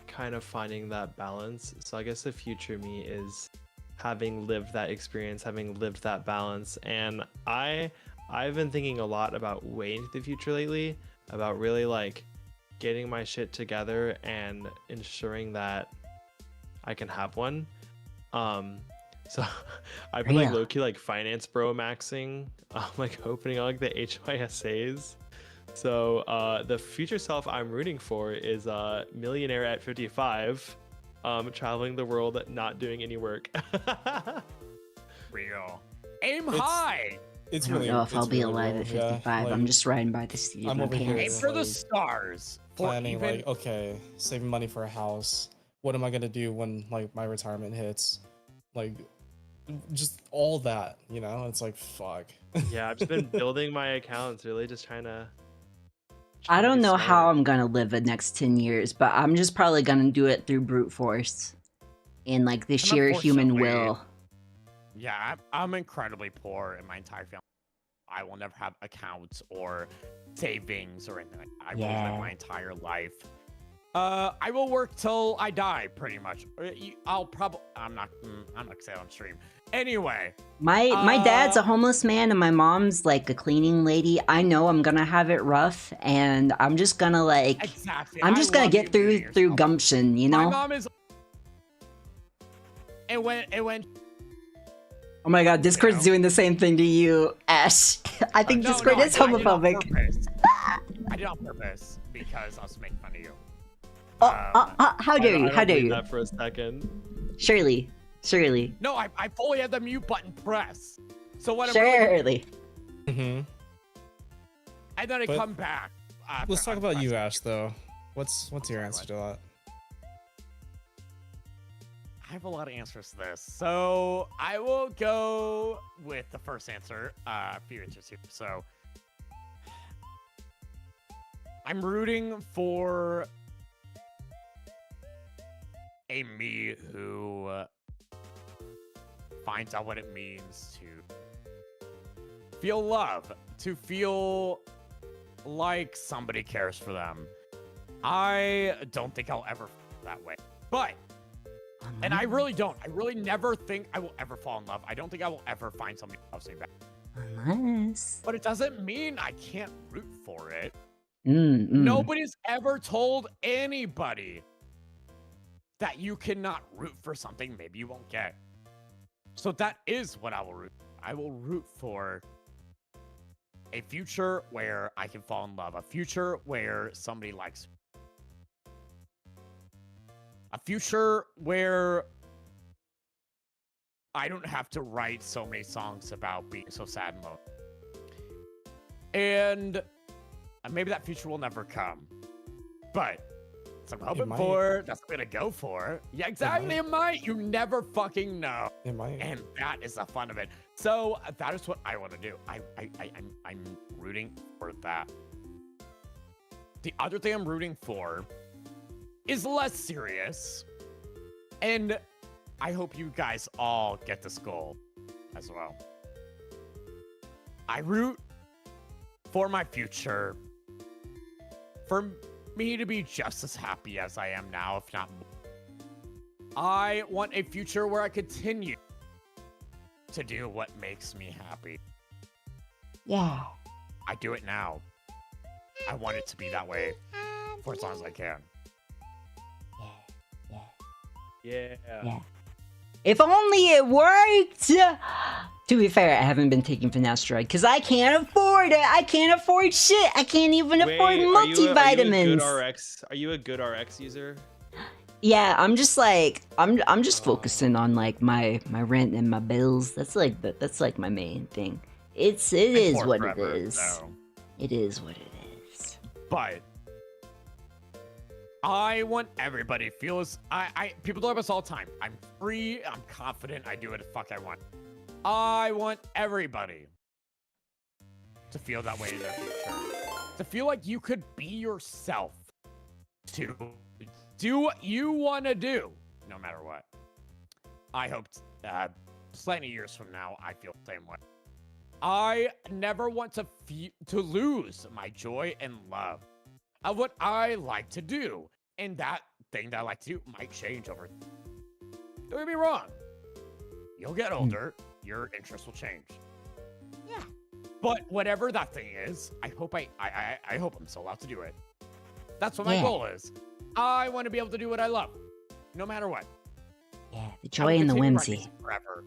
kind of finding that balance. So I guess the future me is having lived that experience, having lived that balance, and I've been thinking a lot about way into the future lately, about really like getting my shit together and ensuring that I can have one. So I've been like low-key like finance bro maxing, like opening on like the HYSAs. So the future self I'm rooting for is a millionaire at 55, traveling the world, not doing any work. Real. Aim high. It's I don't really, know if I'll be really alive real, at yeah. 55. I'm just riding by the seat of I'm my over here Aim pants. for the like, stars. planning like, okay, saving money for a house. What am I gonna do when like my retirement hits? Like, just all that, you know? It's like, fuck. Yeah, I've just been building my accounts, really just trying to. I don't be know how smart. I'm gonna live the next 10 years, but I'm just probably gonna do it through brute force and like the sheer human unfortunately- will. Yeah, I'm incredibly poor in my entire family. I will never have accounts or savings or anything. I will live my entire life. I will work till I die, pretty much. I'll probably. I'm not gonna say it on stream. Anyway, My dad's a homeless man and my mom's like a cleaning lady. I know I'm gonna have it rough, and I'm just gonna like exactly. I'm just gonna get through gumption, you My know? mom is. It went. Oh my god, Discord's doing the same thing to you, Ash. I think No, Discord no, is I did it on homophobic. purpose. I did it on purpose because I was making fun of you. How dare you? I don't How dare believe you? that for a second. Surely. No, I fully had the mute button pressed. So when I'm Surely. Mm-hmm. and then I But- come back. Let's talk about you, Ash, though. What's your answer to that? I have a lot of answers to this, so I will go with the first answer. A few answers here. So I'm rooting for a me who finds out what it means to feel love, to feel like somebody cares for them. I don't think I'll ever feel that way, but and I really don't. I really never think I will ever fall in love. I don't think I will ever find somebody who loves me back. Unless. But it doesn't mean I can't root for it. Mm. Nobody's ever told anybody that you cannot root for something maybe you won't get. So that is what I will root for. I will root for a future where I can fall in love, a future where somebody likes me. A future where I don't have to write so many songs about being so sad and lonely. And maybe that future will never come. But that's what I'm hoping might. for. That's what I'm gonna go for. Yeah, exactly. It might. You never fucking know. It might. And that is the fun of it. So that is what I want to do. I'm rooting for that. The other thing I'm rooting for is less serious. And I hope you guys all get this goal as well. I root for my future, for me to be just as happy as I am now, if not more. I want a future where I continue to do what makes me happy. Yeah. I do it now. I want it to be that way for as long as I can. Yeah. Yeah. If only it worked! To be fair, I haven't been taking finasteride because I can't afford it. I can't afford shit. I can't even afford multivitamins. Are you a good RX user? Yeah, I'm just like I'm just focusing on like my rent and my bills. That's like my main thing. It is what it is. So. It is what it is. But I want everybody to feel as people tell us all the time. I'm free, I'm confident, I do what the fuck I want. I want everybody to feel that way in their future. To feel like you could be yourself. To do what you want to do, no matter what. I hope plenty of years from now, I feel the same way. I never want to lose my joy and love of what I like to do. And that thing that I like to do might change over. Don't get me wrong. You'll get older, your interests will change. Yeah. But whatever that thing is, I hope I hope I'm still allowed to do it. That's what my goal is. I want to be able to do what I love, no matter what. Yeah, the joy and the whimsy. Forever.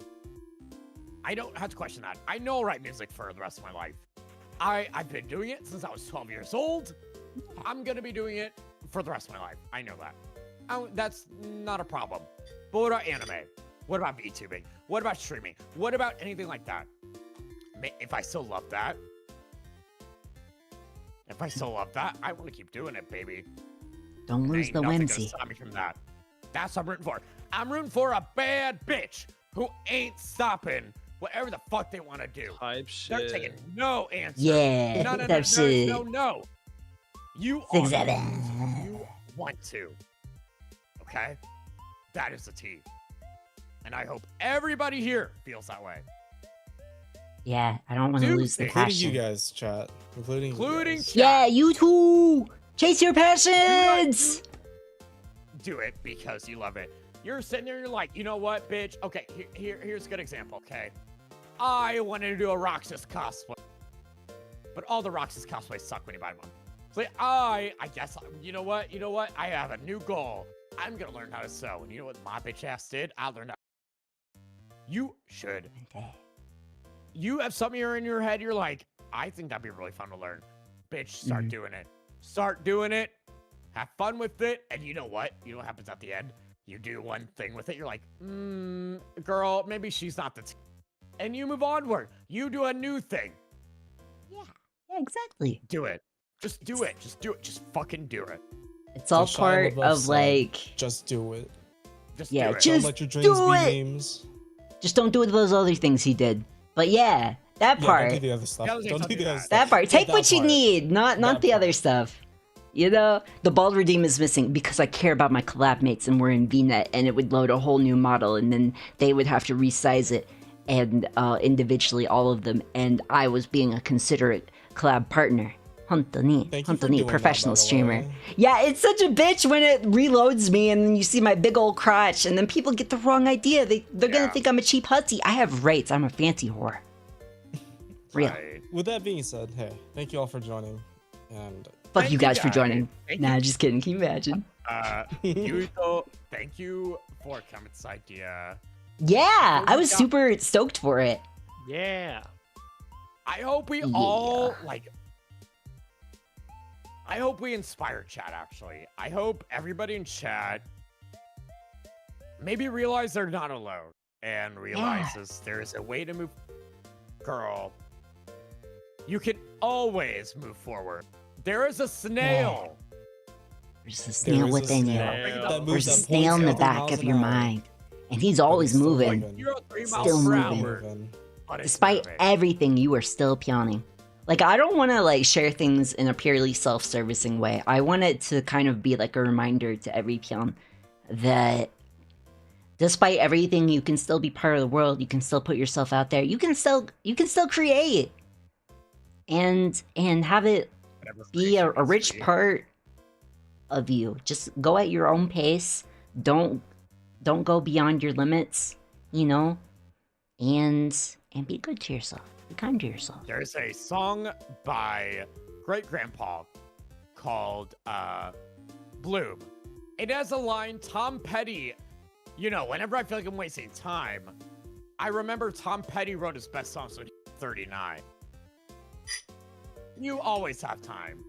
I don't have to question that. I know I'll write music for the rest of my life. I've been doing it since I was 12 years old. I'm gonna be doing it for the rest of my life. I know that. That's not a problem. But what about anime? What about VTubing? What about streaming? What about anything like that? If I still love that, I want to keep doing it, baby. Don't lose the whimsy. Stop me from that. That's what I'm rooting for. I'm rooting for a bad bitch who ain't stopping whatever the fuck they want to do. Type shit. They're taking no answer. Yeah, No. You want to. Okay? That is the T. And I hope everybody here feels that way. Yeah, I don't want to lose the including passion. you guys, chat. Including chat. Yeah, you too. Chase your passions. Do it because you love it. You're sitting there, you're like, you know what, bitch? Okay, here's a good example, okay? I wanted to do a Roxas cosplay. But all the Roxas cosplays suck when you buy one. So I guess, you know what? I have a new goal. I'm gonna learn how to sew. And you know what my bitch ass did? I learned how. You should. You have something in your head, you're like, I think that'd be really fun to learn. Bitch, start doing it. Start doing it. Have fun with it. And you know what? You know what happens at the end? You do one thing with it. You're like, girl, maybe she's not the and you move onward. You do a new thing. Yeah, exactly. Do it. Just do it. Just do it. Just fucking do it. It's all part of like. Just do it. Just yeah, do it. Don't let your dreams be names. Just don't do those other things he did. But yeah, that part. Don't do the other stuff. Don't do the other stuff. That part. Take what you need, not the other stuff. You know, the bald redeem is missing because I care about my collab mates and we're in VNet and it would load a whole new model and then they would have to resize it and individually all of them, and I was being a considerate collab partner. Huntoni, professional streamer. Yeah, it's such a bitch when it reloads me and then you see my big old crotch and then people get the wrong idea. They're gonna think I'm a cheap hussy. I have rates. I'm a fancy whore. Real. Right. With that being said, hey, thank you all for joining. And fuck you guys for joining. Nah, just kidding. Can you imagine? Thank you for coming to this idea. Yeah, I was super stoked for it. Yeah. I hope we all I hope we inspire chat, actually. I hope everybody in chat maybe realize they're not alone and realizes there's a way to move. Girl, you can always move forward. There is a snail. There's a snail within you. There's a snail in the back of your mind. And he's always moving. Still moving. Despite everything, you are still pioning. Like, I don't want to, like, share things in a purely self-servicing way. I want it to kind of be, like, a reminder to every Pyon that despite everything, you can still be part of the world. You can still put yourself out there. You can still create. And have it be a rich part of you. Just go at your own pace. Don't go beyond your limits, you know? And be good to yourself. Be kind to yourself. There's a song by Great Grandpa called Bloom. It has a line Tom Petty you know, whenever I feel like I'm wasting time, I remember Tom Petty wrote his best songs when he was 39. You always have time.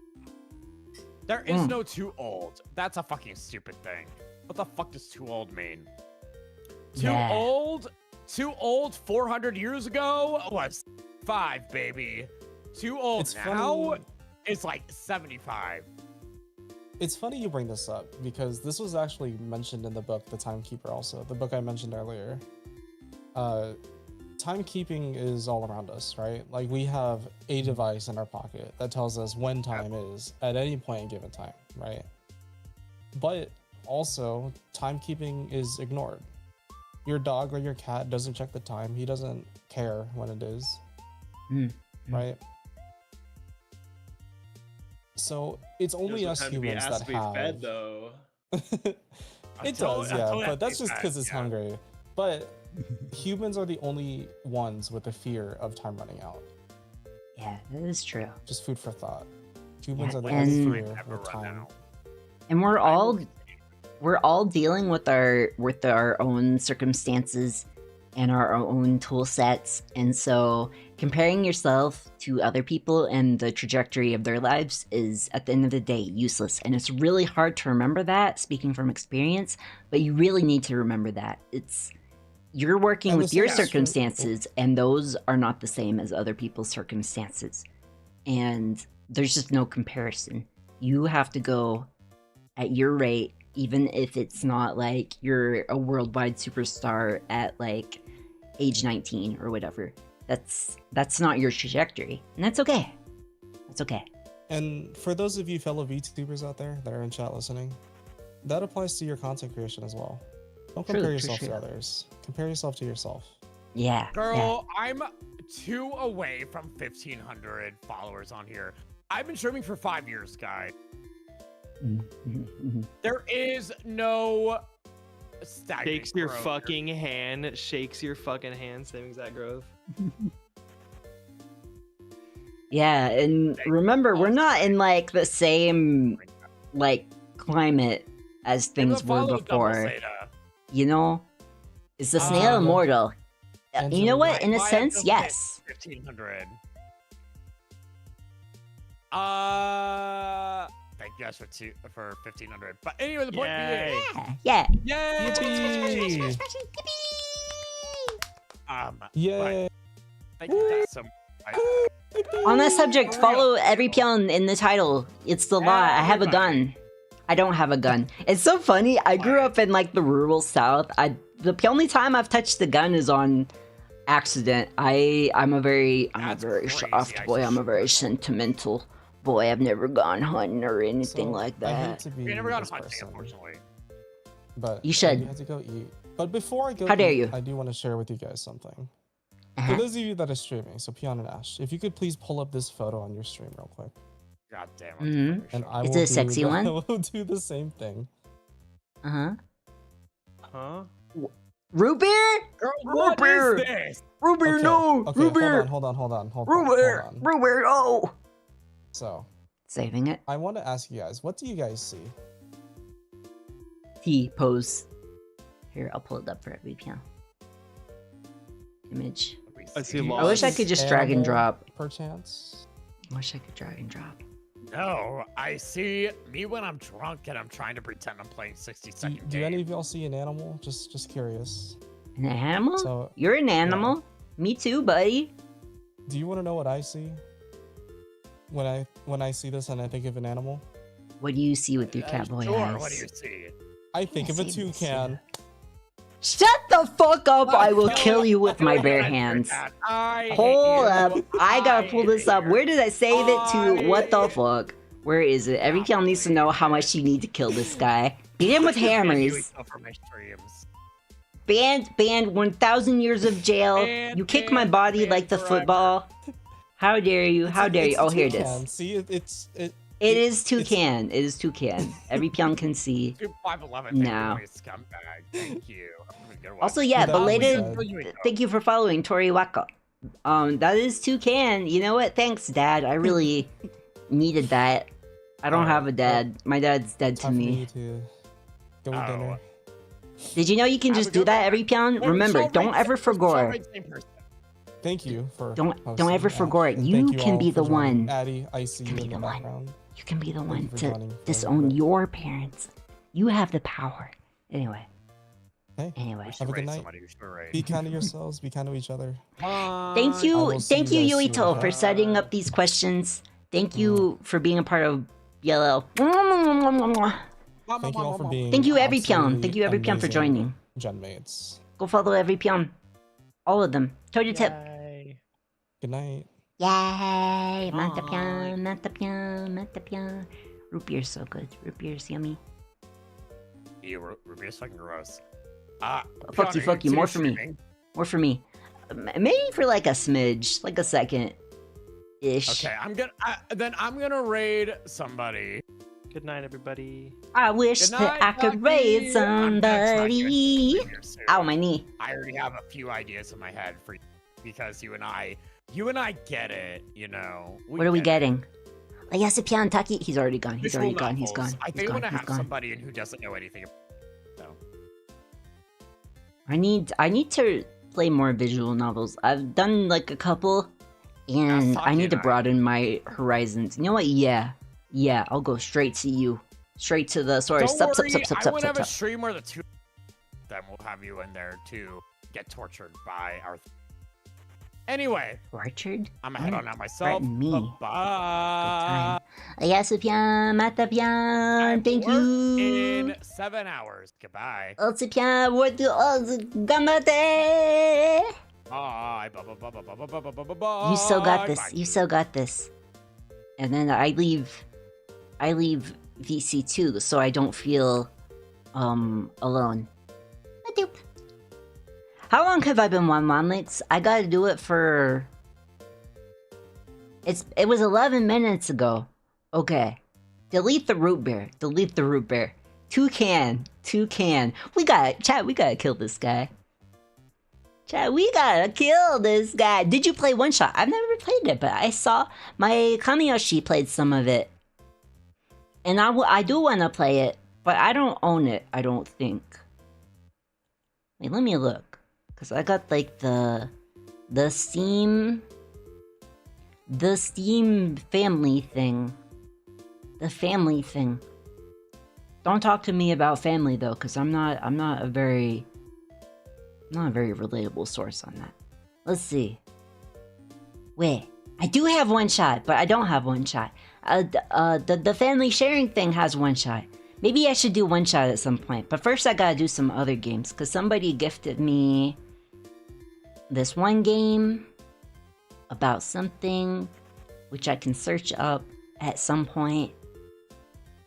There is no too old. That's a fucking stupid thing. What the fuck does too old mean? Too old? Too old 400 years ago was 5, baby. Too old It's now funny- is like 75. It's funny you bring this up because this was actually mentioned in the book, The Timekeeper also, the book I mentioned earlier. Timekeeping is all around us, right? Like we have a device in our pocket that tells us when time is at any point in given time, right? But also, timekeeping is ignored. Your dog or your cat doesn't check the time. He doesn't care when it is, right? So it's only us humans that have. Fed, though. It does, yeah, but that's just because it's hungry. But humans are the only ones with the fear of time running out. Yeah, that is true. Just food for thought. Humans are the and- only fear of time. And we're all dealing with our own circumstances and our own tool sets, and so comparing yourself to other people and the trajectory of their lives is at the end of the day useless. And it's really hard to remember that, speaking from experience, but you really need to remember that. You're working with your circumstances, and those are not the same as other people's circumstances. And there's just no comparison. You have to go at your rate, even if it's not like you're a worldwide superstar at like age 19 or whatever. That's not your trajectory, and that's okay. That's okay. And for those of you fellow VTubers out there that are in chat listening, that applies to your content creation as well. Don't compare yourself to others. Compare yourself to yourself. Yeah. Girl, I'm 2 away from 1,500 followers on here. I've been streaming for 5 years, guys. There is no stagnant Shakes your growth. fucking hand. Shakes your fucking hand. Same exact growth. Yeah, and remember, we're not in like the same like climate as things were before. You know, is the snail immortal? You know what? In a sense, yes. 1,500. Thank you guys for 1,500. But anyway, the point being, Yeah. yay! Yippee! Yay! Thank you guys so much. On that subject, follow every Pyon in the title. It's the law. I have a gun. I don't have a gun. It's so funny. I grew up in like the rural South. The only time I've touched the gun is on accident. I'm a very soft boy. I'm a very sentimental boy. I've never gone hunting or anything like I hate that. to be We never got this hunting, person, unfortunately. but You should. I had to go eat. But before I go, How dare eat, you? I do want to share with you guys something. Uh-huh. For those of you that are streaming, so Pyon and Ash, if you could please pull up this photo on your stream real quick. God damn it. Mhm. And I Is will it a sexy one? I will do the same thing. Uh-huh. Huh? Root beer? Girl, Root what beer! is this? Root beer, no! Okay, Root beer! hold on. Root beer! Root beer, no! So, Saving it. I want to ask you guys, what do you guys see? T pose. Here, I'll pull it up for every Pyon. Image. I see I wish I could just drag and Animal, drop. Perchance? I wish I could drag and drop. No, I see me when I'm drunk and I'm trying to pretend I'm playing 60-second Do any of y'all see an animal? Just curious. An animal? So, You're an animal? Me too, buddy. do you want to know what I see? When I see this and I think of an animal? What do you see with your catboy Sure, eyes? what do you see? I think of a see this, toucan. Shut the fuck up! I will kill you with my bare hands. Hold up. I gotta pull this up. Where did I save it to? What the fuck? Where is it? Every Pyon needs to know how much you need to kill this guy. Beat him with hammers. Banned 1,000 years of jail. You kick my body like the football. How dare you? How dare you? It's a Oh, here it toucan. is. See, It is toucan. It is toucan. Every Pyon can see. 5'11" now. Scumbag. Thank you. Also, yeah, Without belated. being Thank you for following Tori Waka. That is toucan. You know what? Thanks, Dad. I really needed that. I don't have a dad. My dad's dead to time for me. me to go eat dinner. Did you know you can Have a just do good that one. every Pyon? We're Remember, so don't right, ever we're so forget. right, same person. Thank you for Don't hosting, ever Ash, forget. and You thank you can all be for the joining. one. Addie, I see You can you be in the the one. background. You can be the Thank one you for to joining for a disown little bit. your parents. You have the power. Anyway. Hey, Anyway. We should have a good raid night. somebody. We should raid. Be kind to yourselves. Be kind to each other. Thank I you, will see thank you you, guys soon, Yuito, okay? for setting up these questions. Thank you for being a part of BLL. Thank you all for being Thank you, every Pyon. Thank absolutely you, every Pyon, for amazing joining. gen mates. Go follow every Pyon. All of them. Toe to tip. Good night. Yay! Manta Pyon, Manta Pyon, Manta Pyon. Root beer's so good. Root beer's yummy. Ew, root beer's fucking gross. Fuck you, fuck you. More for me. More for me. Maybe for like a smidge, like a second ish. Okay, I'm gonna raid somebody. Good night, everybody. I wish Good that night, I could Lucky. raid I'm gonna try to somebody. raid here soon. Ow, my knee. I already have a few ideas in my head for you because you and I get it. You know. What are we get it. getting? Yes, Pyon Taki. He's already gone. He's Visual already gone. He's novels. gone. I He's think I'm gone. gonna He's have gone. somebody in who doesn't know anything. So. I need to play more visual novels. I've done like a couple, and I need to broaden my horizons. You know what? Yeah, I'll go straight to you, straight to the story. Don't Sup, worry, sup, I want to have a stream where the two of them will have you in there to get tortured by our. Anyway, Orchard. I'm gonna head on out myself. Threaten me. Bye. Yes, Pyon, Mata Pyon. Thank you. In 7 hours. Goodbye. Pyon, what do gamate? Bye. You still got this. Bye. You still got this. And then I leave VC2 so I don't feel alone. Madoop. How long have I been Wanlix? I gotta do it for... It was 11 minutes ago. Okay. Delete the root beer. Delete the root beer. Toucan. We gotta kill this guy. Chat, we gotta kill this guy. Did you play One Shot? I've never played it, but I saw my Kamiyoshi played some of it. And I do want to play it, but I don't own it, I don't think. Wait, let me look. Because I got like the Steam family thing. The family thing. Don't talk to me about family though, because I'm not a very relatable source on that. Let's see. Wait, I do have One Shot, but I don't have One Shot. The family sharing thing has One Shot. Maybe I should do One Shot at some point. But first I gotta do some other games, because somebody gifted me this one game about something, which I can search up at some point.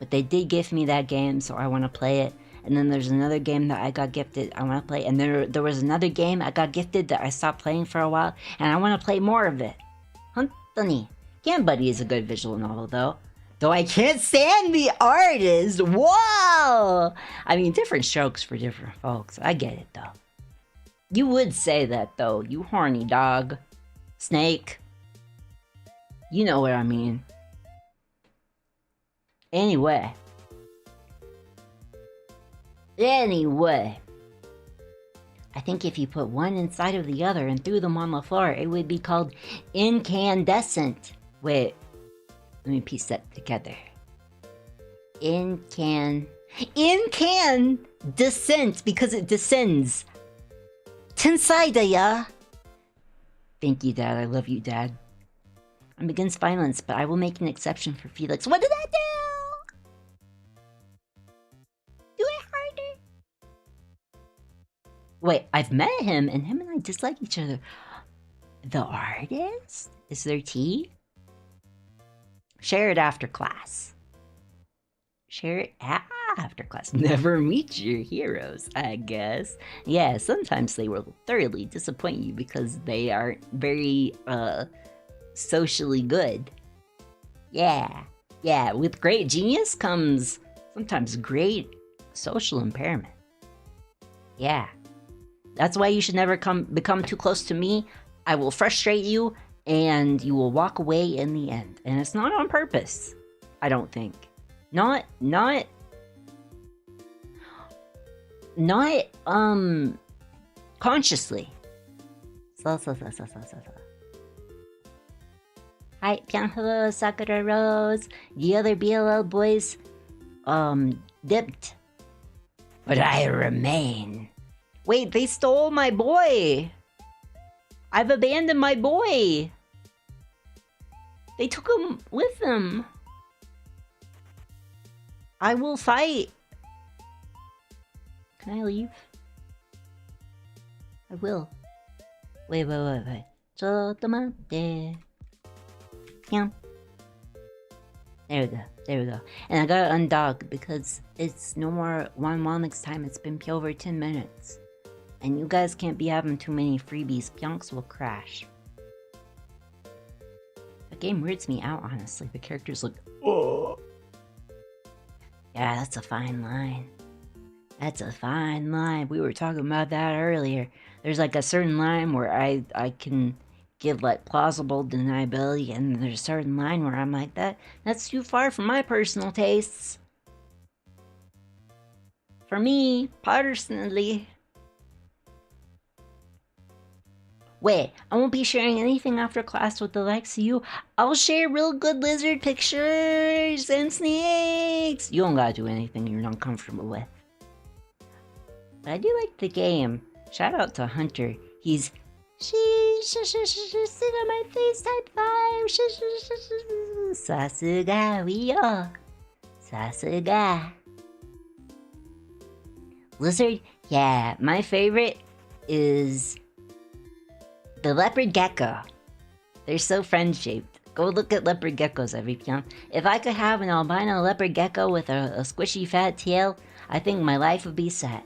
But they did gift me that game, so I want to play it. And then there's another game that I got gifted I want to play. And there was another game I got gifted that I stopped playing for a while. And I want to play more of it. Huntani. Game Buddy is a good visual novel, though. Though I can't stand the artist. Whoa! I mean, different strokes for different folks. I get it, though. You would say that, though. You horny dog. Snake. You know what I mean. Anyway, I think if you put one inside of the other and threw them on the floor, it would be called incandescent. Wait, let me piece that together. Incandescent, because it descends. Tensaidaya. Thank you, Dad. I love you, Dad. I'm against violence, but I will make an exception for Phelix. What did I do? Do it harder. Wait, I've met him, and him and I dislike each other. The artist? Is there tea? Share it after class. Share it after class. Never meet your heroes, I guess. Yeah, sometimes they will thoroughly disappoint you because they aren't very, socially good. Yeah, with great genius comes sometimes great social impairment. Yeah, that's why you should never become too close to me. I will frustrate you, and you will walk away in the end. And it's not on purpose, I don't think. Not. Not consciously. So. Hi, Pyonful, Sakura Rose. The other BLL boys dipped. But I remain. Wait, they stole my boy! I've abandoned my boy! They took him with them. I will fight. Can I leave? I will. Wait. ちょっと待って. Yeah. There we go. And I gotta undog because it's no more 1 next time. It's been over 10 minutes. And you guys can't be having too many freebies. Pyonks will crash. The game weirds me out, honestly. The characters look... Oh. Yeah, that's a fine line. That's a fine line. We were talking about that earlier. There's like a certain line where I can give like plausible deniability, and there's a certain line where I'm like, that's too far from my personal tastes. For me, personally. Wait, I won't be sharing anything after class with the likes of you. I'll share real good lizard pictures and snakes. You don't gotta do anything you're not comfortable with. But I do like the game. Shout out to Hunter. He's sit on my face type 5. Sasuga, we are. Sasuga. Lizard? Yeah, my favorite is the leopard gecko. They're so friend-shaped. Go look at leopard geckos, every Pyon. If I could have an albino leopard gecko with a squishy fat tail, I think my life would be set.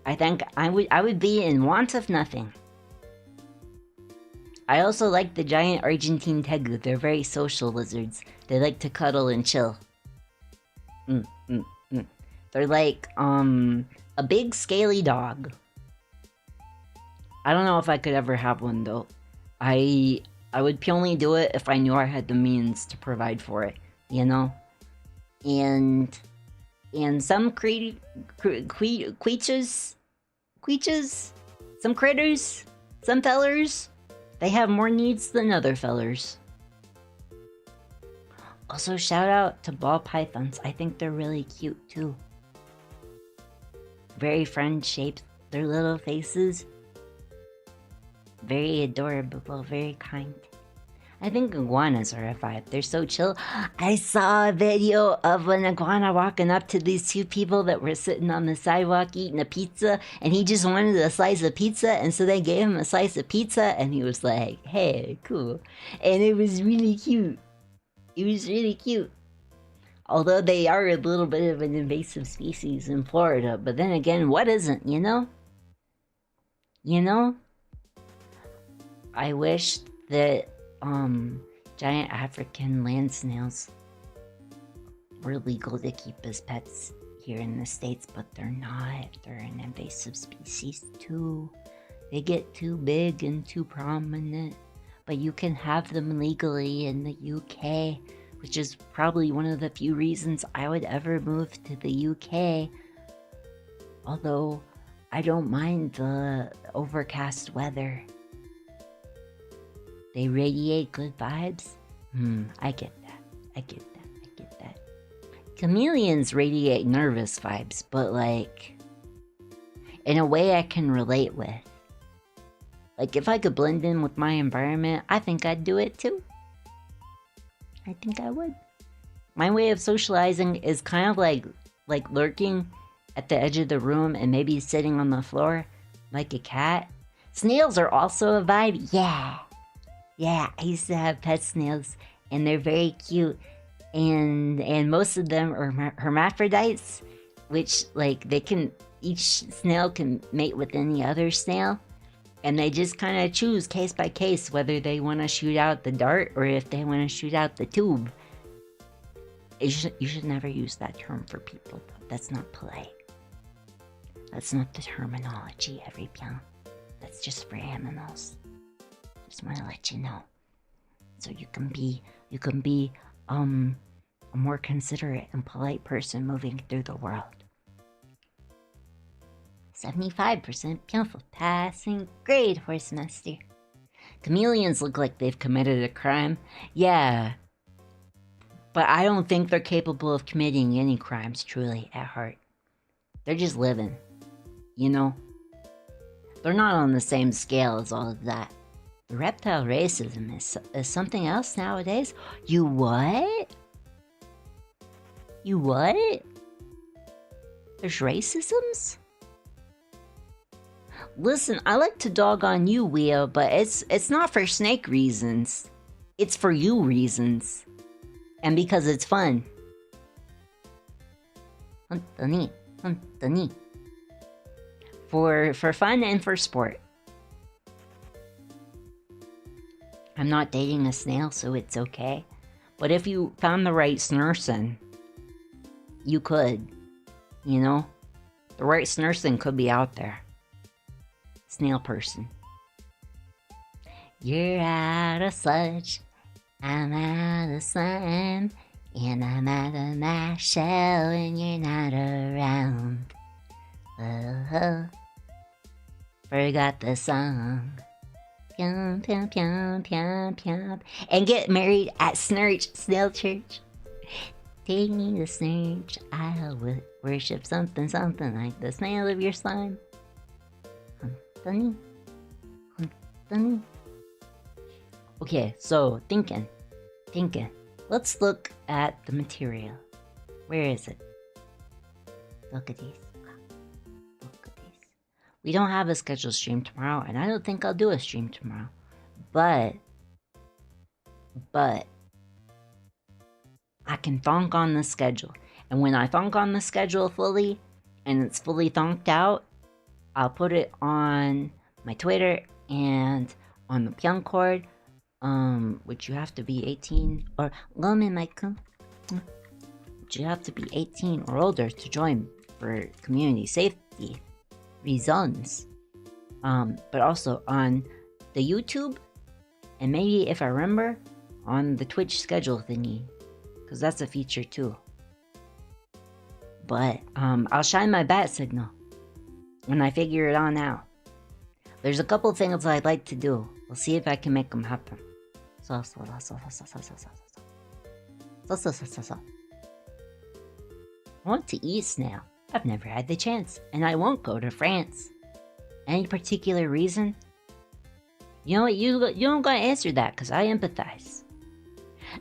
I think I would be in want of nothing. I also like the giant Argentine tegu. They're very social lizards. They like to cuddle and chill. They're like a big scaly dog. I don't know if I could ever have one though. I would purely do it if I knew I had the means to provide for it, you know? And some creatures, some critters, some fellers, they have more needs than other fellers. Also, shout out to ball pythons. I think they're really cute too. Very friend-shaped. Their little faces, very adorable, very kind. I think iguanas are a vibe. They're so chill. I saw a video of an iguana walking up to these two people that were sitting on the sidewalk eating a pizza, and he just wanted a slice of pizza, and so they gave him a slice of pizza, and he was like, hey, cool. And it was really cute. It was really cute. Although they are a little bit of an invasive species in Florida, but then again, what isn't, you know? You know? I wish that giant African land snails were legal to keep as pets here in the States, but they're not. They're an invasive species too. They get too big and too prominent, but you can have them legally in the UK, which is probably one of the few reasons I would ever move to the UK. Although I don't mind the overcast weather. They radiate good vibes? I get that. I get that. Chameleons radiate nervous vibes, but like, in a way I can relate with. Like, if I could blend in with my environment, I think I'd do it too. I think I would. My way of socializing is kind of like lurking at the edge of the room and maybe sitting on the floor like a cat. Snails are also a vibe. Yeah, I used to have pet snails, and they're very cute, and most of them are hermaphrodites, which like each snail can mate with any other snail, and they just kind of choose case by case whether they want to shoot out the dart or if they want to shoot out the tube. You should never use that term for people, though. That's not polite. That's not the terminology, every Pyon. That's just for animals. Just want to let you know, so you can be a more considerate and polite person moving through the world. 75% Pyonful. Passing grade, Horse Master. Chameleons look like they've committed a crime. Yeah. But I don't think they're capable of committing any crimes, truly, at heart. They're just living. You know? They're not on the same scale as all of that. The reptile racism is something else nowadays. You what? You what? There's racisms? Listen, I like to dog on you, Wheel, but it's not for snake reasons. It's for you reasons. And because it's fun. For fun and for sport. I'm not dating a snail, so it's okay. But if you found the right snurson, you could. You know? The right snurson could be out there. Snail person. You're out of sludge. I'm out of slime. And I'm out of my shell when you're not around. Oh, forgot the song. Pyong, pyong, pyong, pyong, pyong. And get married at Snurch Snail Church. Take me to Snurch. I'll worship something, something like the snail of your slime. Huntani. Huntani. Okay, so thinking. Let's look at the material. Where is it? Look at these. We don't have a scheduled stream tomorrow, and I don't think I'll do a stream tomorrow. But I can thonk on the schedule. And when I thonk on the schedule fully, and it's fully thonked out, I'll put it on my Twitter and on the Pyon cord, which you have to be 18 or which you have to be 18 or older to join for community safety reasons. But also on the YouTube, and maybe if I remember, on the Twitch schedule thingy, because that's a feature too. But I'll shine my bat signal when I figure it on out. There's a couple things I'd like to do. We'll see if I can make them happen. I want to eat snail. I've never had the chance, and I won't go to France. Any particular reason? You know what? You don't gotta answer that, because I empathize.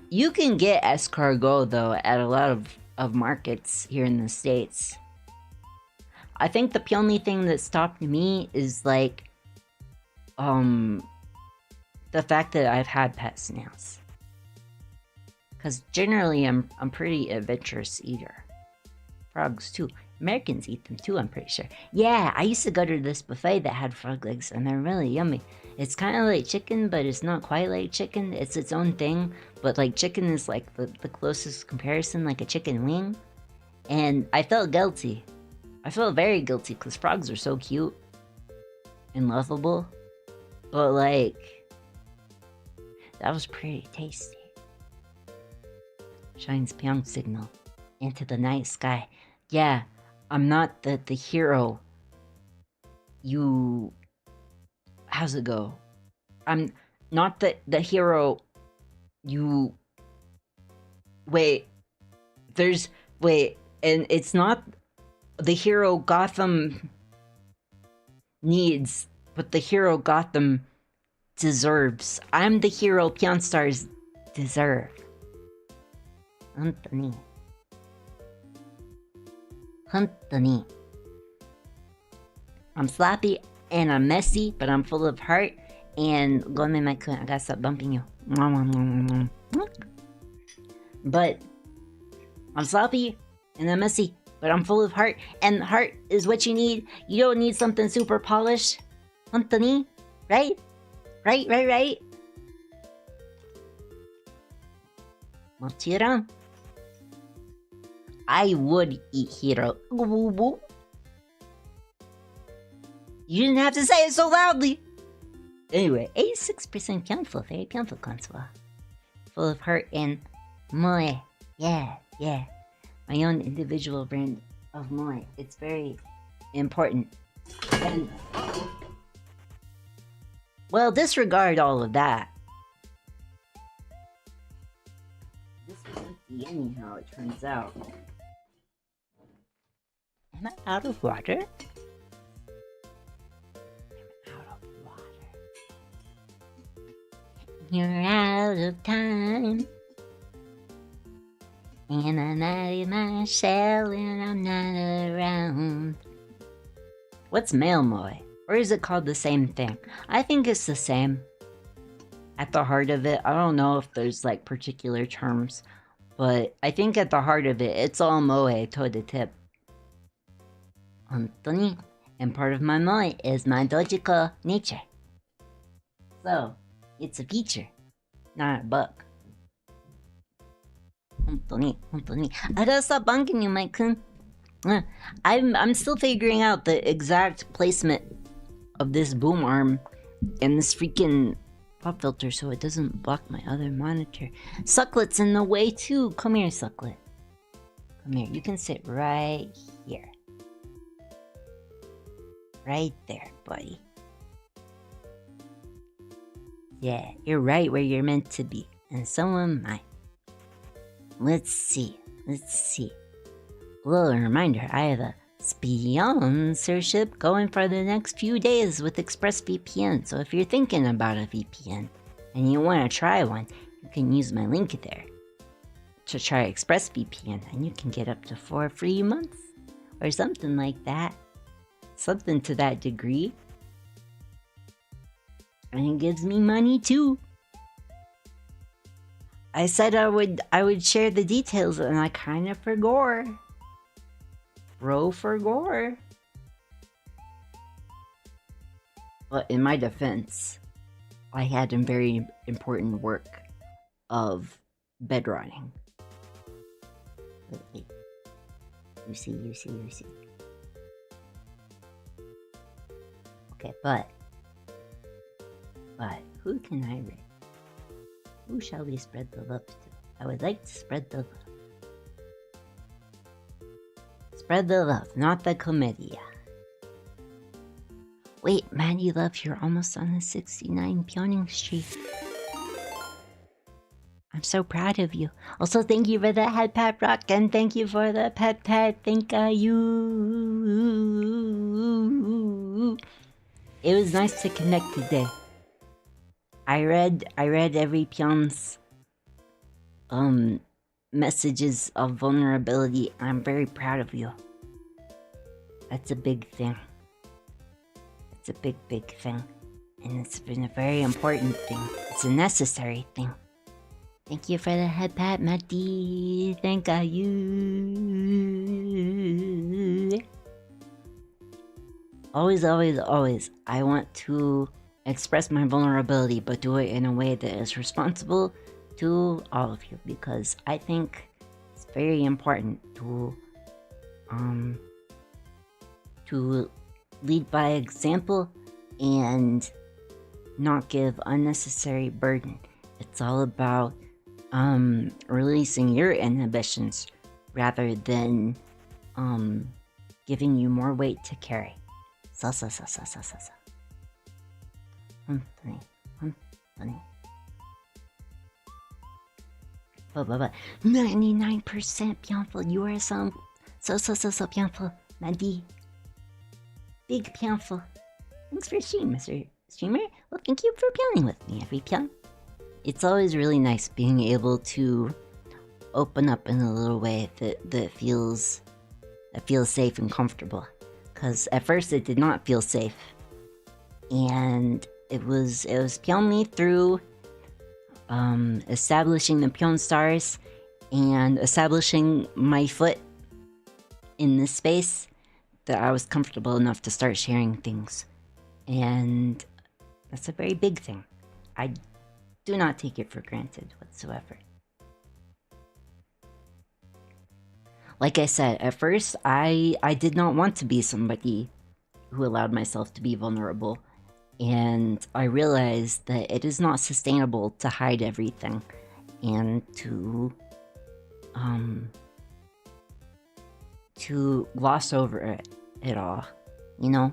You can get escargot, though, at a lot of markets here in the States. I think the only thing that stopped me is, like, the fact that I've had pet snails. Because generally, I'm pretty adventurous eater. Frogs, too. Americans eat them too, I'm pretty sure. Yeah, I used to go to this buffet that had frog legs, and they're really yummy. It's kind of like chicken, but it's not quite like chicken. It's its own thing, but like chicken is like the closest comparison, like a chicken wing. And I felt guilty. I felt very guilty because frogs are so cute and lovable. But like, that was pretty tasty. Shines Pyong signal into the night sky. Yeah, I'm not the hero. You... How's it go? I'm not the hero. You... Wait. And it's not the hero Gotham needs, but the hero Gotham deserves. I'm the hero Pyonstars deserve. Anthony. I'm sloppy and I'm messy, but I'm full of heart. And go me my I gotta stop bumping you. But I'm sloppy and I'm messy, but I'm full of heart. And heart is what you need. You don't need something super polished. Anthony, right? Right. Matira. I would eat hero. You didn't have to say it so loudly. Anyway, 86% Pyonful, very Pyonful consola. Full of heart and moe. Yeah. My own individual brand of moe. It's very important And, well, disregard all of that. This was empty anyhow, it turns out. Am I out of water? Out of water. You're out of time. And I'm out of my shell and I'm not around. What's male moy? Or is it called the same thing? I think it's the same. At the heart of it, I don't know if there's like particular terms, but I think at the heart of it, it's all moe to the tip. Honestly, and part of my moe is my logical nature. So, it's a feature, not a bug. Honestly. I gotta stop bunking you, Mike-kun. I'm still figuring out the exact placement of this boom arm and this freaking pop filter so it doesn't block my other monitor. Sucklet's in the way too. Come here, Sucklet. Come here. You can sit right here. Right there, buddy. Yeah, you're right where you're meant to be. And so am I. Let's see. A little reminder, I have a sponsorship going for the next few days with ExpressVPN. So if you're thinking about a VPN and you want to try one, you can use my link there to try ExpressVPN and you can get up to 4 free months or something like that. Something to that degree. And it gives me money too. I said I would share the details and I kind of forgot. Bro forgot. But in my defense, I had a very important work of bed rotting. Wait. You see. Okay, but who can I read? Who shall we spread the love to? I would like to spread the love. Spread the love, not the chlamydia. Wait, Maddie Love, you're almost on the 69 Pyoning streak. I'm so proud of you. Also, thank you for the head pat rock and thank you for the pet. Thank you. It was nice to connect today. I read every Pyon's messages of vulnerability. I'm very proud of you. That's a big thing. It's a big thing. And it's been a very important thing. It's a necessary thing. Thank you for the head pat, Matty. Thank you. Always, I want to express my vulnerability, but do it in a way that is responsible to all of you, because I think it's very important to lead by example and not give unnecessary burden. It's all about releasing your inhibitions rather than giving you more weight to carry. Funny. 99% Pyonful. You are so Pyonful. Mandy. Big Pyonful. Thanks for streaming, Mr. Streamer. Well, thank you for playing with me every Pyon. It's always really nice being able to open up in a little way that feels safe and comfortable. Because at first it did not feel safe. And it was purely through establishing the Pyonstars and establishing my foot in this space that I was comfortable enough to start sharing things. And that's a very big thing. I do not take it for granted whatsoever. Like I said, at first I did not want to be somebody who allowed myself to be vulnerable. And I realized that it is not sustainable to hide everything and to gloss over it all, you know?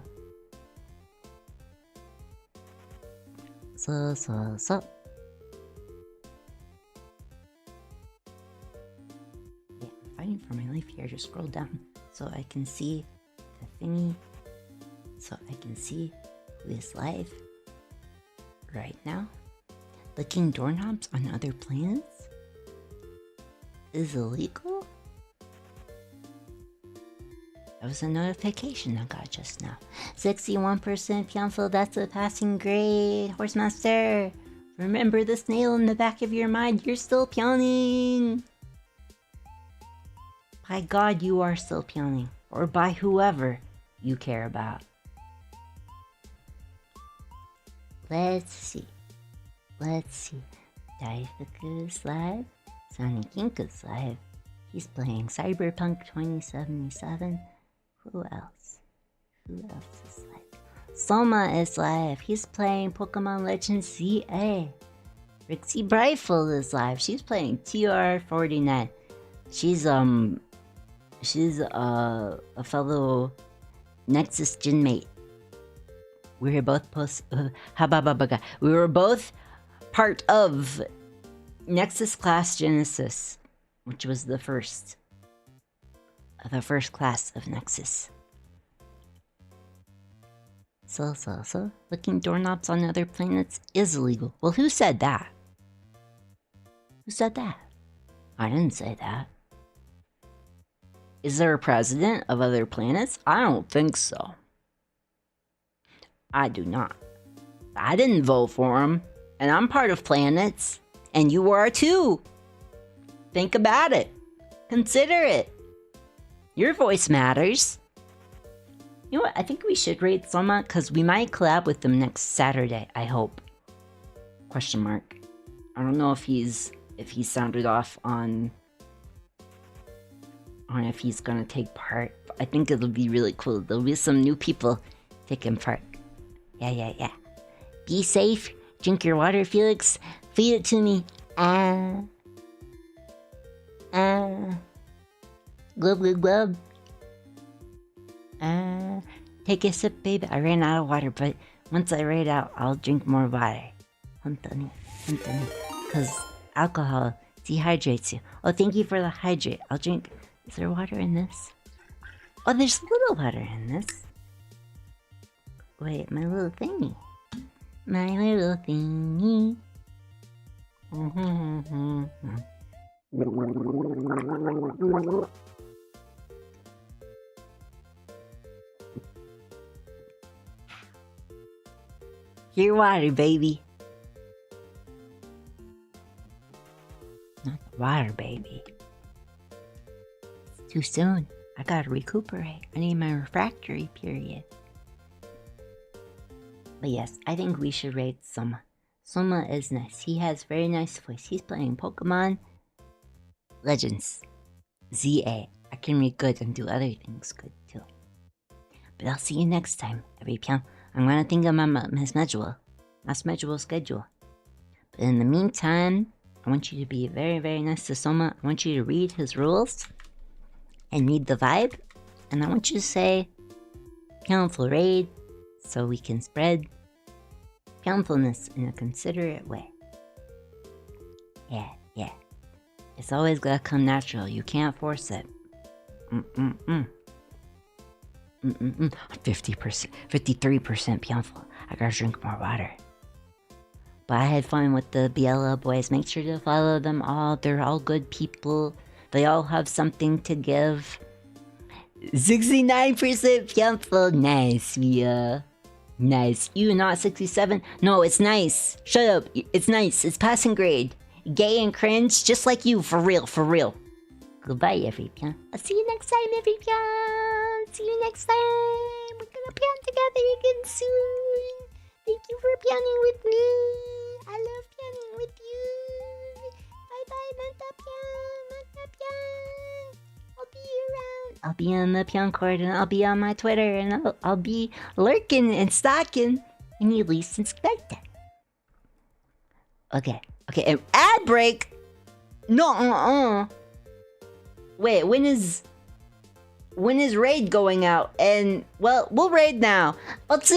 So. Yeah, I'm fighting for my life here. Just scroll down so I can see the thingy. So I can see who is live right now. Licking doorknobs on other planets is illegal? That was a notification I got just now. 61% Pyonful, that's a passing grade. Horsemaster, remember this nail in the back of your mind. You're still pyoning. By God, you are still pyoning. Or by whoever you care about. Let's see. Daifuk is live. Sonic Ink is live. He's playing Cyberpunk 2077. Who else is live? Soma is live. He's playing Pokemon Legends ZA. Rixie Brightful is live. She's playing TR49. She's a fellow Nexus Gynmate. We were both we were both part of Nexus Class Genesis, which was the first class of Nexus. So. Licking doorknobs on other planets is illegal. Well, who said that? Who said that? I didn't say that. Is there a president of other planets? I don't think so. I do not. I didn't vote for him, and I'm part of planets, and you are too. Think about it. Consider it. Your voice matters. You know what? I think we should rate Soma because we might collab with them next Saturday. I hope. Question mark. I don't know if he's sounded off on if he's gonna take part. I think it'll be really cool. There'll be some new people taking part. Yeah. Be safe. Drink your water, Phelix. Feed it to me. Glub. Take a sip, baby. I ran out of water, but once I ran out, I'll drink more water. Huntani. Because alcohol dehydrates you. Oh, thank you for the hydrate. I'll drink. Is there water in this? Oh, there's a little water in this. Wait, my little thingy. Your water, baby. Not the water, baby. It's too soon. I gotta recuperate. I need my refractory period. But yes, I think we should rate Soma. Soma is nice. He has very nice voice. He's playing Pokemon Legends ZA. I can read good and do other things good too. But I'll see you next time, every Pyon. I'm gonna think of my schedule. But in the meantime, I want you to be very, very nice to Soma. I want you to read his rules and read the vibe. And I want you to say Pyonful raid so we can spread Pyonfulness in a considerate way. Yeah. It's always gotta come natural. You can't force it. 50%, 53% Pyonful. I gotta drink more water. But I had fun with the BLL boys. Make sure to follow them all. They're all good people. They all have something to give. 69% Pyonful. Nice, nice. You not 67? No, it's nice. Shut up. It's nice. It's passing grade. Gay and cringe, just like you. For real. Goodbye, every Pyon. I'll see you next time, every Pyon. See you next time. We're gonna Pyon together again soon. Thank you for Pyoning with me. I love Pyoning with you. Bye, Manta Pyon. I'll be around. I'll be on the Pyon court, and I'll be on my Twitter, and I'll be lurking and stalking when you least expect it. Okay, and ad break. No, Wait, when is raid going out? And well, we'll raid now. Otsu.